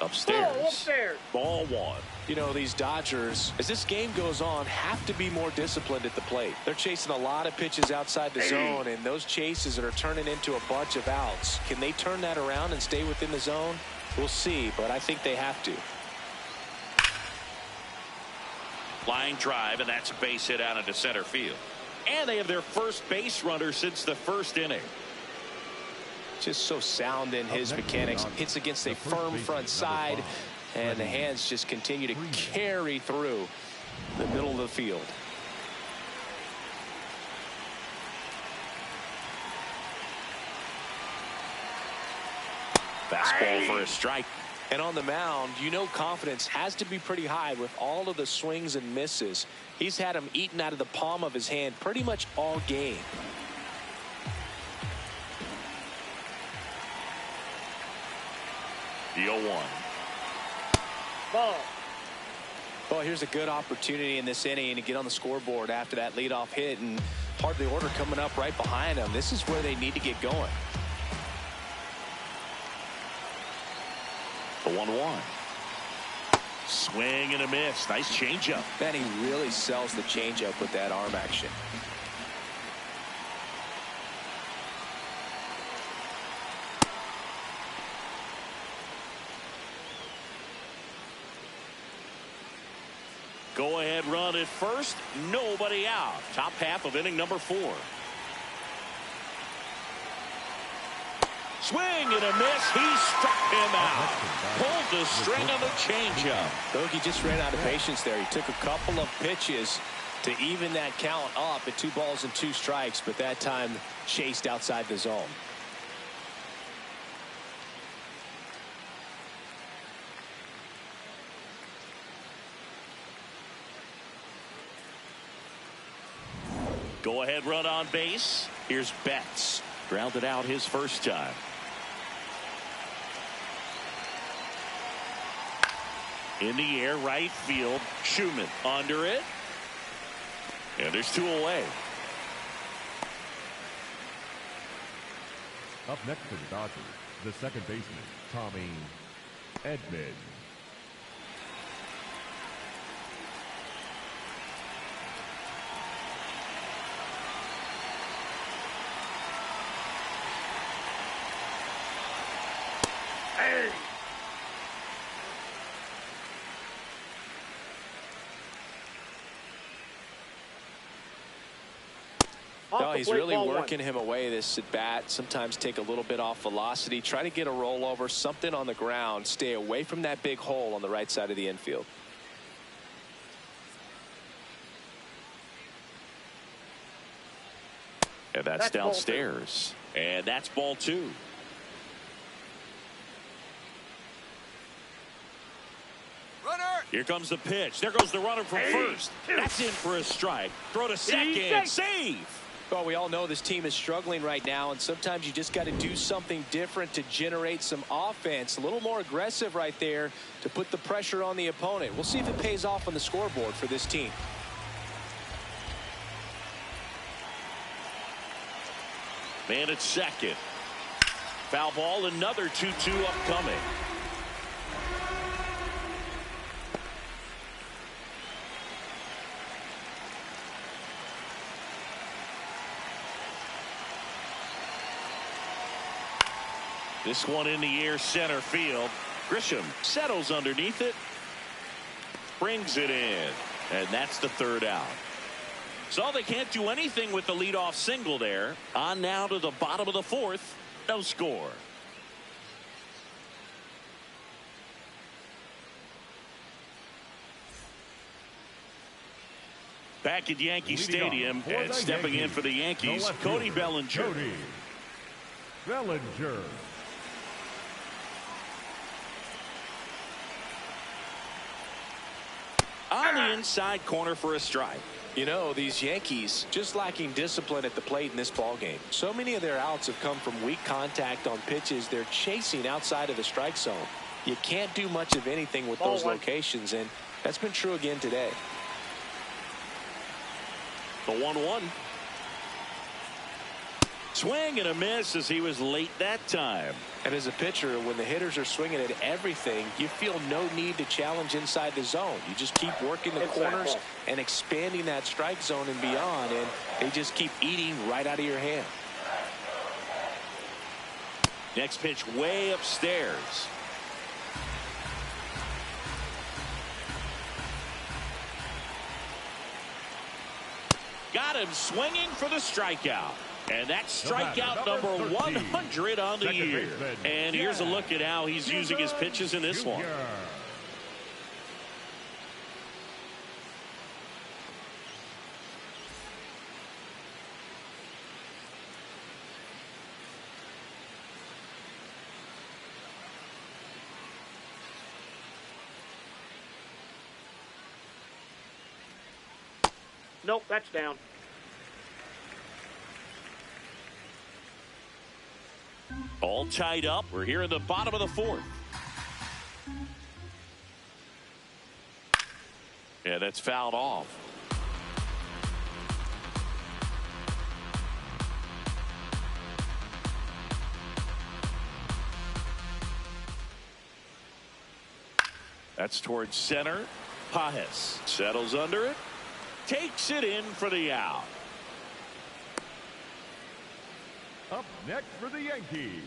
Upstairs. Ball 1. You know, these Dodgers, as this game goes on, have to be more disciplined at the plate. They're chasing a lot of pitches outside the zone, and those chases that are turning into a bunch of outs. Can they turn that around and stay within the zone? We'll see, but I think they have to. Line drive, and that's a base hit out into center field. And they have their first base runner since the 1st inning. Just so sound in his mechanics. Hits against a firm front side, and the hands just continue to carry through the middle of the field. Fastball for a strike. And on the mound, you know, confidence has to be pretty high with all of the swings and misses. He's had them eaten out of the palm of his hand pretty much all game. The 0-1. Ball. Well, here's a good opportunity in this inning to get on the scoreboard after that leadoff hit, and part of the order coming up right behind them. This is where they need to get going. The 1-1. Swing and a miss. Nice changeup. Man, he really sells the changeup with that arm action. Go ahead run at first. Nobody out. Top half of inning number 4. Swing and a miss. He struck him out. Pulled the string on the changeup. Bogey just ran out of patience there. He took a couple of pitches to even that count up at 2 balls and 2 strikes, but that time chased outside the zone. Go ahead run on base. Here's Betts. Grounded out his first time. In the air, right field. Schumann under it. And there's 2 away. Up next for the Dodgers, the second baseman, Tommy Edman. No, he's really working him away this at bat. Sometimes take a little bit off velocity. Try to get a rollover, something on the ground. Stay away from that big hole on the right side of the infield. And that's downstairs. And that's ball 2. Here comes the pitch. There goes the runner from first. That's in for a strike. Throw to second. Save. Well, we all know this team is struggling right now, and sometimes you just got to do something different to generate some offense. A little more aggressive right there to put the pressure on the opponent. We'll see if it pays off on the scoreboard for this team. Man at second. Foul ball, another 2-2 upcoming. This one in the air center field. Grisham settles underneath it. Brings it in. And that's the third out. So they can't do anything with the leadoff single there. On now to the bottom of the fourth. No score. Back at Yankee Stadium and stepping in for the Yankees, Cody Bellinger. Cody Bellinger. On the inside corner for a strike. You know, these Yankees just lacking discipline at the plate in this ball game. So many of their outs have come from weak contact on pitches they're chasing outside of the strike zone. You can't do much of anything with those locations, and that's been true again today. The 1-1. Swing and a miss as he was late that time. And as a pitcher, when the hitters are swinging at everything, you feel no need to challenge inside the zone. You just keep working the corners and expanding that strike zone and beyond, and they just keep eating right out of your hand. Next pitch way upstairs. Got him swinging for the strikeout. And that's strikeout number 100 on the year. And here's a look at how he's using his pitches in this one. Nope, that's down. All tied up. We're here in the bottom of the fourth. Yeah, that's fouled off. That's towards center. Pajes settles under it. Takes it in for the out. Up next for the Yankees,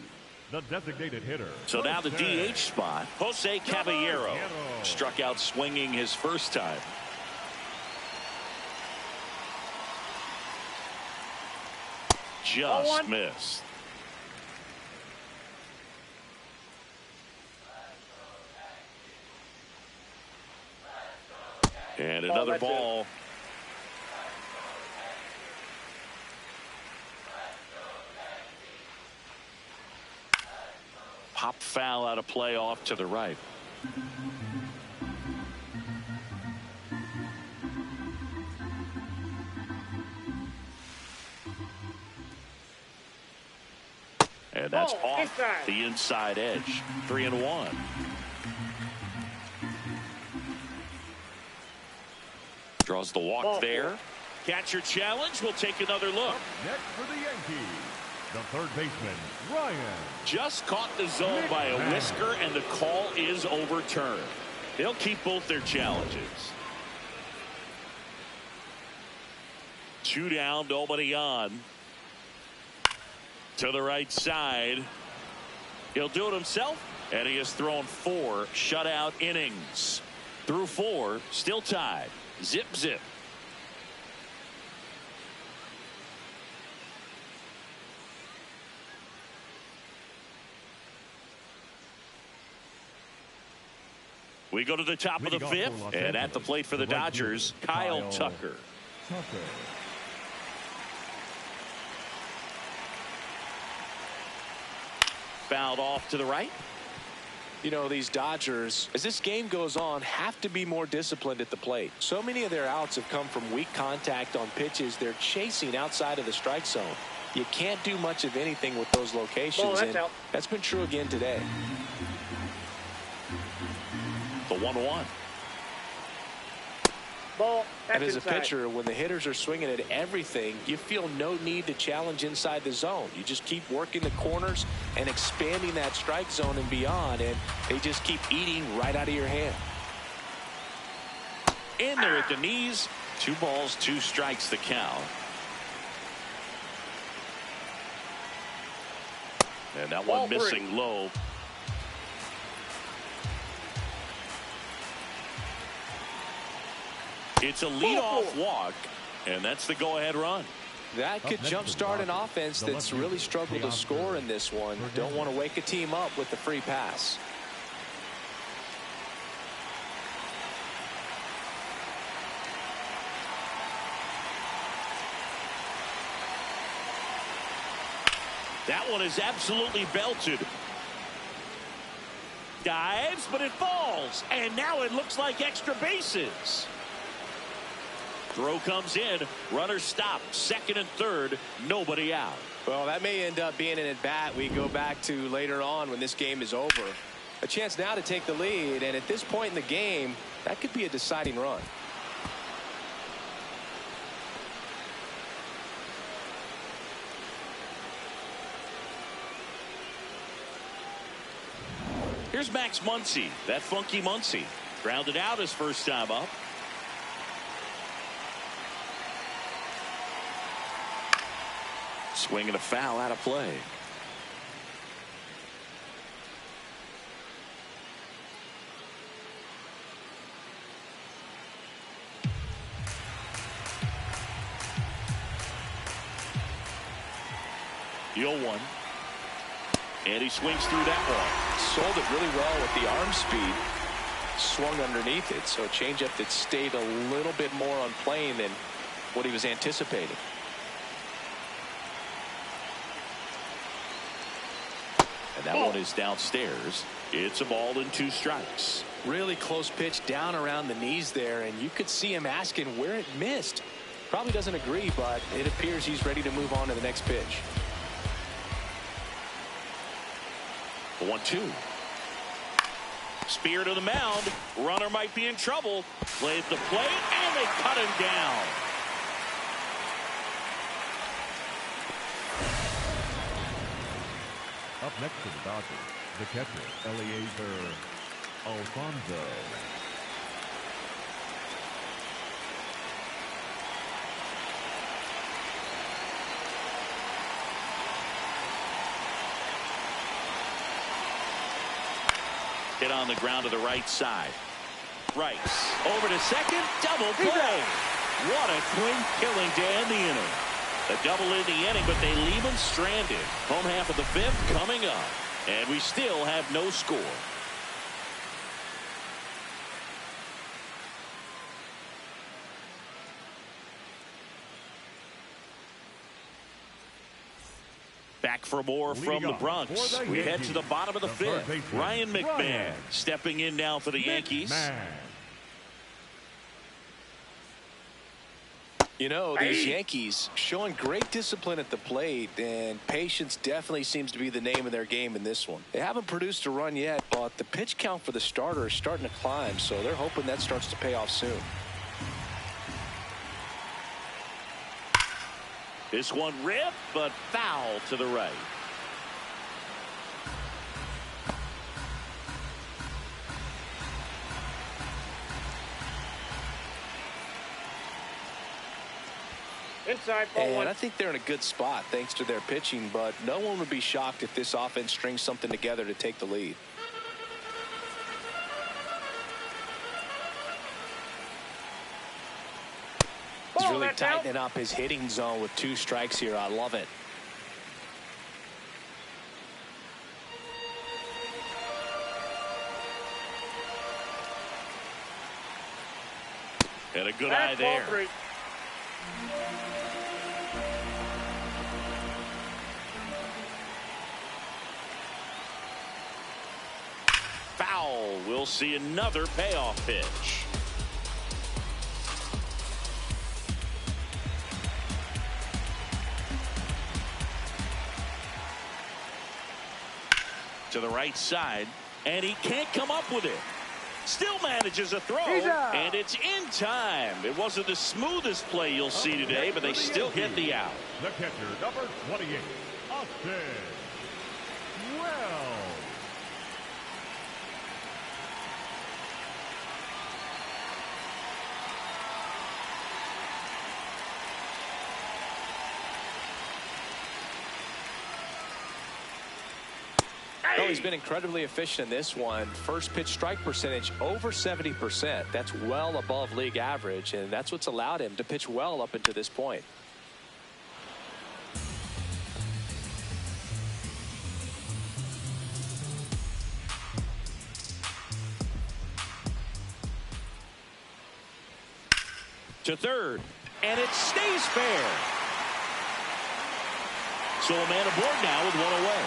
the designated hitter. So now the DH spot, Jose Caballero. Struck out swinging his first time. Just missed. And another ball. Pop foul out of play off to the right. And that's off the inside edge. 3-1. Draws the walk there. Catcher challenge. We'll take another look. Next for the Yankees, the third baseman, Ryan. Just caught the zone by a whisker, and the call is overturned. They'll keep both their challenges. 2 down, nobody on. To the right side. He'll do it himself, and he has thrown 4 shutout innings. Through 4, still tied. Zip, zip. We go to the top of the 5th, and at the plate for the Dodgers, Kyle Tucker. Fouled off to the right. You know, these Dodgers, as this game goes on, have to be more disciplined at the plate. So many of their outs have come from weak contact on pitches they're chasing outside of the strike zone. You can't do much of anything with those locations, and that's been true again today. The 1-1. And as a pitcher, when the hitters are swinging at everything, you feel no need to challenge inside the zone. You just keep working the corners and expanding that strike zone and beyond, and they just keep eating right out of your hand. In there at the knees. 2 balls, 2 strikes the count. And that Ball one missing 3. low. It's a leadoff walk, and that's the go-ahead run. That could jumpstart an offense that's really struggled to score in this one. Don't want to wake a team up with the free pass. That one is absolutely belted. Dives, but it falls. And now it looks like extra bases. Throw comes in. Runner stop. Second and third. Nobody out. Well, that may end up being an at-bat we go back to later on when this game is over. A chance now to take the lead. And at this point in the game, that could be a deciding run. Here's Max Muncy, that funky Muncy. Grounded out his first time up. Swing and a foul out of play. The 0-1. And he swings through that one. Sold it really well with the arm speed. Swung underneath it. So a changeup that stayed a little bit more on plane than what he was anticipating. And that one is downstairs. It's a ball and 2 strikes. Really close pitch down around the knees there, and you could see him asking where it missed. Probably doesn't agree, but it appears he's ready to move on to the next pitch. 1-2. Spear to the mound. Runner might be in trouble. Play at the plate, and they cut him down. Up next to the Dodgers, the catcher, Eliezer Alfonso. Hit on the ground to the right side. Rice over to second. Double play. What a clean killing to end the inning. A double in the inning, but they leave him stranded. Home half of the 5th coming up. And we still have no score. Back for more from the Bronx. We head to the bottom of the 5th. Ryan McMahon stepping in now for the Yankees. You know, these Yankees showing great discipline at the plate, and patience definitely seems to be the name of their game in this one. They haven't produced a run yet, but the pitch count for the starter is starting to climb, so they're hoping that starts to pay off soon. This one ripped, but foul to the right. Inside, ball and 1. I think they're in a good spot thanks to their pitching, but no one would be shocked if this offense strings something together to take the lead. He's really tightening up his hitting zone with 2 strikes here. I love it. And a good eye there. Foul. We'll see another payoff pitch. To the right side, and he can't come up with it. Still manages a throw, and it's in time. It wasn't the smoothest play you'll see today, but they still get the out. The catcher, number 28, Austin Wells. he's been incredibly efficient in this one. First pitch strike percentage over 70%. That's well above league average, and that's what's allowed him to pitch well up until this point. To third, and it stays fair. So a man aboard now with one away.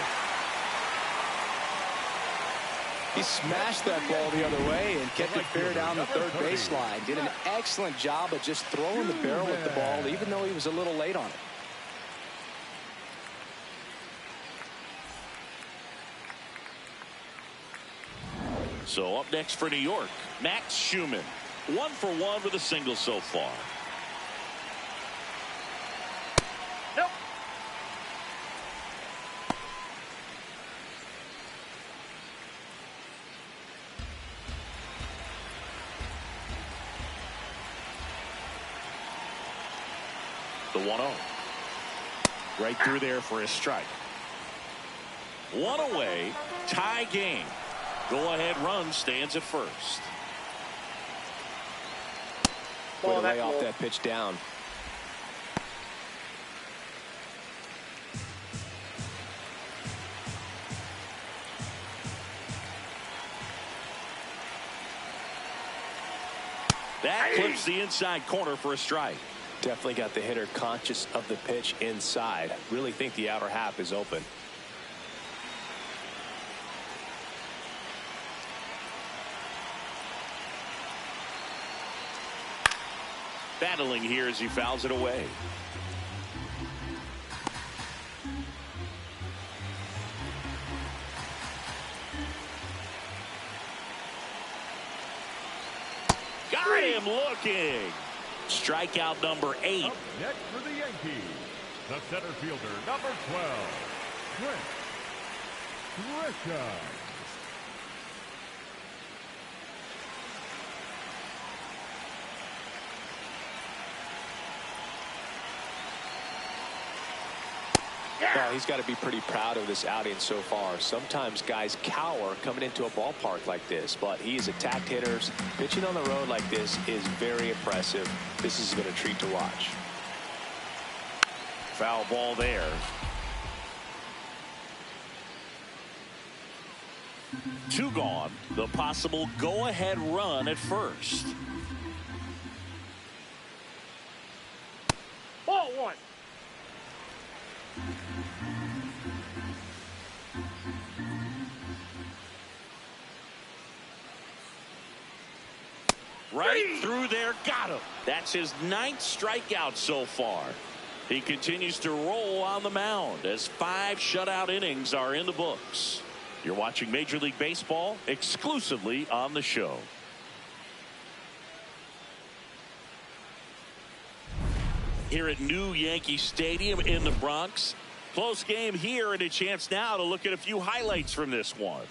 He smashed that ball the other way and kept it fair down the third baseline. Did an excellent job of just throwing the barrel at the ball, even though he was a little late on it. So up next for New York, Max Schumann. 1 for 1 with a single so far. Nope. The 1-0. Right through there for a strike. One away, tie game. Go-ahead run stands at first. Way to lay off that pitch down. That clips the inside corner for a strike. Definitely got the hitter conscious of the pitch inside. Really think the outer half is open. Battling here as he fouls it away. Got him looking. Strikeout number 8. Up next for the Yankees, the center fielder, number 12, Trent Grisham. Well, he's got to be pretty proud of this outing so far. Sometimes guys cower coming into a ballpark like this, but he has attacked hitters. Pitching on the road like this is very impressive. This has been a treat to watch. Foul ball there. 2 gone. The possible go-ahead run at first. Ball 1. Right through there, got him. That's his 9th strikeout so far. He continues to roll on the mound as 5 shutout innings are in the books. You're watching Major League Baseball exclusively on the show. Here at New Yankee Stadium in the Bronx. Close game here and a chance now to look at a few highlights from this one.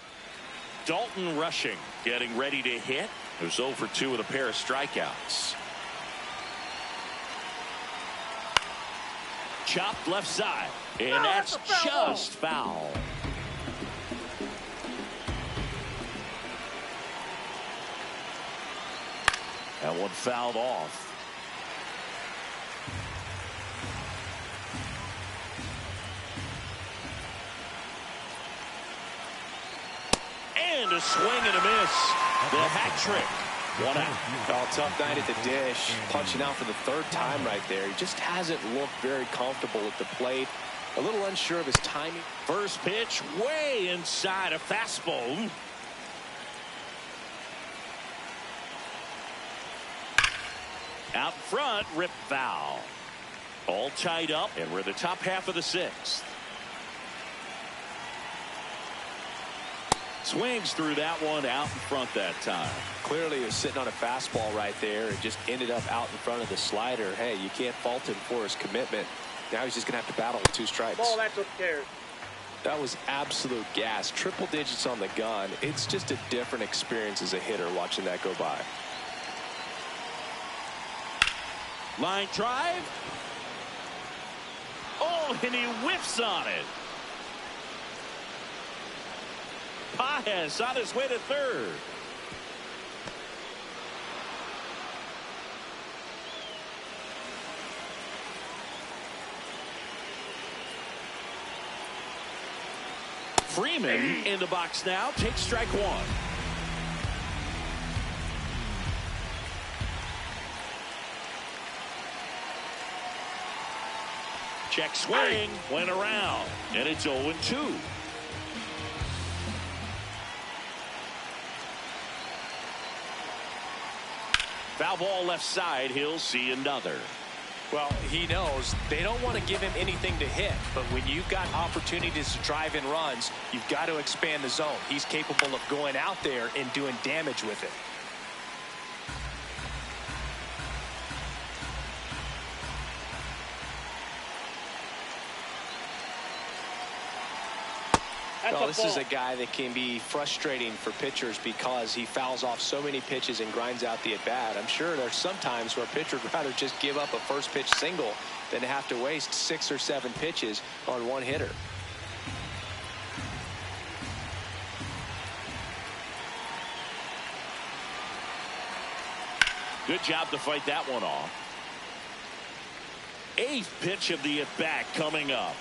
Dalton rushing, getting ready to hit. It was 0 for 2 with a pair of strikeouts. Chopped left side, and that's just foul. That one fouled off. And a swing and a miss. The hat trick. 1 out. Oh, tough night at the dish. Punching out for the 3rd time right there. He just hasn't looked very comfortable at the plate. A little unsure of his timing. First pitch way inside a fastball. Out front, rip foul. All tied up, and we're the top half of the 6th. Swings through that one out in front that time. Clearly he was sitting on a fastball right there and just ended up out in front of the slider. Hey, you can't fault him for his commitment. Now he's just going to have to battle with 2 strikes. Ball, that's up there. That was absolute gas. Triple digits on the gun. It's just a different experience as a hitter watching that go by. Line drive. Oh, and he whiffs on it. Paez on his way to third. Freeman in the box now. Takes strike one. Check swing. Went around. And it's 0-2. Foul ball left side. He'll see another. Well, he knows they don't want to give him anything to hit, but when you've got opportunities to drive in runs, you've got to expand the zone. He's capable of going out there and doing damage with it. Well, this is a guy that can be frustrating for pitchers because he fouls off so many pitches and grinds out the at-bat. I'm sure there's some times where a pitcher would rather just give up a first pitch single than to have to waste 6 or 7 pitches on one hitter. Good job to fight that one off. 8th pitch of the at-bat coming up.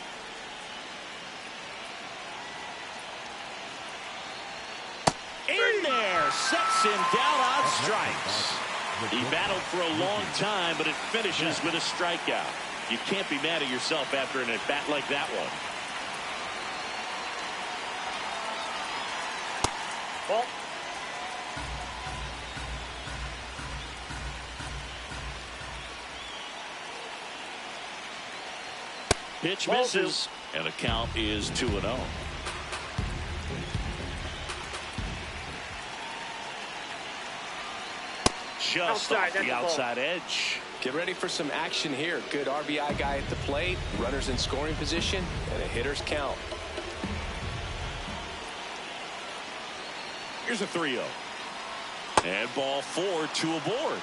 In there, sets him down on strikes. He battled for a long time, but it finishes with a strikeout. You can't be mad at yourself after an at-bat like that one. Ball. Pitch misses, and the count is 2-0. Just off the outside edge. Get ready for some action here. Good RBI guy at the plate, runners in scoring position, and a hitter's count. Here's a 3-0. And ball 4, 2 aboard.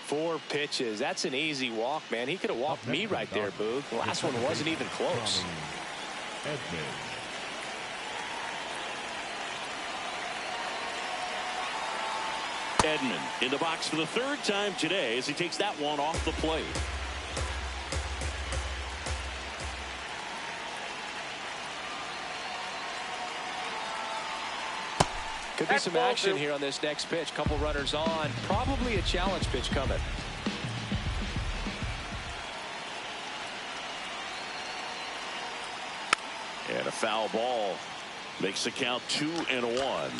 Four pitches. That's an easy walk, man. He could have walked me right there, Boog. The last one wasn't even close. Edman in the box for the 3rd time today as he takes that one off the plate. Could be some action here on this next pitch. Couple runners on. Probably a challenge pitch coming. And a foul ball makes the count 2-1.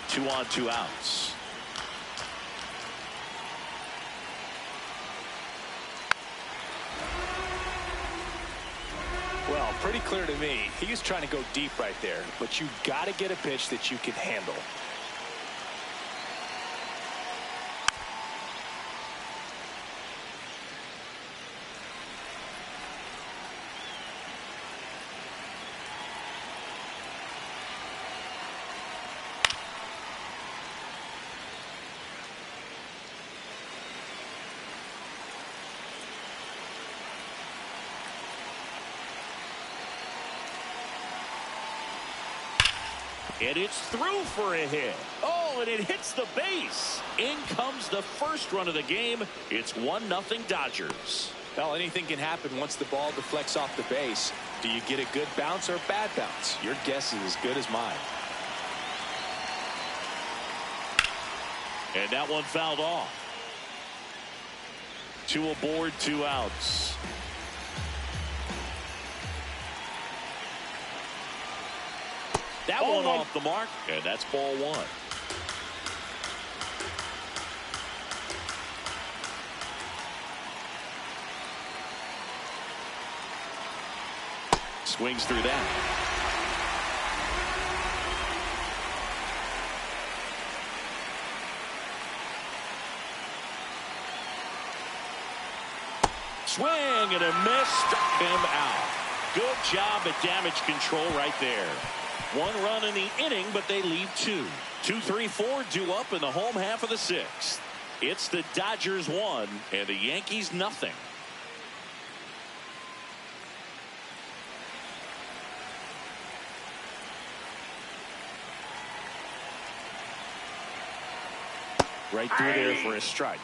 2 on, 2 outs. Well, pretty clear to me. He was trying to go deep right there, but you got to get a pitch that you can handle. And it's through for a hit. Oh, and it hits the base. In comes the first run of the game. It's 1-0 Dodgers. Well, anything can happen once the ball deflects off the base. Do you get a good bounce or a bad bounce? Your guess is as good as mine. And that one fouled off. 2 aboard, 2 outs. That one off the mark, and that's ball 1. Swings through that. Swing and a miss, struck him out. Good job at damage control right there. 1 run in the inning, but they leave 2. 2, 3, 4 due up in the home half of the 6th. It's the Dodgers 1 and the Yankees nothing. Right through there for a strike.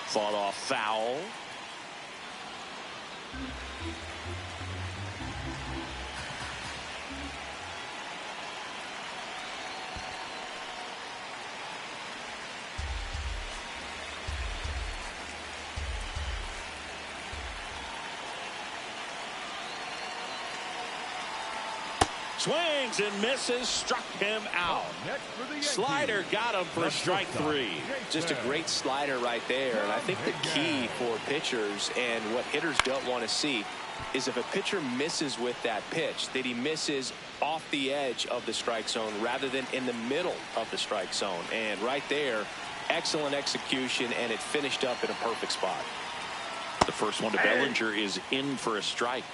Fought off foul. Swings and misses, struck him out. Slider got him for strike 3. Just a great slider right there. And I think the key for pitchers and what hitters don't want to see is if a pitcher misses with that pitch, that he misses off the edge of the strike zone rather than in the middle of the strike zone. And right there, excellent execution, and it finished up in a perfect spot. The first one to Bellinger is in for a strike.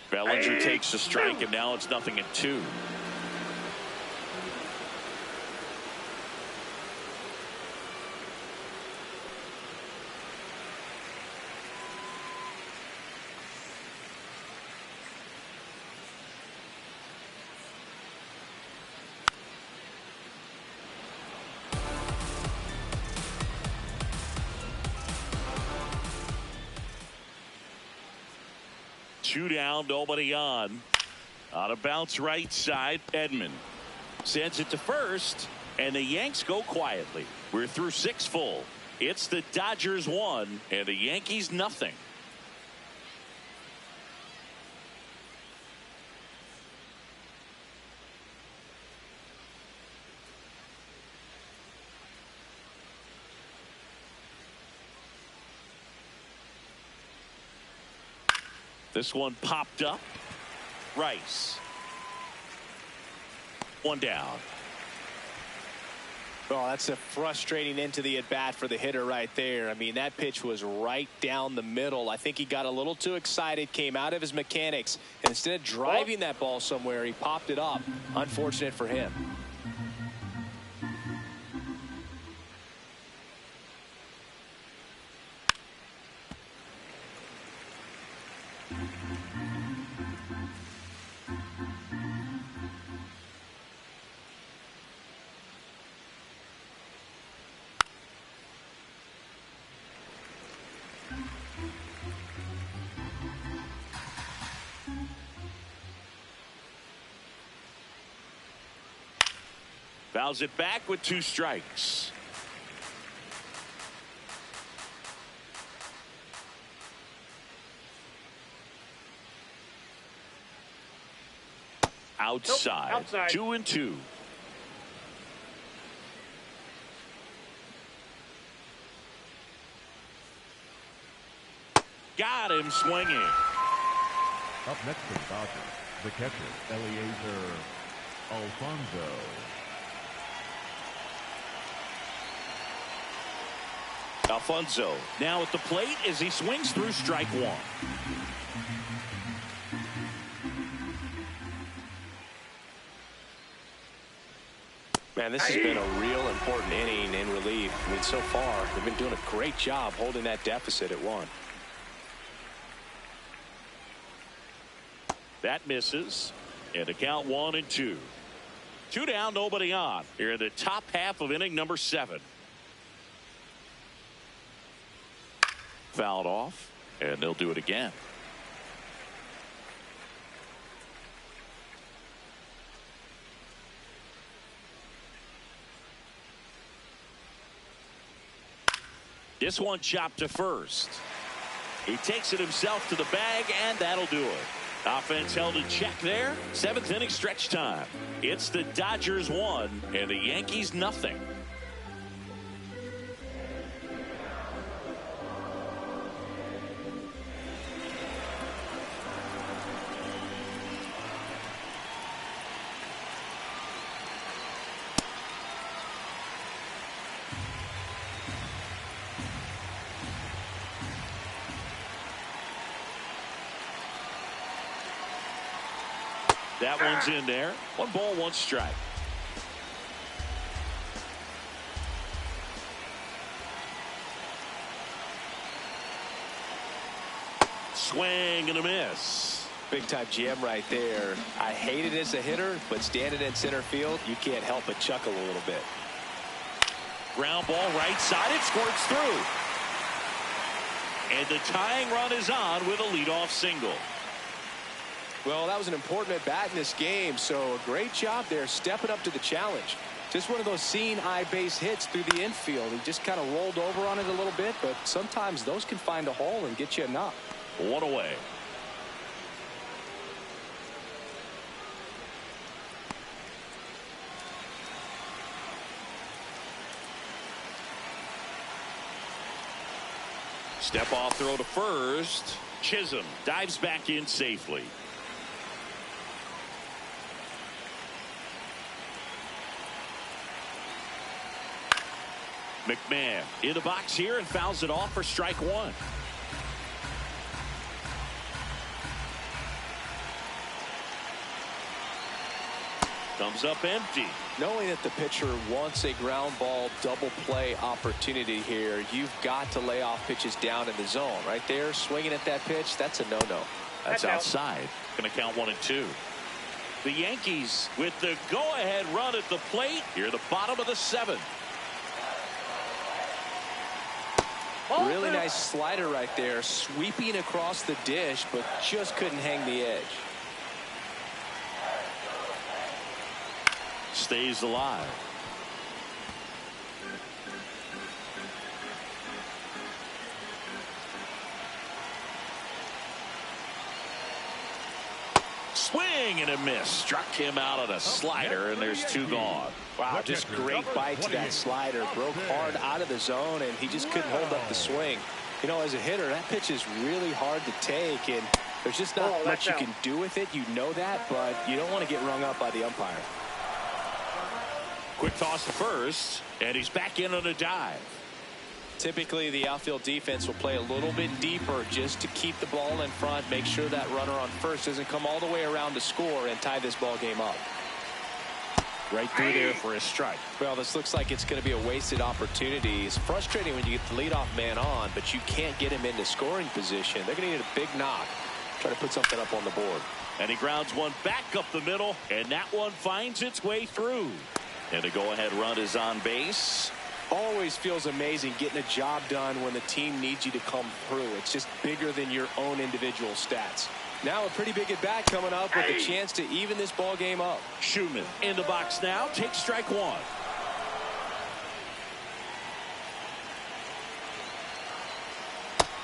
Bellinger takes the strike, and now it's 0-2. Two down, nobody on. On a bounce right side, Edman sends it to first, and the Yanks go quietly. We're through 6 full. It's the Dodgers 1 and the Yankees nothing. This one popped up. Rice. 1 down. Oh, that's a frustrating into the at bat for the hitter right there. I mean, that pitch was right down the middle. I think he got a little too excited, came out of his mechanics, and instead of driving that ball somewhere, he popped it up. Unfortunate for him. Fouls it back with 2 strikes. Outside. Nope, outside. 2-2. Got him swinging. Up next for the Dodgers, the catcher, Eliezer Alfonso. Alfonso now at the plate as he swings through strike 1. Man, this has been a real important inning in relief. I mean, so far, they've been doing a great job holding that deficit at 1. That misses. And the count 1-2. 2 down, nobody on. Here in the top half of inning number 7. Fouled off, and they'll do it again. This one chopped to first. He takes it himself to the bag, and that'll do it. Offense held in check there. 7th inning stretch time. It's the Dodgers 1 and the Yankees nothing. That one's in there. 1 ball, 1 strike. Swing and a miss. Big time jam right there. I hate it as a hitter, but standing in center field, you can't help but chuckle a little bit. Ground ball right side. It squirts through. And the tying run is on with a leadoff single. Well, that was an important at bat in this game, so a great job there stepping up to the challenge. Just one of those seeing eye base hits through the infield. He just kind of rolled over on it a little bit, but sometimes those can find a hole and get you a knock. 1 away. Step off throw to first. Chisholm dives back in safely. McMahon in the box here and fouls it off for strike 1. Comes up empty. Knowing that the pitcher wants a ground ball double play opportunity here, you've got to lay off pitches down in the zone. Right there, swinging at that pitch, that's a no-no. That's outside. Going to count 1 and 2. The Yankees with the go-ahead run at the plate here at the bottom of the 7th. Really nice slider right there, sweeping across the dish, but just couldn't hang the edge. Stays alive. Swing and a miss. Struck him out on a slider, and there's 2 gone. Wow, just great bite to that slider. Broke hard out of the zone, and he just couldn't hold up the swing. You know, as a hitter, that pitch is really hard to take, and there's just not much you can do with it. You know that, but you don't want to get rung up by the umpire. Quick toss to first, and he's back in on a dive. Typically, the outfield defense will play a little bit deeper just to keep the ball in front, make sure that runner on first doesn't come all the way around to score and tie this ball game up. Right through there for a strike. Well, this looks like it's going to be a wasted opportunity. It's frustrating when you get the leadoff man on, but you can't get him into scoring position. They're going to need a big knock. Try to put something up on the board. And he grounds one back up the middle, and that one finds its way through. And the go-ahead run is on base. Always feels amazing getting a job done when the team needs you to come through. It's just bigger than your own individual stats. Now a pretty big at bat coming up with a chance to even this ball game up. Schumann in the box now. Takes strike 1.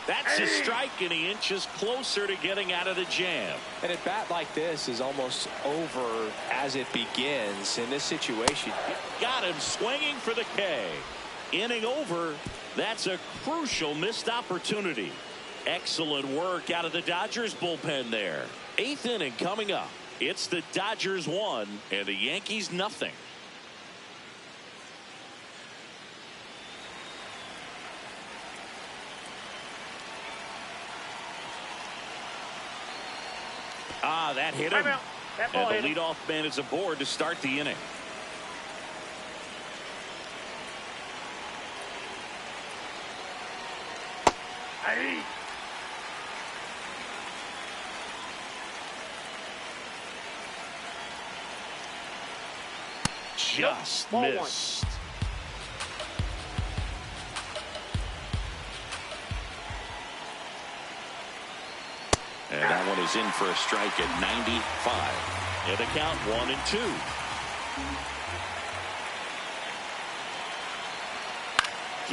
That's a strike, and he inches closer to getting out of the jam. And a bat like this is almost over as it begins in this situation. Got him swinging for the K. Inning over. That's a crucial missed opportunity. Excellent work out of the Dodgers bullpen there. 8th inning coming up. It's the Dodgers 1 and the Yankees nothing. That hit him. And the leadoff man is aboard to start the inning. Just missed. And that one is in for a strike at 95. And the count 1 and 2.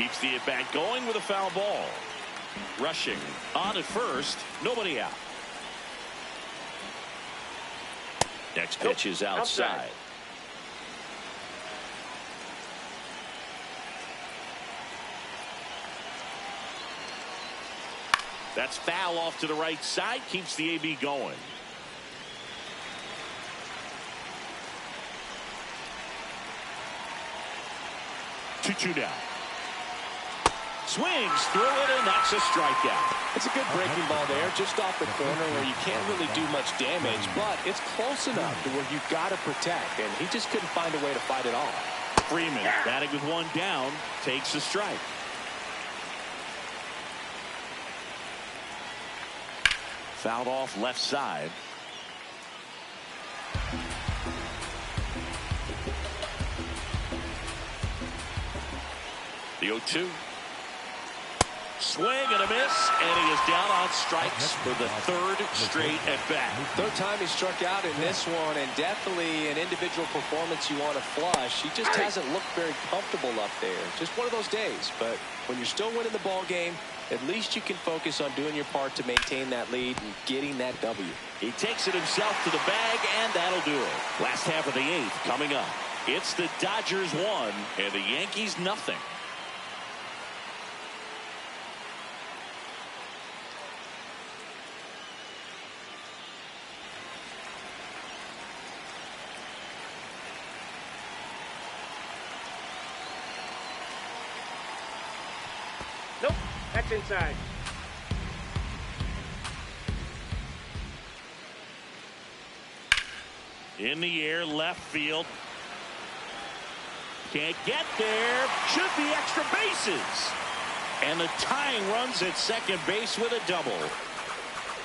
Keeps the at bat going with a foul ball. Rushing on at first. Nobody out. Next pitch is outside. That's foul off to the right side. Keeps the AB going. Two now. Swings through it, and that's a strikeout. It's a good breaking ball there, just off the corner where you can't really do much damage, but it's close enough to where you've got to protect, and he just couldn't find a way to fight it off. Freeman, batting with one down, takes a strike. Fouled off left side. The 0-2. Swing and a miss, and he is down on strikes for the third straight at bat. Third time he struck out in this one, and definitely an individual performance you want to flush. He just hasn't looked very comfortable up there. Just one of those days. But when you're still winning the ball game, at least you can focus on doing your part to maintain that lead and getting that W. He takes it himself to the bag, and that'll do it. Last half of the 8th coming up. It's the Dodgers 1 and the Yankees nothing. Nope, that's inside. In the air, left field. Can't get there. Should be extra bases. And the tying runs at second base with a double.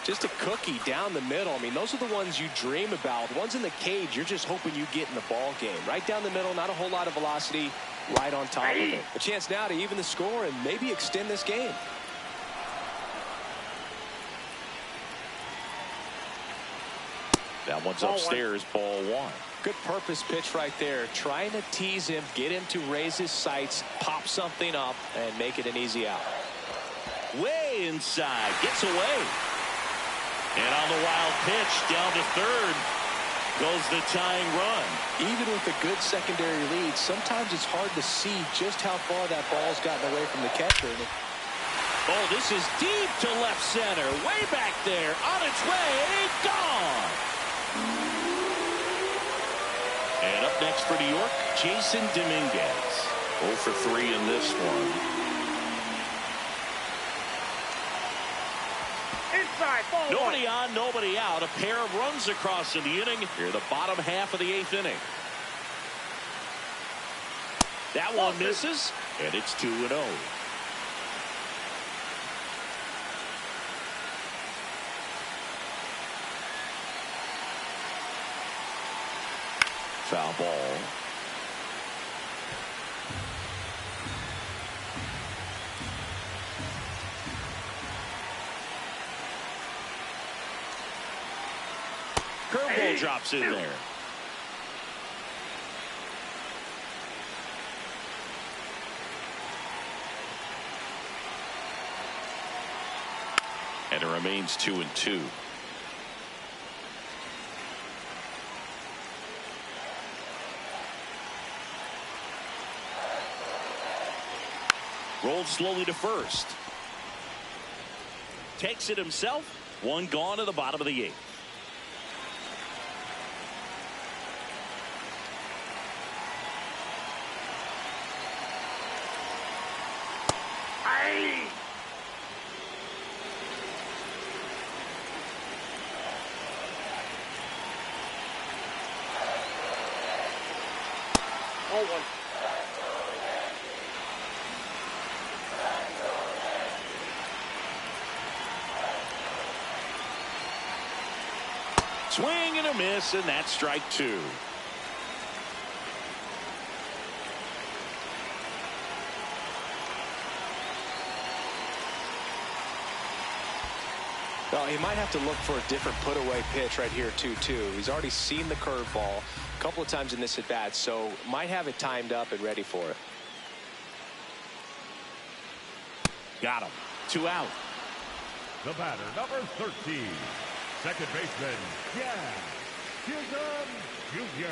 Just a cookie down the middle. I mean, those are the ones you dream about. The ones in the cage, you're just hoping you get in the ball game. Right down the middle, not a whole lot of velocity, right on top of it. A chance now to even the score and maybe extend this game. That one's upstairs, ball 1. Good purpose pitch right there. Trying to tease him, get him to raise his sights, pop something up, and make it an easy out. Way inside, gets away. And on the wild pitch, down to third, goes the tying run. Even with a good secondary lead, sometimes it's hard to see just how far that ball's gotten away from the catcher. Oh, this is deep to left center. Way back there. On its way. Gone. And up next for New York, Jason Dominguez. 0 for 3 in this one. Inside, ball Nobody on, nobody out. A pair of runs across in the inning. Here, the bottom half of the 8th inning. That one misses, and it's 2-0. Foul ball. Curveball drops in there. And it remains 2-2. Rolled slowly to first. Takes it himself. One gone to the bottom of the 8th. Swing and a miss, and that's strike 2. Well, he might have to look for a different put-away pitch right here, 2-2. He's already seen the curveball a couple of times in this at-bat, so might have it timed up and ready for it. Got him. 2 out. The batter, number 13, second baseman, Jan Chisholm Jr.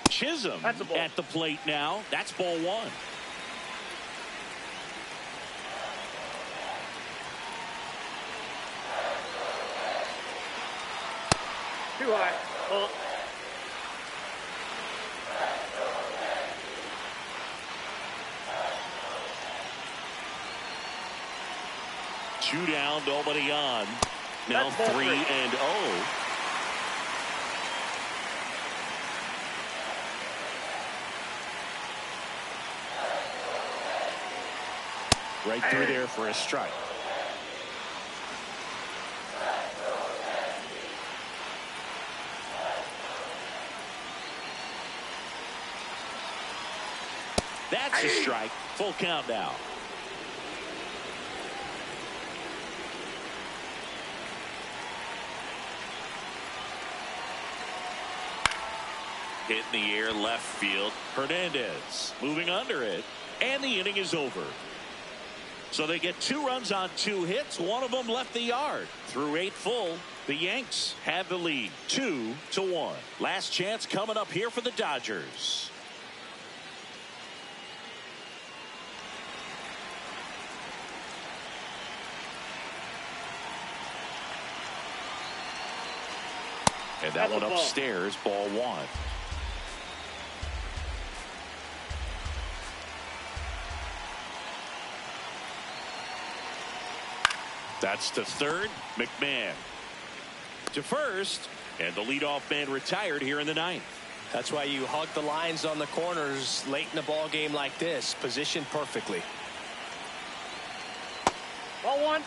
Chisholm at the plate now. That's ball 1. Too high. 2 down, nobody on. Now That's 3-0. Right through there for a strike. That's a strike. Full count now. Hit in the air left field. Hernandez moving under it. And the inning is over. So they get 2 runs on 2 hits. One of them left the yard. Through 8 full, the Yanks have the lead 2-1. Last chance coming up here for the Dodgers. And that one upstairs, ball 1. That's to third. McMahon to first, and the leadoff man retired here in the 9th. That's why you hug the lines on the corners late in a ball game like this. Positioned perfectly. Ball 1.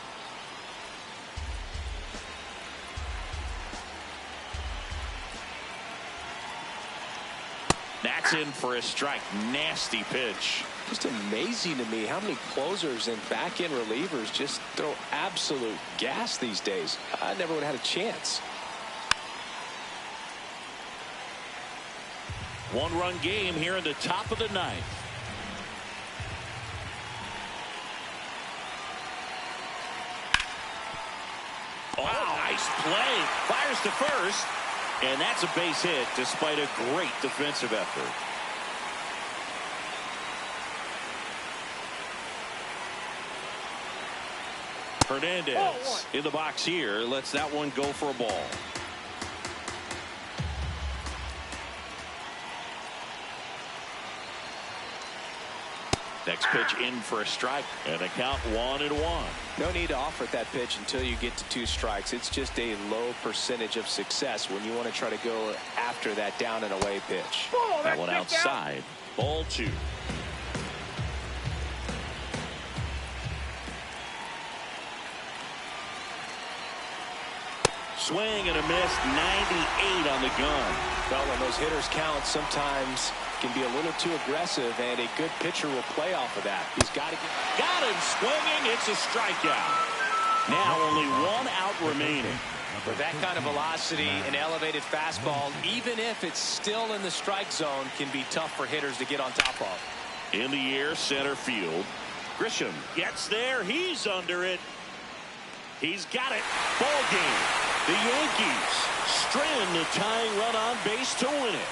That's in for a strike. Nasty pitch. Just amazing to me how many closers and back-end relievers just throw absolute gas these days. I never would have had a chance. 1-run game here in the top of the 9th. Oh, nice play. Fires to first. And that's a base hit despite a great defensive effort. Hernandez in the box here. Lets that one go for a ball. Next pitch in for a strike, and a count 1-1. No need to offer that pitch until you get to 2 strikes. It's just a low percentage of success when you want to try to go after that down and away pitch. That one outside. Ball 2. Swing and a miss. 98 on the gun. Well, when those hitters count, sometimes can be a little too aggressive, and a good pitcher will play off of that. He's got to get. Got him swinging. It's a strikeout. Now only 1 out remaining. With that kind of velocity, an elevated fastball, even if it's still in the strike zone, can be tough for hitters to get on top of. In the air, center field. Grisham gets there. He's under it. He's got it. Ball game. The Yankees strand the tying run on base to win it.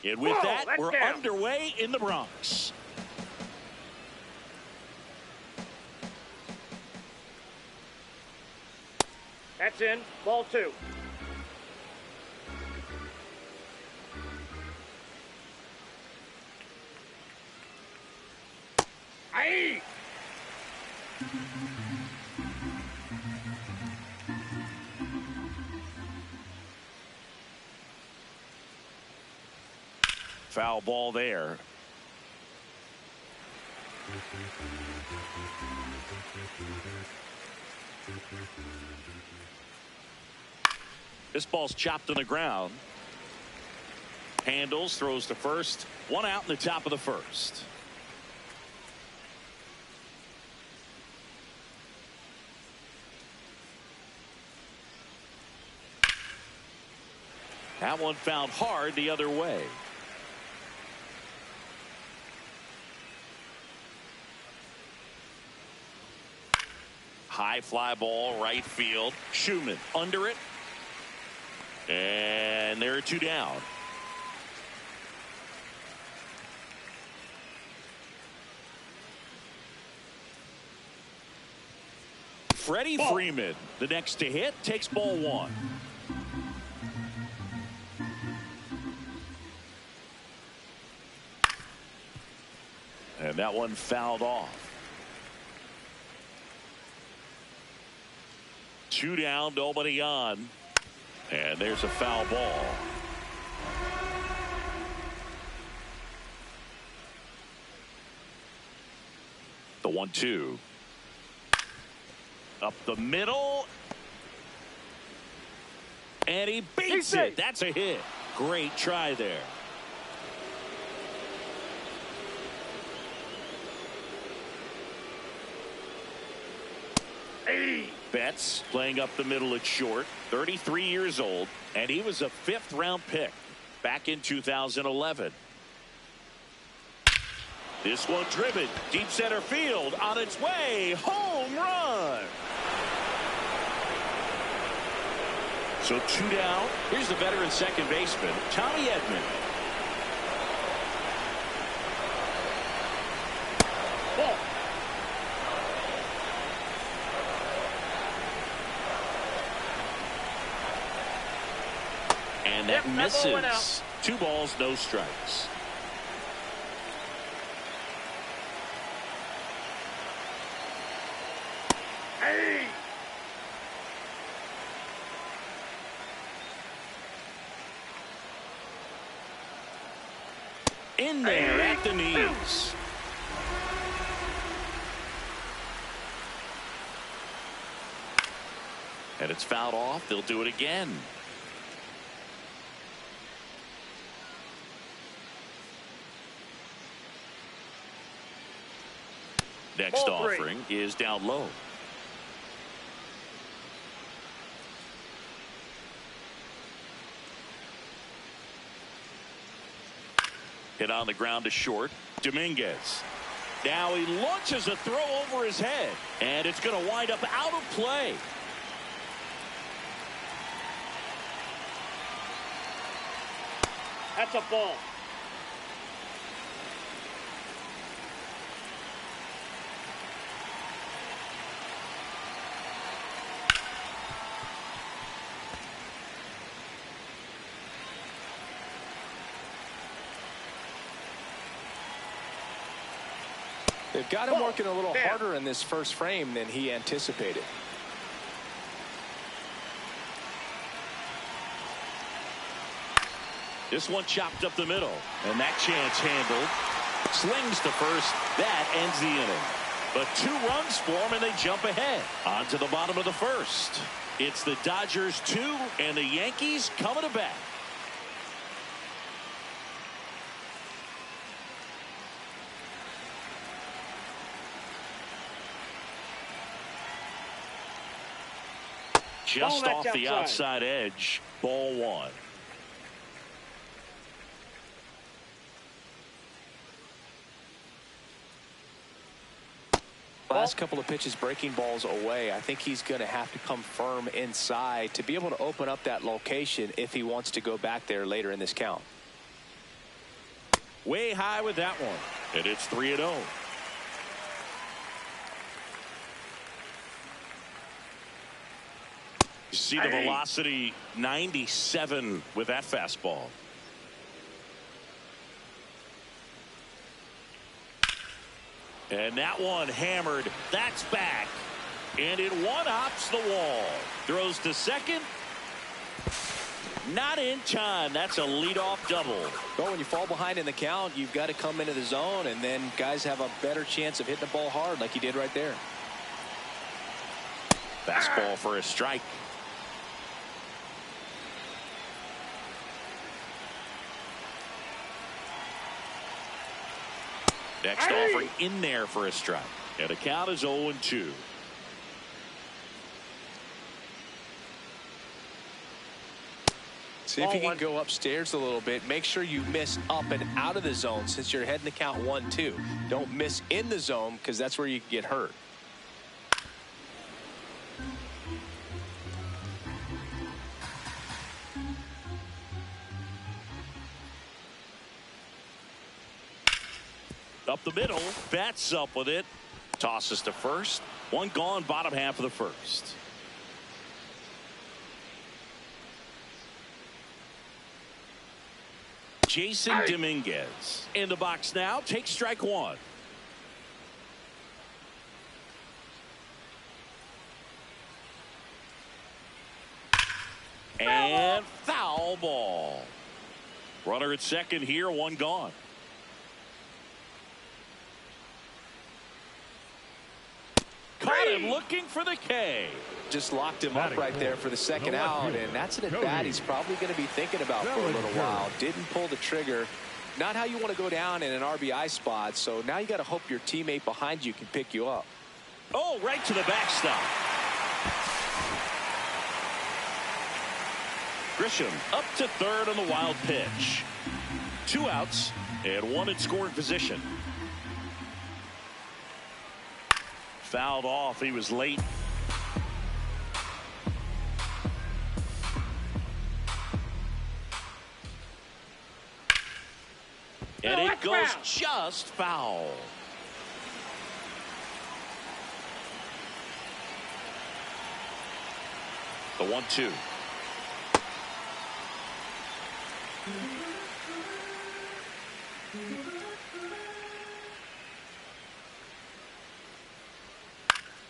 And with that, we're underway in the Bronx. That's in. Ball 2. Aye. Foul ball there. This ball's chopped on the ground. Handles, throws to first. One out in the top of the first. That one found hard the other way. High fly ball, right field. Schumann under it. And there are 2 down. Freddie Freeman, the next to hit, takes ball 1. And that one fouled off. 2 down, nobody on. And there's a foul ball. The 1-2. Up the middle. And he beats it. That's a hit. Great try there. Betts playing up the middle at short, 33 years old, and he was a 5th round pick back in 2011. This one driven deep center field, on its way, home run. So 2 down. Here's the veteran second baseman, Tommy Edman. Ball. And that misses. 2 balls, no strikes. Hey. In there at the knees. And it's fouled off. They'll do it again. Next offering is down low. Hit on the ground to short. Dominguez. Now he launches a throw over his head. And it's going to wind up out of play. That's a ball. They've got him working a little harder in this first frame than he anticipated. This one chopped up the middle, and that chance handled. Slings to first. That ends the inning. But 2 runs for them, and they jump ahead. On to the bottom of the first. It's the Dodgers 2 and the Yankees coming to bat. Just off the outside edge. Ball 1. Last couple of pitches breaking balls away. I think he's going to have to come firm inside to be able to open up that location if he wants to go back there later in this count. Way high with that one. And it's 3-0. You see the velocity 97 with that fastball. And that one hammered. That's back. And it one-hops the wall. Throws to second. Not in time. That's a leadoff double. Well, when you fall behind in the count, you've got to come into the zone, and then guys have a better chance of hitting the ball hard like he did right there. Fastball for a strike. Next offering in there for a strike. And the count is 0-2. See if you can go upstairs a little bit. Make sure you miss up and out of the zone since you're heading the count 1-2. Don't miss in the zone because that's where you can get hurt. Up the middle. Bats up with it. Tosses to first. One gone, bottom half of the first. Jason Dominguez in the box now. Takes strike one. And foul ball. Runner at second here. One gone. Caught him looking for the K. Just locked him up right there for the second out, and that's an at-bat he's probably going to be thinking about for a little while. Didn't pull the trigger. Not how you want to go down in an RBI spot, so now you got to hope your teammate behind you can pick you up. Oh, right to the backstop. Grisham up to third on the wild pitch. 2 outs and 1 in scoring position. Fouled off. He was late. And it goes just foul. The 1-2.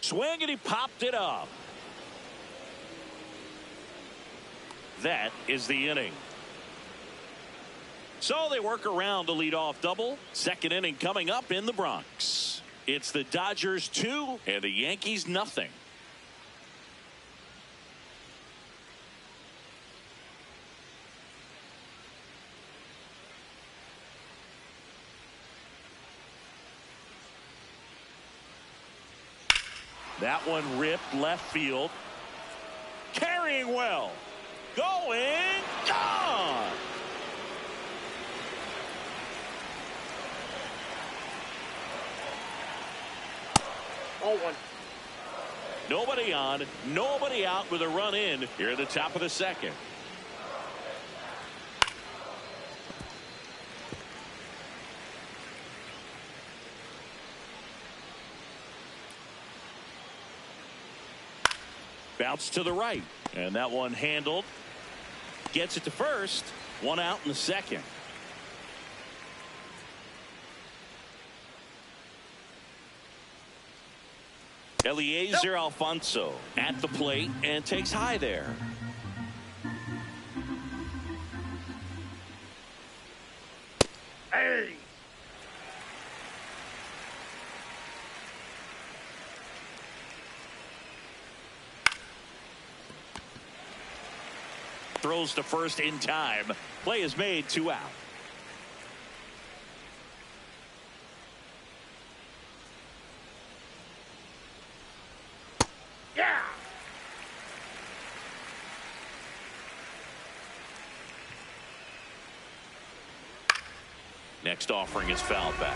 Swing, and he popped it up. That is the inning. So they work around the leadoff double. Second inning coming up in the Bronx. It's the Dodgers 2 and the Yankees nothing. That one ripped left field. Carrying well. Going. Gone. Oh, 1. Nobody on, nobody out with a run in here at the top of the second. Bounce to the right, and that one handled. Gets it to first. 1 out in the second. Eliezer Alfonso at the plate and takes high there. Hey. Throws to first in time. Play is made. 2 out. Yeah. Next offering is fouled back.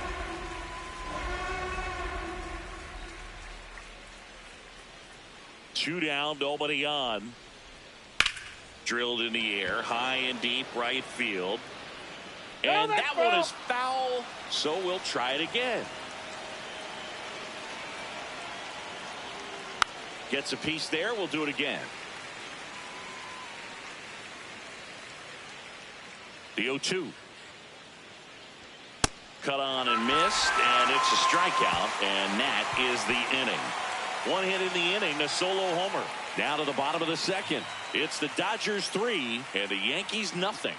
Two down, nobody on. Drilled in the air, high and deep right field. And that one is foul, so we'll try it again. Gets a piece there. We'll do it again. The 0-2. Cut on and missed, and it's a strikeout, and that is the inning. One hit in the inning, a solo homer. Now to the bottom of the second. It's the Dodgers 3 and the Yankees nothing.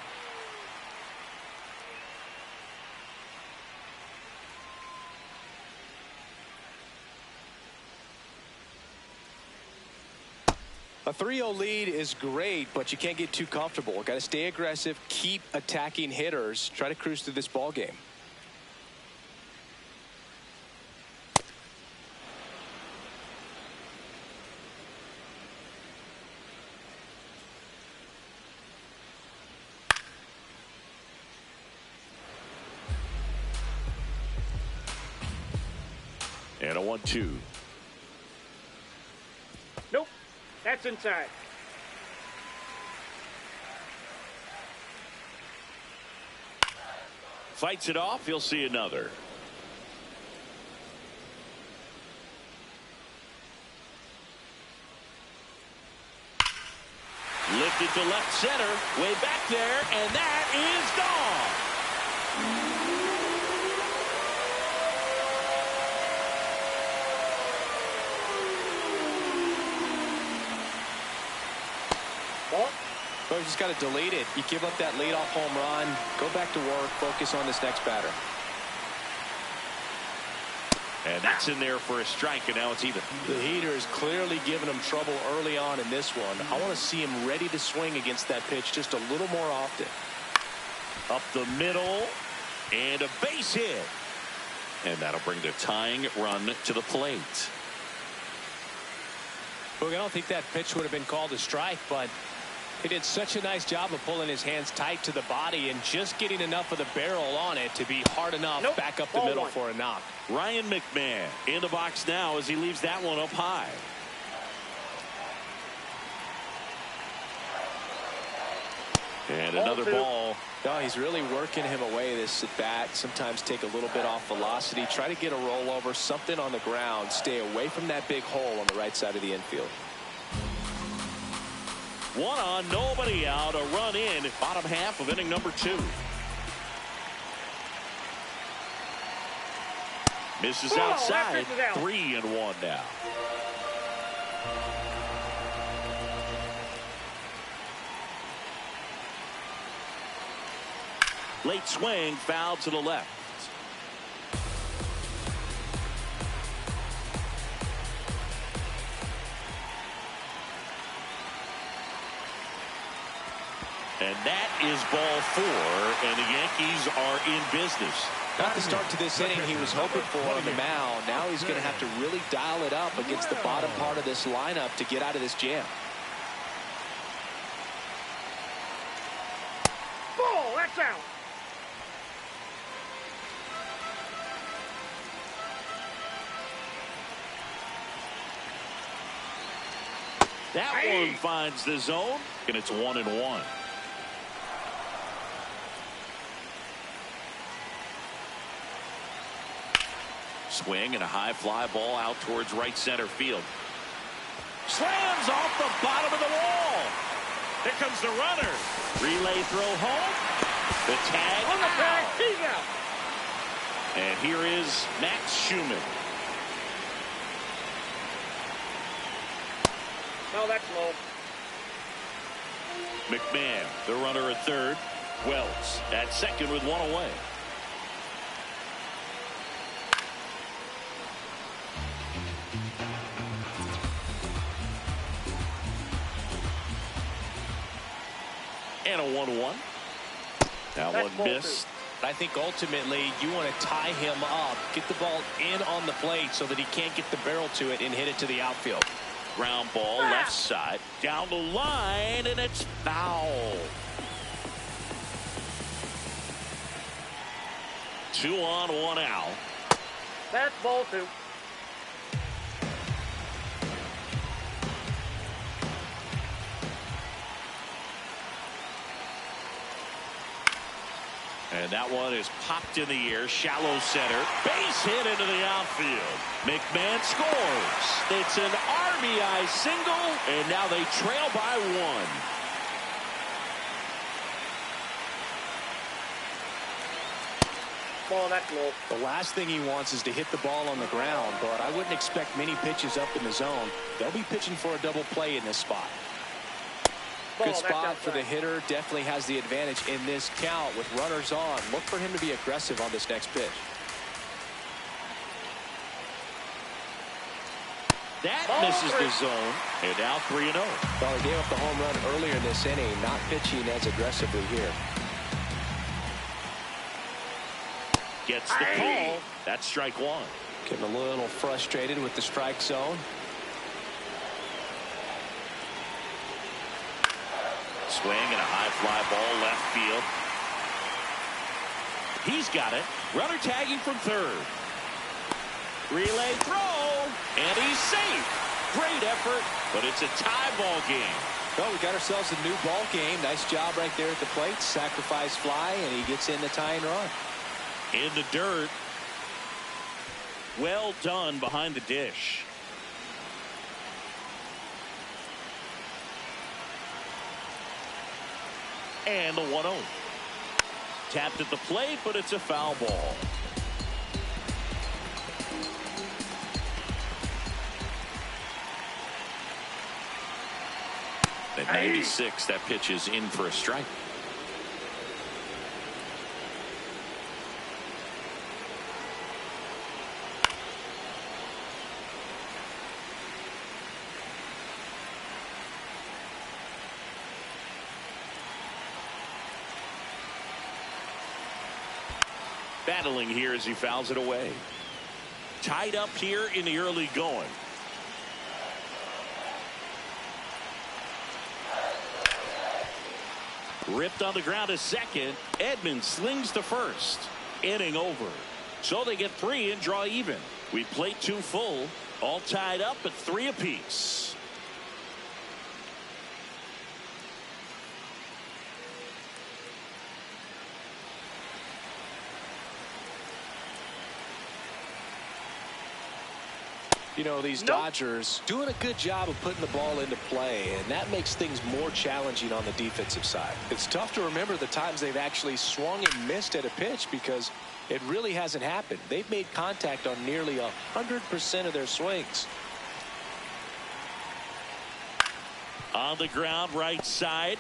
A 3-0 lead is great, but you can't get too comfortable. Got to stay aggressive, keep attacking hitters, try to cruise through this ball game. And a 1-2. Nope. That's inside. Fights it off. He'll see another. Lifted to left center. Way back there. And that is gone. So you just got to delete it. You give up that leadoff home run. Go back to work. Focus on this next batter. And that's in there for a strike, and now it's even. The heater is clearly giving him trouble early on in this one. I want to see him ready to swing against that pitch just a little more often. Up the middle, and a base hit. And that'll bring the tying run to the plate. Look, I don't think that pitch would have been called a strike, but he did such a nice job of pulling his hands tight to the body and just getting enough of the barrel on it to be hard enough back up the middle for a knock. Ryan McMahon in the box now as he leaves that one up high. And another ball. Oh, he's really working him away this at bat. Sometimes take a little bit off velocity. Try to get a rollover, something on the ground. Stay away from that big hole on the right side of the infield. One on, nobody out. A run in. Bottom half of inning number 2. Misses outside. 3-1 now. Late swing, foul to the left. And that is ball 4, and the Yankees are in business. Not the start to this inning he was hoping for on the mound. Now he's going to have to really dial it up against the bottom part of this lineup to get out of this jam. Ball, that's out. That one finds the zone, and it's 1-1. Swing and a high fly ball out towards right center field. Slams off the bottom of the wall. Here comes the runner. Relay throw home. The tag on the tag. He's out. And here is Max Schumann. No, that's low. McMahon, the runner at third. Wells at second with one away. And a 1-1. That one missed. I think ultimately you want to tie him up, get the ball in on the plate so that he can't get the barrel to it and hit it to the outfield. Ground ball left side down the line, and it's foul. 2 on, 1 out. That's ball 2. And that one is popped in the air, shallow center, base hit into the outfield. McMahon scores. It's an RBI single, and now they trail by 1. Ball, that's low. The last thing he wants is to hit the ball on the ground, but I wouldn't expect many pitches up in the zone. They'll be pitching for a double play in this spot. Good spot for the hitter. Definitely has the advantage in this count with runners on. Look for him to be aggressive on this next pitch. That misses the zone, and now 3-0. Well, he gave up the home run earlier in this inning, not pitching as aggressively here. Gets the call. That's strike 1. Getting a little frustrated with the strike zone. Swing and a high fly ball left field. He's got it. Runner tagging from third. Relay throw, and he's safe. Great effort, but it's a tie ball game. Well, we got ourselves a new ball game. Nice job right there at the plate. Sacrifice fly, and he gets in the tying run. In the dirt. Well done behind the dish. And the 1-0. Tapped at the plate, but it's a foul ball. At 96, that pitch is in for a strike. Battling here as he fouls it away. Tied up here in the early going. Ripped on the ground to second. Edmonds slings to first. Inning over. So they get 3 and draw even. We play 2 full. All tied up at 3 apiece. You know, these Dodgers doing a good job of putting the ball into play, and that makes things more challenging on the defensive side. It's tough to remember the times they've actually swung and missed at a pitch because it really hasn't happened. They've made contact on nearly 100% of their swings. On the ground, right side.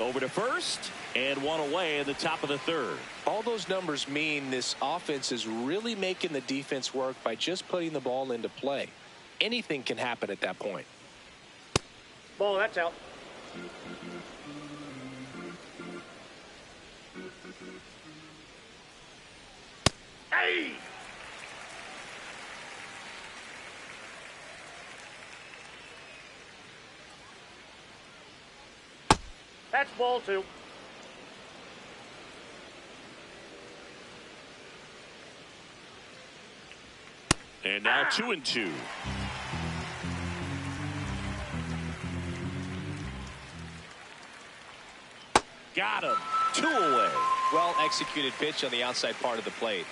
Over to first, and 1 away in the top of the 3rd. All those numbers mean this offense is really making the defense work by just putting the ball into play. Anything can happen at that point. Ball, that's out. Hey! That's ball 2. And now 2-2. Got him. 2 away. Well executed pitch on the outside part of the plate.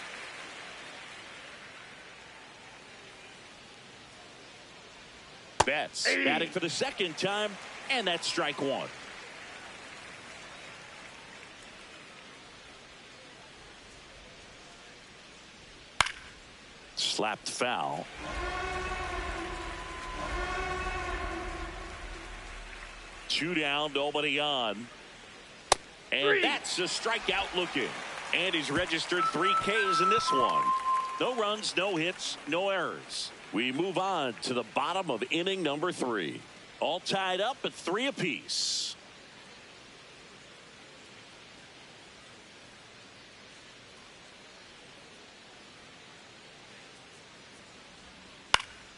Betts batting for the 2nd time, and that's strike 1. Slapped foul. Two down, nobody on. And that's a strikeout looking. And he's registered 3 Ks in this one. No runs, no hits, no errors. We move on to the bottom of inning number 3. All tied up at 3 apiece.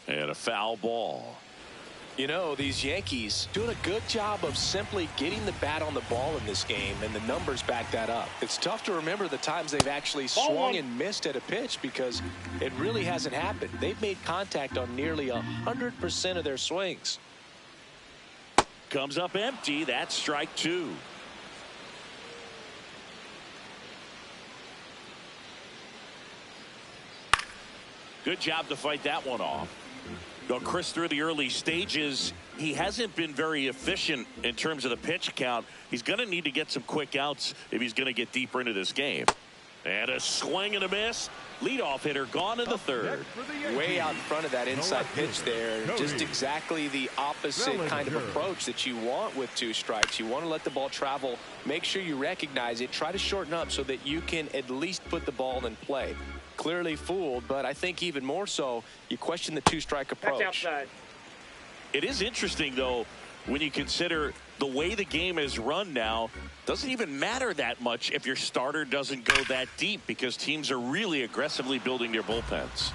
And a foul ball. You know, these Yankees doing a good job of simply getting the bat on the ball in this game, and the numbers back that up. It's tough to remember the times they've actually swung and missed at a pitch because it really hasn't happened. They've made contact on nearly 100% of their swings. Comes up empty. That's strike 2. Good job to fight that one off. Well, Chris, through the early stages, he hasn't been very efficient in terms of the pitch count. He's going to need to get some quick outs if he's going to get deeper into this game. And a swing and a miss. Leadoff hitter gone in the third. Way out in front of that inside pitch there. Just exactly the opposite kind of approach that you want with 2 strikes. You want to let the ball travel. Make sure you recognize it. Try to shorten up so that you can at least put the ball in play. Clearly fooled, but I think even more so, you question the 2-strike approach. That's outside. It is interesting, though, when you consider the way the game is run now. Doesn't even matter that much if your starter doesn't go that deep, because teams are really aggressively building their bullpens.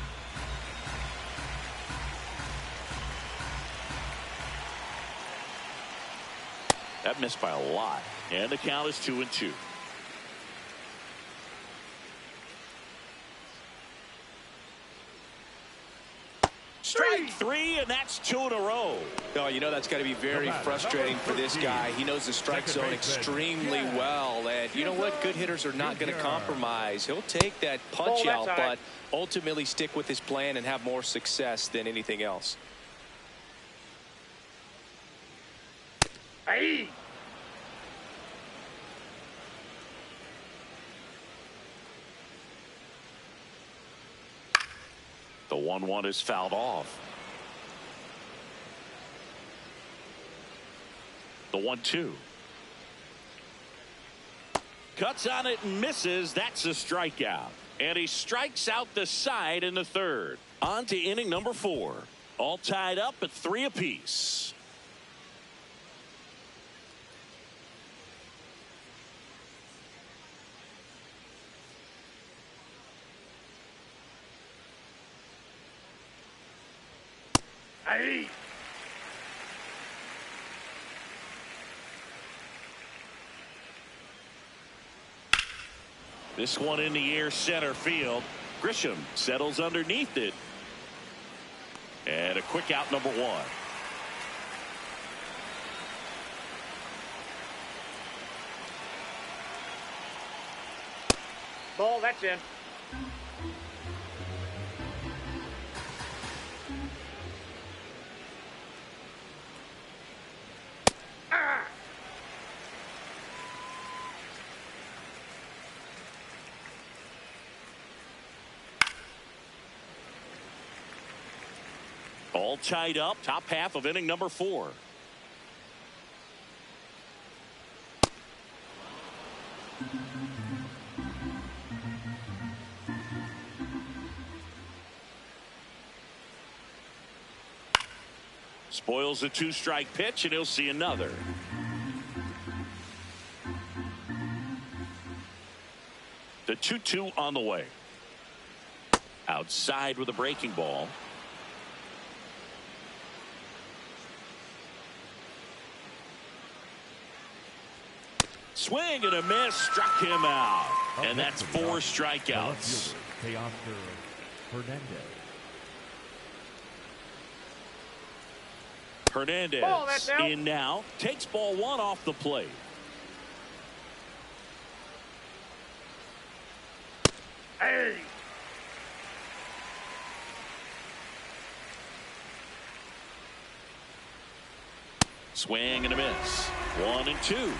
That missed by a lot, and the count is 2-2. Strike 3, and that's 2 in a row. Oh, you know that's got to be very frustrating for this guy. He knows the strike zone extremely well, and you know what? Good hitters are not going to compromise. He'll take that punch out, but ultimately stick with his plan and have more success than anything else. Hey. The 1-1 is fouled off. The 1-2. Cuts on it and misses. That's a strikeout. And he strikes out the side in the third. On to inning number 4. All tied up at 3 apiece. Hey. This one in the air, center field. Grisham settles underneath it. And a quick out, number 1. Ball, that's in. All tied up, top half of inning number 4. Spoils a 2-strike pitch, and he'll see another. The 2-2 on the way. Outside with a breaking ball. Swing and a miss, struck him out. And that's 4 strikeouts. Hernandez in now, takes ball 1 off the plate. Hey. Swing and a miss. 1-2.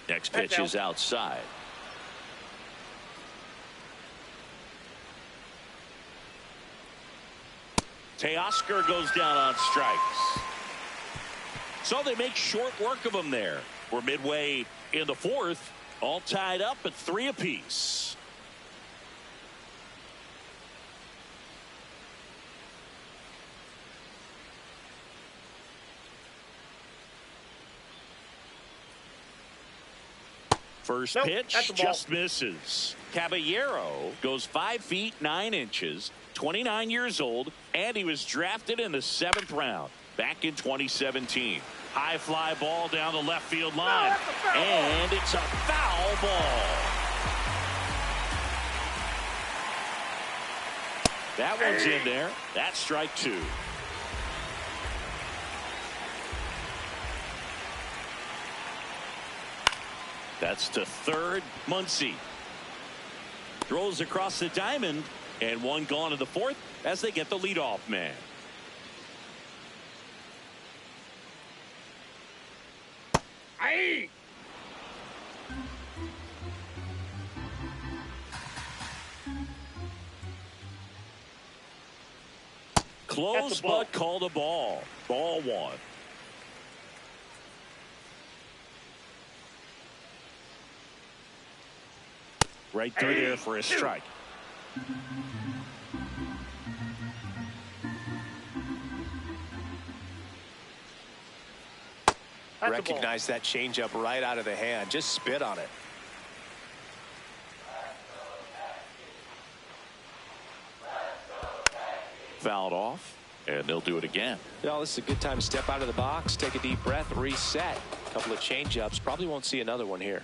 Next pitch is outside. Teoscar goes down on strikes. So they make short work of him there. We're midway in the 4th. All tied up at 3 apiece. First pitch just misses. Caballero goes 5 feet 9 inches, 29 years old, and he was drafted in the 7th round back in 2017. High fly ball down the left field line, and it's a foul ball. That one's in there. That's strike 2. That's to third. Muncy throws across the diamond, and one gone to the fourth as they get the leadoff man. Aye. Close, but called a ball. Ball one. Right through there for a strike. Recognize that changeup right out of the hand. Just spit on it. Fouled off, and they'll do it again. You know, this is a good time to step out of the box, take a deep breath, reset. A couple of changeups. Probably won't see another one here.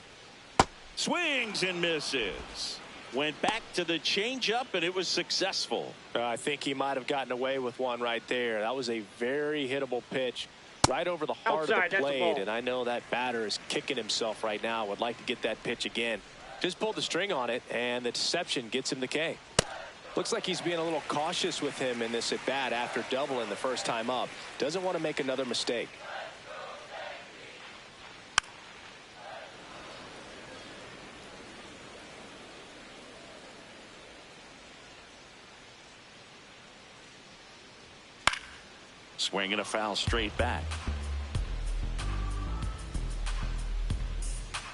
Swings and misses. Went back to the changeup, and it was successful. I think he might have gotten away with one right there. That was a very hittable pitch right over the heart of the plate, and I know that batter is kicking himself right now. Would like to get that pitch again. Just pulled the string on it, and the deception gets him the K. Looks like he's being a little cautious with him in this at bat after doubling the first time up. Doesn't want to make another mistake. Swing and a foul straight back.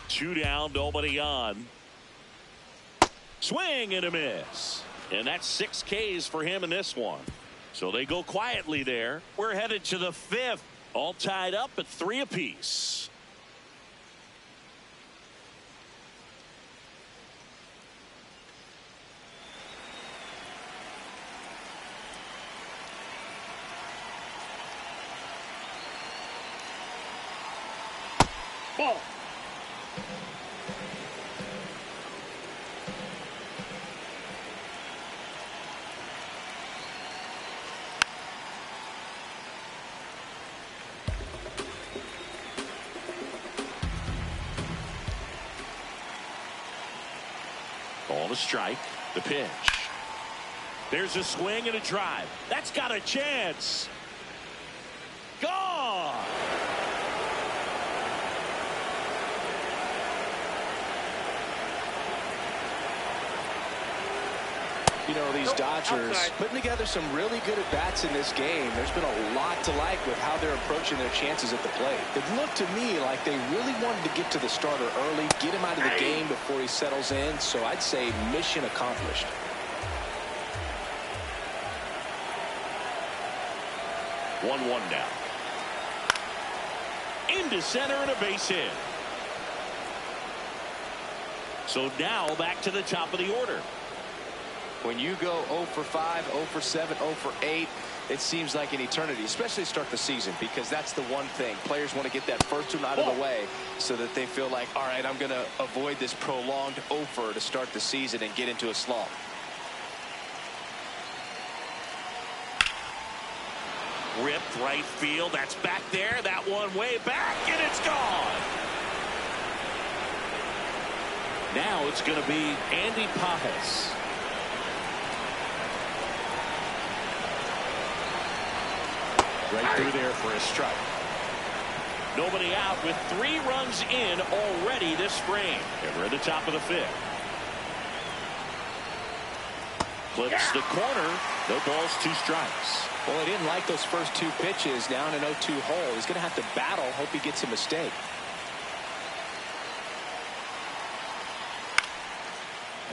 2 down, nobody on. Swing and a miss. And that's 6 Ks for him in this one. So they go quietly there. We're headed to the 5th. All tied up at 3 apiece. Ball. Ball to strike. The pitch. There's a swing and a drive. That's got a chance. Gone. You know, these Dodgers putting together some really good at-bats in this game. There's been a lot to like with how they're approaching their chances at the plate. It looked to me like they really wanted to get to the starter early, get him out of the game before he settles in. So I'd say mission accomplished. One now. Into center and a base hit. So now back to the top of the order. When you go 0 for 5, 0 for 7, 0 for 8, it seems like an eternity, especially to start the season, because that's the one thing. Players want to get that first one out of the way so that they feel like, all right, I'm going to avoid this prolonged 0 for to start the season and get into a slump. Ripped right field. That's back there. That one way back, and it's gone. Now it's going to be Andy Pajas. Right through there for a strike. Nobody out with 3 runs in already this frame. And we're at the top of the 5th. Clips the corner. No balls, 2 strikes. Well, he didn't like those first 2 pitches. Now in an 0-2 hole. He's going to have to battle. Hope he gets a mistake.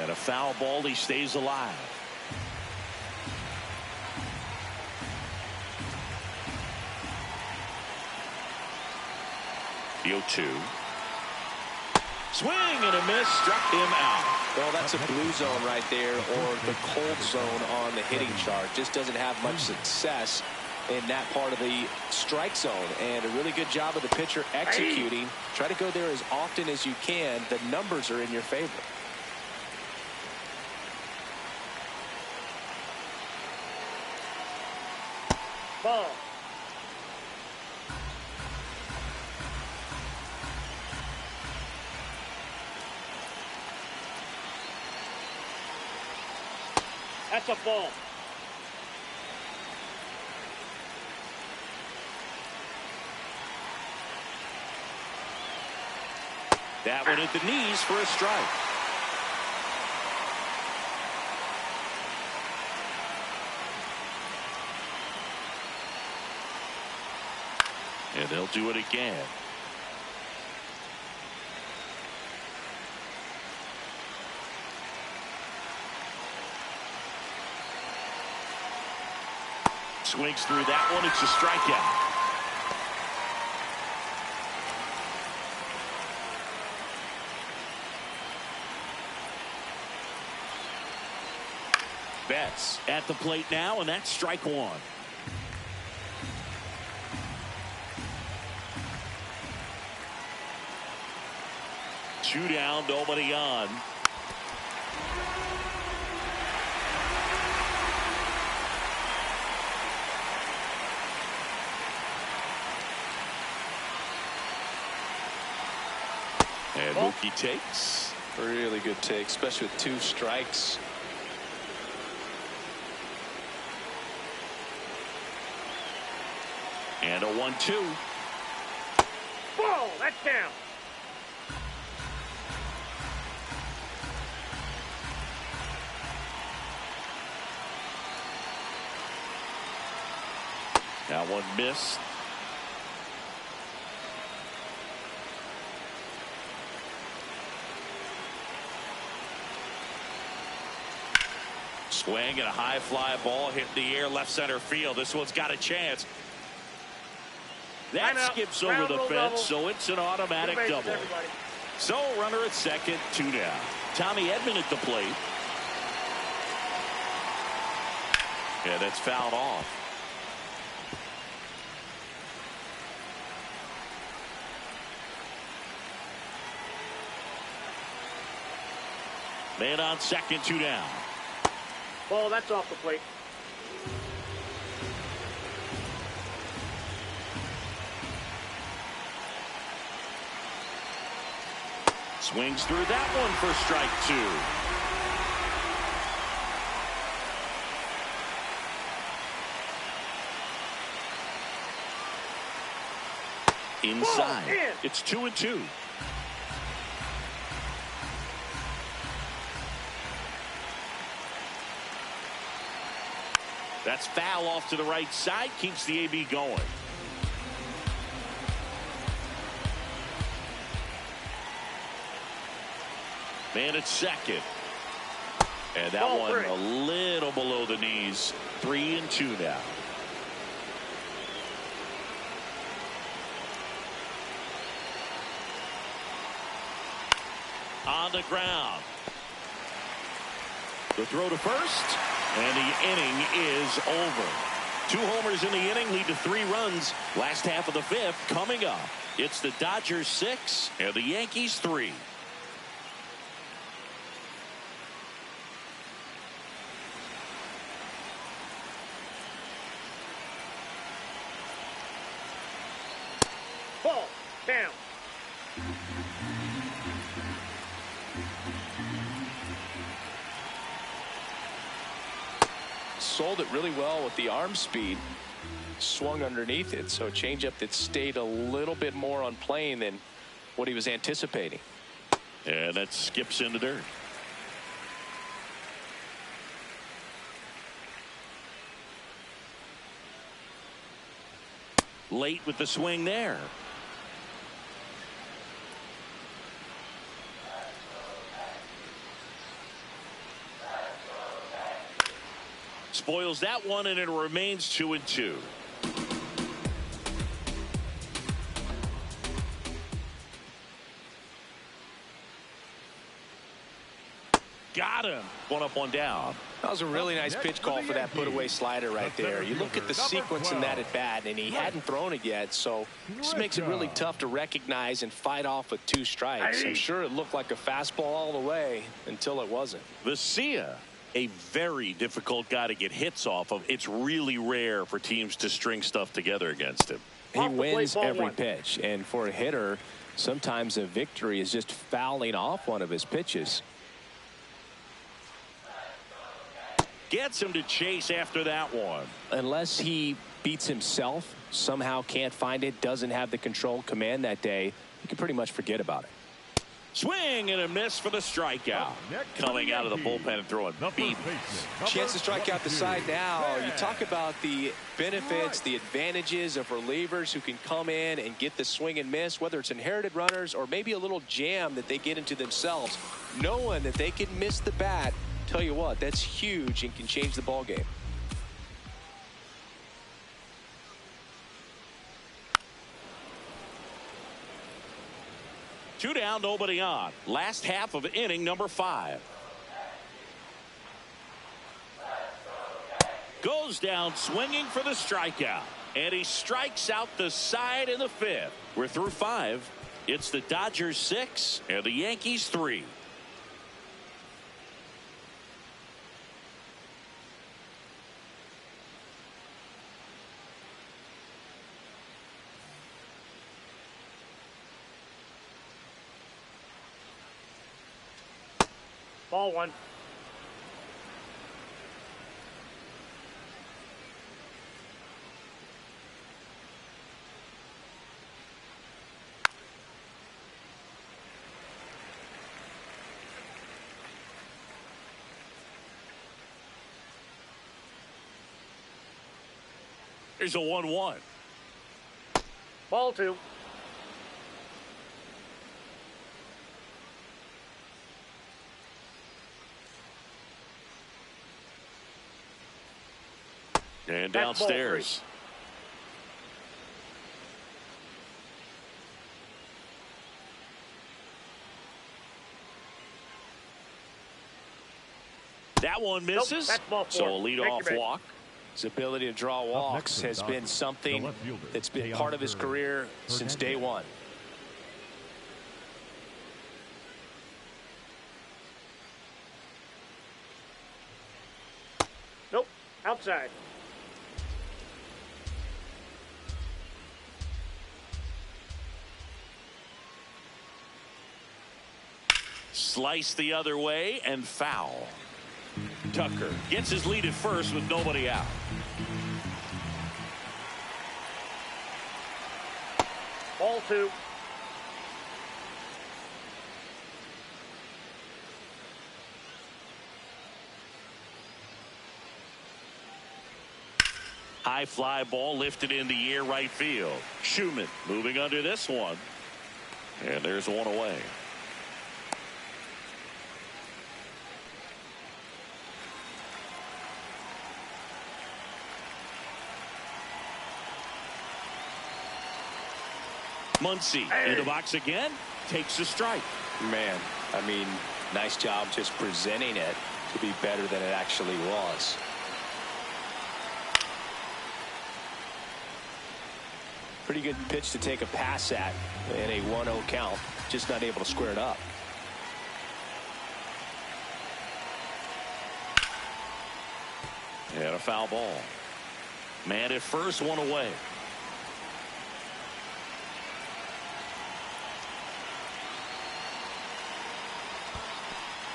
And a foul ball. He stays alive. The 0-2. Swing and a miss. Struck him out. Well, that's a blue zone right there, or the cold zone on the hitting chart. Just doesn't have much success in that part of the strike zone. And a really good job of the pitcher executing. Try to go there as often as you can. The numbers are in your favor. Ball. That's a ball. That one at the knees for a strike. And they'll do it again. Swings through that one. It's a strikeout. Betts at the plate now, and that's strike one. Two down, nobody on. And Mookie takes. Really good take, especially with 2 strikes. And a 1-2. Ball, that's down. That one missed. Swing and a high fly ball hit the air left center field. This one's got a chance. That skips over the fence, so it's an automatic double. So runner at second, 2 down. Tommy Edman at the plate. Yeah, that's fouled off. Man on second, 2 down. Ball, that's off the plate. Swings through that one for strike 2. Inside. It's 2-2. That's foul off to the right side. Keeps the AB going. Man at second. And that Ball one 3. a little below the knees. 3-2 now. On the ground. The throw to first. And the inning is over. 2 homers in the inning lead to 3 runs. Last half of the 5th coming up. It's the Dodgers 6 and the Yankees 3. Ball, down. Sold it really well with the arm speed. Swung underneath it, so a changeup that stayed a little bit more on plane than what he was anticipating. And that skips into dirt. Late with the swing there. Spoils that one, and it remains 2-2. Got him. 1 up, 1 down. That was a really nice pitch call for that put-away slider right there. You look at the sequence in that at-bat, and he hadn't thrown it yet, so this makes it really tough to recognize and fight off with 2 strikes. I'm sure it looked like a fastball all the way until it wasn't. Vesia, a very difficult guy to get hits off of. It's really rare for teams to string stuff together against him. He wins every pitch, and for a hitter, sometimes a victory is just fouling off one of his pitches. gets him to chase after that one. Unless he beats himself, somehow can't find it, doesn't have the control command that day, you can pretty much forget about it. Swing and a miss for the strikeout. Coming out of the bullpen and throwing beams. Chance to strike out the side now. You talk about the benefits, the advantages of relievers who can come in and get the swing and miss, whether it's inherited runners or maybe a little jam that they get into themselves. Knowing that they can miss the bat, tell you what, that's huge and can change the ball game. Two down, nobody on. Last half of inning number 5. Goes down swinging for the strikeout. And he strikes out the side in the 5th. We're through 5. It's the Dodgers 6 and the Yankees 3. Ball 1. Here's a 1-1. Ball 2. And downstairs. That one misses. Nope, so a leadoff walk. His ability to draw walks has been something that's been part of his career since day one. Nope, outside. Slice the other way and foul. Tucker gets his lead at first with nobody out. Ball 2. High fly ball lifted in the air right field. Schumann moving under this one. And there's one away. Muncy in the box again, takes a strike. Man, I mean, nice job just presenting it to be better than it actually was. Pretty good pitch to take a pass at in a 1-0 count, just not able to square it up. And a foul ball. Man at first, one away.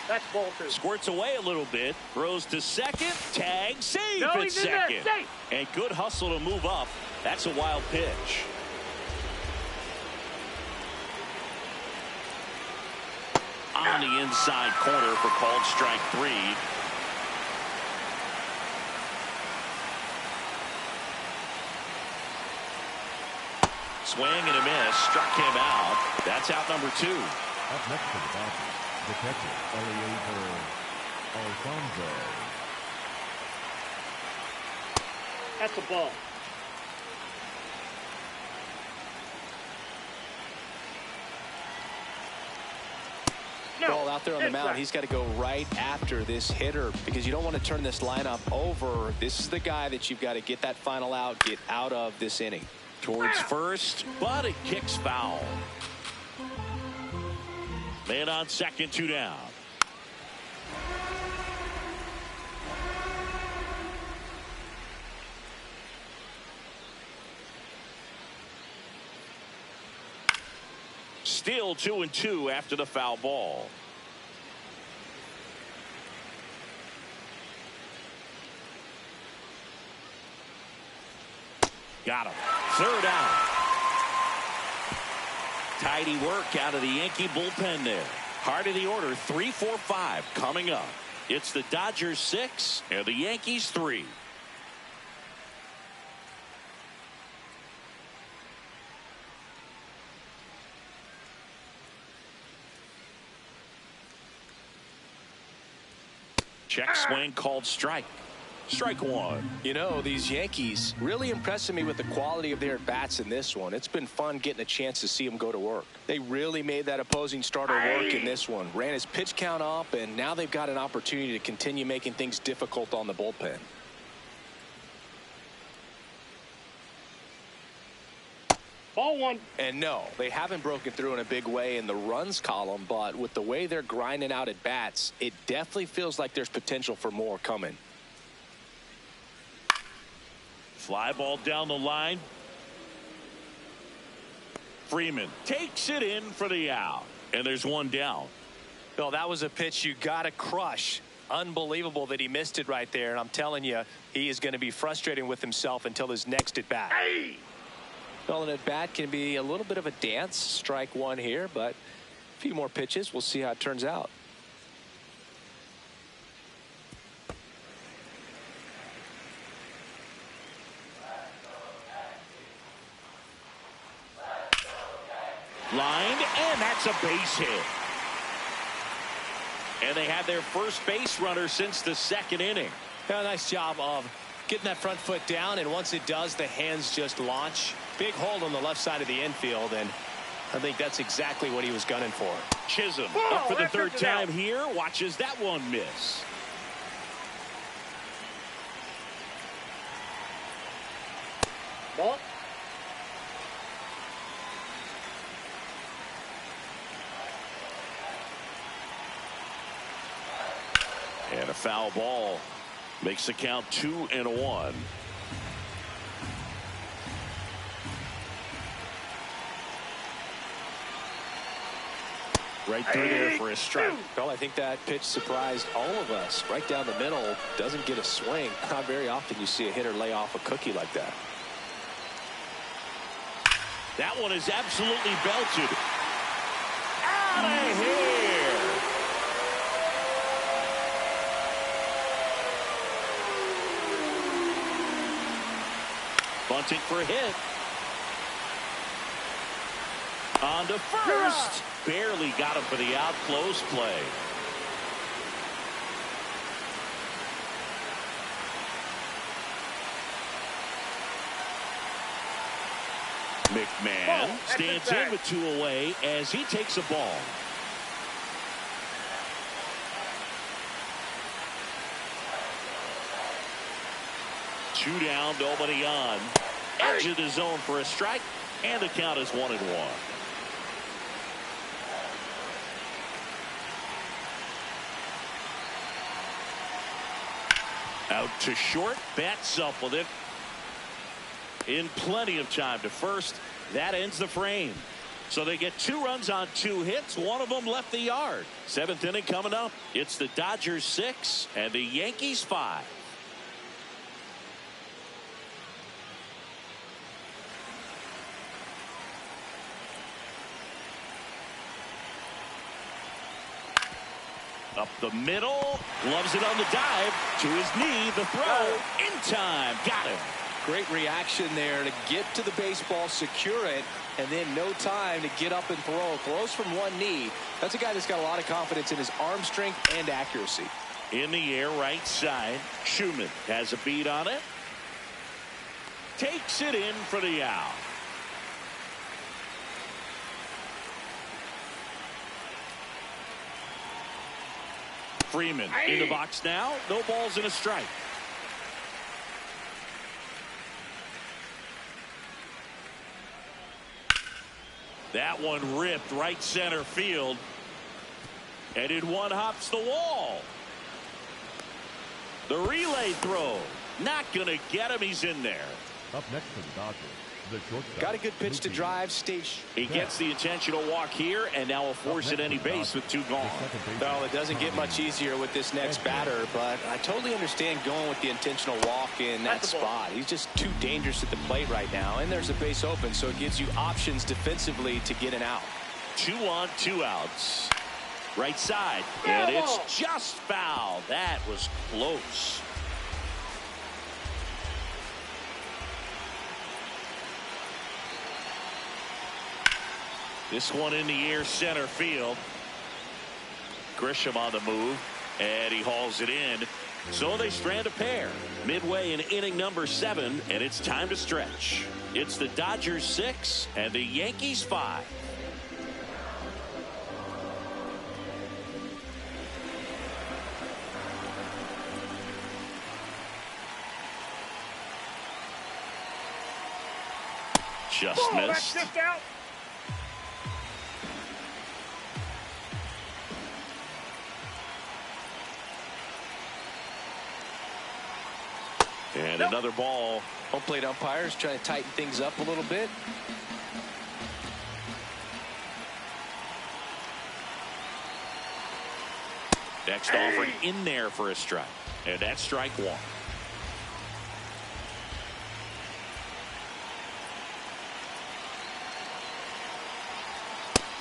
That's ball 2. Squirts away a little bit. Throws to second. Tag. Save at second. And good hustle to move up. That's a wild pitch. On the inside corner for called strike 3. Swing and a miss. Struck him out. That's out number 2. Up next to the Dodgers, the catcher, Eliezer Alfonso. That's a ball. Ball out there on the mound. He's got to go right after this hitter because you don't want to turn this lineup over. This is the guy that you've got to get that final out, get out of this inning. Towards first, but it kicks foul. Man on second, 2 down. Still 2-2 after the foul ball. Got him. Third out. Tidy work out of the Yankee bullpen there. Heart of the order, 3, 4, 5 coming up. It's the Dodgers 6 and the Yankees 3. Check swing called strike. Strike one. You know, these Yankees really impressing me with the quality of their at-bats in this one. It's been fun getting a chance to see them go to work. They really made that opposing starter work in this one. Ran his pitch count up, and now they've got an opportunity to continue making things difficult on the bullpen. Ball one. And no, they haven't broken through in a big way in the runs column, but with the way they're grinding out at bats, it definitely feels like there's potential for more coming. Fly ball down the line. Freeman takes it in for the out. And there's one down. Well, that was a pitch you got to crush. Unbelievable that he missed it right there. And I'm telling you, he is going to be frustrated with himself until his next at bat. Hey! Well, an at bat can be a little bit of a dance. Strike one here, but a few more pitches. We'll see how it turns out. Lined, and that's a base hit. And they have their first base runner since the second inning. Yeah, nice job of getting that front foot down, and once it does, the hands just launch. Big hold on the left side of the infield, and I think that's exactly what he was gunning for. Chisholm up for the third time here. Watches that one miss. Ball. And a foul ball makes the count 2-1. Right through there for a strike. Well, I think that pitch surprised all of us. Right down the middle, doesn't get a swing. Not very often you see a hitter lay off a cookie like that. That one is absolutely belted. Out of here. Bunting for a hit. On to first. Barely got him for the out. Close play. McMahon stands in with 2 away as he takes a ball. Two down, nobody on. Edge of the zone for a strike, and the count is 1-1. Out to short, bats up with it. In plenty of time to first. That ends the frame. So they get 2 runs on 2 hits. One of them left the yard. 7th inning coming up. It's the Dodgers 6 and the Yankees 5. Up the middle, loves it on the dive, to his knee, the throw, in time, got him. Great reaction there to get to the baseball, secure it, and then no time to get up and throw. Throws from one knee. That's a guy that's got a lot of confidence in his arm strength and accuracy. In the air, right side, Schumann has a beat on it. Takes it in for the out. Freeman in the box now. No balls and a strike. That one ripped right center field. And in one hops the wall. The relay throw. Not going to get him. He's in there. Up next for the Dodgers, The shortstop. Got a good pitch to drive. Stage. He gets the intentional walk here, and now will force it any base with 2 gone. Well, it doesn't get much easier with this next batter, but I totally understand going with the intentional walk in that spot. He's just too dangerous at the plate right now, and there's a base open, so it gives you options defensively to get an out. 2 on, 2 outs. Right side, and it's just foul. That was close. This one in the air, center field. Grisham on the move, and he hauls it in. So they strand a pair. Midway in inning number 7, and it's time to stretch. It's the Dodgers 6 and the Yankees 5. Just missed. That's just out. And another ball. Home plate umpires trying to tighten things up a little bit. Next offering in there for a strike. And that's strike 1.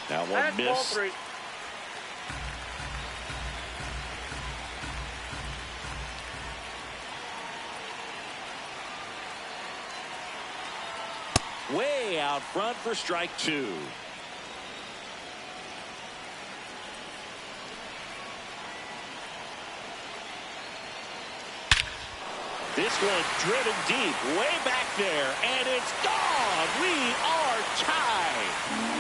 Now one miss. Ball 3. Way out front for strike 2. This one driven deep, way back there, and it's gone. We are tied.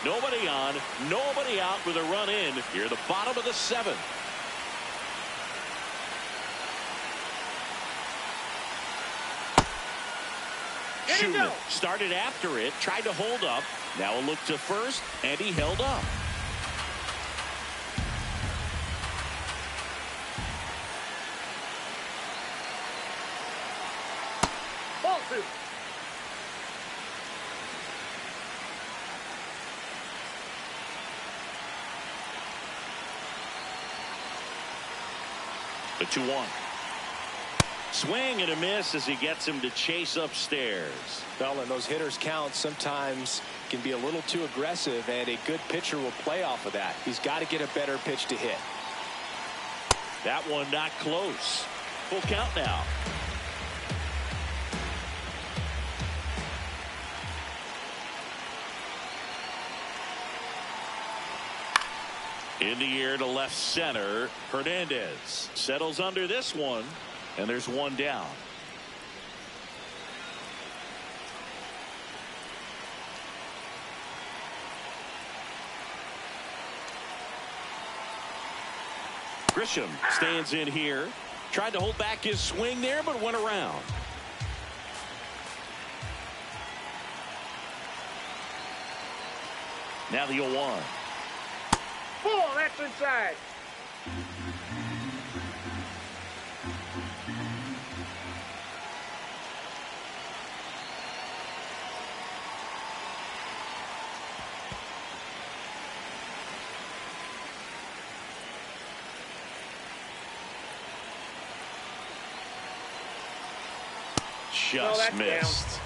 Nobody on, nobody out with a run in here at the bottom of the 7th. Schumann started after it, tried to hold up. Now a look to first, and he held up. Ball 2. The 2-1. Swing and a miss as he gets him to chase upstairs. Well, and those hitters count sometimes can be a little too aggressive, and a good pitcher will play off of that. He's got to get a better pitch to hit. That one not close. Full count now. In the air to left center. Hernandez settles under this one, and there's one down. Grisham stands in here. Tried to hold back his swing there, but went around. Now the 0-1. Ball, that's inside. Just missed. Down.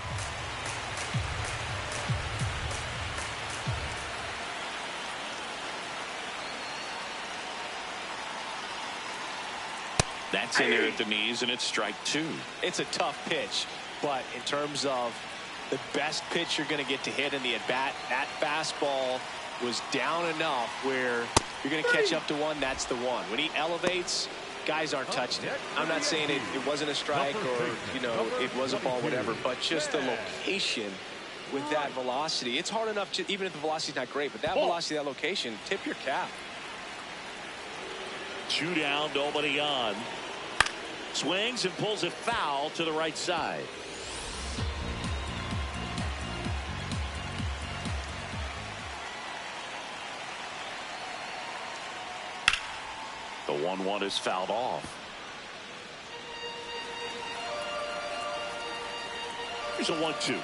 That's in there at the knees, and it's strike 2. It's a tough pitch, but in terms of the best pitch you're going to get to hit in the at-bat, that fastball was down enough where you're going to catch up to one. That's the one. When he elevates, guys aren't touching it. I'm not saying it wasn't a strike or, you know, it was a ball, whatever, but just the location with that velocity. It's hard enough to, even if the velocity's not great, but that velocity, that location, tip your cap. 2 down, nobody on. Swings and pulls it foul to the right side. The 1-1 is fouled off. Here's a 1-2.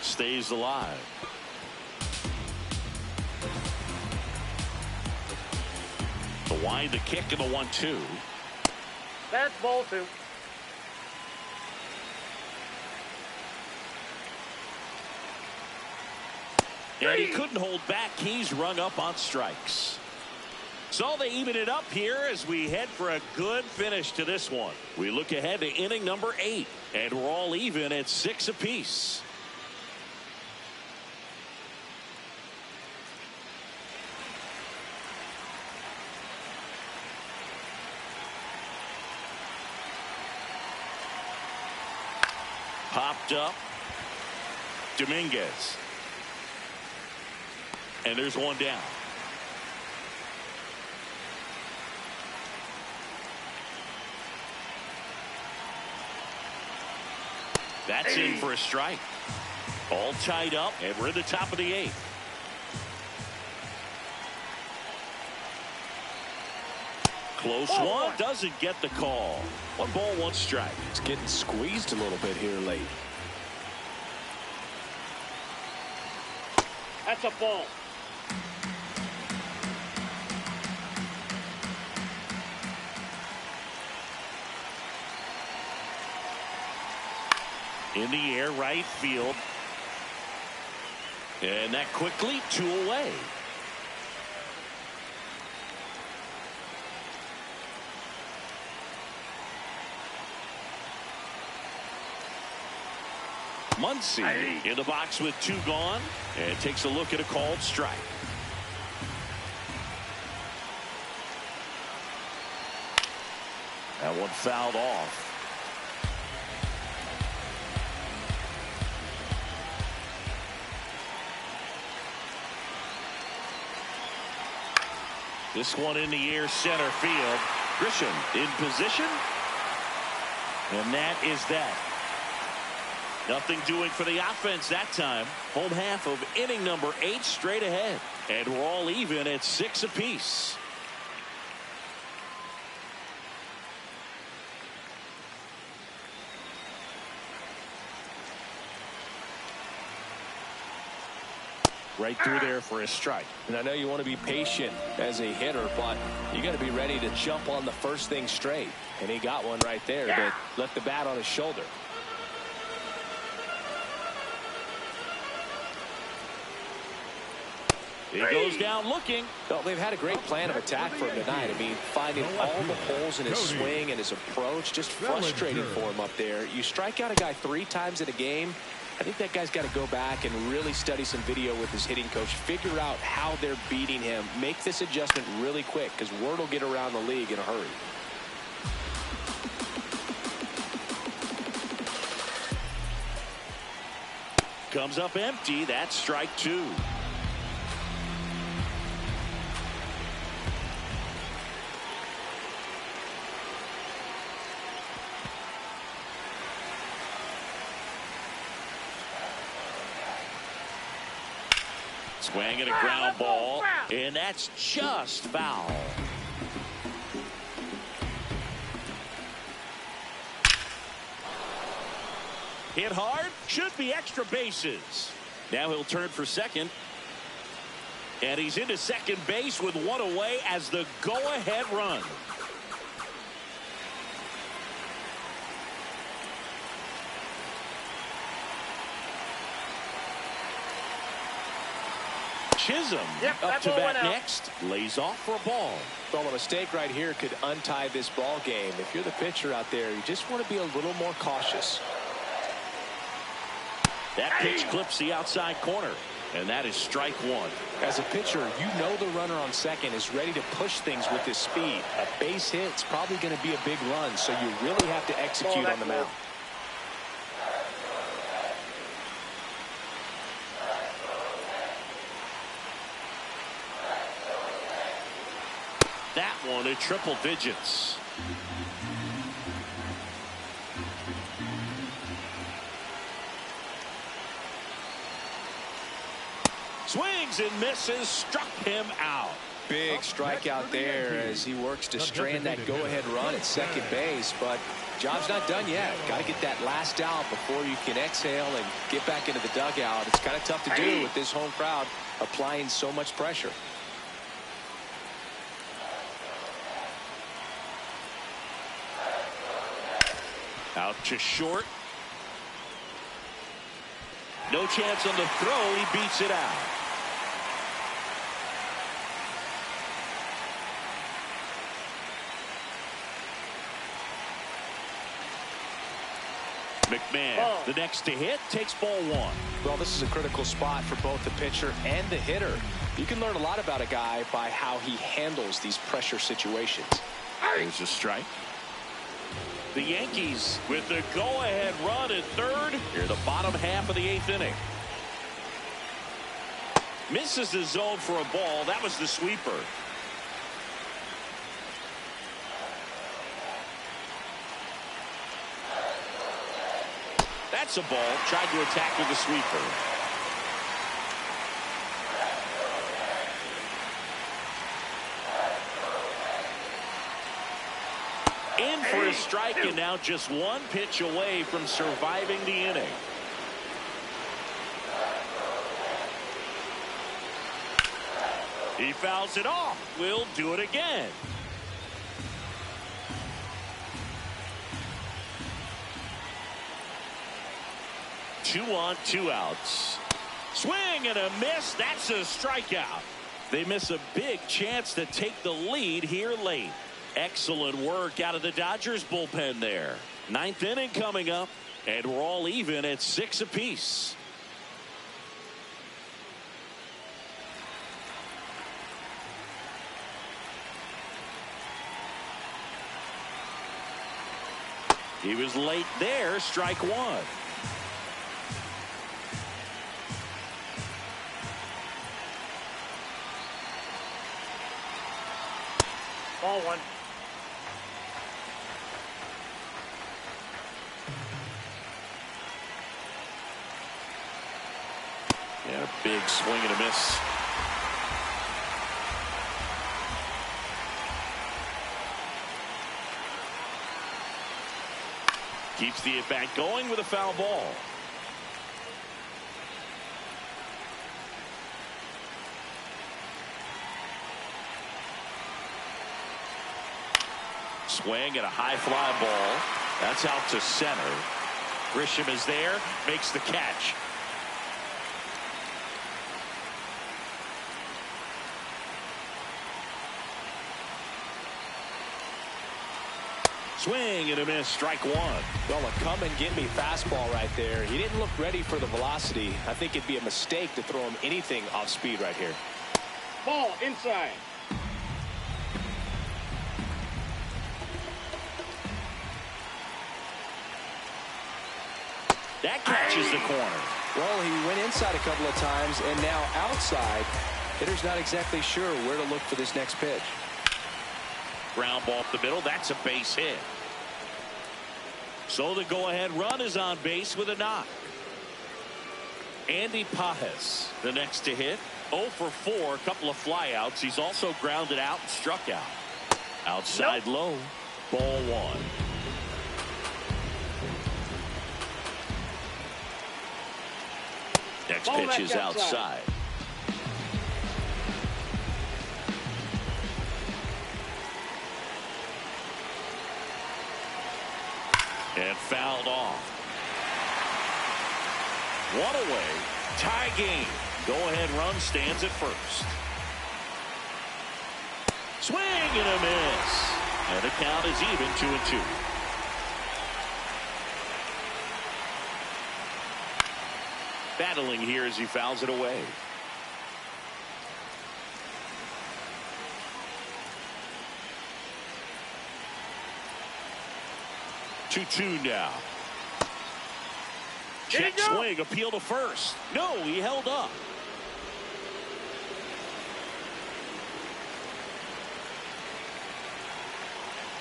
Stays alive. The wind, the kick, and the 1-2. That's ball 2. And he couldn't hold back. He's rung up on strikes. So they even it up here as we head for a good finish to this one. We look ahead to inning number 8, and we're all even at 6 apiece. Popped up. Dominguez. And there's one down. That's in for a strike. All tied up, and we're in the top of the 8th. Close one, doesn't get the call. 1 ball, 1 strike. It's getting squeezed a little bit here late. That's a ball. In the air, right field. And that quickly 2 away. Muncy in the box with 2 gone and takes a look at a called strike. That one fouled off. This one in the air, center field. Grisham in position. And that is that. Nothing doing for the offense that time. Home half of inning number 8 straight ahead. And we're all even at 6 apiece. Right through there for a strike. And I know you want to be patient as a hitter, but you got to be ready to jump on the first thing straight. And he got one right there that left the bat on his shoulder. He goes down looking. Well, they've had a great plan of attack for him tonight. I mean, finding all the holes in his swing and his approach, just frustrating for him up there. You strike out a guy 3 times in a game. I think that guy's got to go back and really study some video with his hitting coach, figure out how they're beating him, make this adjustment really quick, because word will get around the league in a hurry. Comes up empty. That's strike 2. Swinging a ground ball, and that's just foul. Hit hard, should be extra bases. Now he'll turn for second. And he's into second base with 1 away as the go-ahead run. Chisholm up to bat next. Lays off for a ball. Well, a mistake right here could untie this ball game. If you're the pitcher out there, you just want to be a little more cautious. That pitch clips the outside corner, and that is strike 1. As a pitcher, you know the runner on second is ready to push things with his speed. A base hit's probably going to be a big run, so you really have to execute on the mound. That one at triple digits. Swings and misses, struck him out. big strikeout there as he works to strand that go-ahead run at second base, but job's not done yet. Got to get that last out before you can exhale and get back into the dugout. It's kind of tough to do with this home crowd applying so much pressure. Out to short. No chance on the throw. He beats it out. McMahon, the next to hit, takes ball one. Well, this is a critical spot for both the pitcher and the hitter. You can learn a lot about a guy by how he handles these pressure situations. There's a strike. The Yankees with the go-ahead run at third. Here, the bottom half of the eighth inning. Misses the zone for a ball. That was the sweeper. That's a ball. Tried to attack with the sweeper. In for a strike, and now just one pitch away from surviving the inning. He fouls it off. We'll do it again. Two on, two outs. Swing and a miss. That's a strikeout. They miss a big chance to take the lead here late. Excellent work out of the Dodgers bullpen there. Ninth inning coming up, and we're all even at 6 apiece. He was late there. Strike one. Ball one. Yeah, big swing and a miss. Keeps the at-bat going with a foul ball. Swing and a high fly ball. That's out to center. Grisham is there, makes the catch. Swing and a miss. Strike one. Well, a come and get me fastball right there. He didn't look ready for the velocity. I think it'd be a mistake to throw him anything off speed right here. Ball inside. That catches the corner. Well, he went inside a couple of times, and now outside. Hitter's not exactly sure where to look for this next pitch. Ground ball up the middle. That's a base hit. So the go-ahead run is on base with a knock. Andy Pajes, the next to hit. 0 for 4, a couple of flyouts. He's also grounded out and struck out. Outside low. Ball one. Next pitch is outside. And fouled off. One away. Tie game. Go-ahead run stands at first. Swing and a miss. And the count is even 2-2. Battling here as he fouls it away. Two now. Check swing, appeal to first. No, he held up.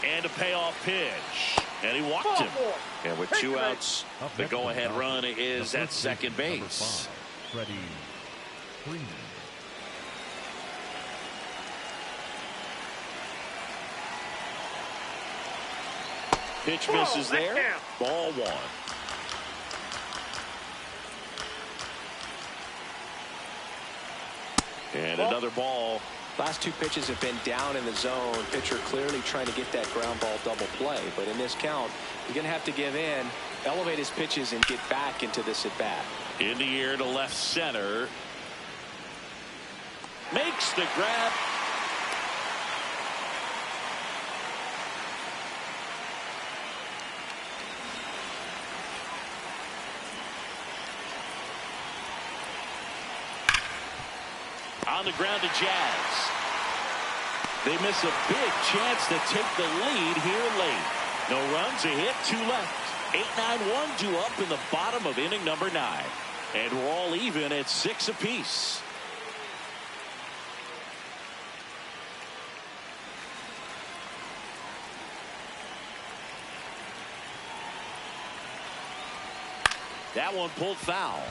And a payoff pitch. And he walked him. And with 2 outs, the go-ahead run is at second base. Freddie Freeman. Pitch misses there. Ball one. And another ball. Last two pitches have been down in the zone. Pitcher clearly trying to get that ground ball double play. But in this count, you're going to have to give in, elevate his pitches, and get back into this at bat. In the air to left center. Makes the grab. On the ground to Jazz. They miss a big chance to take the lead here late. No runs, a hit, 2 left. 8-9-1 due up in the bottom of inning number 9. And we're all even at 6 apiece. That one pulled foul.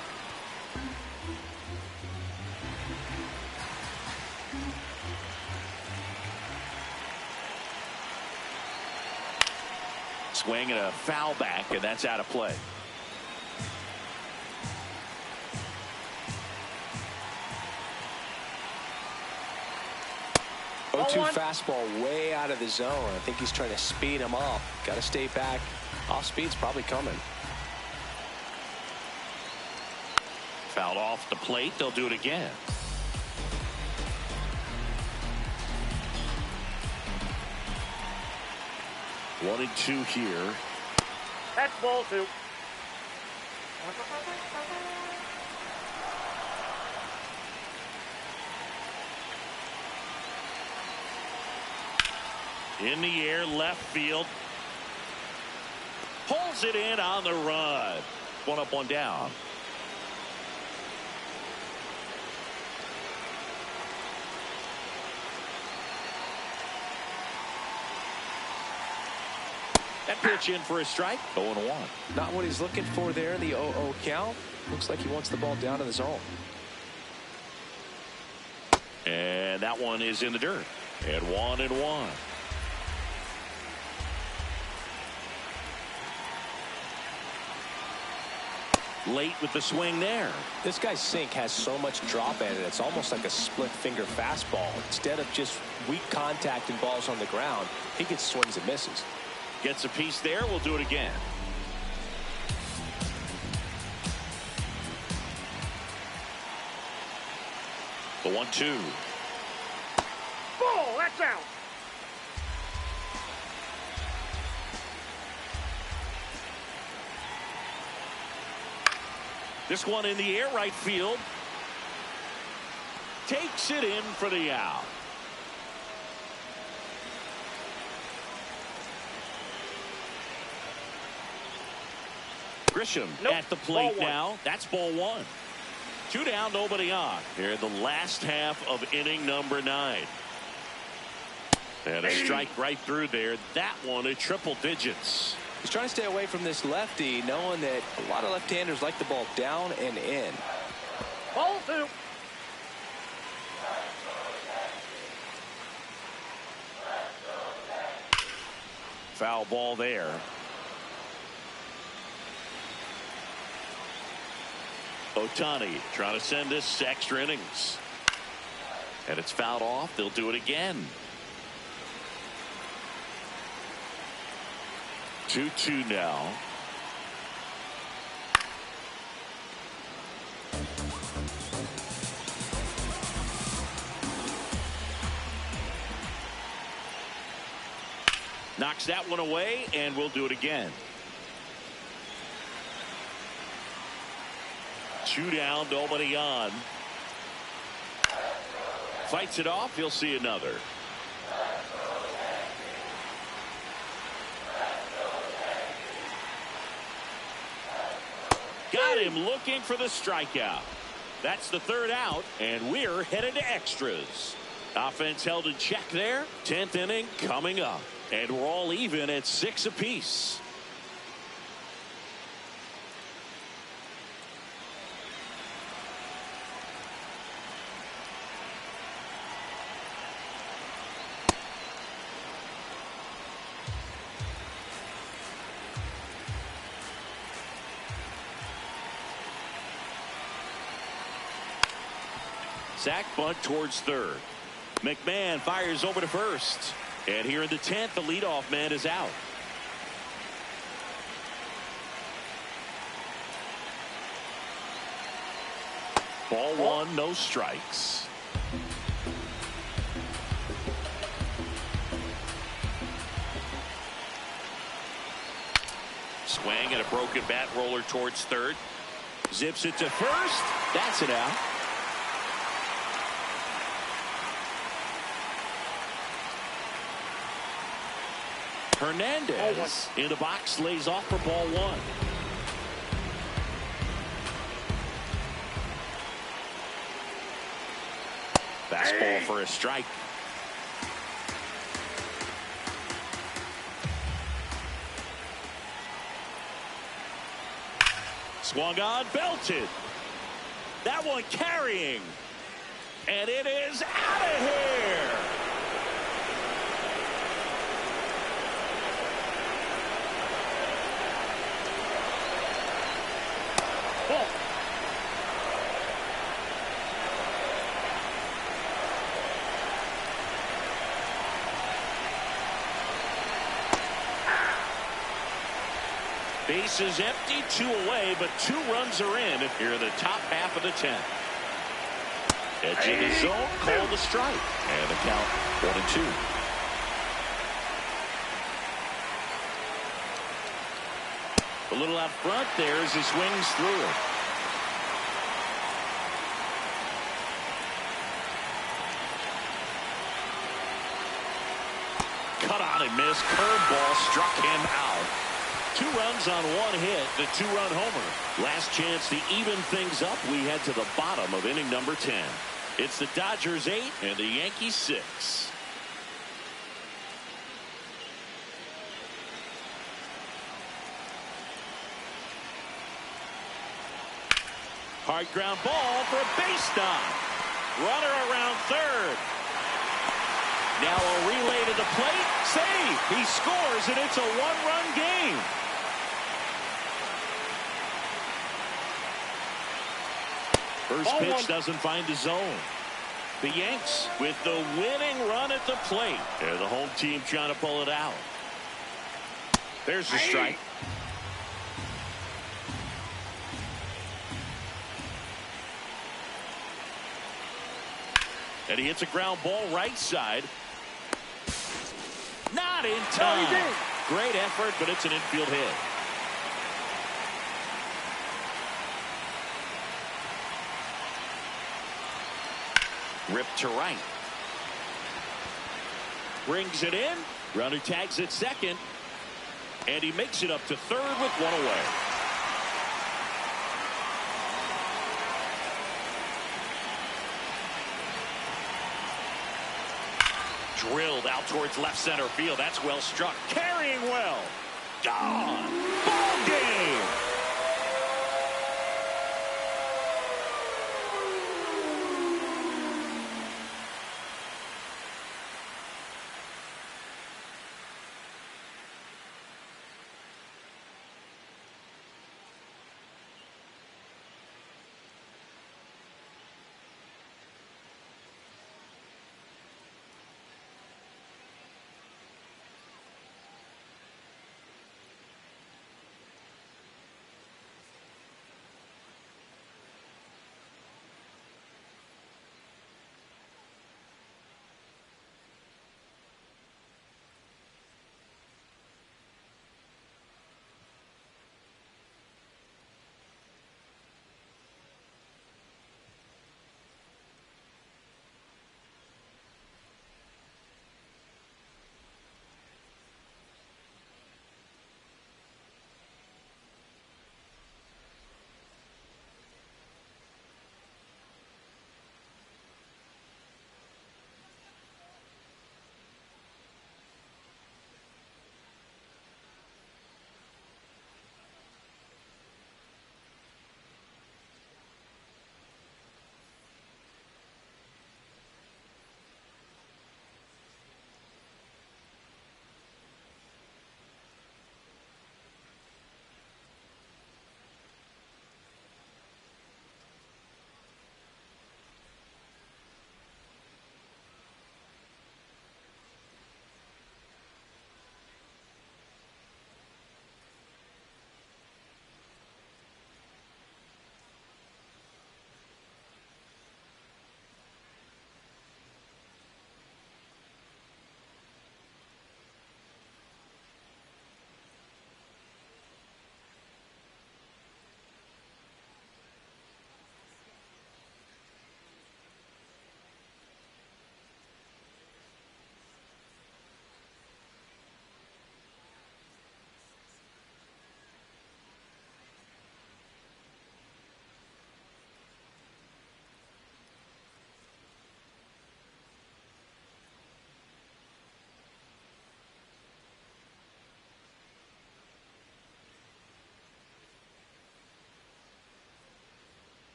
Swing and a foul back, and that's out of play. Oh, 2 fastball way out of the zone. I think he's trying to speed him up. Got to stay back. Off speed's probably coming. Fouled off the plate. They'll do it again. One and 2 here. That's ball 2. In the air, left field. Pulls it in on the run. 1 up, 1 down. That pitch in for a strike. 0-1. Not what he's looking for there in the 0-0 count. Looks like he wants the ball down in the zone. And that one is in the dirt. And 1-1. Late with the swing there. This guy's sink has so much drop in it. It's almost like a split finger fastball. Instead of just weak contact and balls on the ground, he gets swings and misses. Gets a piece there. We'll do it again. The 1-2. Ball, that's out. This one in the air, right field. Takes it in for the out. Grisham at the plate now. That's ball 1. 2 down, nobody on. Here in the last half of inning number 9. And a strike right through there. That one at triple digits. He's trying to stay away from this lefty, knowing that a lot of left-handers like the ball down and in. Ball 2. Foul ball there. Ohtani trying to send this extra innings. And it's fouled off. They'll do it again. 2-2 now. Knocks that one away, and we'll do it again. 2 down, nobody on. Fights it off. He'll see another. Got him looking for the strikeout. That's the 3rd out, and we're headed to extras. Offense held in check there. 10th inning coming up, and we're all even at 6 apiece. Sack bunt towards third. McMahon fires over to first. And here in the 10th, the leadoff man is out. Ball one, no strikes. Swing and a broken bat roller towards third. Zips it to first. That's it out. Hernandez in the box lays off for ball one. Fastball for a strike. Swung on, belted. That one carrying. And it is out of here. Ball. Bases empty, 2 away, but 2 runs are in here in the top half of the 10th. Edge in the zone, call the strike. And the count 1-2. A little out front there as he swings through it. Cut on and missed. Curveball struck him out. 2 runs on 1 hit, the 2-run homer. Last chance to even things up. We head to the bottom of inning number 10. It's the Dodgers 8 and the Yankees 6. Hard ground ball for a base stop. Runner around third. Now a relay to the plate. Save. He scores, and it's a 1-run game. First pitch doesn't find the zone. The Yanks with the winning run at the plate. They're the home team trying to pull it out. There's the strike. And he hits a ground ball right side. Not in time. Great effort, but it's an infield hit. Ripped to right. Brings it in. Runner tags at second. And he makes it up to third with 1 away. Drilled out towards left center field. That's well struck. Carrying well. Gone. Ball game.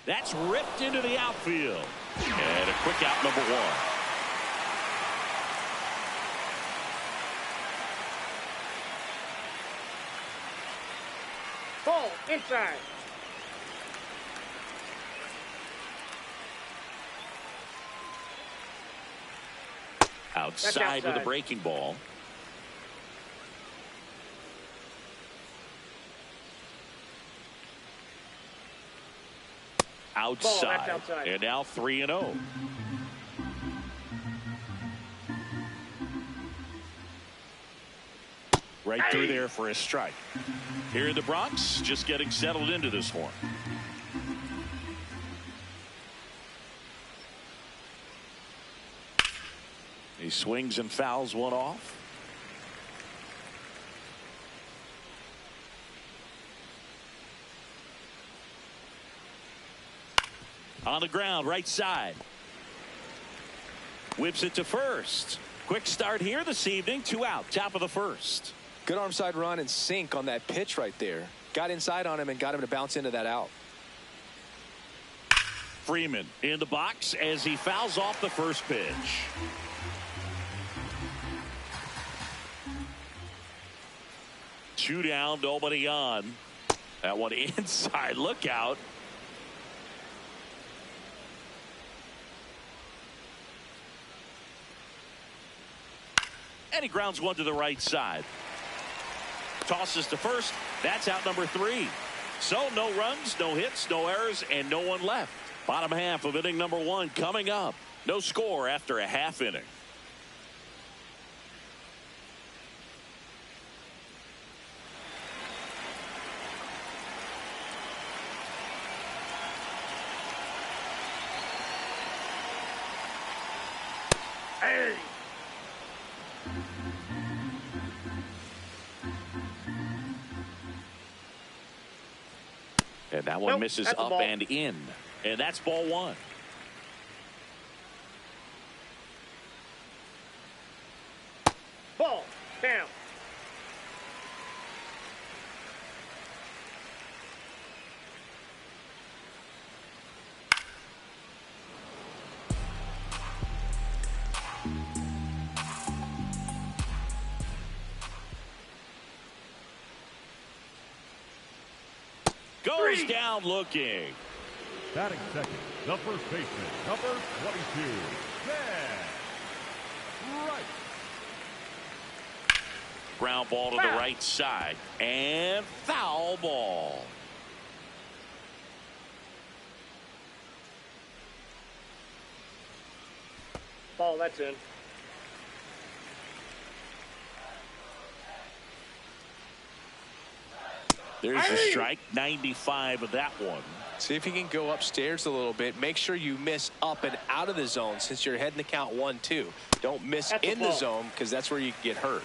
That's ripped into the outfield. And a quick out, number one. Ball inside. Outside with a breaking ball. Outside. Outside. And now 3-0. Right through there for a strike. Here in the Bronx, just getting settled into this one. He swings and fouls one off. On the ground, right side. Whips it to first. Quick start here this evening. 2 out, top of the first. Good arm side run and sink on that pitch right there. Got inside on him and got him to bounce into that out. Freeman in the box as he fouls off the first pitch. Two down, nobody on. That one inside. Look out. And he grounds one to the right side. Tosses to first. That's out number 3. So no runs, no hits, no errors, and no one left. Bottom half of inning number 1 coming up. No score after a half inning. Hey. And that one misses up and in. And that's ball 1. Ball down. Goes down looking. Batting second, the first baseman, number 22, Dan Wright. Ground ball to the right side. And foul ball. Ball, that's in. There's a strike. 95 of that one. See if you can go upstairs a little bit. Make sure you miss up and out of the zone since you're heading to count 1-2. Don't miss in the zone because that's where you can get hurt.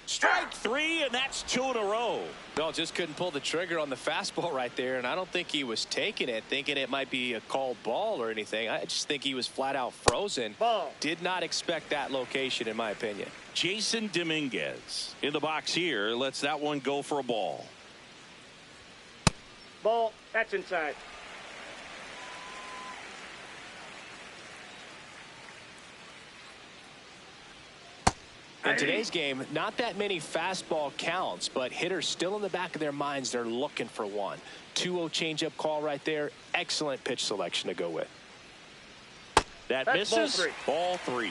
Strike 3, and that's 2 in a row. No, just couldn't pull the trigger on the fastball right there, and I don't think he was taking it, thinking it might be a called ball or anything. I just think he was flat out frozen. Ball. Did not expect that location, in my opinion. Jason Dominguez in the box here lets that one go for a ball. Ball, that's inside. In today's game, not that many fastball counts, but hitters still in the back of their minds, they're looking for one. 2-0 changeup call right there. Excellent pitch selection to go with. That That's misses. Ball 3.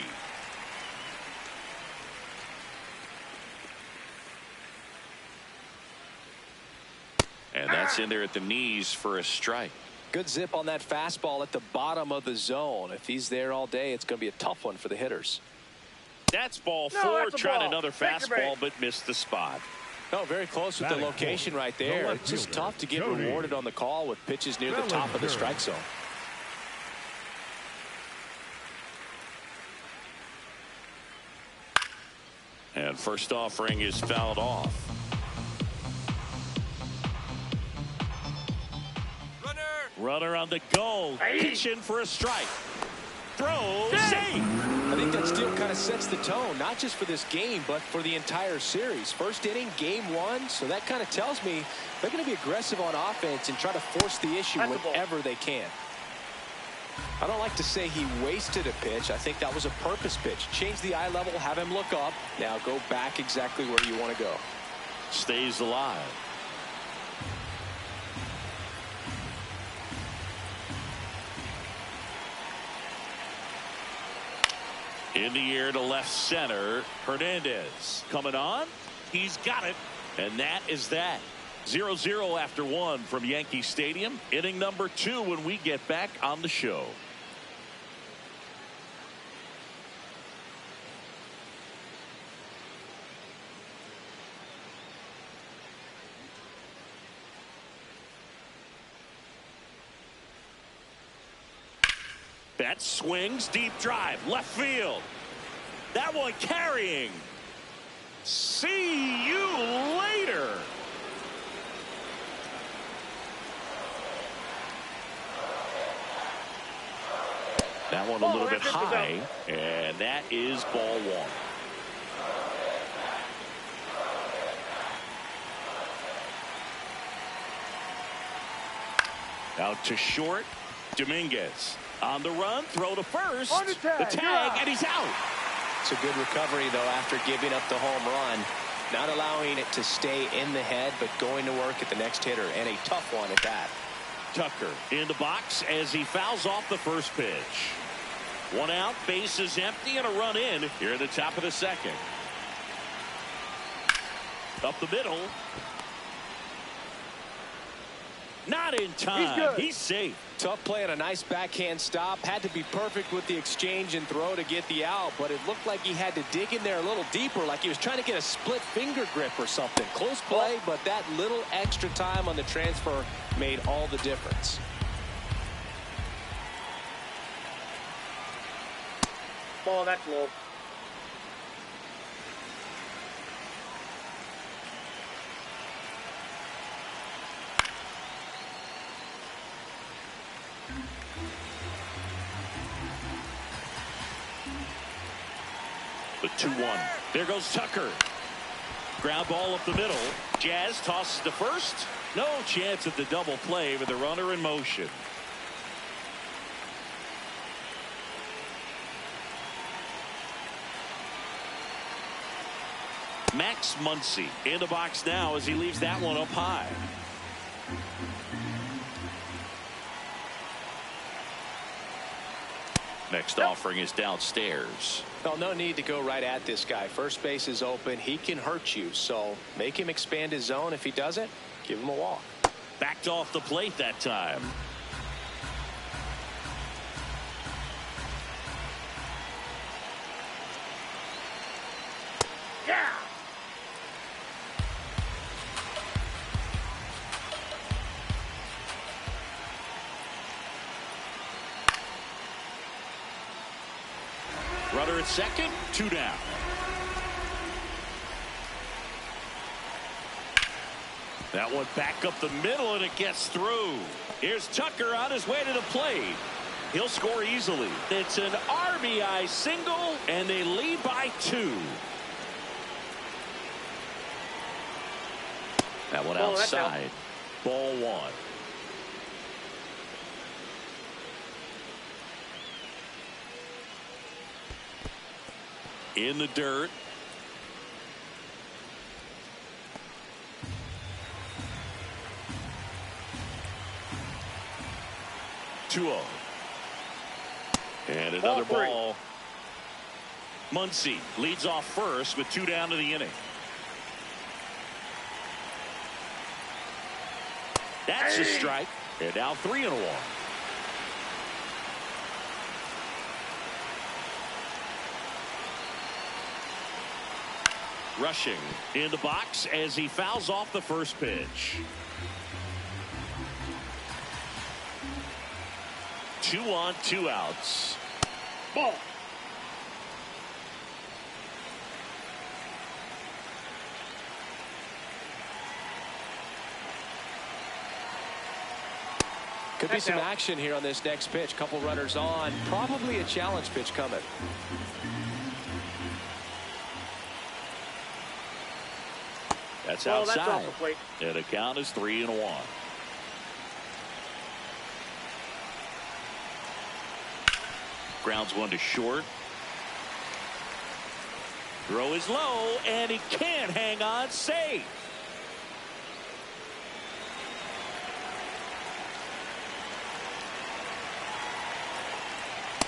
And that's in there at the knees for a strike. Good zip on that fastball at the bottom of the zone. If he's there all day, it's going to be a tough one for the hitters. That's ball 4. That's Tried ball. another fastball, but missed the spot. No, very close with the location right there. It's just tough to get rewarded on the call with pitches near the top of the strike zone. And first offering is fouled off. Runner on the go. Pitch in for a strike. Throw. Safe. I think that steal kind of sets the tone, not just for this game, but for the entire series. First inning, game 1, so that kind of tells me they're going to be aggressive on offense and try to force the issue whenever they can. I don't like to say he wasted a pitch. I think that was a purpose pitch. Change the eye level, have him look up. Now go back exactly where you want to go. Stays alive. In the air to left center. Hernandez coming on. He's got it. And that is that. 0-0 after 1 from Yankee Stadium. Inning number 2 when we get back on the show. That swings, deep drive, left field. That one carrying. See you later. That one a little bit high, and that is ball 1. Out to short, Dominguez. On the run, throw to first, the tag, and he's out. It's a good recovery, though, after giving up the home run. Not allowing it to stay in the head, but going to work at the next hitter, and a tough one at that. Tucker in the box as he fouls off the first pitch. 1 out, base is empty, and a run in here at the top of the second. Up the middle. Not in time. He's safe. Tough play and a nice backhand stop. Had to be perfect with the exchange and throw to get the out, but it looked like he had to dig in there a little deeper, like he was trying to get a split finger grip or something. Close play, but that little extra time on the transfer made all the difference. Ball, that's low. The 2-1. There goes Tucker. Ground ball up the middle. Jazz tosses to first. No chance at the double play with the runner in motion. Max Muncy in the box now as he leaves that one up high. Next offering is downstairs. Well, no need to go right at this guy. First base is open. He can hurt you, so make him expand his zone. If he doesn't, give him a walk. Backed off the plate that time. Yeah. Runner at second, 2 down. That one back up the middle, and it gets through. Here's Tucker on his way to the plate. He'll score easily. It's an RBI single, and they lead by 2. That one outside. Ball 1. In the dirt. Two-0. And another ball. Muncy leads off first with 2 down to the inning. That's a strike. And now 3-1. Rushing in the box as he fouls off the first pitch. 2 on, 2 outs. Ball. Could be some action here on this next pitch. Couple runners on. Probably a challenge pitch coming. That's outside. That's off the plate. And the count is 3-1. Grounds one to short. Throw is low, and he can't hang on. Safe.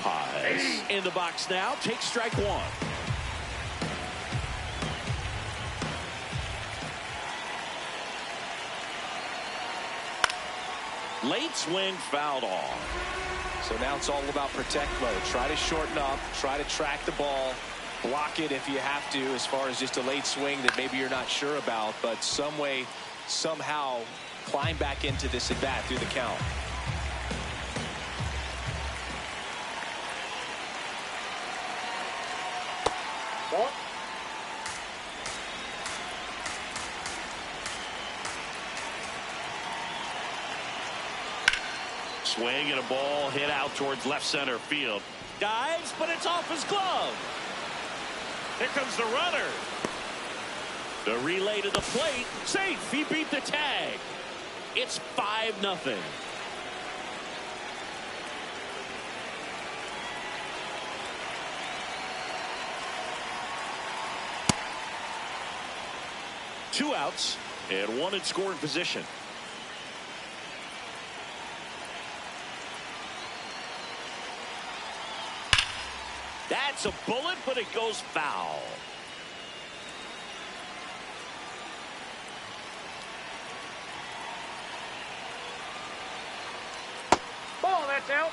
Pies in the box now. Take strike one. Late swing fouled off. So now it's all about protect mode. Try to shorten up. Try to track the ball. Block it if you have to, as far as just a late swing that maybe you're not sure about. But some way, somehow, climb back into this at bat through the count. Ball. Swing and a ball hit out towards left center field. Dives, but it's off his glove. Here comes the runner. The relay to the plate. Safe. He beat the tag. It's 5-0. Two outs and one in scoring position. That's a bullet, but it goes foul. Ball, that's out.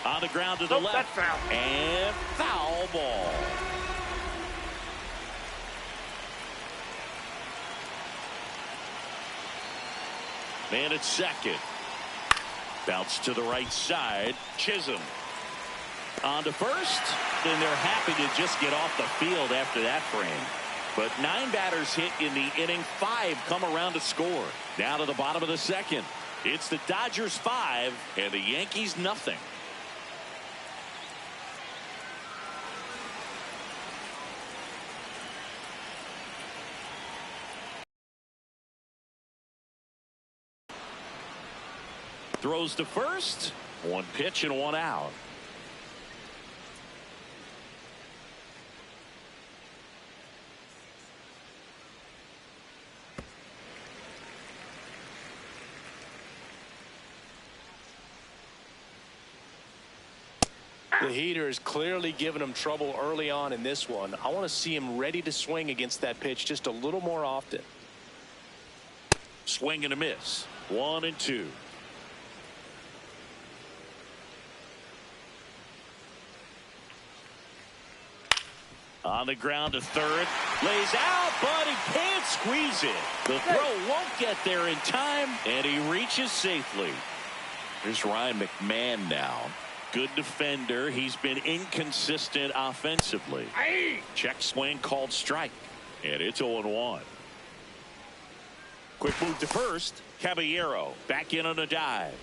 On the ground to the left. That's foul. And foul ball. Man at second. Bounce to the right side. Chisholm on to first. And they're happy to just get off the field after that frame. But 9 batters hit in the inning. 5 come around to score. Now to the bottom of the second. It's the Dodgers 5 and the Yankees nothing. Throws to first. 1 pitch and 1 out. The heater is clearly giving him trouble early on in this one. I want to see him ready to swing against that pitch just a little more often. Swing and a miss. 1-2. On the ground to third. Lays out, but he can't squeeze it. The throw won't get there in time, and he reaches safely. Here's Ryan McMahon now. Good defender. He's been inconsistent offensively. Check swing called strike. And it's 0-1. Quick move to first. Caballero back in on a dive.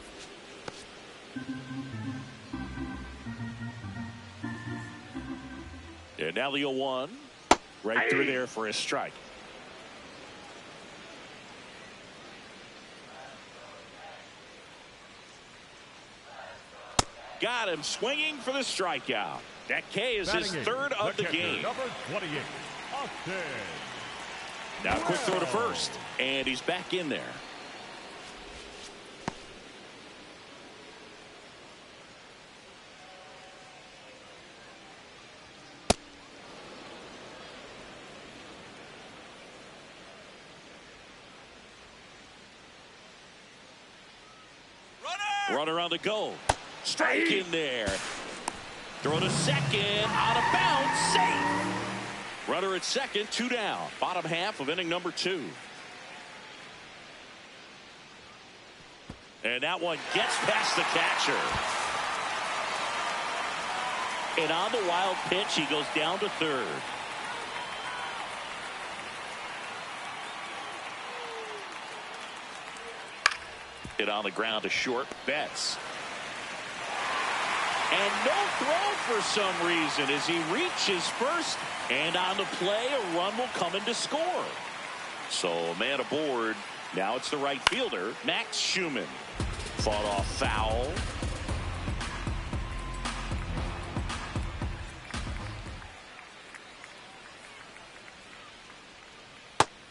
And now the 0-1. Right through there for a strike. Got him swinging for the strikeout. That K is his third of the game. Number 28, Austin. Now quick throw to first. And he's back in there. Runner on the go. Strike in there. Throw to second. Out of bounds. Safe. Runner at second. 2 down. Bottom half of inning number 2. And that one gets past the catcher. And on the wild pitch, he goes down to third. Hit on the ground to short. Betts. And no throw for some reason as he reaches first. And on the play, a run will come in to score. So a man aboard. Now it's the right fielder, Max Schumann. Fought off foul.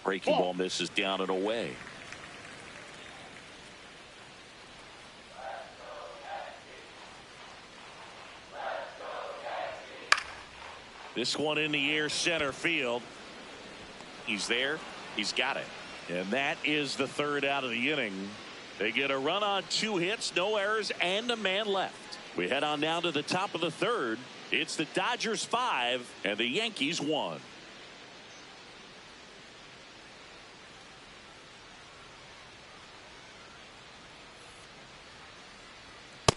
Breaking ball misses down and away. This one in the air center field. He's there. He's got it. And that is the third out of the inning. They get a run on 2 hits, no errors, and a man left. We head on down to the top of the third. It's the Dodgers 5 and the Yankees 1.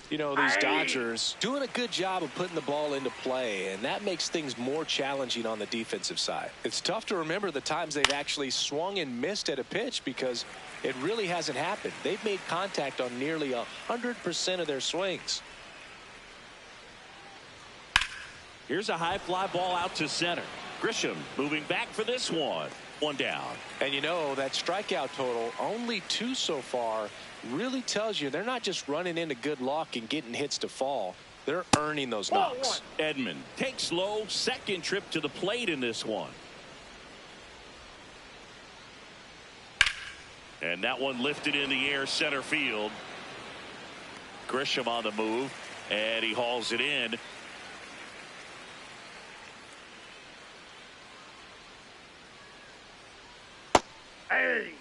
You know, these Dodgers doing a good job of putting the ball into play, and that makes things more challenging on the defensive side. It's tough to remember the times they've actually swung and missed at a pitch because it really hasn't happened. They've made contact on nearly 100% of their swings. Here's a high fly ball out to center. Grisham moving back for this one. One down. And you know, that strikeout total, only 2 so far, really tells you they're not just running into good luck and getting hits to fall. They're earning those knocks. Edman takes low, second trip to the plate in this one. And that one lifted in the air center field. Grisham on the move, and he hauls it in. Hey!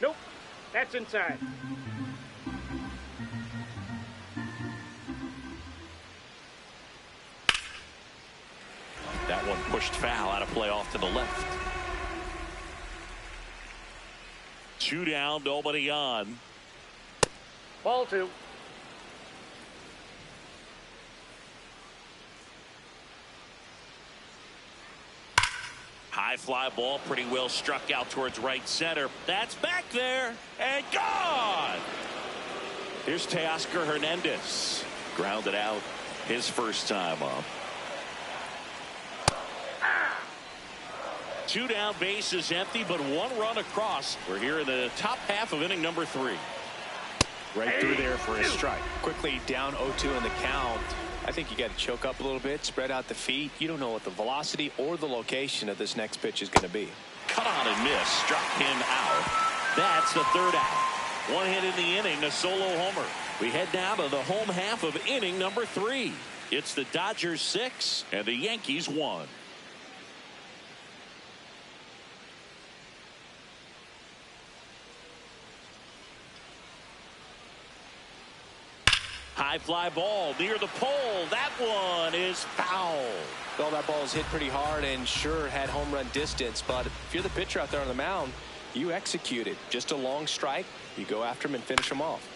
Nope, that's inside. That one pushed foul, out of play off to the left. 2 down, nobody on. Ball 2. High fly ball, pretty well struck out towards right center. That's back there and gone. Here's Teoscar Hernandez. Grounded out his first time up. 2 down, bases empty, but 1 run across. We're here in the top half of inning number 3. Right through there for a strike. Quickly down 0-2 in the count. I think you got to choke up a little bit, spread out the feet. You don't know what the velocity or the location of this next pitch is going to be. Cut on and miss, struck him out. That's the 3rd out. 1 hit in the inning, a solo homer. We head now to the home half of inning number 3. It's the Dodgers 6 and the Yankees 1. High fly ball near the pole. That one is foul. Well, that ball is hit pretty hard and sure had home run distance, but if you're the pitcher out there on the mound, you execute it. Just a long strike. You go after him and finish him off.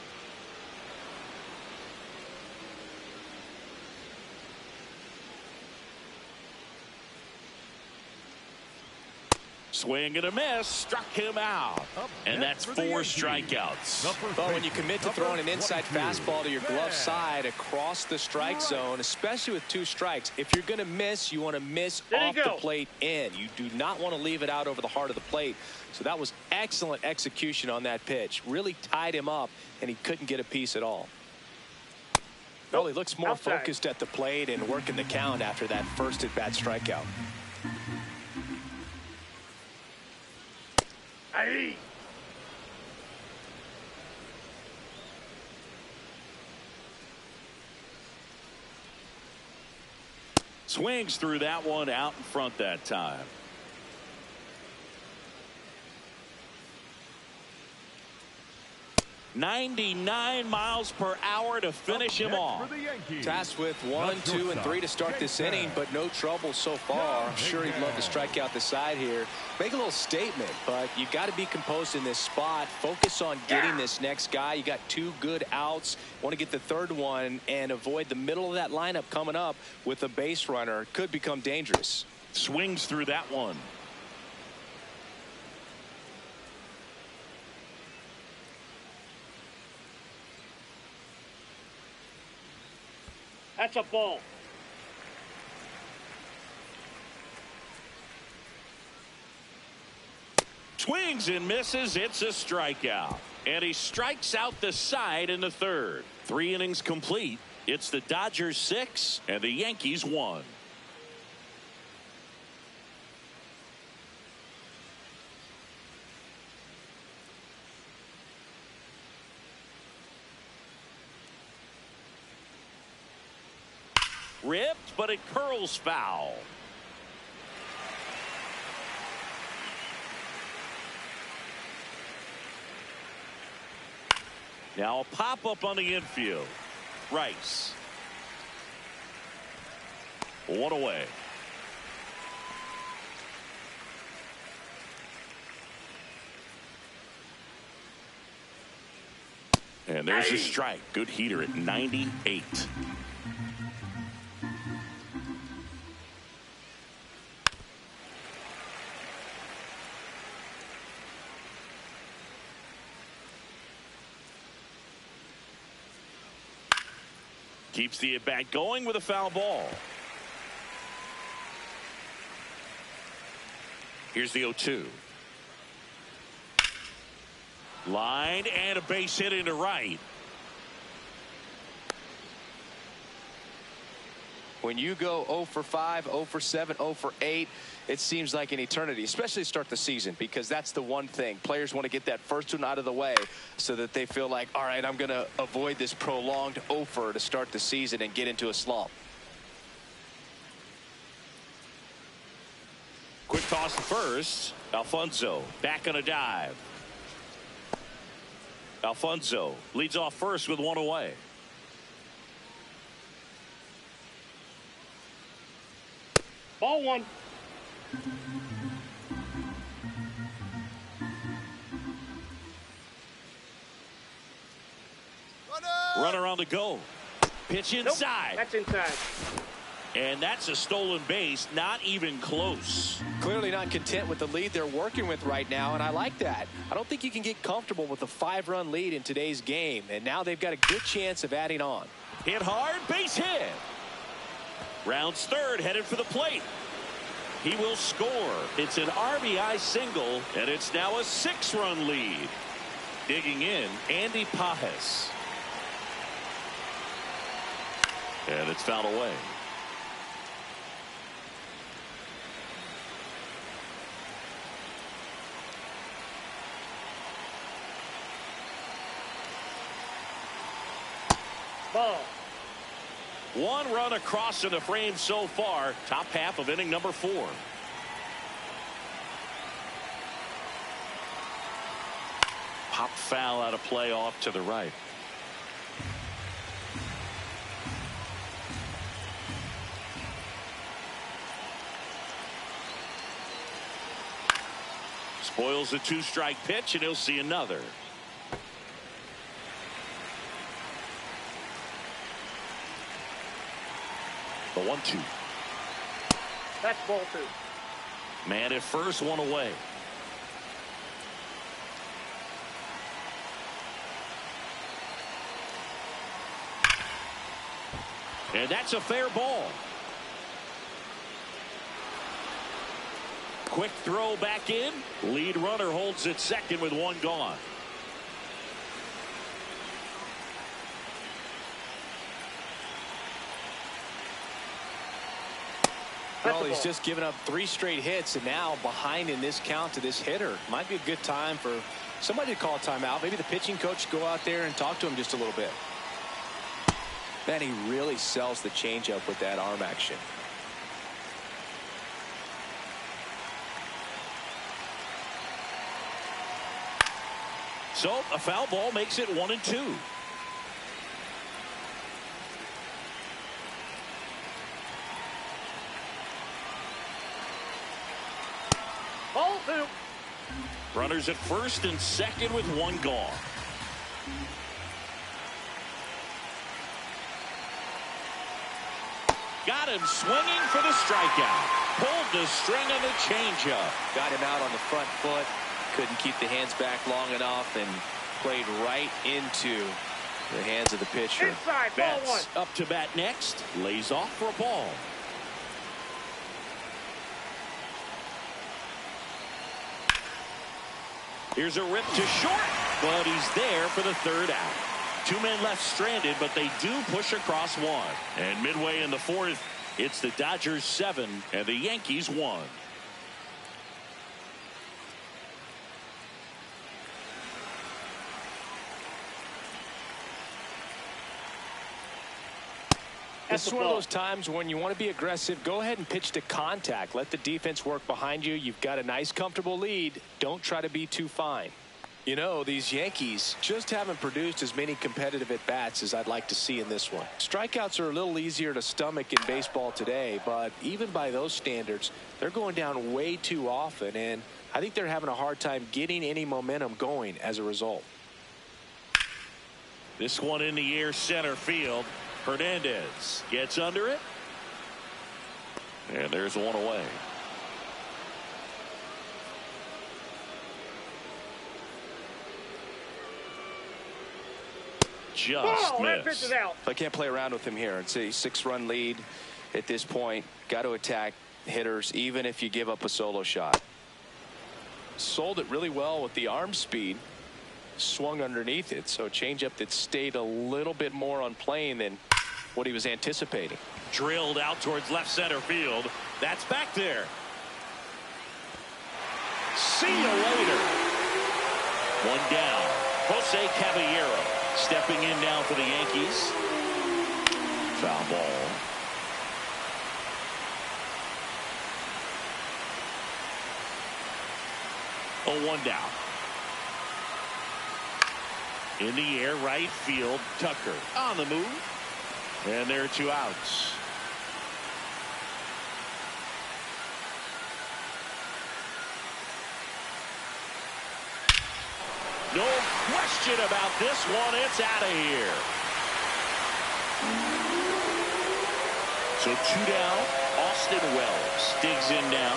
Swing and a miss, struck him out. And that's 4 strikeouts. But when you commit to throwing an inside fastball to your glove side across the strike zone, especially with 2 strikes, if you're going to miss, you want to miss off the plate in. You do not want to leave it out over the heart of the plate. So that was excellent execution on that pitch. Really tied him up, and he couldn't get a piece at all. Well, he looks more focused at the plate and working the count after that first at-bat strikeout. Hey! Swings through that one, out in front that time. 99 miles per hour to finish him off. Tasked with 1, 2, and 3 to start this inning, but no trouble so far. I'm sure he'd love to strike out the side here. Make a little statement, but you got to be composed in this spot. Focus on getting this next guy. You got 2 good outs. Want to get the 3rd one and avoid the middle of that lineup coming up with a base runner. Could become dangerous. Swings through that one. That's a ball. Swings and misses. It's a strikeout. And he strikes out the side in the 3rd. 3 innings complete. It's the Dodgers 6 and the Yankees 1. Ripped, but it curls foul. Now a pop-up on the infield. Rice. 1 away. And there's a strike. Good heater at 98. Keeps the at-bat going with a foul ball. Here's the 0-2. Line and a base hit into right. When you go 0 for 5, 0 for 7, 0 for 8, it seems like an eternity, especially to start the season, because that's the one thing. Players want to get that first one out of the way so that they feel like, all right, I'm going to avoid this prolonged 0 for to start the season and get into a slump. Quick toss to first. Alfonso back on a dive. Alfonso leads off first with 1 away. Ball 1. Runner on the go. Pitch inside. Nope, that's inside. And that's a stolen base. Not even close. Clearly not content with the lead they're working with right now, and I like that. I don't think you can get comfortable with a 5-run lead in today's game, and now they've got a good chance of adding on. Hit hard, base hit. Rounds 3rd, headed for the plate. He will score. It's an RBI single, and it's now a 6-run lead. Digging in, Andy Pajes. And it's fouled away. Ball. 1 run across in the frame so far. Top half of inning number 4. Pop foul out of play off to the right. Spoils the 2-strike pitch, and he'll see another. The 1-2. That's ball 2. Man at first, 1 away. And that's a fair ball. Quick throw back in. Lead runner holds it second with 1 gone. Well, he's just given up 3 straight hits, and now behind in this count to this hitter. Might be a good time for somebody to call a timeout. Maybe the pitching coach go out there and talk to him just a little bit. Man, he really sells the changeup with that arm action. So a foul ball makes it 1-2. Ball 2. Runners at first and second with one gone. Got him swinging for the strikeout. Pulled the string on the changeup. Got him out on the front foot. Couldn't keep the hands back long enough and played right into the hands of the pitcher. Inside, ball 1. Betts up to bat next. Lays off for a ball. Here's a rip to short, but he's there for the third out. 2 men left stranded, but they do push across one. And midway in the fourth, it's the Dodgers 7 and the Yankees 1. This is one of those times when you want to be aggressive. Go ahead and pitch to contact. Let the defense work behind you. You've got a nice, comfortable lead. Don't try to be too fine. You know, these Yankees just haven't produced as many competitive at-bats as I'd like to see in this one. Strikeouts are a little easier to stomach in baseball today, but even by those standards, they're going down way too often, and I think they're having a hard time getting any momentum going as a result. This one in the air, center field. Hernandez gets under it. And there's one away. Just missed. I can't play around with him here. It's a 6-run lead at this point. Got to attack hitters even if you give up a solo shot. Sold it really well with the arm speed. Swung underneath it, so changeup that stayed a little bit more on plane than what he was anticipating. Drilled out towards left center field. That's back there. See you later. One down. Jose Caballero stepping in now for the Yankees. Foul ball. Oh, 1 down. In the air, right field. Tucker on the move. And there are 2 outs. No question about this one. It's out of here. So 2 down. Austin Wells digs in now.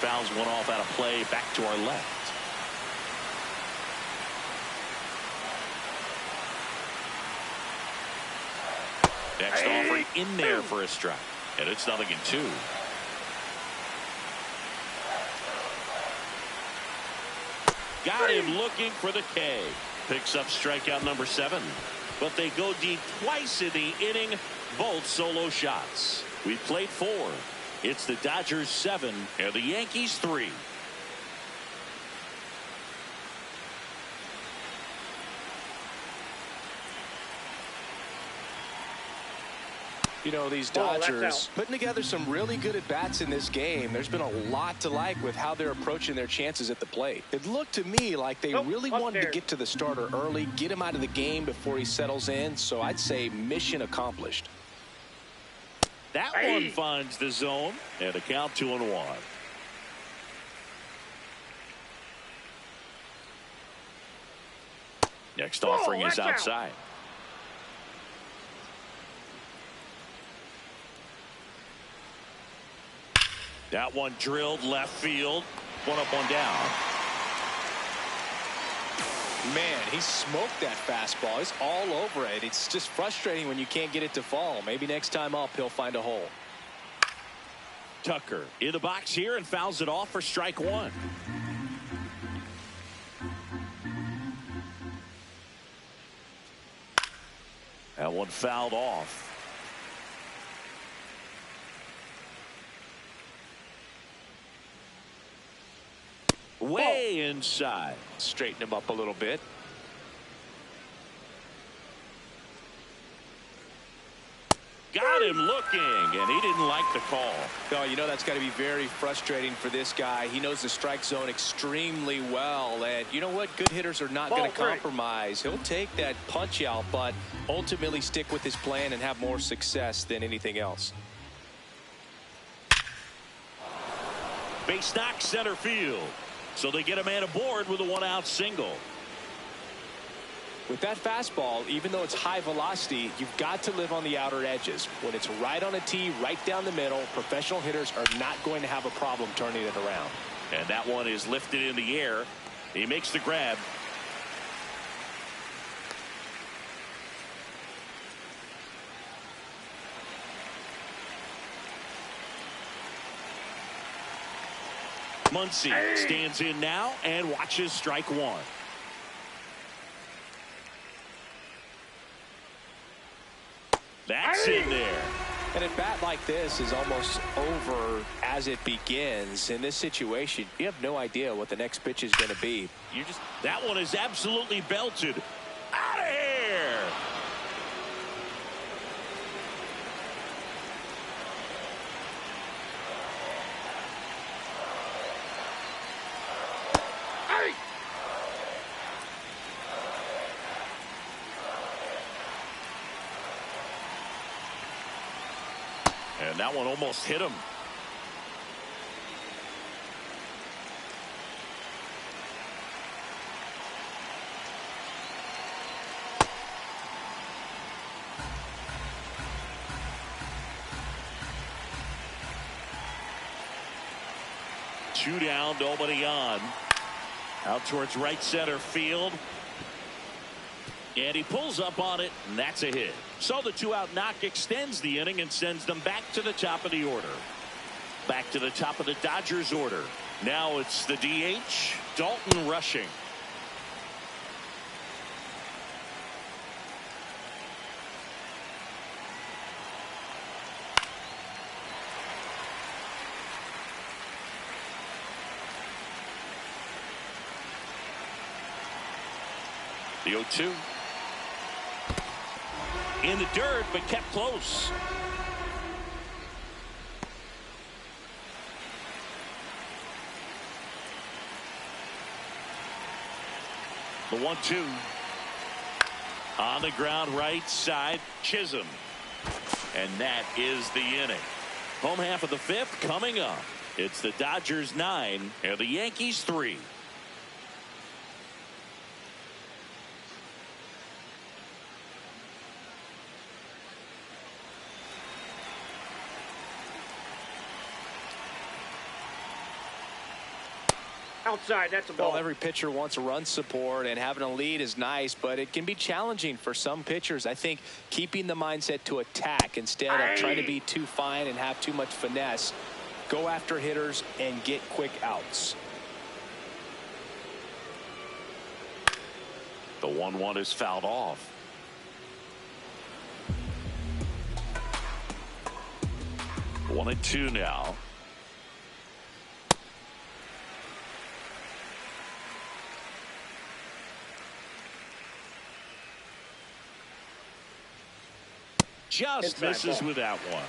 Fouls one off out of play. Back to our left. Next offering in there for a strike. And it's 0-2. Got him looking for the K. Picks up strikeout number 7. But they go deep twice in the inning. Both solo shots. We played 4. It's the Dodgers 7 and the Yankees 3. You know, these Dodgers putting together some really good at-bats in this game. There's been a lot to like with how they're approaching their chances at the plate. It looked to me like they really wanted to get to the starter early, get him out of the game before he settles in. So I'd say mission accomplished. That one finds the zone, and a count 2-1. Next offering is outside. That one drilled left field. 1 up, 1 down. Man, he smoked that fastball. It's all over it. It's just frustrating when you can't get it to fall. Maybe next time up he'll find a hole. Tucker in the box here and fouls it off for strike 1. That one fouled off. Way inside. Straighten him up a little bit. Got him looking, and he didn't like the call. Oh, you know that's got to be very frustrating for this guy. He knows the strike zone extremely well, and you know what? Good hitters are not going to compromise. He'll take that punch out, but ultimately stick with his plan and have more success than anything else. Base knock center field. So they get a man aboard with a one-out single. With that fastball, even though it's high velocity, you've got to live on the outer edges. When it's right on a tee, right down the middle, professional hitters are not going to have a problem turning it around. And that one is lifted in the air. He makes the grab. Muncy stands in now and watches strike one. That's in there. And a bat like this is almost over as it begins. In this situation, you have no idea what the next pitch is going to be. That one is absolutely belted. Out of here. And that one almost hit him. Two down, nobody on. Out towards right center field. And he pulls up on it, and that's a hit. So the two-out knock extends the inning and sends them back to the top of the order. Back to the top of the Dodgers order. Now it's the DH, Dalton Rushing. The 0-2. In the dirt, but kept close. The 1-2. On the ground, right side, Chisholm. And that is the inning. Home half of the fifth coming up. It's the Dodgers 9 and the Yankees 3. Outside, that's a ball. Well, every pitcher wants a run support, and having a lead is nice, but it can be challenging for some pitchers. I think keeping the mindset to attack instead of trying to be too fine and have too much finesse. Go after hitters and get quick outs. The 1-1 is fouled off. One and two now. Just misses with that one.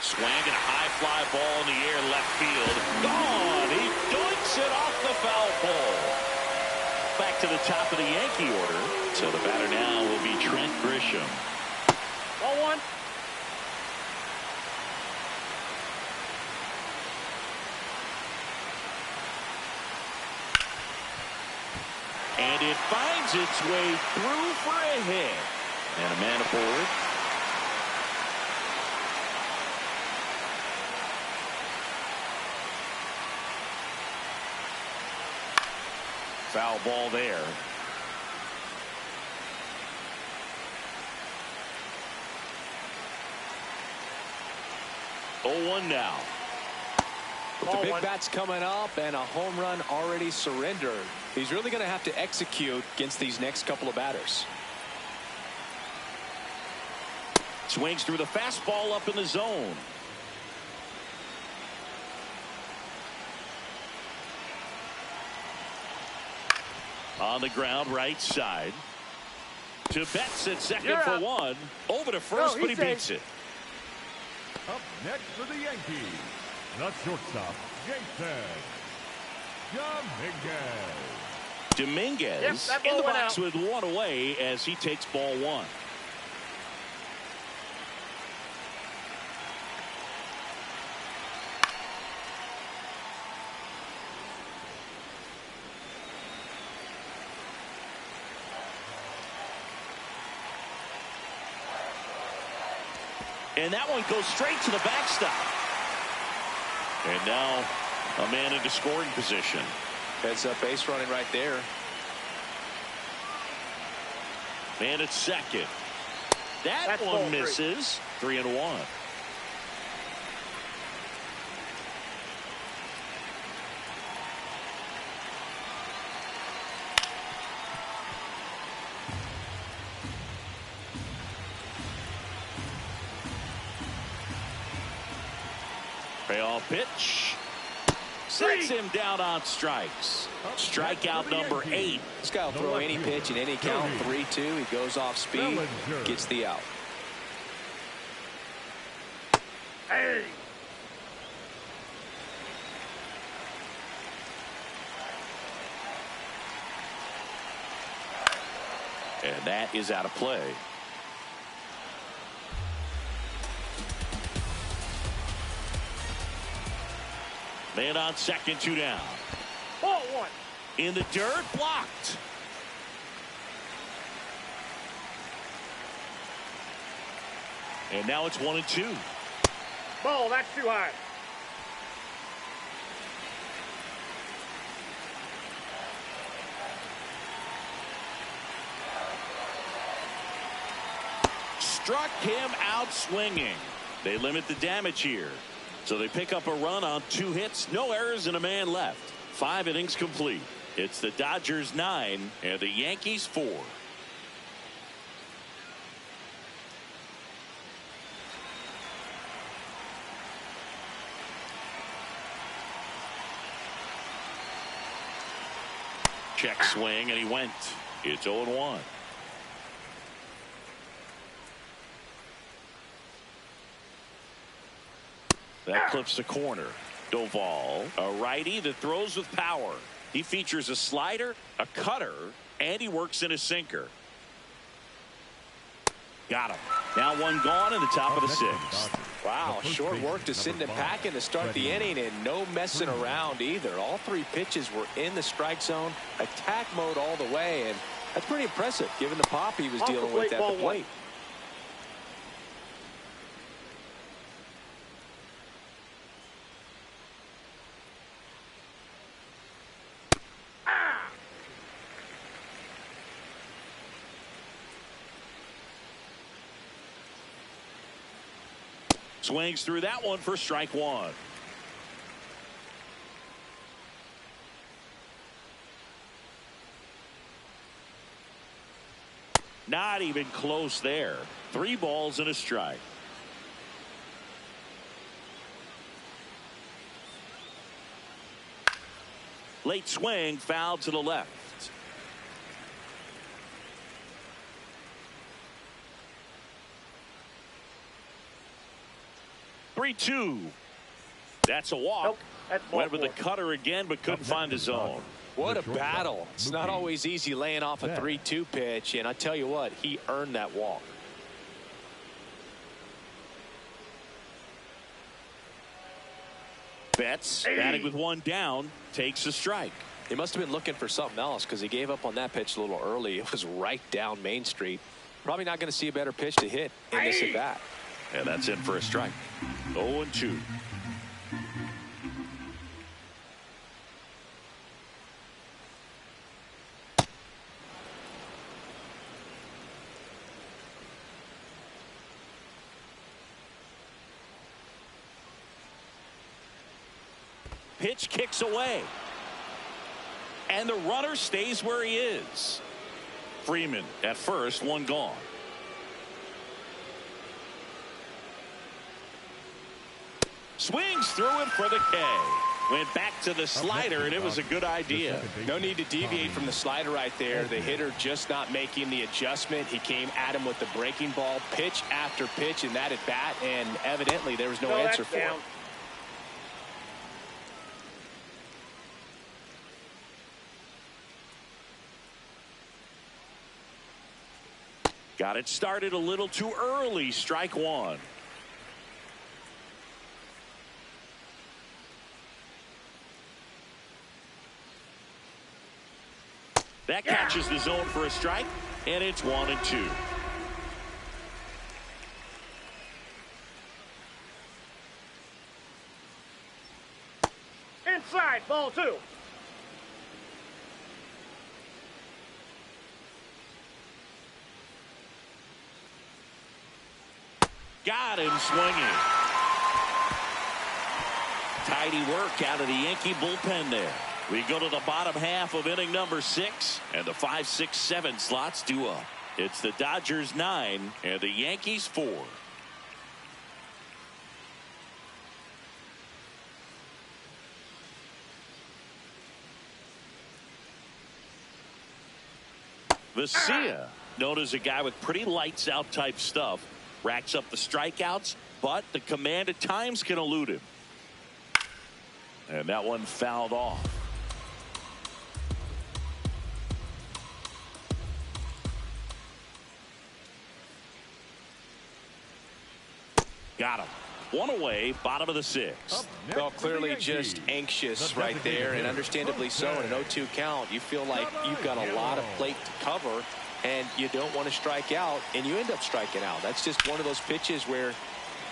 Swang and a high fly ball in the air left field. Gone. He doinks it off the foul pole. Back to the top of the Yankee order. So the batter now will be Trent Grisham. Ball one. And it finds its way through for a hit. And a man aboard. Foul ball there. Oh, 1 now. With the big bats coming up and a home run already surrendered, he's really going to have to execute against these next couple of batters. Swings through the fastball up in the zone. On the ground, right side. To Betts at second for one. Over to first, but he beats it. Up next for the Yankees, the shortstop, Jason Dominguez in the box with one away as he takes ball one. And that one goes straight to the backstop. And now a man into scoring position. Heads up base running right there. Man at second. That's one misses. 3-1. Payoff pitch. Sets him down on strikes. Strikeout number 8. This guy will throw any pitch in any count. 3-2. He goes off speed. Gets the out. Hey. And that is out of play. Man on second, 2 down. Ball one. In the dirt, blocked. And now it's 1-2. Ball, that's too high. Struck him out swinging. They limit the damage here. So they pick up a run on 2 hits, no errors, and a man left. 5 innings complete. It's the Dodgers 9 and the Yankees 4. Check swing, and he went. It's 0-1. That clips the corner. Doval, a righty that throws with power. He features a slider, a cutter, and he works in a sinker. Got him. Now one gone in the top of the 6th. Wow, short work to send him packing to start the inning, and no messing around either. All 3 pitches were in the strike zone, attack mode all the way, and that's pretty impressive given the pop he was dealing with at the plate. Swings through that one for strike 1. Not even close there. 3 balls and a strike. Late swing, foul to the left. 3-2. That's a walk. Nope, that's went with the cutter again, but couldn't find the zone. What a battle. It's not always easy laying off a 3-2 pitch, and I tell you what, he earned that walk. Betts batting with 1 down, takes a strike. He must have been looking for something else because he gave up on that pitch a little early. It was right down Main Street. Probably not going to see a better pitch to hit in this at bat. And that's in for a strike. 0-2. Pitch kicks away. And the runner stays where he is. Freeman at first, 1 gone. Swings through it for the K. Went back to the slider, and it was a good idea. No need to deviate from the slider right there. The hitter just not making the adjustment. He came at him with the breaking ball, pitch after pitch in that at bat, and evidently there was no answer for it. Got it started a little too early. Strike one. That catches the zone for a strike, and it's 1-2. Inside, ball 2. Got him swinging. Tidy work out of the Yankee bullpen there. We go to the bottom half of inning number 6, and the 5, 6, 7 slots due up. It's the Dodgers 9 and the Yankees 4. Vesia, known as a guy with pretty lights out type stuff, racks up the strikeouts, but the command at times can elude him. And that one fouled off. Got him. One away, bottom of the 6th. Well, clearly just anxious right there, and understandably so. In an 0-2 count, you feel like you've got a lot of plate to cover, and you don't want to strike out, and you end up striking out. That's just one of those pitches where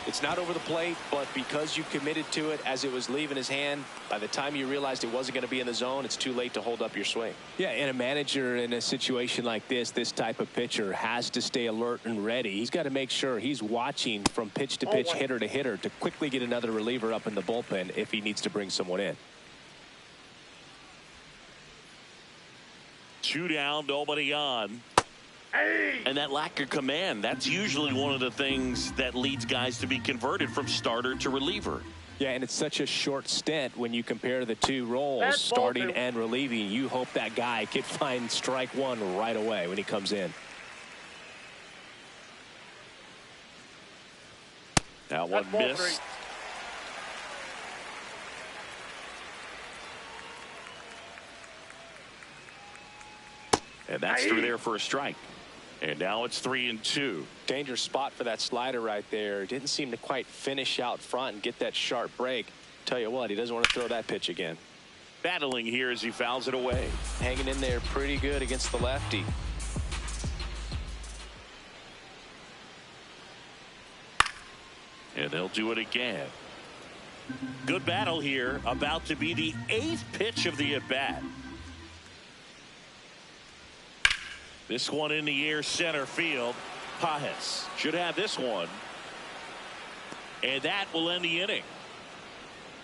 it's not over the plate, but because you committed to it as it was leaving his hand, by the time you realized it wasn't going to be in the zone, it's too late to hold up your swing. Yeah, and a manager in a situation like this type of pitcher has to stay alert and ready. He's got to make sure he's watching from pitch to pitch, hitter to hitter, to quickly get another reliever up in the bullpen if he needs to bring someone in. 2 down, nobody on. And that lack of command, that's usually one of the things that leads guys to be converted from starter to reliever. Yeah, and it's such a short stint when you compare the two roles, starting and relieving. You hope that guy can find strike one right away when he comes in. That one missed. And that's through there for a strike. And now it's 3-2. Dangerous spot for that slider right there. Didn't seem to quite finish out front and get that sharp break. Tell you what, he doesn't want to throw that pitch again. Battling here as he fouls it away. Hanging in there pretty good against the lefty. And they'll do it again. Good battle here. About to be the 8th pitch of the at-bat. This one in the air, center field. Pajes should have this one. And that will end the inning.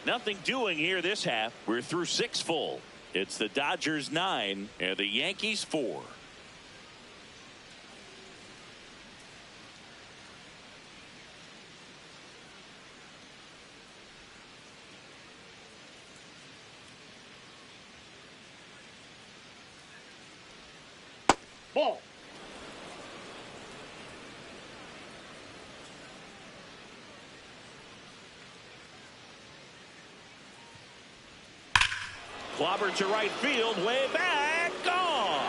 Nothing doing here this half. We're through 6 full. It's the Dodgers 9 and the Yankees 4. Ball. Clobber to right field, way back, gone.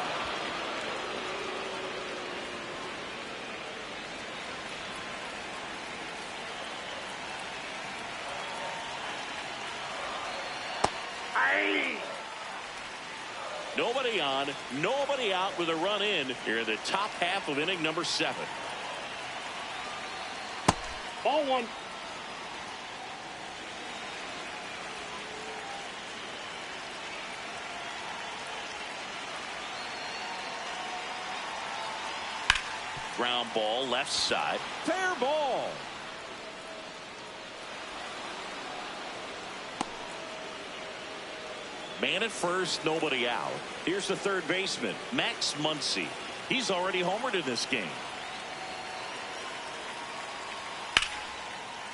Nobody on, nobody out with a run in here in the top half of inning number 7. Ball 1. Ground ball left side. Fair ball. Man at first, nobody out. Here's the third baseman, Max Muncy. He's already homered in this game.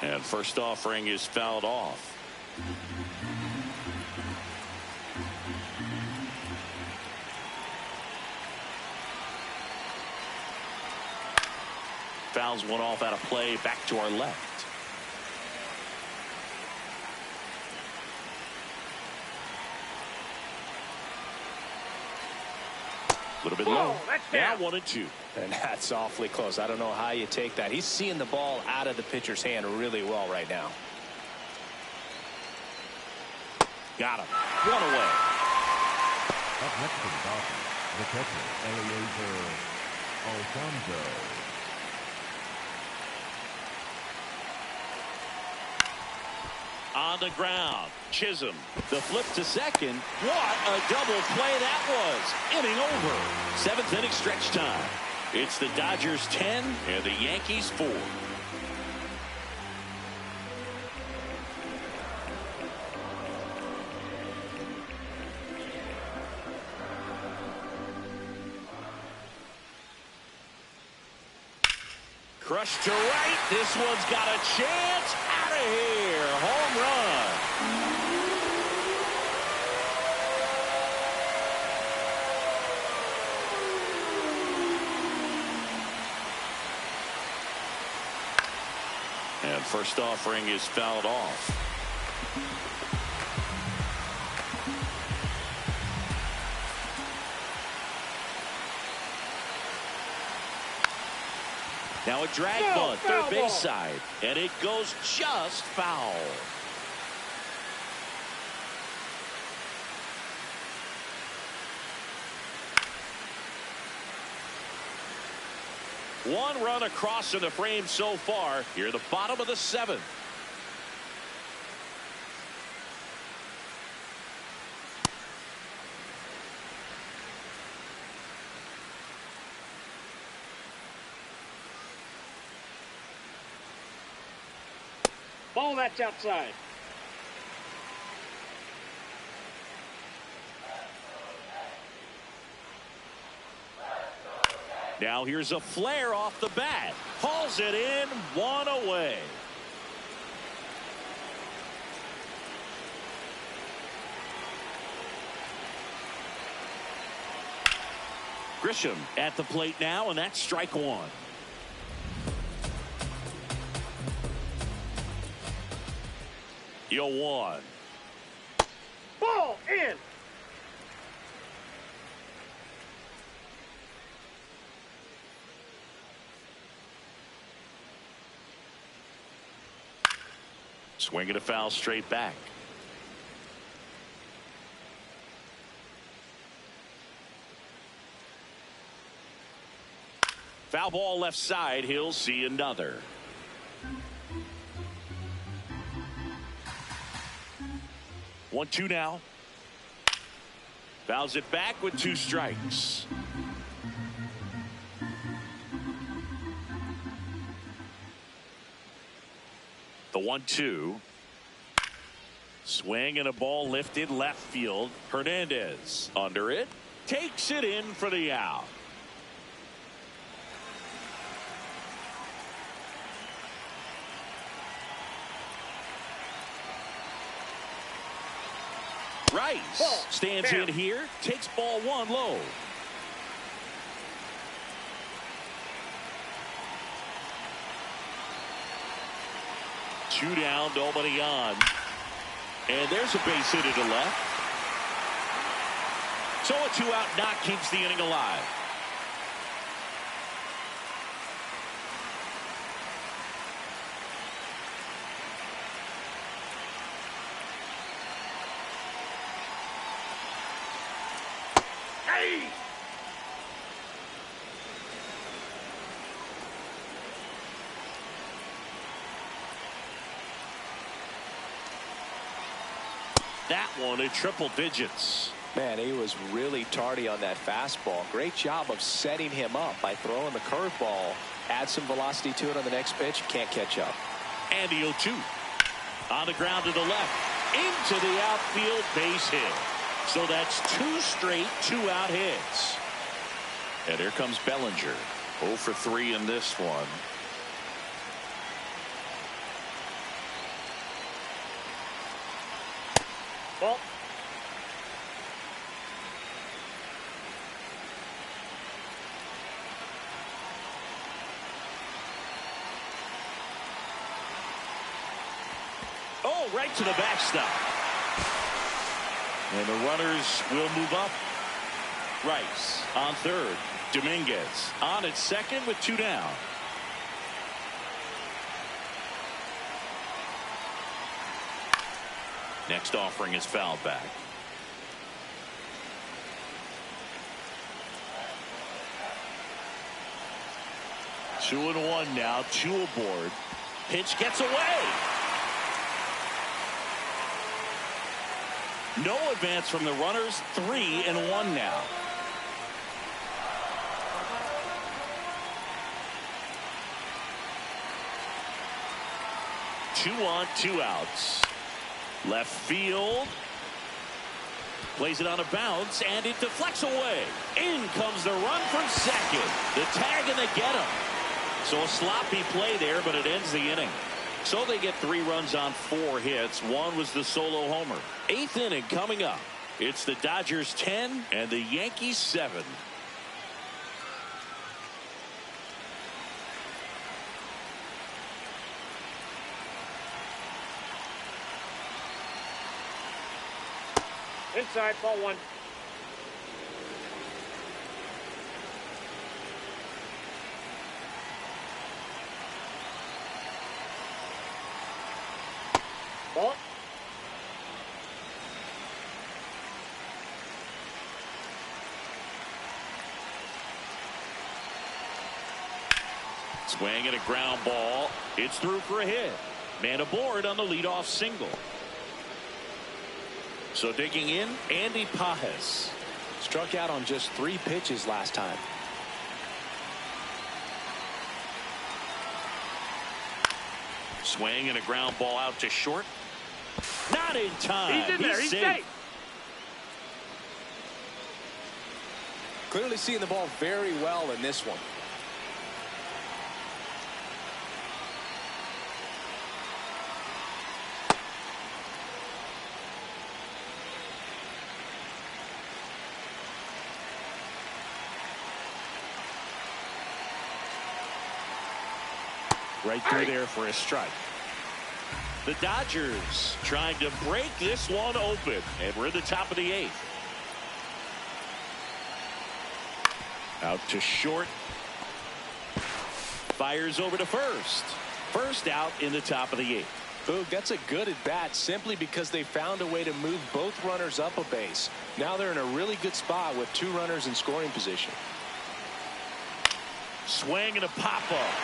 And first offering is fouled off. Fouls one off out of play. Back to our left. A little bit low. Now 1-2. And that's awfully close. I don't know how you take that. He's seeing the ball out of the pitcher's hand really well right now. Got him. One away. Up next to the Dodgers, the catcher, Eliezer Alfonso. On the ground, Chisholm. The flip to second. What a double play that was. Inning over. 7th inning stretch time. It's the Dodgers 10 and the Yankees 4. Crushed to right. This one's got a chance. Out of here. Home run. And first offering is fouled off. Now a drag bunt, third base side, and it goes just foul. One run across in the frame so far. Here, the bottom of the 7th. Ball, that's outside. Now here's a flare off the bat. Hauls it in, one away. Grisham at the plate now, and that's strike one. Yo, 1. Ball in. Swinging a foul straight back. Foul ball left side. He'll see another. One, two now. Fouls it back with 2 strikes. The 1-2. Swing and a ball lifted left field. Hernandez under it. Takes it in for the out. Rice stands in here, takes ball 1 low. Two down, nobody on. And there's a base hit to left. So a 2-out knock keeps the inning alive. That one in triple digits. Man, he was really tardy on that fastball. Great job of setting him up by throwing the curveball. Add some velocity to it on the next pitch. Can't catch up. And the 0-2. On the ground to the left. Into the outfield, base hit. So that's 2 straight 2-out hits. And here comes Bellinger. 0 for 3 in this one. Ball. Oh, right to the backstop. And the runners will move up. Rice on third. Dominguez on at second with 2 down. Next offering is fouled back. 2-1 now. 2 aboard. Pitch gets away. No advance from the runners. 3-1 now. 2 on, 2 outs. Left field. Plays it on a bounce, and it deflects away. In comes the run from second. The tag, and they get him. So a sloppy play there, but it ends the inning. So they get 3 runs on 4 hits. 1 was the solo homer. 8th inning coming up. It's the Dodgers 10 and the Yankees 7. Inside, ball 1. Ball. Swing and a ground ball. It's through for a hit. Man aboard on the leadoff single. So digging in, Andy Pajes. Struck out on just 3 pitches last time. Swing and a ground ball out to short. Not in time. He's in there. He's safe. safe. Clearly seeing the ball very well in this one. Right through there for a strike. The Dodgers trying to break this one open, and we're at the top of the 8th. Out to short. Fires over to first. First out in the top of the 8th. Boog, that's a good at bat simply because they found a way to move both runners up a base. Now they're in a really good spot with 2 runners in scoring position. Swing and a pop-up.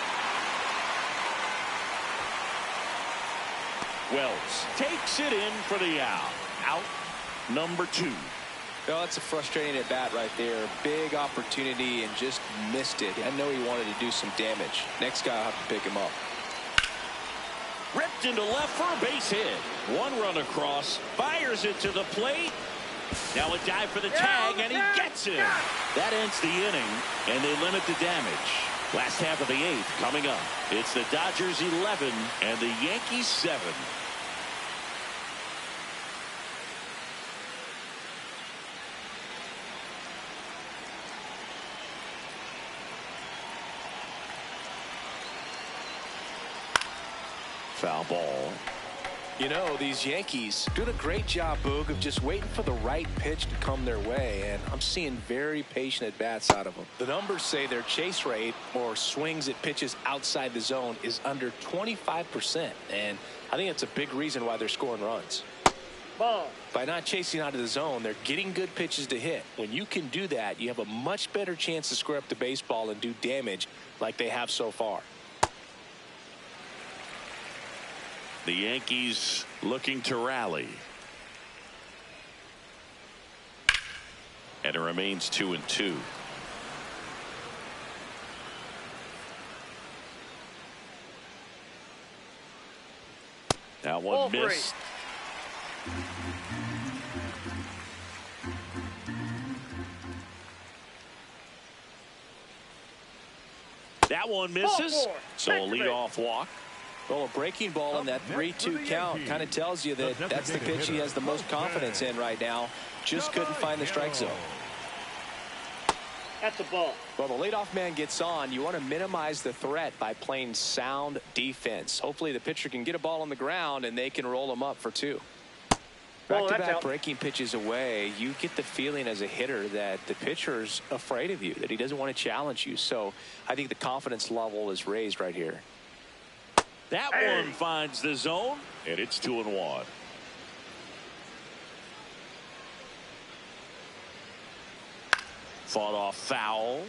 Wells takes it in for the out. Out number 2. Oh, that's a frustrating at bat right there. Big opportunity and just missed it. I know he wanted to do some damage. Next guy will have to pick him up. Ripped into left for a base hit. 1 run across. Fires it to the plate. Now a dive for the tag, and he gets it. That ends the inning, and they limit the damage. Last half of the 8th coming up. It's the Dodgers 11 and the Yankees 7. Foul ball. You know, these Yankees doing a great job, Boog, of just waiting for the right pitch to come their way, and I'm seeing very patient at-bats out of them. The numbers say their chase rate, or swings at pitches outside the zone, is under 25%, and I think it's a big reason why they're scoring runs. Ball. By not chasing out of the zone, they're getting good pitches to hit. When you can do that, you have a much better chance to square up the baseball and do damage like they have so far. The Yankees looking to rally. And it remains 2-2. That one missed. That one misses. So a leadoff walk. Well, a breaking ball in that 3-2 count kind of tells you that that's the pitch he has the most confidence in right now. Just couldn't find the strike zone. That's a ball. Well, the leadoff man gets on. You want to minimize the threat by playing sound defense. Hopefully the pitcher can get a ball on the ground and they can roll him up for 2. Back-to-back breaking pitches away, you get the feeling as a hitter that the pitcher's afraid of you, that he doesn't want to challenge you. So I think the confidence level is raised right here. That one finds the zone, and it's 2-1. Fought off foul.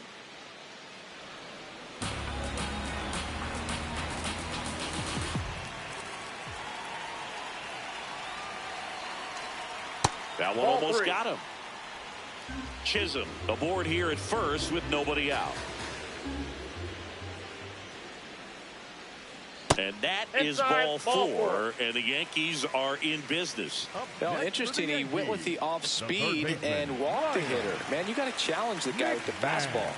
That one almost got him. Chisholm aboard here at first with nobody out. And that is ball 4, and the Yankees are in business. Well, interesting. He went with the off speed and walked the hitter. Man, you got to challenge the guy with the fastball.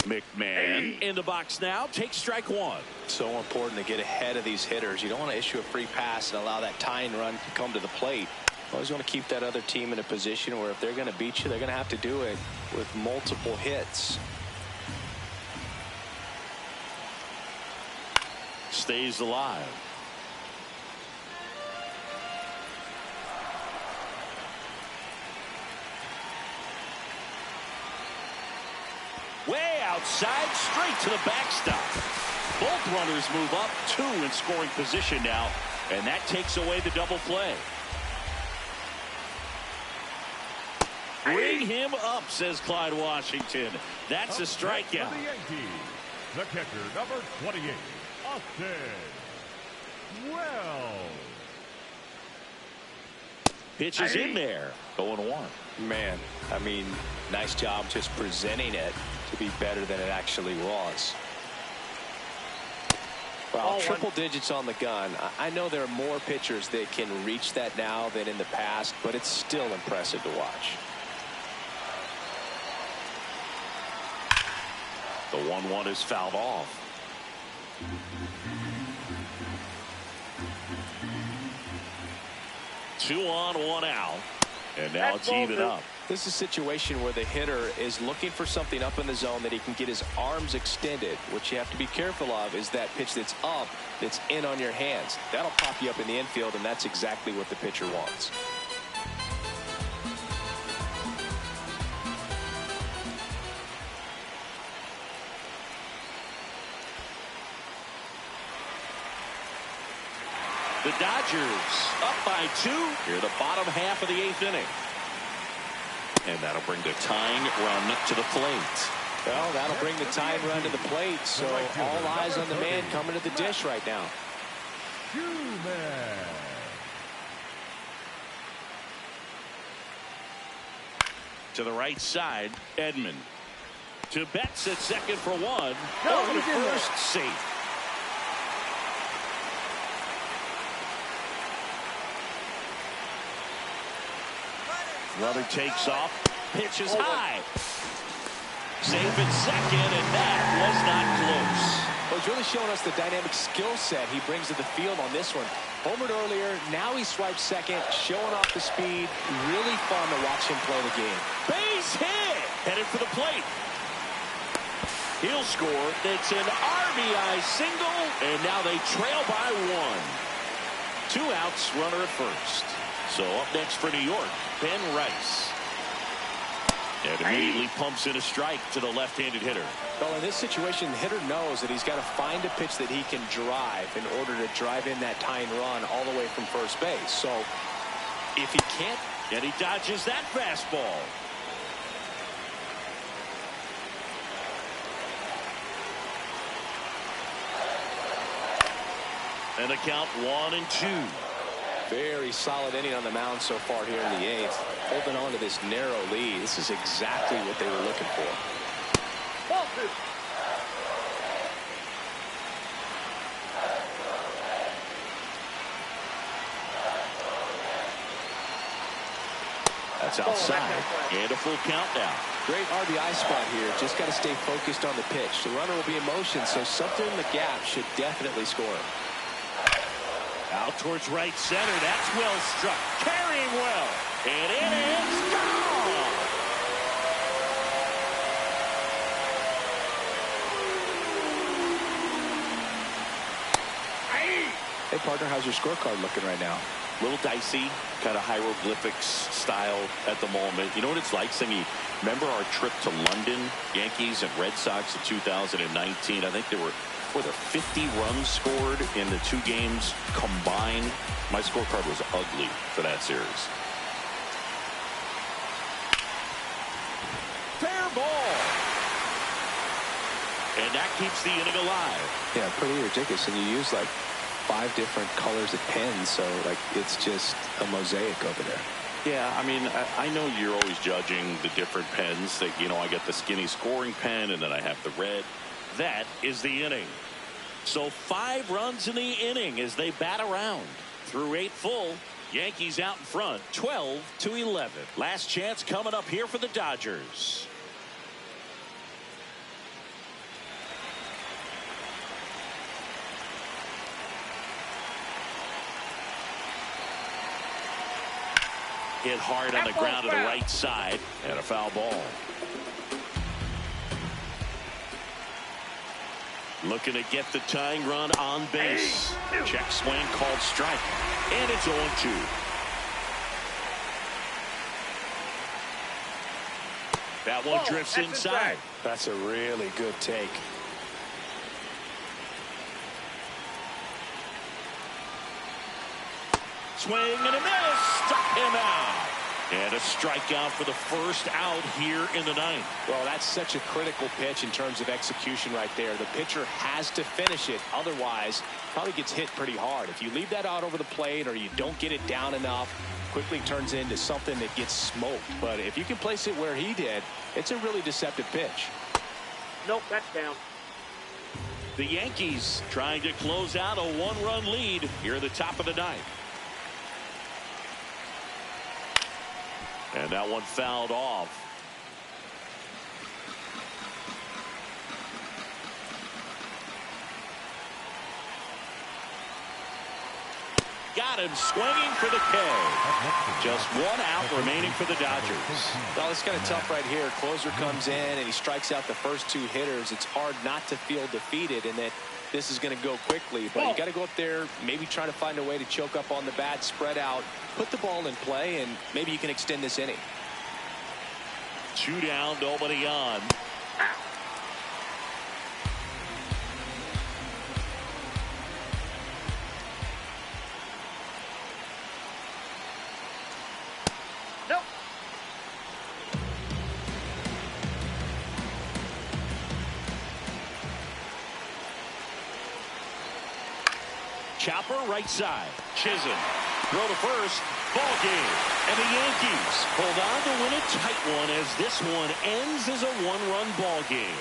McMahon in the box now. Takes strike 1. So important to get ahead of these hitters. You don't want to issue a free pass and allow that tying run to come to the plate. You always want to keep that other team in a position where if they're going to beat you, they're going to have to do it with multiple hits. Stays alive. Way outside, straight to the backstop. Both runners move up 2 in scoring position now, and that takes away the double play. Bring him up, says Clyde Washington. That's a strikeout. For the Yankees, the catcher, number 28, Austin Wells. Pitch is in there. 0-1. Man, I mean, nice job just presenting it to be better than it actually was. Well, triple digits on the gun. I know there are more pitchers that can reach that now than in the past, but it's still impressive to watch. The 1-1 is fouled off. Two on, 1 out. And now it's even up. This is a situation where the hitter is looking for something up in the zone that he can get his arms extended. What you have to be careful of is that pitch that's up, that's in on your hands. That'll pop you up in the infield, and that's exactly what the pitcher wants. The Dodgers up by 2 here the bottom half of the 8th inning. And that'll bring the tying run to the plate. Well, that'll bring the tying run to the plate. So all eyes on the man coming to the dish right now. To the right side, Edman. To Betts at second for 1. Over to first, safe. Runner takes off. Pitch is high. Safe at second, and that was not close. Well, he's really showing us the dynamic skill set he brings to the field on this one. Homered earlier, now he swipes second, showing off the speed. Really fun to watch him play the game. Base hit! Headed for the plate. He'll score. It's an RBI single, and now they trail by 1. 2 outs, runner at first. So up next for New York, Ben Rice. And immediately pumps in a strike to the left-handed hitter. Well, in this situation, the hitter knows that he's got to find a pitch that he can drive in order to drive in that tying run all the way from first base. So if he can't, and he dodges that fastball. And the count 1-2. Very solid inning on the mound so far here in the 8th. Holding on to this narrow lead. This is exactly what they were looking for. That's outside. And a full count now. Great RBI spot here. Just got to stay focused on the pitch. The runner will be in motion, so something in the gap should definitely score him. Out towards right center. That's well struck. Carrying well. And it is Hey, partner, how's your scorecard looking right now? A little dicey, kind of hieroglyphics style at the moment. You know what it's like, Singy? Remember our trip to London, Yankees and Red Sox in 2019? I think there were 50 runs scored in the 2 games combined. My scorecard was ugly for that series. Fair ball. And that keeps the inning alive. Yeah, pretty ridiculous. And you use like 5 different colors of pens, so like it's just a mosaic over there. Yeah, I mean, I know you're always judging the different pens. That, you know, I get the skinny scoring pen, and then I have the red. That is the inning. So 5 runs in the inning as they bat around. Through 8 full, Yankees out in front, 12-11. Last chance coming up here for the Dodgers. Hit hard on the ground to the right side, and a foul ball. Looking to get the tying run on base. Check swing called strike, and it's 0-2. That one drifts inside. That's a really good take. Swing and a miss. Struck him out. And a strikeout for the first out here in the 9th. Well, that's such a critical pitch in terms of execution right there. The pitcher has to finish it. Otherwise, probably gets hit pretty hard. If you leave that out over the plate or you don't get it down enough, quickly turns into something that gets smoked. But if you can place it where he did, it's a really deceptive pitch. Nope, that's down. The Yankees trying to close out a 1-run lead here at the top of the 9th. And that one fouled off. Got him swinging for the K. Just 1 out remaining for the Dodgers. Well, it's kind of tough right here. Closer comes in and he strikes out the first 2 hitters. It's hard not to feel defeated in that this is going to go quickly, but you got to go up there, maybe try to find a way to choke up on the bat, spread out, put the ball in play, and maybe you can extend this inning. 2 down, nobody on. Nope. Chopper right side. Chisholm. Throw to first. Ball game. And the Yankees hold on to win a tight one as this one ends as a 1-run ball game.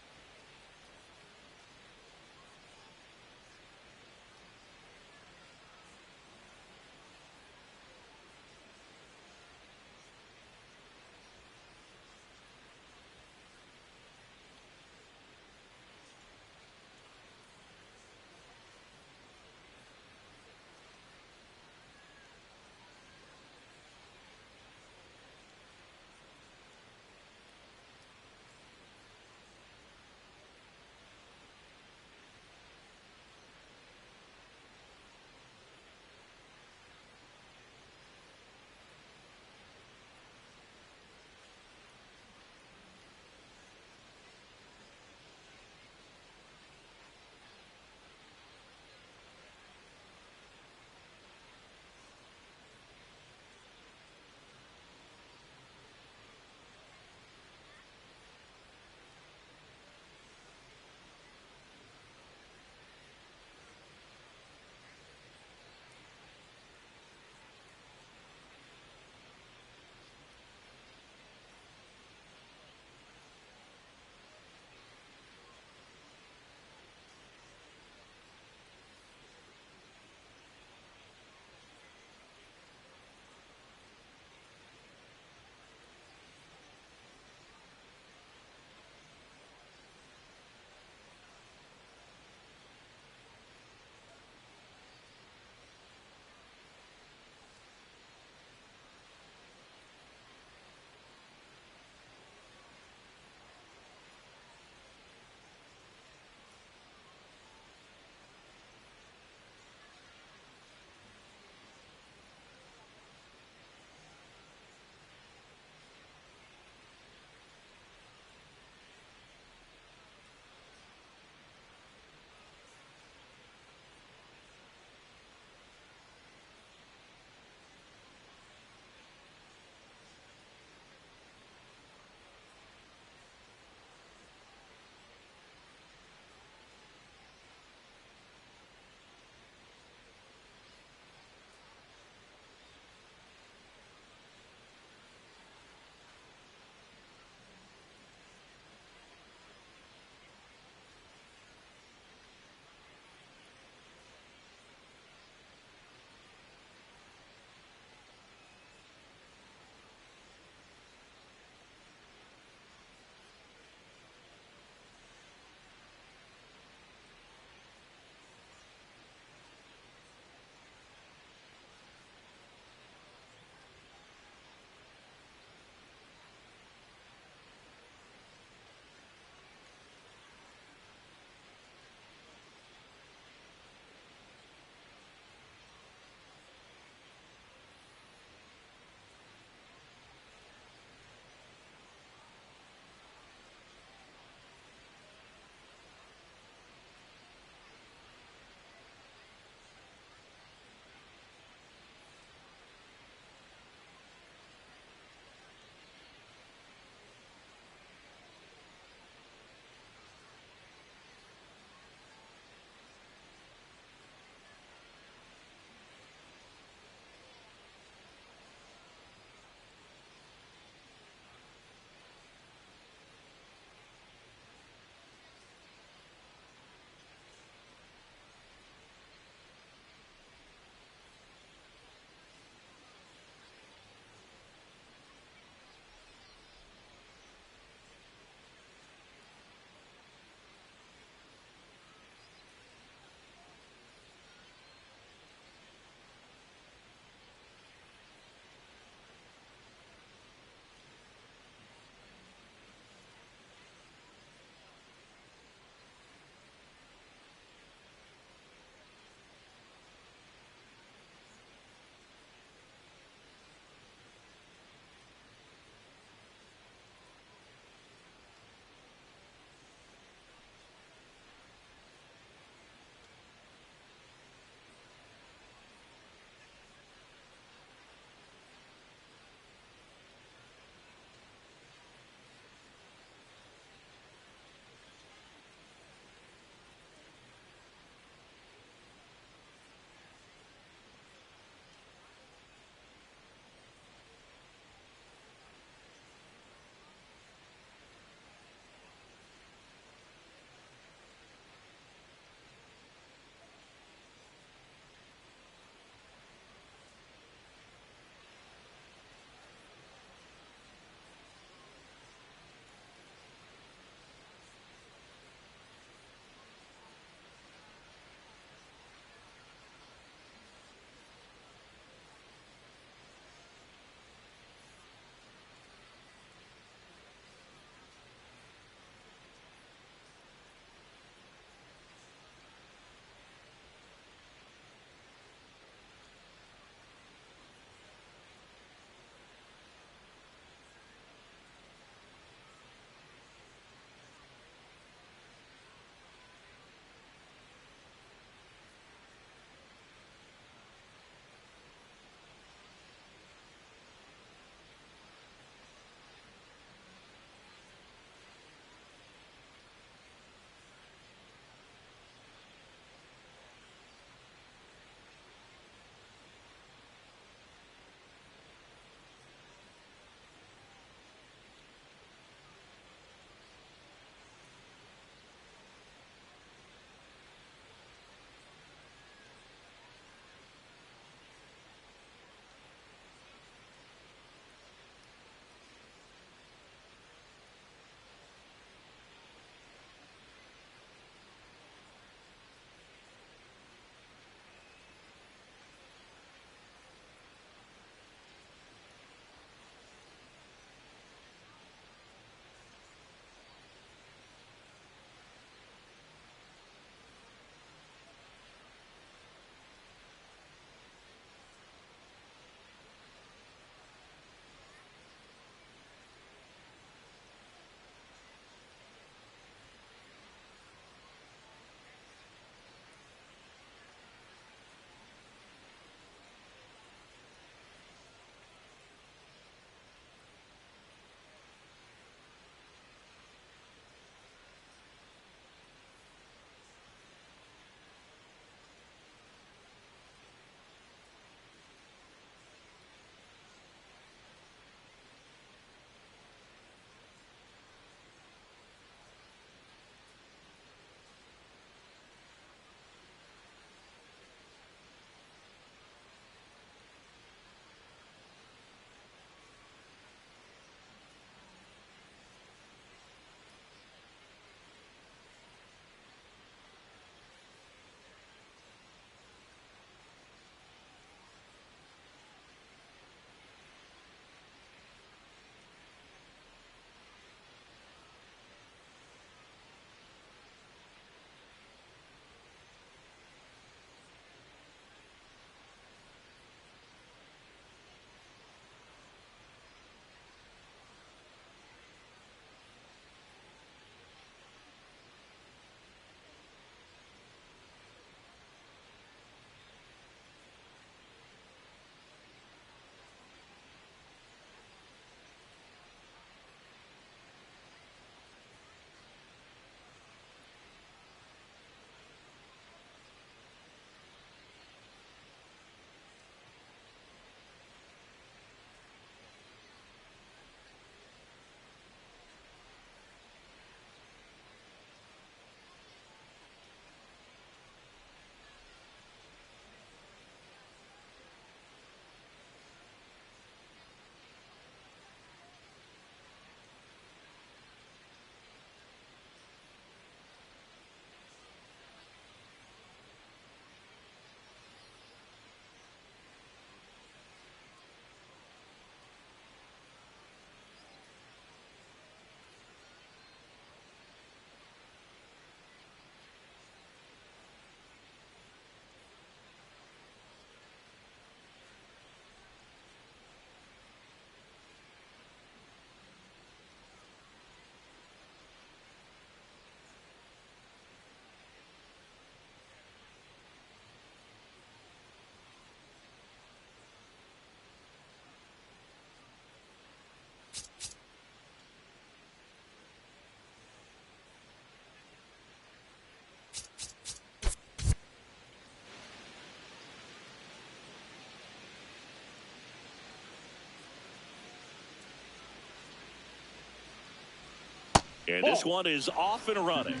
And this one is off and running.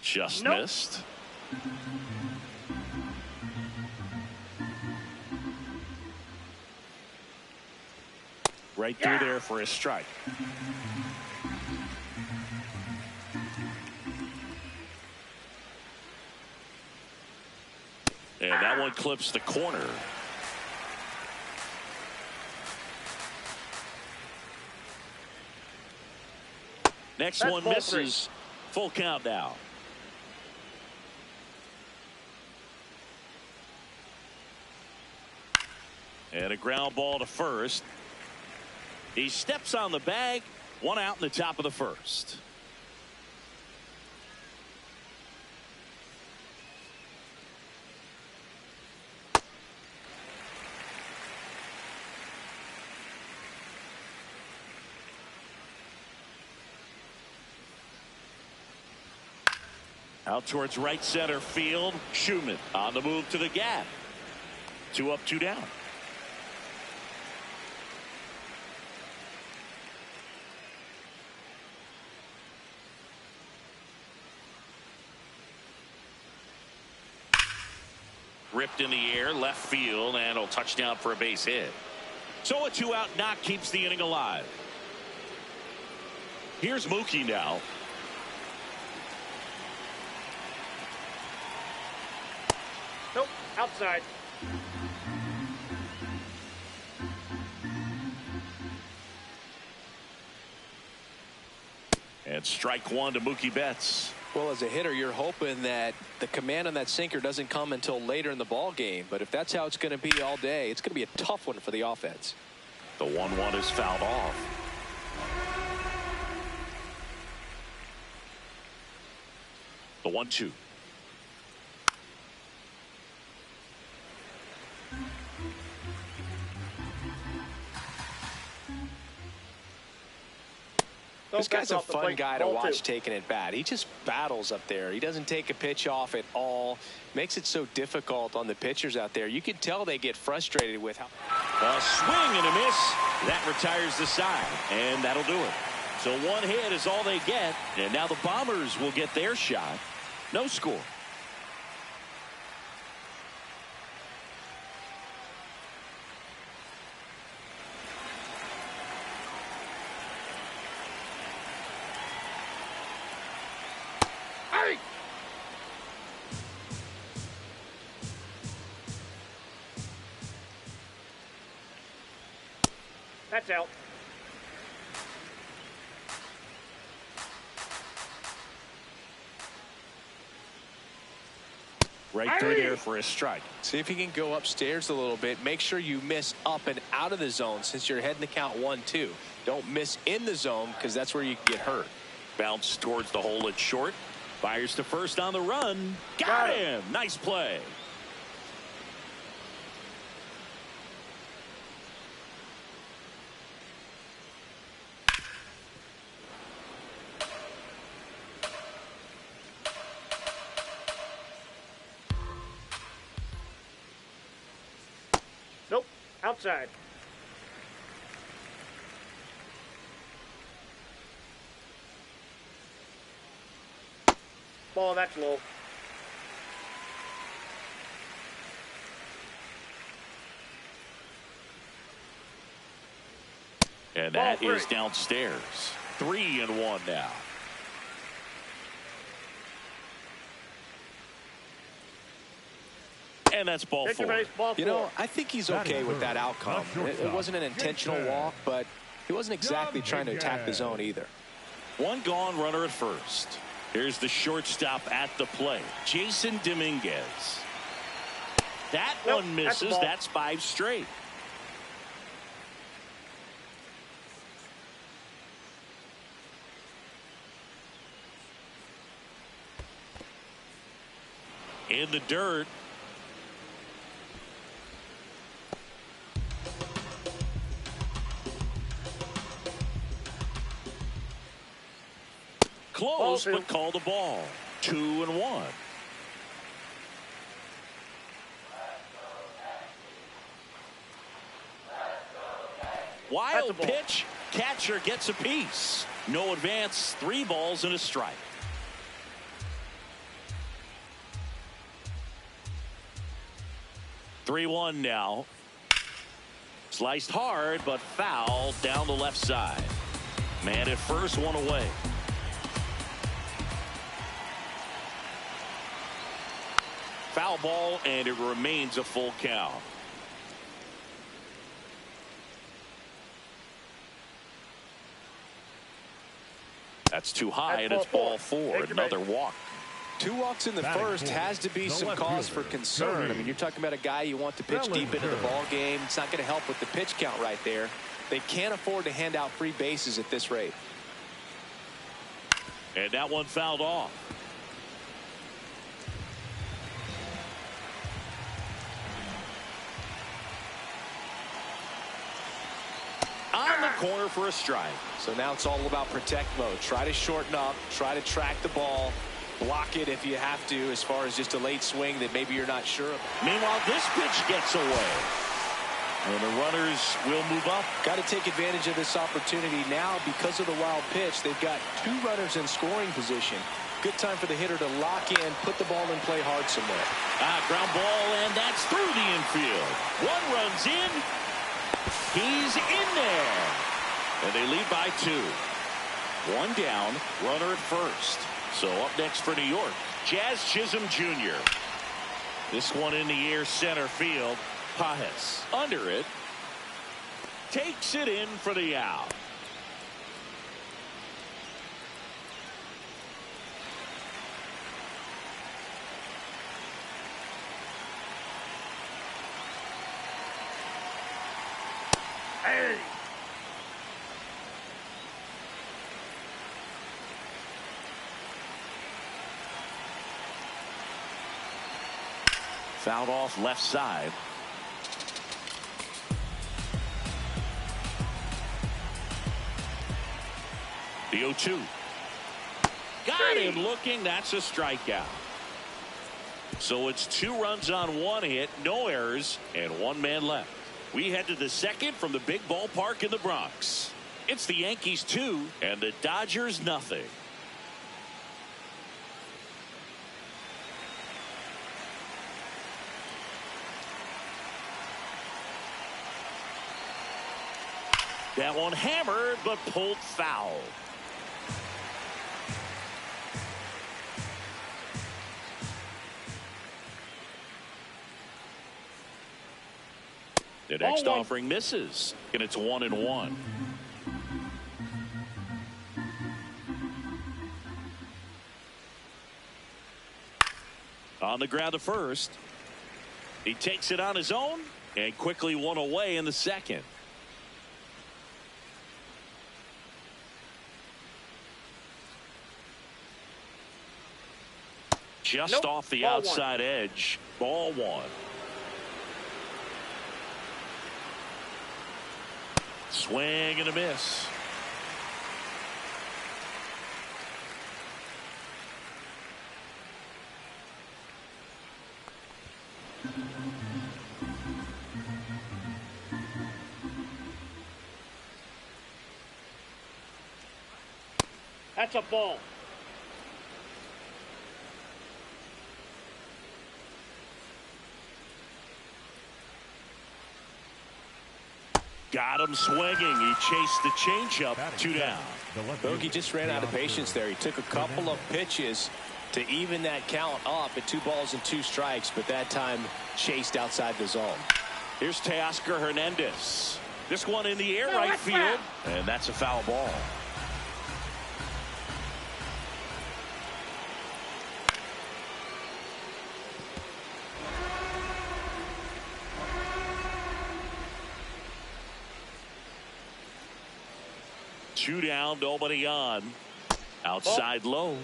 Just missed. Right through there for a strike. And that one clips the corner. Next one misses. Full count now. And a ground ball to first. He steps on the bag. One out in the top of the first. Out towards right center field. Schumann on the move to the gap. 2 up, 2 down. Ripped in the air, left field, and a touchdown for a base hit. So a 2-out knock keeps the inning alive. Here's Mookie now. Nope, outside. And strike one to Mookie Betts. Well, as a hitter, you're hoping that the command on that sinker doesn't come until later in the ball game. But if that's how it's going to be all day, it's going to be a tough one for the offense. The 1-1 is fouled off. The 1-2. This guy's a fun guy to watch taking it bat. He just battles up there. He doesn't take a pitch off at all. Makes it so difficult on the pitchers out there. You can tell they get frustrated with how. A swing and a miss. That retires the side, and that'll do it. So one hit is all they get, and now the Bombers will get their shot. No score. That's out. Right through there for a strike. See if you can go upstairs a little bit. Make sure you miss up and out of the zone since you're heading to count 1-2. Don't miss in the zone because that's where you can get hurt. Bounce towards the hole at short. Fires to first on the run. Got him. Nice play. Nope, outside. Ball, that's low. And that is downstairs. 3-1 now. And that's ball 4. You know, I think he's okay with that outcome. It wasn't an intentional walk, but he wasn't exactly trying to attack the zone either. One gone, runner at first. Here's the shortstop at the plate, Jason Dominguez. That one misses. That's 5 straight. In the dirt. Close, but called a ball. 2-1. Wild pitch. Catcher gets a piece. No advance. 3 balls and a strike. (3-1) now. Sliced hard, but foul down the left side. Man at first, 1 away. Foul ball, and it remains a full count. That's too high, and it's ball 4. Another walk. 2 walks in the first has to be some cause for concern. I mean, you're talking about a guy you want to pitch deep into the ball game. It's not going to help with the pitch count right there. They can't afford to hand out free bases at this rate. And that one fouled off. On the corner for a strike. So now it's all about protect mode. Try to shorten up, try to track the ball, block it if you have to, as far as just a late swing that maybe you're not sure of. Meanwhile, this pitch gets away. And the runners will move up. Got to take advantage of this opportunity now because of the wild pitch. They've got 2 runners in scoring position. Good time for the hitter to lock in, put the ball in play hard somewhere. Ground ball, and that's through the infield. 1 runs in. He's in there. And they lead by 2. 1 down, runner at first. So up next for New York, Jazz Chisholm Jr. This one in the air, center field. Pajes under it. Takes it in for the out. Hey. Fouled off left side. The 0-2. Got him looking. That's a strikeout. So it's 2 runs on 1 hit, no errors, and 1 man left. We head to the second from the big ballpark in the Bronx. It's the Yankees 2 and the Dodgers nothing. That one hammered, but pulled foul. The next offering misses, and it's 1-1. On the ground to first. He takes it on his own and quickly 1 away in the second. Just off the outside edge. Ball 1. Swing and a miss. That's a ball. Got him swinging. He chased the changeup. 2 down. Bogey just ran out of patience there. He took a couple of pitches to even that count up at 2 balls and 2 strikes, but that time chased outside the zone. Here's Teoscar Hernandez. This one in the air, right field, and that's a foul ball. Two down, nobody on. Outside low.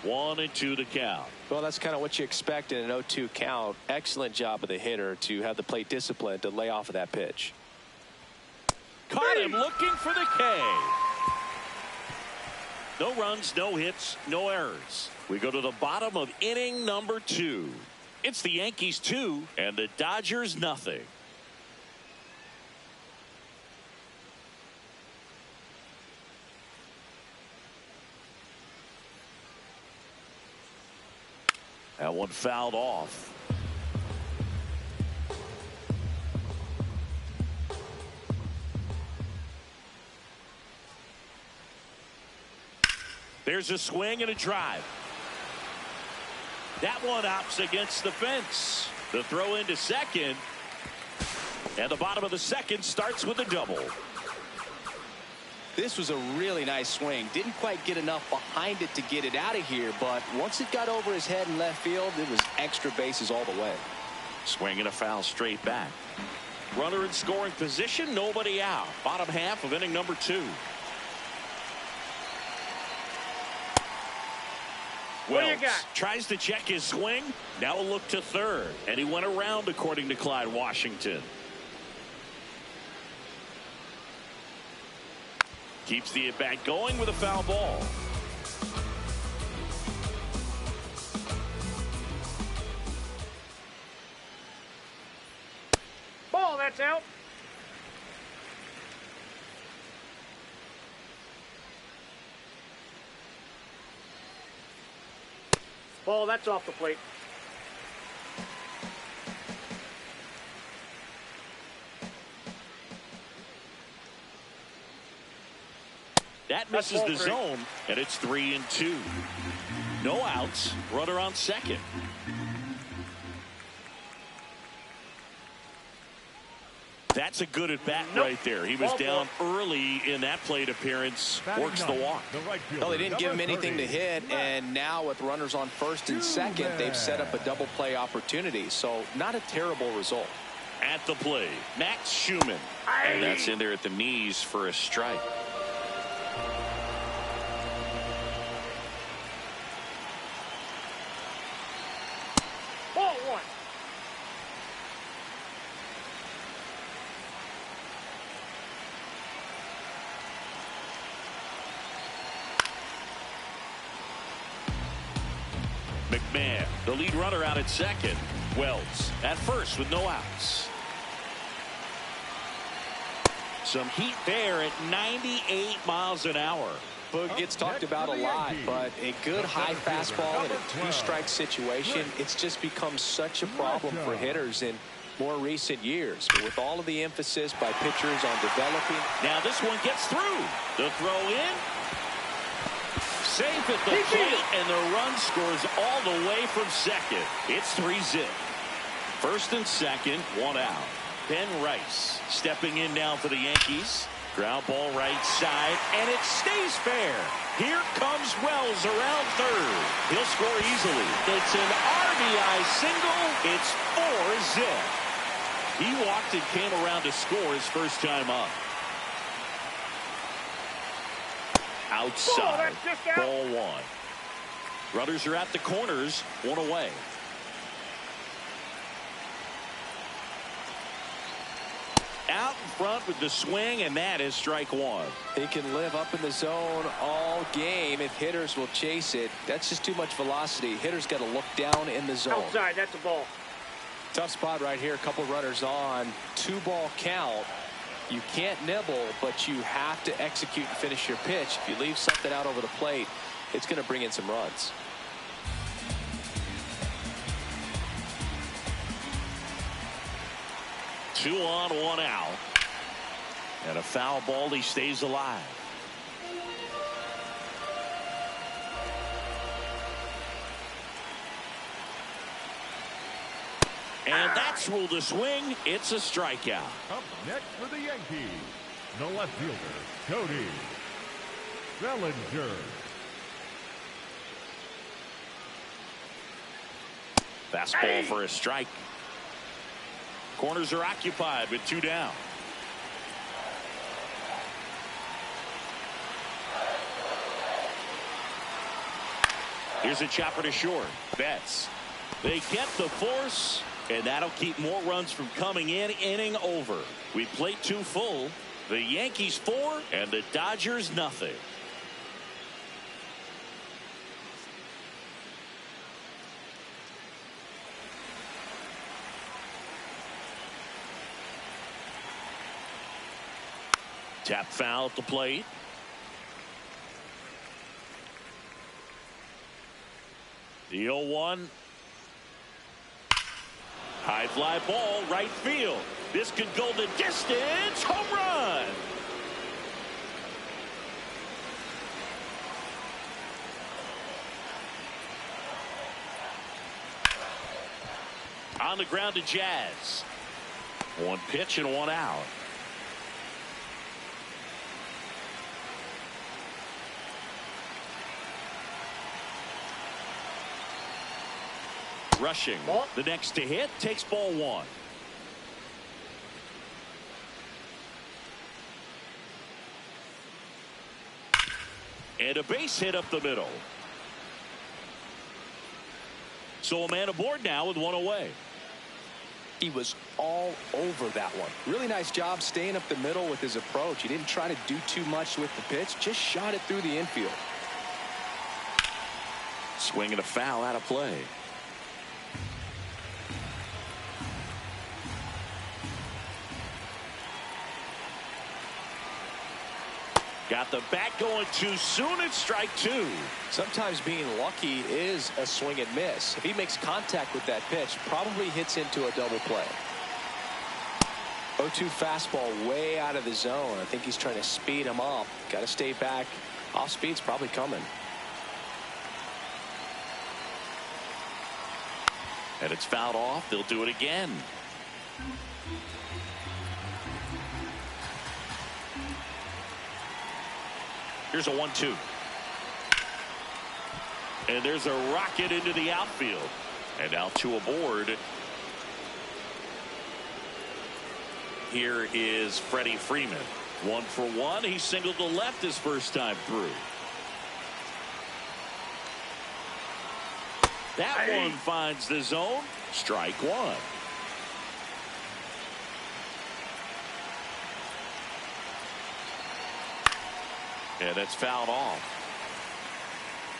1-2 to count. Well, that's kind of what you expect in an 0-2 count. Excellent job of the hitter to have the plate discipline to lay off of that pitch. Caught him looking for the K. No runs, no hits, no errors. We go to the bottom of inning number 2. It's the Yankees 2 and the Dodgers nothing. That one fouled off. There's a swing and a drive. That one opts against the fence. The throw into second. And the bottom of the second starts with a double. This was a really nice swing. Didn't quite get enough behind it to get it out of here, but once it got over his head in left field, it was extra bases all the way. Swing and a foul straight back. Runner in scoring position, nobody out. Bottom half of inning number 2. Wells tries to check his swing. Now a look to third. And he went around, according to Clyde Washington. Keeps the at-bat going with a foul ball. Ball, that's out. Ball, that's off the plate. That misses the zone, and it's 3-2. No outs. Runner on second. That's a good at bat right there. He was down early in that plate appearance. Works the walk. Well, they didn't give him anything to hit, and now with runners on first and second, they've set up a double play opportunity. So not a terrible result. At the plate, Max Schumann. And that's in there at the knees for a strike. Ball 1. McMahon, the lead runner, out at second. Wells at first with no outs. Some heat there at 98 miles an hour. Boog gets talked about a lot, but a good high fastball in a 2-strike situation, it's just become such a problem for hitters in more recent years. But with all of the emphasis by pitchers on developing. Now this one gets through. The throw in. Safe at the plate, and the run scores all the way from second. It's 3-zip. First and second, 1 out. Ben Rice stepping in now for the Yankees. Ground ball right side, and it stays fair. Here comes Wells around third. He'll score easily. It's an RBI single. It's 4-zip. He walked and came around to score his first time up. Outside. Ball 1. Runners are at the corners. 1 away. Out in front with the swing, and that is strike 1. He can live up in the zone all game if hitters will chase it. That's just too much velocity. Hitters got to look down in the zone. Outside, that's a ball. Tough spot right here. A couple runners on. 2-ball count. You can't nibble, but you have to execute and finish your pitch. If you leave something out over the plate, it's going to bring in some runs. Two on, 1 out. And a foul ball. He stays alive. And that's ruled a swing. It's a strikeout. Up next for the Yankees, the left fielder, Cody Bellinger. Fastball for a strike. Corners are occupied with 2 down. Here's a chopper to short. Betts. They get the force, and that'll keep more runs from coming in. Inning over. We played 2 full. The Yankees 4 and the Dodgers nothing. Tap foul at the plate. The 0-1 High fly ball, right field. This could go the distance. Home run. On the ground to Jazz. One pitch and one out. Rushing. The next to hit takes ball one. And a base hit up the middle. So a man aboard now with one away. He was all over that one. Really nice job staying up the middle with his approach. He didn't try to do too much with the pitch, just shot it through the infield. Swing and a foul out of play. Got the bat going too soon. It's strike two. Sometimes being lucky is a swing and miss. If he makes contact with that pitch, probably hits into a double play. 0-2 fastball way out of the zone. I think he's trying to speed him up. Got to stay back. Off speed's probably coming. And it's fouled off. They'll do it again. Here's a 1-2. And there's a rocket into the outfield. And now two aboard. Here is Freddie Freeman. 1 for 1. He singled to left his first time through. That one finds the zone. Strike one. And that's fouled off.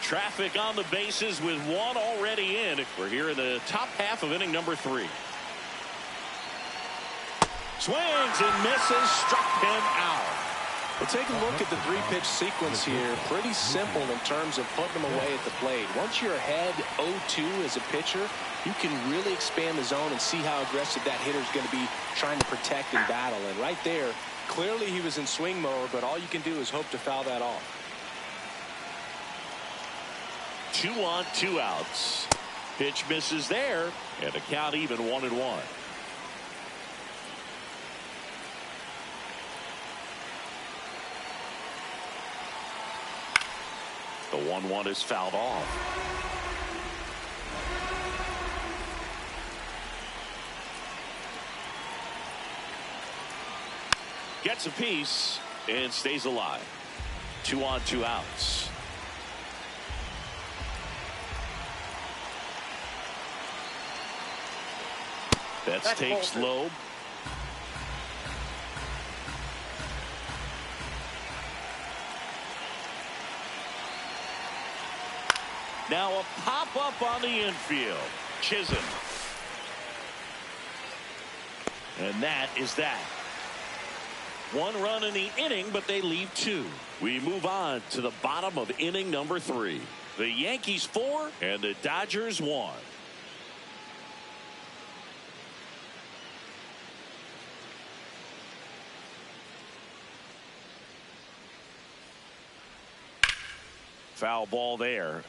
Traffic on the bases with one already in. We're here in the top half of inning number 3. Swings and misses. Struck him out. Well, take a look at the 3-pitch sequence here. Pretty simple in terms of putting them away at the plate. Once you're ahead 0-2 as a pitcher, you can really expand the zone and see how aggressive that hitter is going to be trying to protect and battle. And right there, clearly he was in swing mode, but all you can do is hope to foul that off. 2 on, 2 outs. Pitch misses there, and a count even 1-1. The 1-1 is fouled off. Gets a piece and stays alive. 2 on, 2 outs. That takes low. Now a pop-up on the infield. Chisholm. And that is that. 1 run in the inning, but they leave 2. We move on to the bottom of inning number 3. The Yankees 4 and the Dodgers 1. Foul ball there.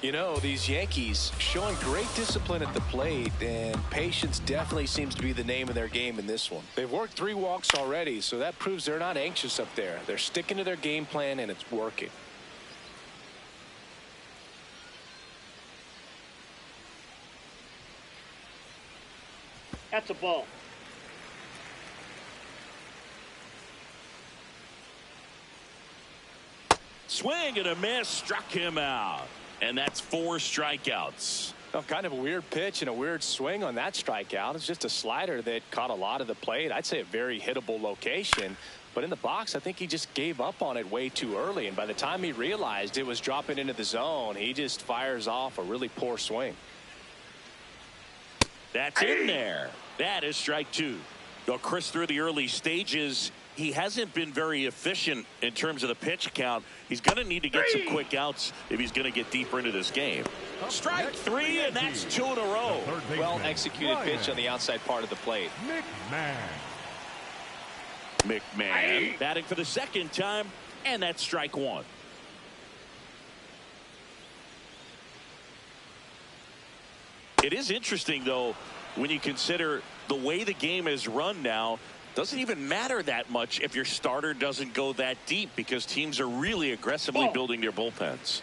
You know, these Yankees showing great discipline at the plate, and patience definitely seems to be the name of their game in this one. They've worked 3 walks already, so that proves they're not anxious up there. They're sticking to their game plan, and it's working. That's a ball. Swing and a miss, struck him out. And that's 4 strikeouts. Well, kind of a weird pitch and a weird swing on that strikeout. It's just a slider that caught a lot of the plate. I'd say a very hittable location. But in the box, I think he just gave up on it way too early. And by the time he realized it was dropping into the zone, he just fires off a really poor swing. That's in there. That is strike 2. Though Chris, through the early stages, he hasn't been very efficient in terms of the pitch count. He's going to need to get some quick outs if he's going to get deeper into this game. Strike three, and that's 2 in a row. Well executed pitch on the outside part of the plate. McMahon batting for the second time, and that's strike one. It is interesting, though, when you consider the way the game is run now. Doesn't even matter that much if your starter doesn't go that deep, because teams are really aggressively building their bullpens.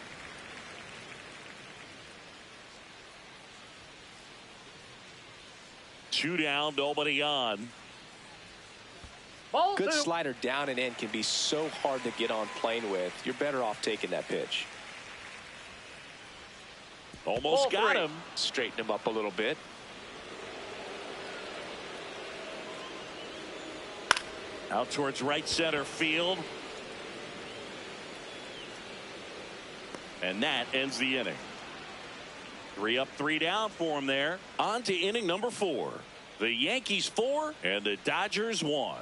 Two down, nobody on. Good slider down and in can be so hard to get on plane with. You're better off taking that pitch. Almost got him. Straighten him up a little bit. Out towards right center field. And that ends the inning. 3 up, 3 down for him there. On to inning number 4. The Yankees 4 and the Dodgers 1.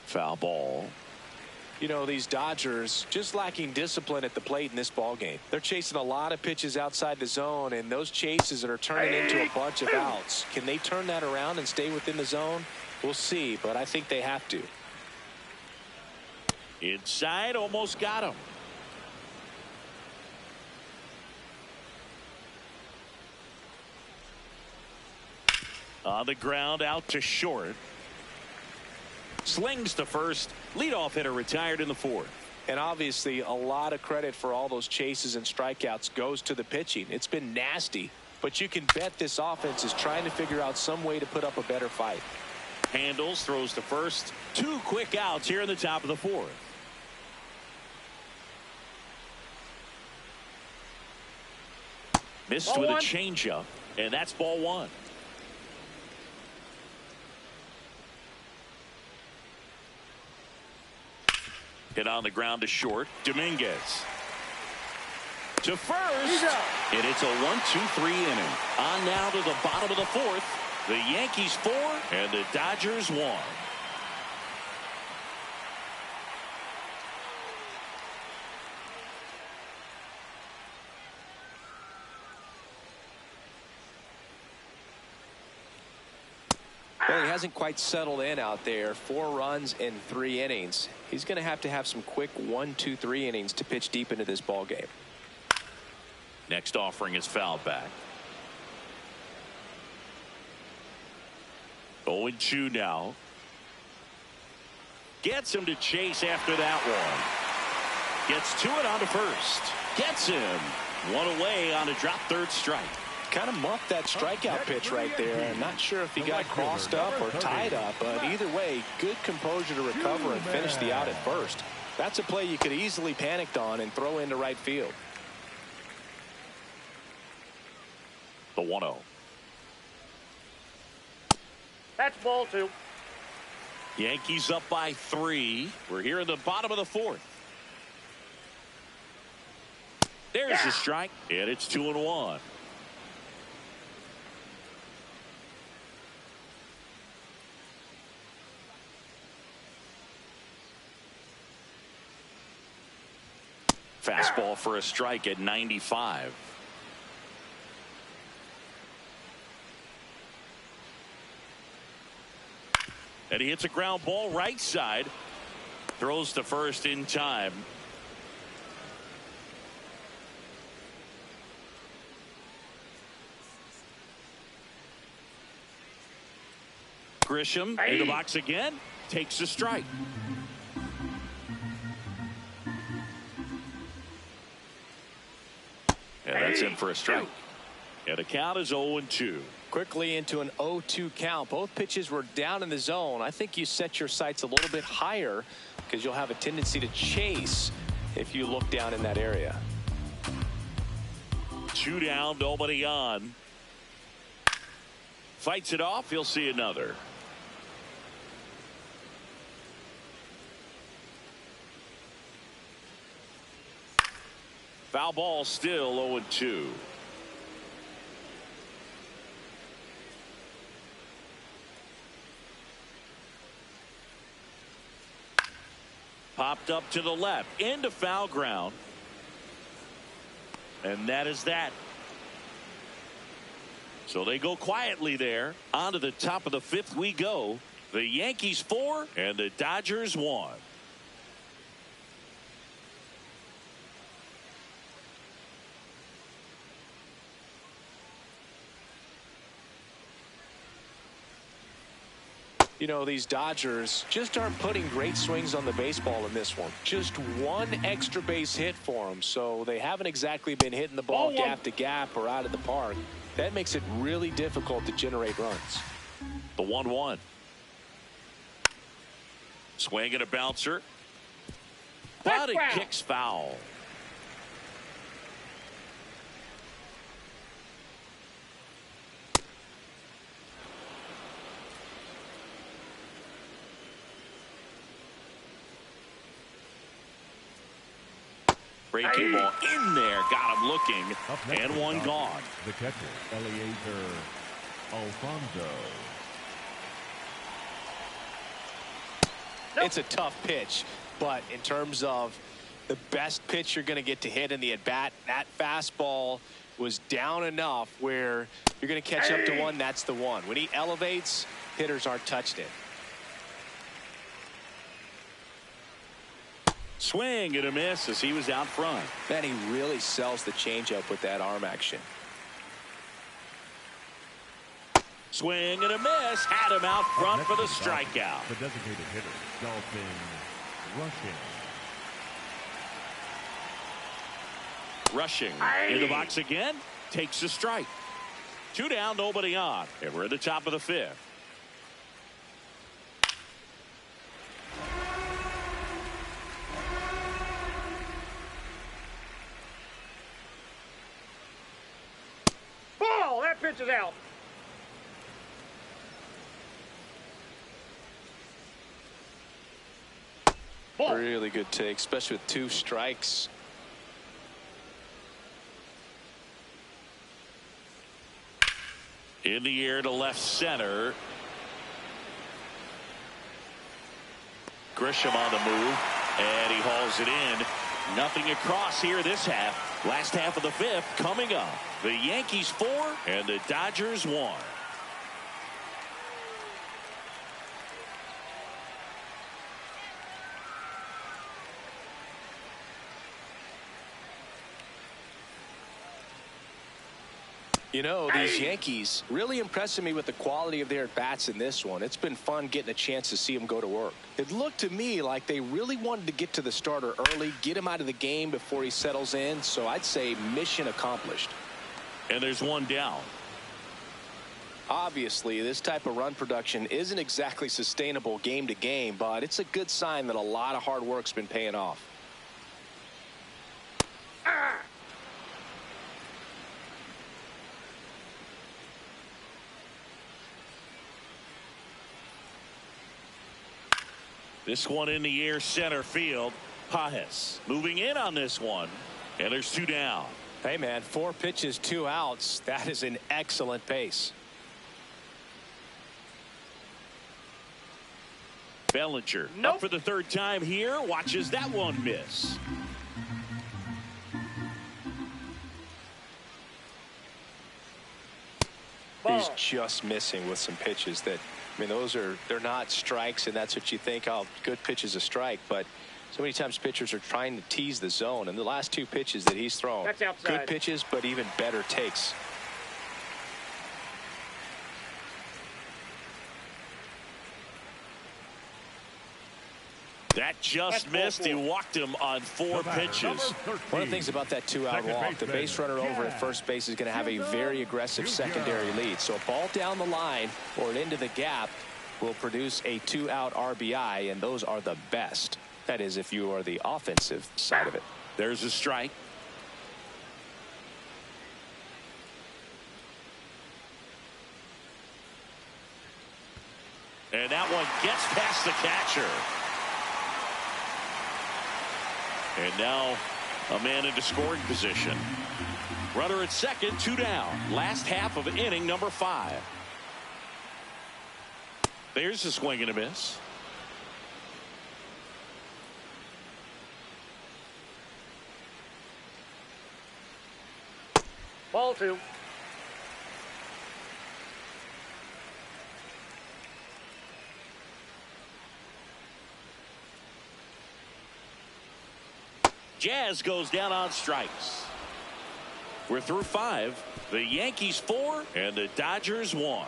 Foul ball. You know, these Dodgers just lacking discipline at the plate in this ball game. They're chasing a lot of pitches outside the zone, and those chases are turning into a bunch of outs. Can they turn that around and stay within the zone? We'll see, but I think they have to. Inside, almost got him. On the ground, out to short. Slings to first. Leadoff hitter retired in the 4th. And obviously a lot of credit for all those chases and strikeouts goes to the pitching. It's been nasty, but you can bet this offense is trying to figure out some way to put up a better fight. Handles, throws to first. 2 quick outs here in the top of the 4th. Missed with a changeup, and that's ball 1. Hit on the ground to short. Dominguez to first, and it's a 1-2-3 inning. On now to the bottom of the 4th. The Yankees 4 and the Dodgers 1. Well, he hasn't quite settled in out there. 4 runs in 3 innings. He's going to have some quick 1, 2, 3 innings to pitch deep into this ball game. Next offering is fouled back. 0-2 now. Gets him to chase after that one. Gets to it on to first. Gets him. 1 away on a drop third strike. Kind of muffed that strikeout pitch right there. I'm not sure if he got crossed up or tied up, but either way, good composure to recover and finish the out at first. That's a play you could easily panicked on and throw into right field. The 1-0. That's ball 2. Yankees up by 3. We're here in the bottom of the 4th. There's the strike, and it's 2-1. Fastball for a strike at 95. And he hits a ground ball right side. Throws to first in time. Grisham in the box again. Takes a strike. And that's in for a strike. And the count is 0-2. Quickly into an 0-2 count. Both pitches were down in the zone. I think you set your sights a little bit higher because you'll have a tendency to chase if you look down in that area. 2 down, nobody on. Fights it off. He'll see another. Foul ball, still 0-2. Popped up to the left into foul ground. And that is that. So they go quietly there. On to the top of the fifth we go. The Yankees 4 and the Dodgers 1. You know, these Dodgers just aren't putting great swings on the baseball in this one. Just one extra base hit for them, so they haven't exactly been hitting the ball gap to gap or out of the park. That makes it really difficult to generate runs. The 1-1. Swing and a bouncer. But it kicks foul. Breaking ball in there, got him looking, and one gone. The catcher, Eliezer Alfonso. It's a tough pitch, but in terms of the best pitch you're going to get to hit in the at-bat, that fastball was down enough where you're going to catch up to one. That's the one. When he elevates, hitters aren't touched it. Swing and a miss as he was out front. Man, he really sells the changeup with that arm action. Swing and a miss. Had him out front for the strikeout. The designated hitter, Dalton Rushing in the box again. Takes a strike. 2 down, nobody on. And we're at the top of the fifth. Ball! That pitch is out. Ball. Really good take, especially with 2 strikes. In the air to left center. Grisham on the move, and he hauls it in. Nothing across here this half. Last half of the fifth coming up. The Yankees 4 and the Dodgers 1. You know, these Yankees really impressing me with the quality of their at-bats in this one. It's been fun getting a chance to see them go to work. It looked to me like they really wanted to get to the starter early, get him out of the game before he settles in. So I'd say mission accomplished. And there's one down. Obviously, this type of run production isn't exactly sustainable game to game, but it's a good sign that a lot of hard work's been paying off. This one in the air center field. Pajes moving in on this one. And there's 2 down. Hey, man, 4 pitches, 2 outs. That is an excellent pace. Bellinger up for the 3rd time here. Watches that one miss. He's just missing with some pitches that, I mean, they're not strikes, and that's what you think, oh, good pitch is a strike. But so many times pitchers are trying to tease the zone, and the last 2 pitches that he's thrown, good pitches, but even better takes. That just missed. He walked him on 4 pitches. One of the things about that 2-out walk, the base runner over at first base is going to have a very aggressive secondary lead. So a ball down the line or into the gap will produce a 2-out RBI, and those are the best. That is, if you are the offensive side of it. There's a strike. And that one gets past the catcher. And now A man into scoring position. Runner at second, 2 down. Last half of inning number 5. There's a swing and a miss. Ball 2. Jazz goes down on strikes. We're through 5. The Yankees 4 and the Dodgers 1.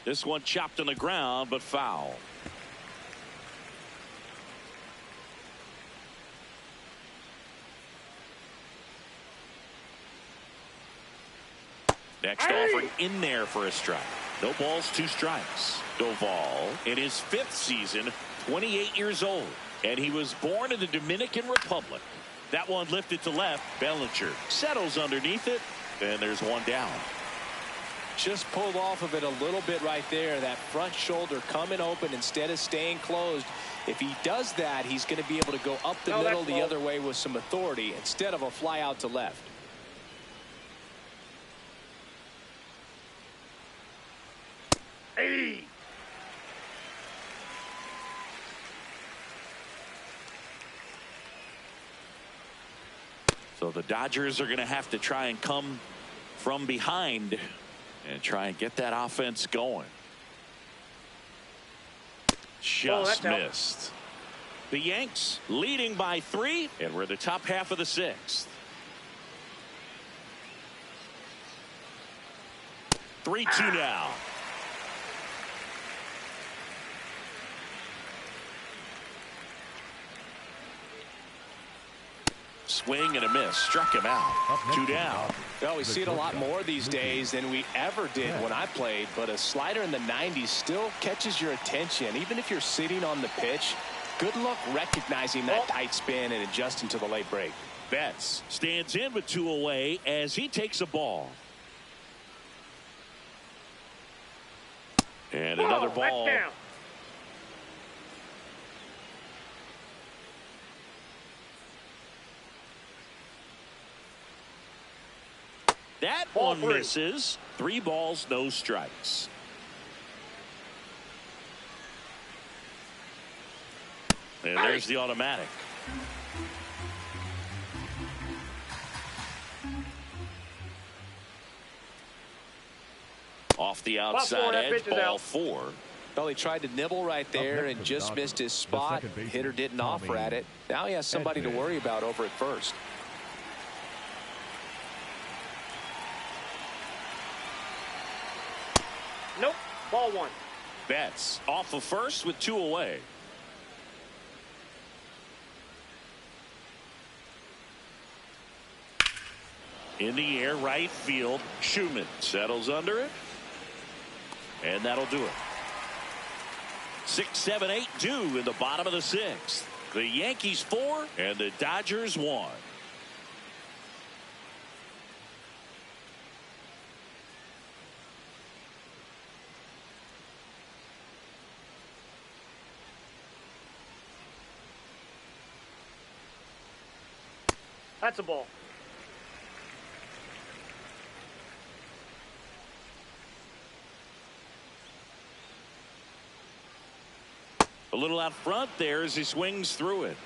This one chopped on the ground, but foul. Next offering in there for a strike. No balls, 2 strikes. Doval in his 5th season, 28 years old. And he was born in the Dominican Republic. That one lifted to left. Bellinger settles underneath it. And there's 1 down. Just pulled off of it a little bit right there. That front shoulder coming open instead of staying closed. If he does that, he's going to be able to go up the middle the other way with some authority instead of a fly out to left. Hey. So the Dodgers are going to have to try and come from behind and try and get that offense going. Just missed. The Yanks leading by 3, and we're the top half of the 6th. 3-2 now. Swing and a miss. Struck him out. 2 down. Well, we see it a lot more these days than we ever did when I played, but a slider in the 90s still catches your attention. Even if you're sitting on the pitch, good luck recognizing that tight spin and adjusting to the late break. Betts stands in with 2 away as he takes a ball. And another ball. That one misses. 3 balls, no strikes. And there's the automatic. Off the outside edge, ball 4. Well, he tried to nibble right there and just missed his spot. Hitter didn't offer at it. Now he has somebody to worry about over at first. Nope. Ball 1. Betts off of first with 2 away. In the air, right field. Schumann settles under it. And that'll do it. 6, 7, 8 due in the bottom of the 6th. The Yankees 4 and the Dodgers 1. That's a ball. A little out front there as he swings through it.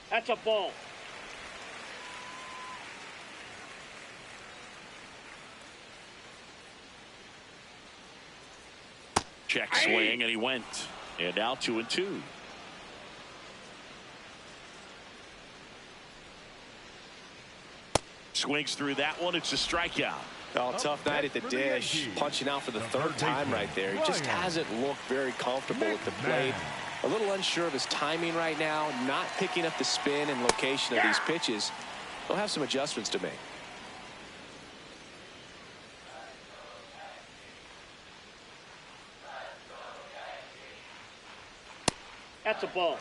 That's a ball. Check swing, and he went. And now 2-2. Swings through that one. It's a strikeout. Oh, tough night at the dish. Punching out for the 3rd time right there. He just hasn't looked very comfortable at the plate. A little unsure of his timing right now. Not picking up the spin and location of these pitches. He'll have some adjustments to make. That's a ball.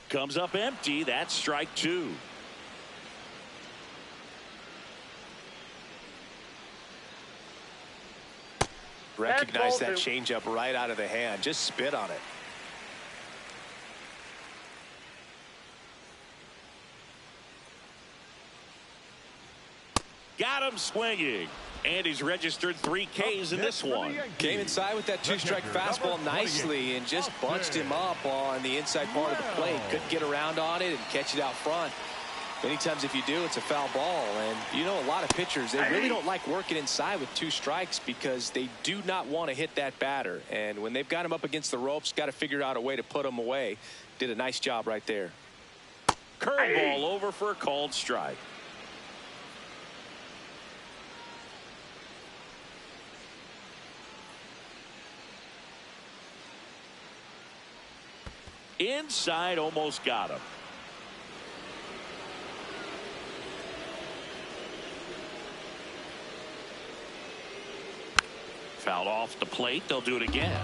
Comes up empty. That's strike 2. Recognize that changeup right out of the hand. Just spit on it. Got him swinging. And he's registered 3 Ks in this one. Came inside with that 2-strike fastball nicely and just bunched him up on the inside part of the plate. Couldn't get around on it and catch it out front. Many times if you do, it's a foul ball. And you know, a lot of pitchers, they really don't like working inside with 2 strikes because they do not want to hit that batter. And when they've got him up against the ropes, got to figure out a way to put him away. Did a nice job right there. Curveball over for a called strike. Inside, almost got him. Fouled off the plate. They'll do it again.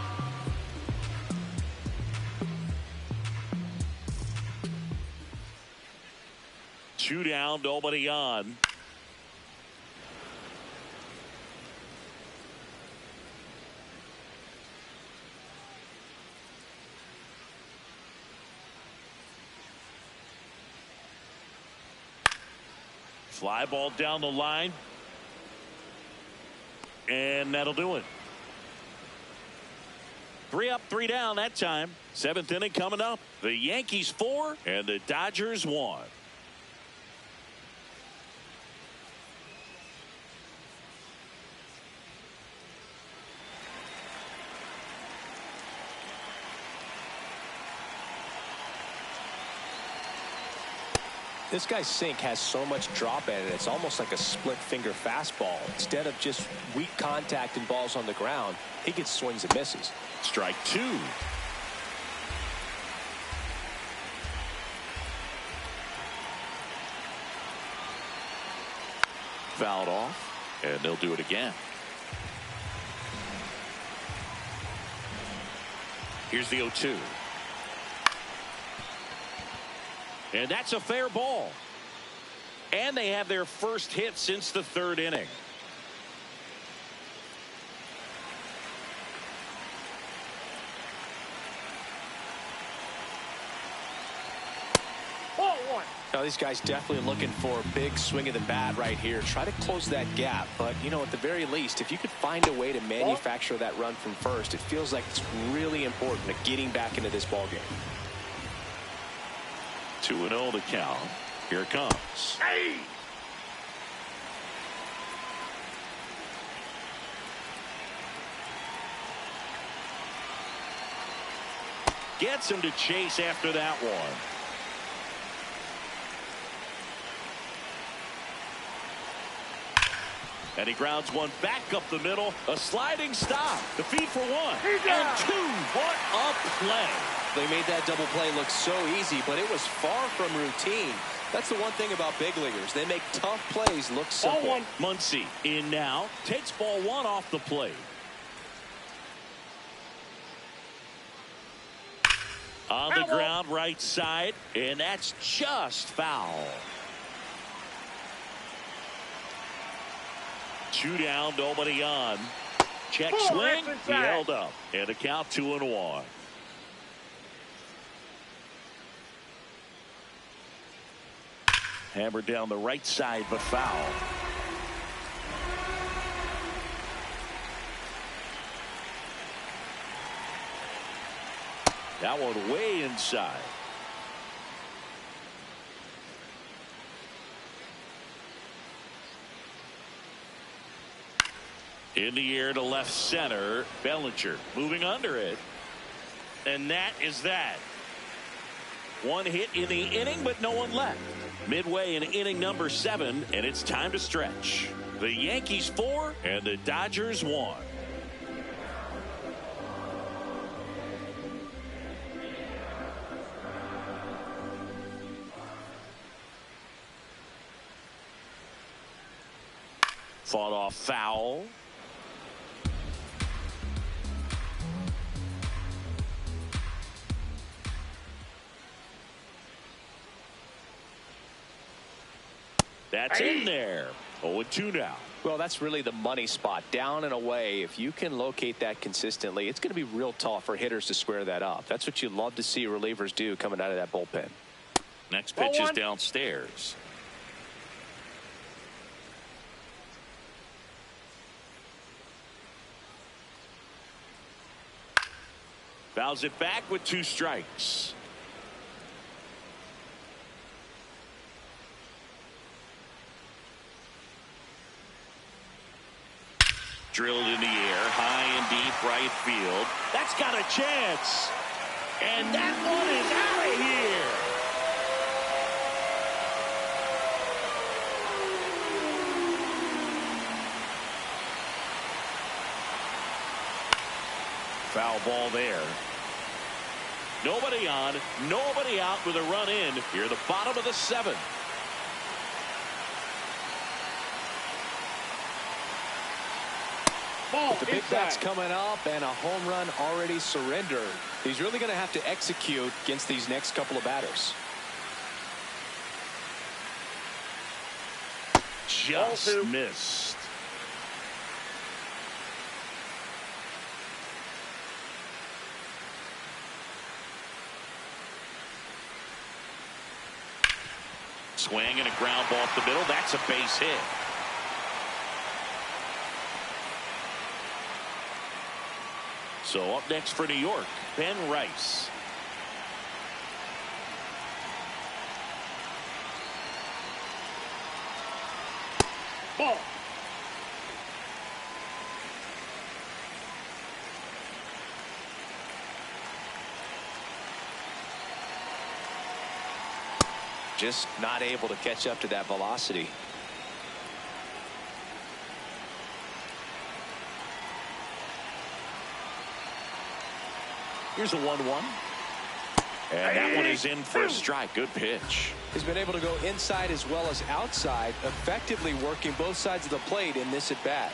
Two down, nobody on. Fly ball down the line. And that'll do it. 3 up, 3 down that time. 7th inning coming up. The Yankees 4 and the Dodgers 1. This guy's sink has so much drop in it. It's almost like a split finger fastball. Instead of just weak contact and balls on the ground, he gets swings and misses. Strike 2. Fouled off, and they'll do it again. Here's the 0-2. And that's a fair ball. And they have their first hit since the 3rd inning. Ball 1. Now these guys definitely looking for a big swing of the bat right here. Try to close that gap. But, you know, at the very least, if you could find a way to manufacture that run from first, it feels like it's really important to getting back into this ball game. 2-0 the count. Here it comes. Hey! Gets him to chase after that one. And he grounds one back up the middle. A sliding stop. The feed for 1 and 2. What a play. They made that double play look so easy, but it was far from routine. That's the one thing about big leaguers. They make tough plays look simple. Ball 1. Muncy in now. Takes ball 1 off the plate. On the ground, right side. And that's just foul. 2 down, nobody on. Check swing. He held up. And a count 2-1. Hammered down the right side, but foul. That one way inside. In the air to left center. Bellinger moving under it. And that is that. 1 hit in the inning, but no one left. Midway in inning number 7, and it's time to stretch. The Yankees 4 and the Dodgers 1. Fought off foul. That's in there. 0-2 now. Well, that's really the money spot. Down and away. If you can locate that consistently, it's going to be real tough for hitters to square that up. That's what you love to see relievers do coming out of that bullpen. Next pitch is downstairs. Fouls it back with 2 strikes. Drilled in the air, high and deep right field. That's got a chance. And that one is out of here. Foul ball there. Nobody on, nobody out with a run in. Here, the bottom of the 7th. With the big bats coming up and a home run already surrendered, he's really going to have to execute against these next couple of batters. Just missed. Swing and a ground ball up the middle. That's a base hit. So up next for New York, Ben Rice. Ball. Just not able to catch up to that velocity. Here's a 1-1. And that one is in for a strike. Good pitch. He's been able to go inside as well as outside, effectively working both sides of the plate in this at bat.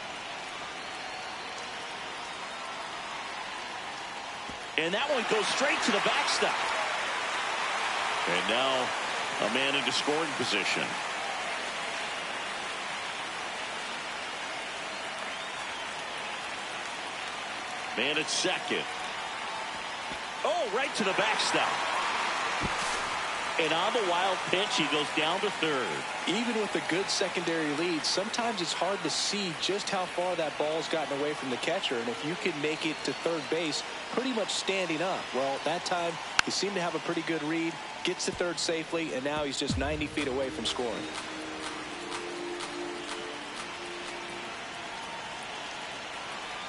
And that one goes straight to the backstop. And now a man into scoring position. Man at second. Oh, right to the backstop. And on the wild pitch, he goes down to third. Even with a good secondary lead, sometimes it's hard to see just how far that ball's gotten away from the catcher. And if you can make it to third base pretty much standing up, well, that time he seemed to have a pretty good read, gets to third safely, and now he's just 90 feet away from scoring.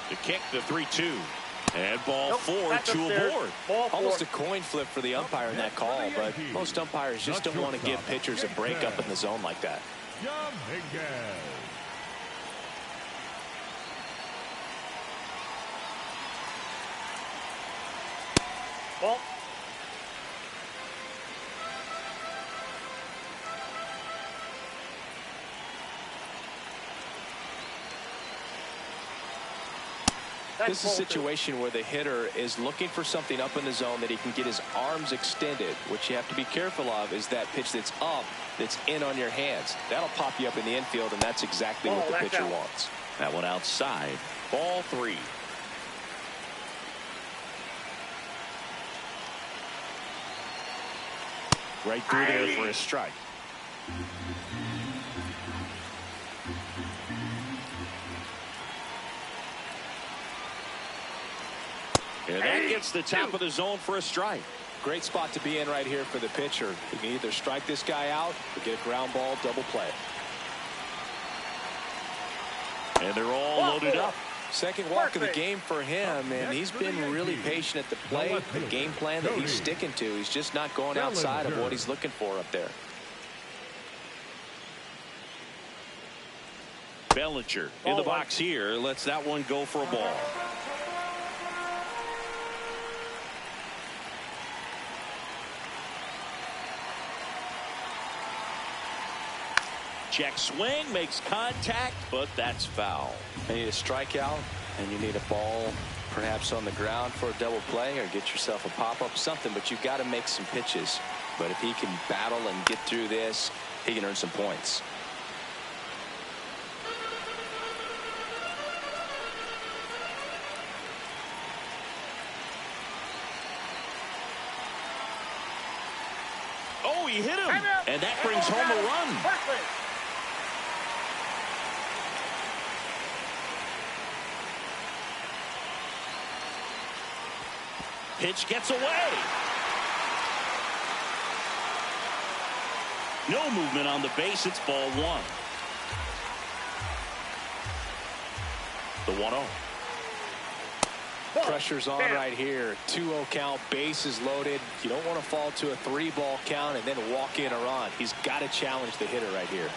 The kick, the 3-2. And ball 4, 2 aboard. Almost a coin flip for the umpire in that call, but most umpires just don't want to give pitchers a break up in the zone like that. Ball. This is a situation where the hitter is looking for something up in the zone that he can get his arms extended. What you have to be careful of is that pitch that's up, that's in on your hands. That'll pop you up in the infield, and that's exactly what the pitcher wants. That one outside. Ball 3. Right through there for a strike. And that gets the top of the zone for a strike. Great spot to be in right here for the pitcher. You can either strike this guy out or get a ground ball, double play. And they're all loaded up. Second walk of the game for him, and he's been really patient at the plate. The game plan that he's sticking to, he's just not going outside of what he's looking for up there. Bellinger in the box here. Lets that one go for a ball. Check swing, makes contact, but that's foul. You need a strikeout, and you need a ball perhaps on the ground for a double play, or get yourself a pop-up, something, but you've got to make some pitches. But if he can battle and get through this, he can earn some points. Oh, he hit him, and that brings home a run. Pitch gets away. No movement on the base. It's ball one. The 1-0. Pressure's on right here. 2-0 count, bases loaded. You don't want to fall to a 3-ball count and then walk in a run. He's got to challenge the hitter right here.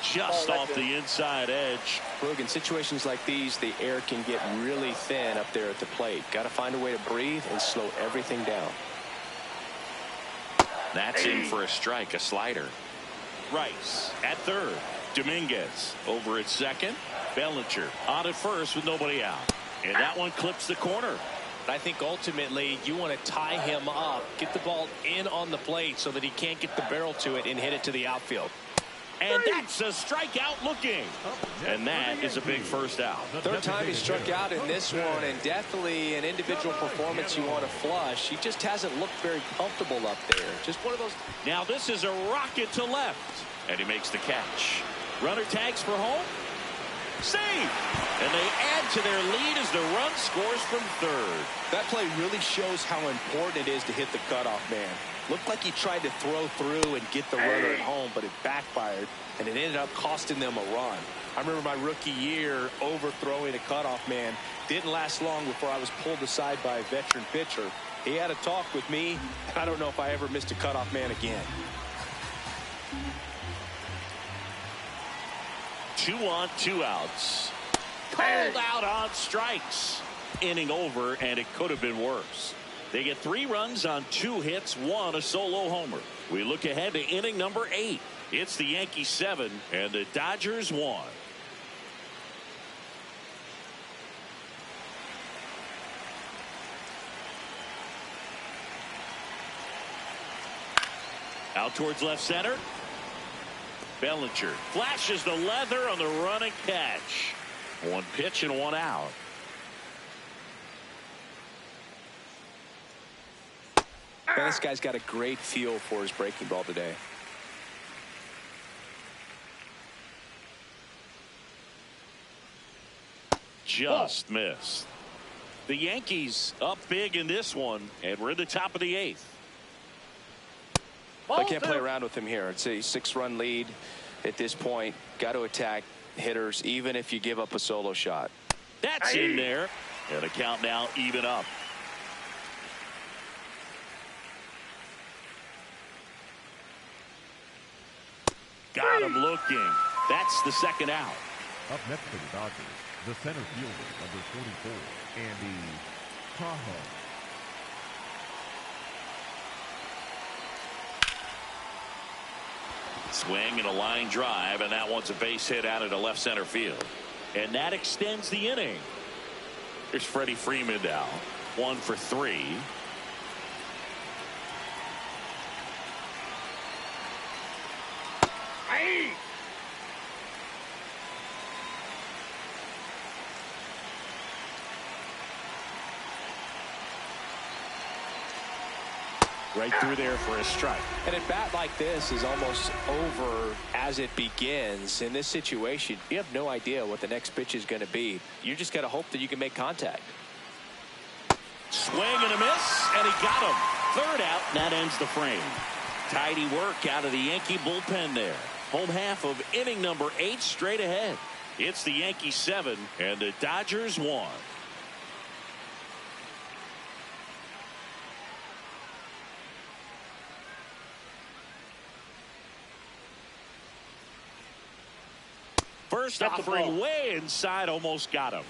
Just off the inside edge. Look, in situations like these, the air can get really thin up there at the plate. Got to find a way to breathe and slow everything down. That's in for a strike, a slider. Rice at third. Dominguez over at second. Bellinger on at first with nobody out. And that one clips the corner. I think ultimately you want to tie him up, get the ball in on the plate so that he can't get the barrel to it and hit it to the outfield. And that's a strikeout looking. And that is a big first out. Third time he struck out in this one, and definitely an individual performance you want to flush. He just hasn't looked very comfortable up there. Just one of those. Now this is a rocket to left. And he makes the catch. Runner tags for home. Save. And they add to their lead as the run scores from third. That play really shows how important it is to hit the cutoff man. Looked like he tried to throw through and get the runner at home, but it backfired, and it ended up costing them a run. I remember my rookie year overthrowing a cutoff man. Didn't last long before I was pulled aside by a veteran pitcher. He had a talk with me, and I don't know if I ever missed a cutoff man again. 2 on, 2 outs. Called out on strikes. Inning over, and it could have been worse. They get 3 runs on 2 hits, 1 a solo homer. We look ahead to inning number 8. It's the Yankees 7 and the Dodgers 1. Out towards left center. Bellinger flashes the leather on the running catch. 1 pitch and 1 out. Man, this guy's got a great feel for his breaking ball today. Just missed. The Yankees up big in this one, and we're in the top of the 8th. I can't play around with him here. It's a 6-run lead at this point. Got to attack hitters even if you give up a solo shot. That's in there, and the count now even up. Got him looking. That's the 2nd out. Up next for the Dodgers, the center fielder, number 44, Andy Tahoe. Swing and a line drive, and that one's a base hit out into left center field. And that extends the inning. Here's Freddie Freeman now. 1 for 3. Right through there for a strike. And a bat like this is almost over as it begins. In this situation, you have no idea what the next pitch is going to be. You just got to hope that you can make contact. Swing and a miss, and he got him. 3rd out, and that ends the frame. Tidy work out of the Yankee bullpen there. Home half of inning number 8 straight ahead. It's the Yankees 7 and the Dodgers 1. First offering way inside, almost got him.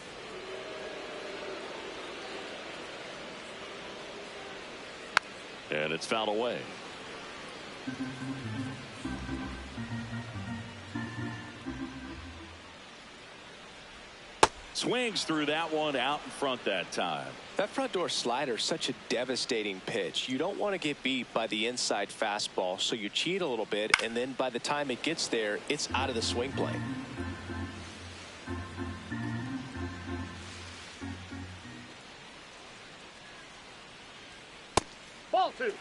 And it's fouled away. Swings through that one out in front that time. That front door slider is such a devastating pitch. You don't want to get beat by the inside fastball, so you cheat a little bit, and then by the time it gets there, it's out of the swing plane. Ball 2.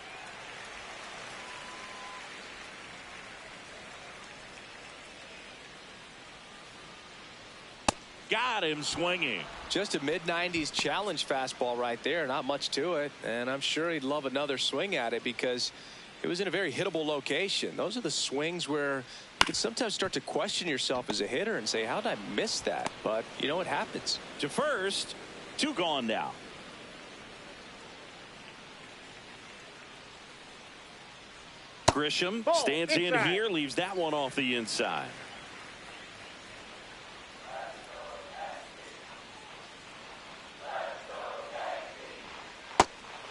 Got him swinging. Just a mid-90s challenge fastball right there. Not much to it. And I'm sure he'd love another swing at it because it was in a very hittable location. Those are the swings where you can sometimes start to question yourself as a hitter and say, how did I miss that? But, you know, it happens. To first, 2 gone now. Grisham stands in here, leaves that one off the inside.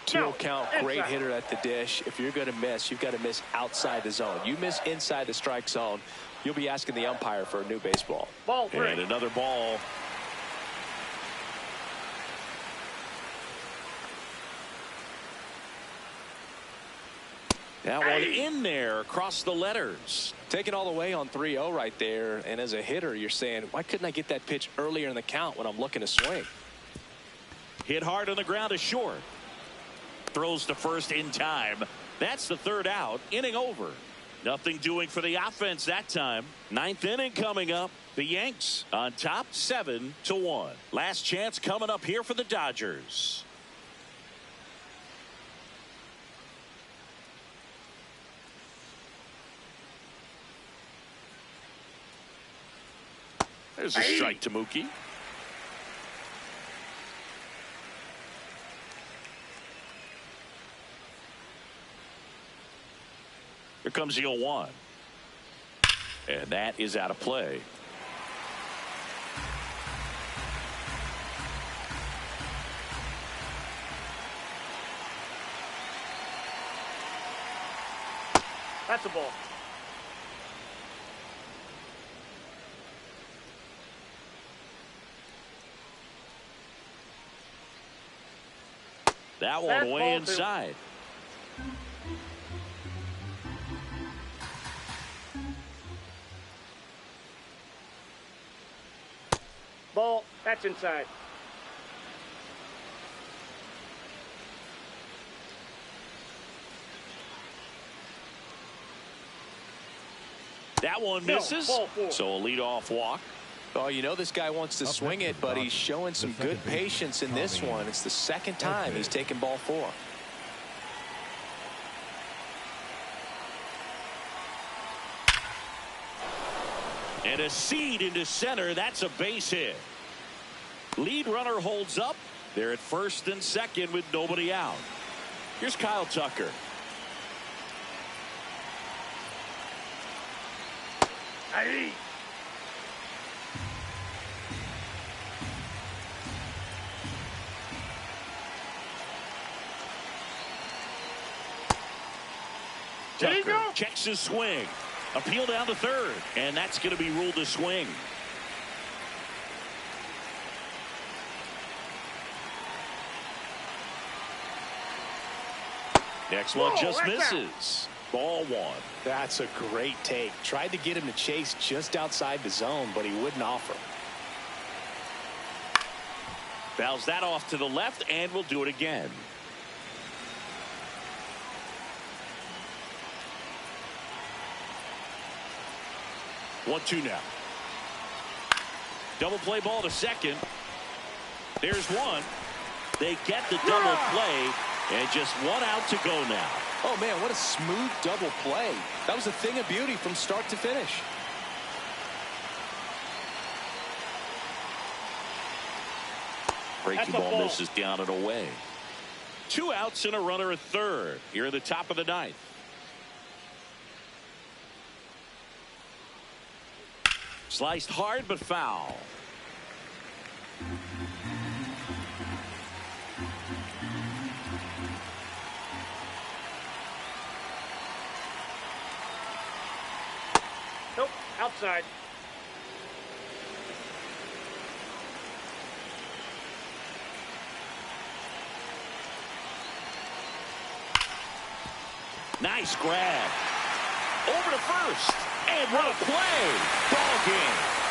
2-0 count, great hitter at the dish. If you're going to miss, you've got to miss outside the zone. You miss inside the strike zone, you'll be asking the umpire for a new baseball. Ball 3. And another ball. That one in there across the letters. Taking all the way on 3-0 right there. And as a hitter, you're saying, why couldn't I get that pitch earlier in the count when I'm looking to swing? Hit hard on the ground to short. Throws to first in time. That's the 3rd out. Inning over. Nothing doing for the offense that time. 9th inning coming up. The Yanks on top 7-1. Last chance coming up here for the Dodgers. There's a strike to Mookie. Here comes the 0-1. And that is out of play. That's a ball. That one way inside. Ball. That's inside. That one misses. So a leadoff walk. Oh, you know this guy wants to swing it, but he's showing some good patience in this one. It's the 2nd time he's taken ball 4. And a seed into center. That's a base hit. Lead runner holds up. They're at first and second with nobody out. Here's Kyle Tucker. Aye. Tucker checks his swing. Appeal down to 3rd. And that's going to be ruled a swing. Next one just misses. Ball 1. That's a great take. Tried to get him to chase just outside the zone, but he wouldn't offer. Fouls that off to the left, and we'll do it again. One-two now. Double play ball to second. There's one. They get the double play, and just 1 out to go now. Oh, man, what a smooth double play. That was a thing of beauty from start to finish. Breaking ball misses down and away. 2 outs and a runner at 3rd. Here in the top of the 9th. Sliced hard but foul. Nope. Outside. Nice grab. Over to first. And what a play. Ball game.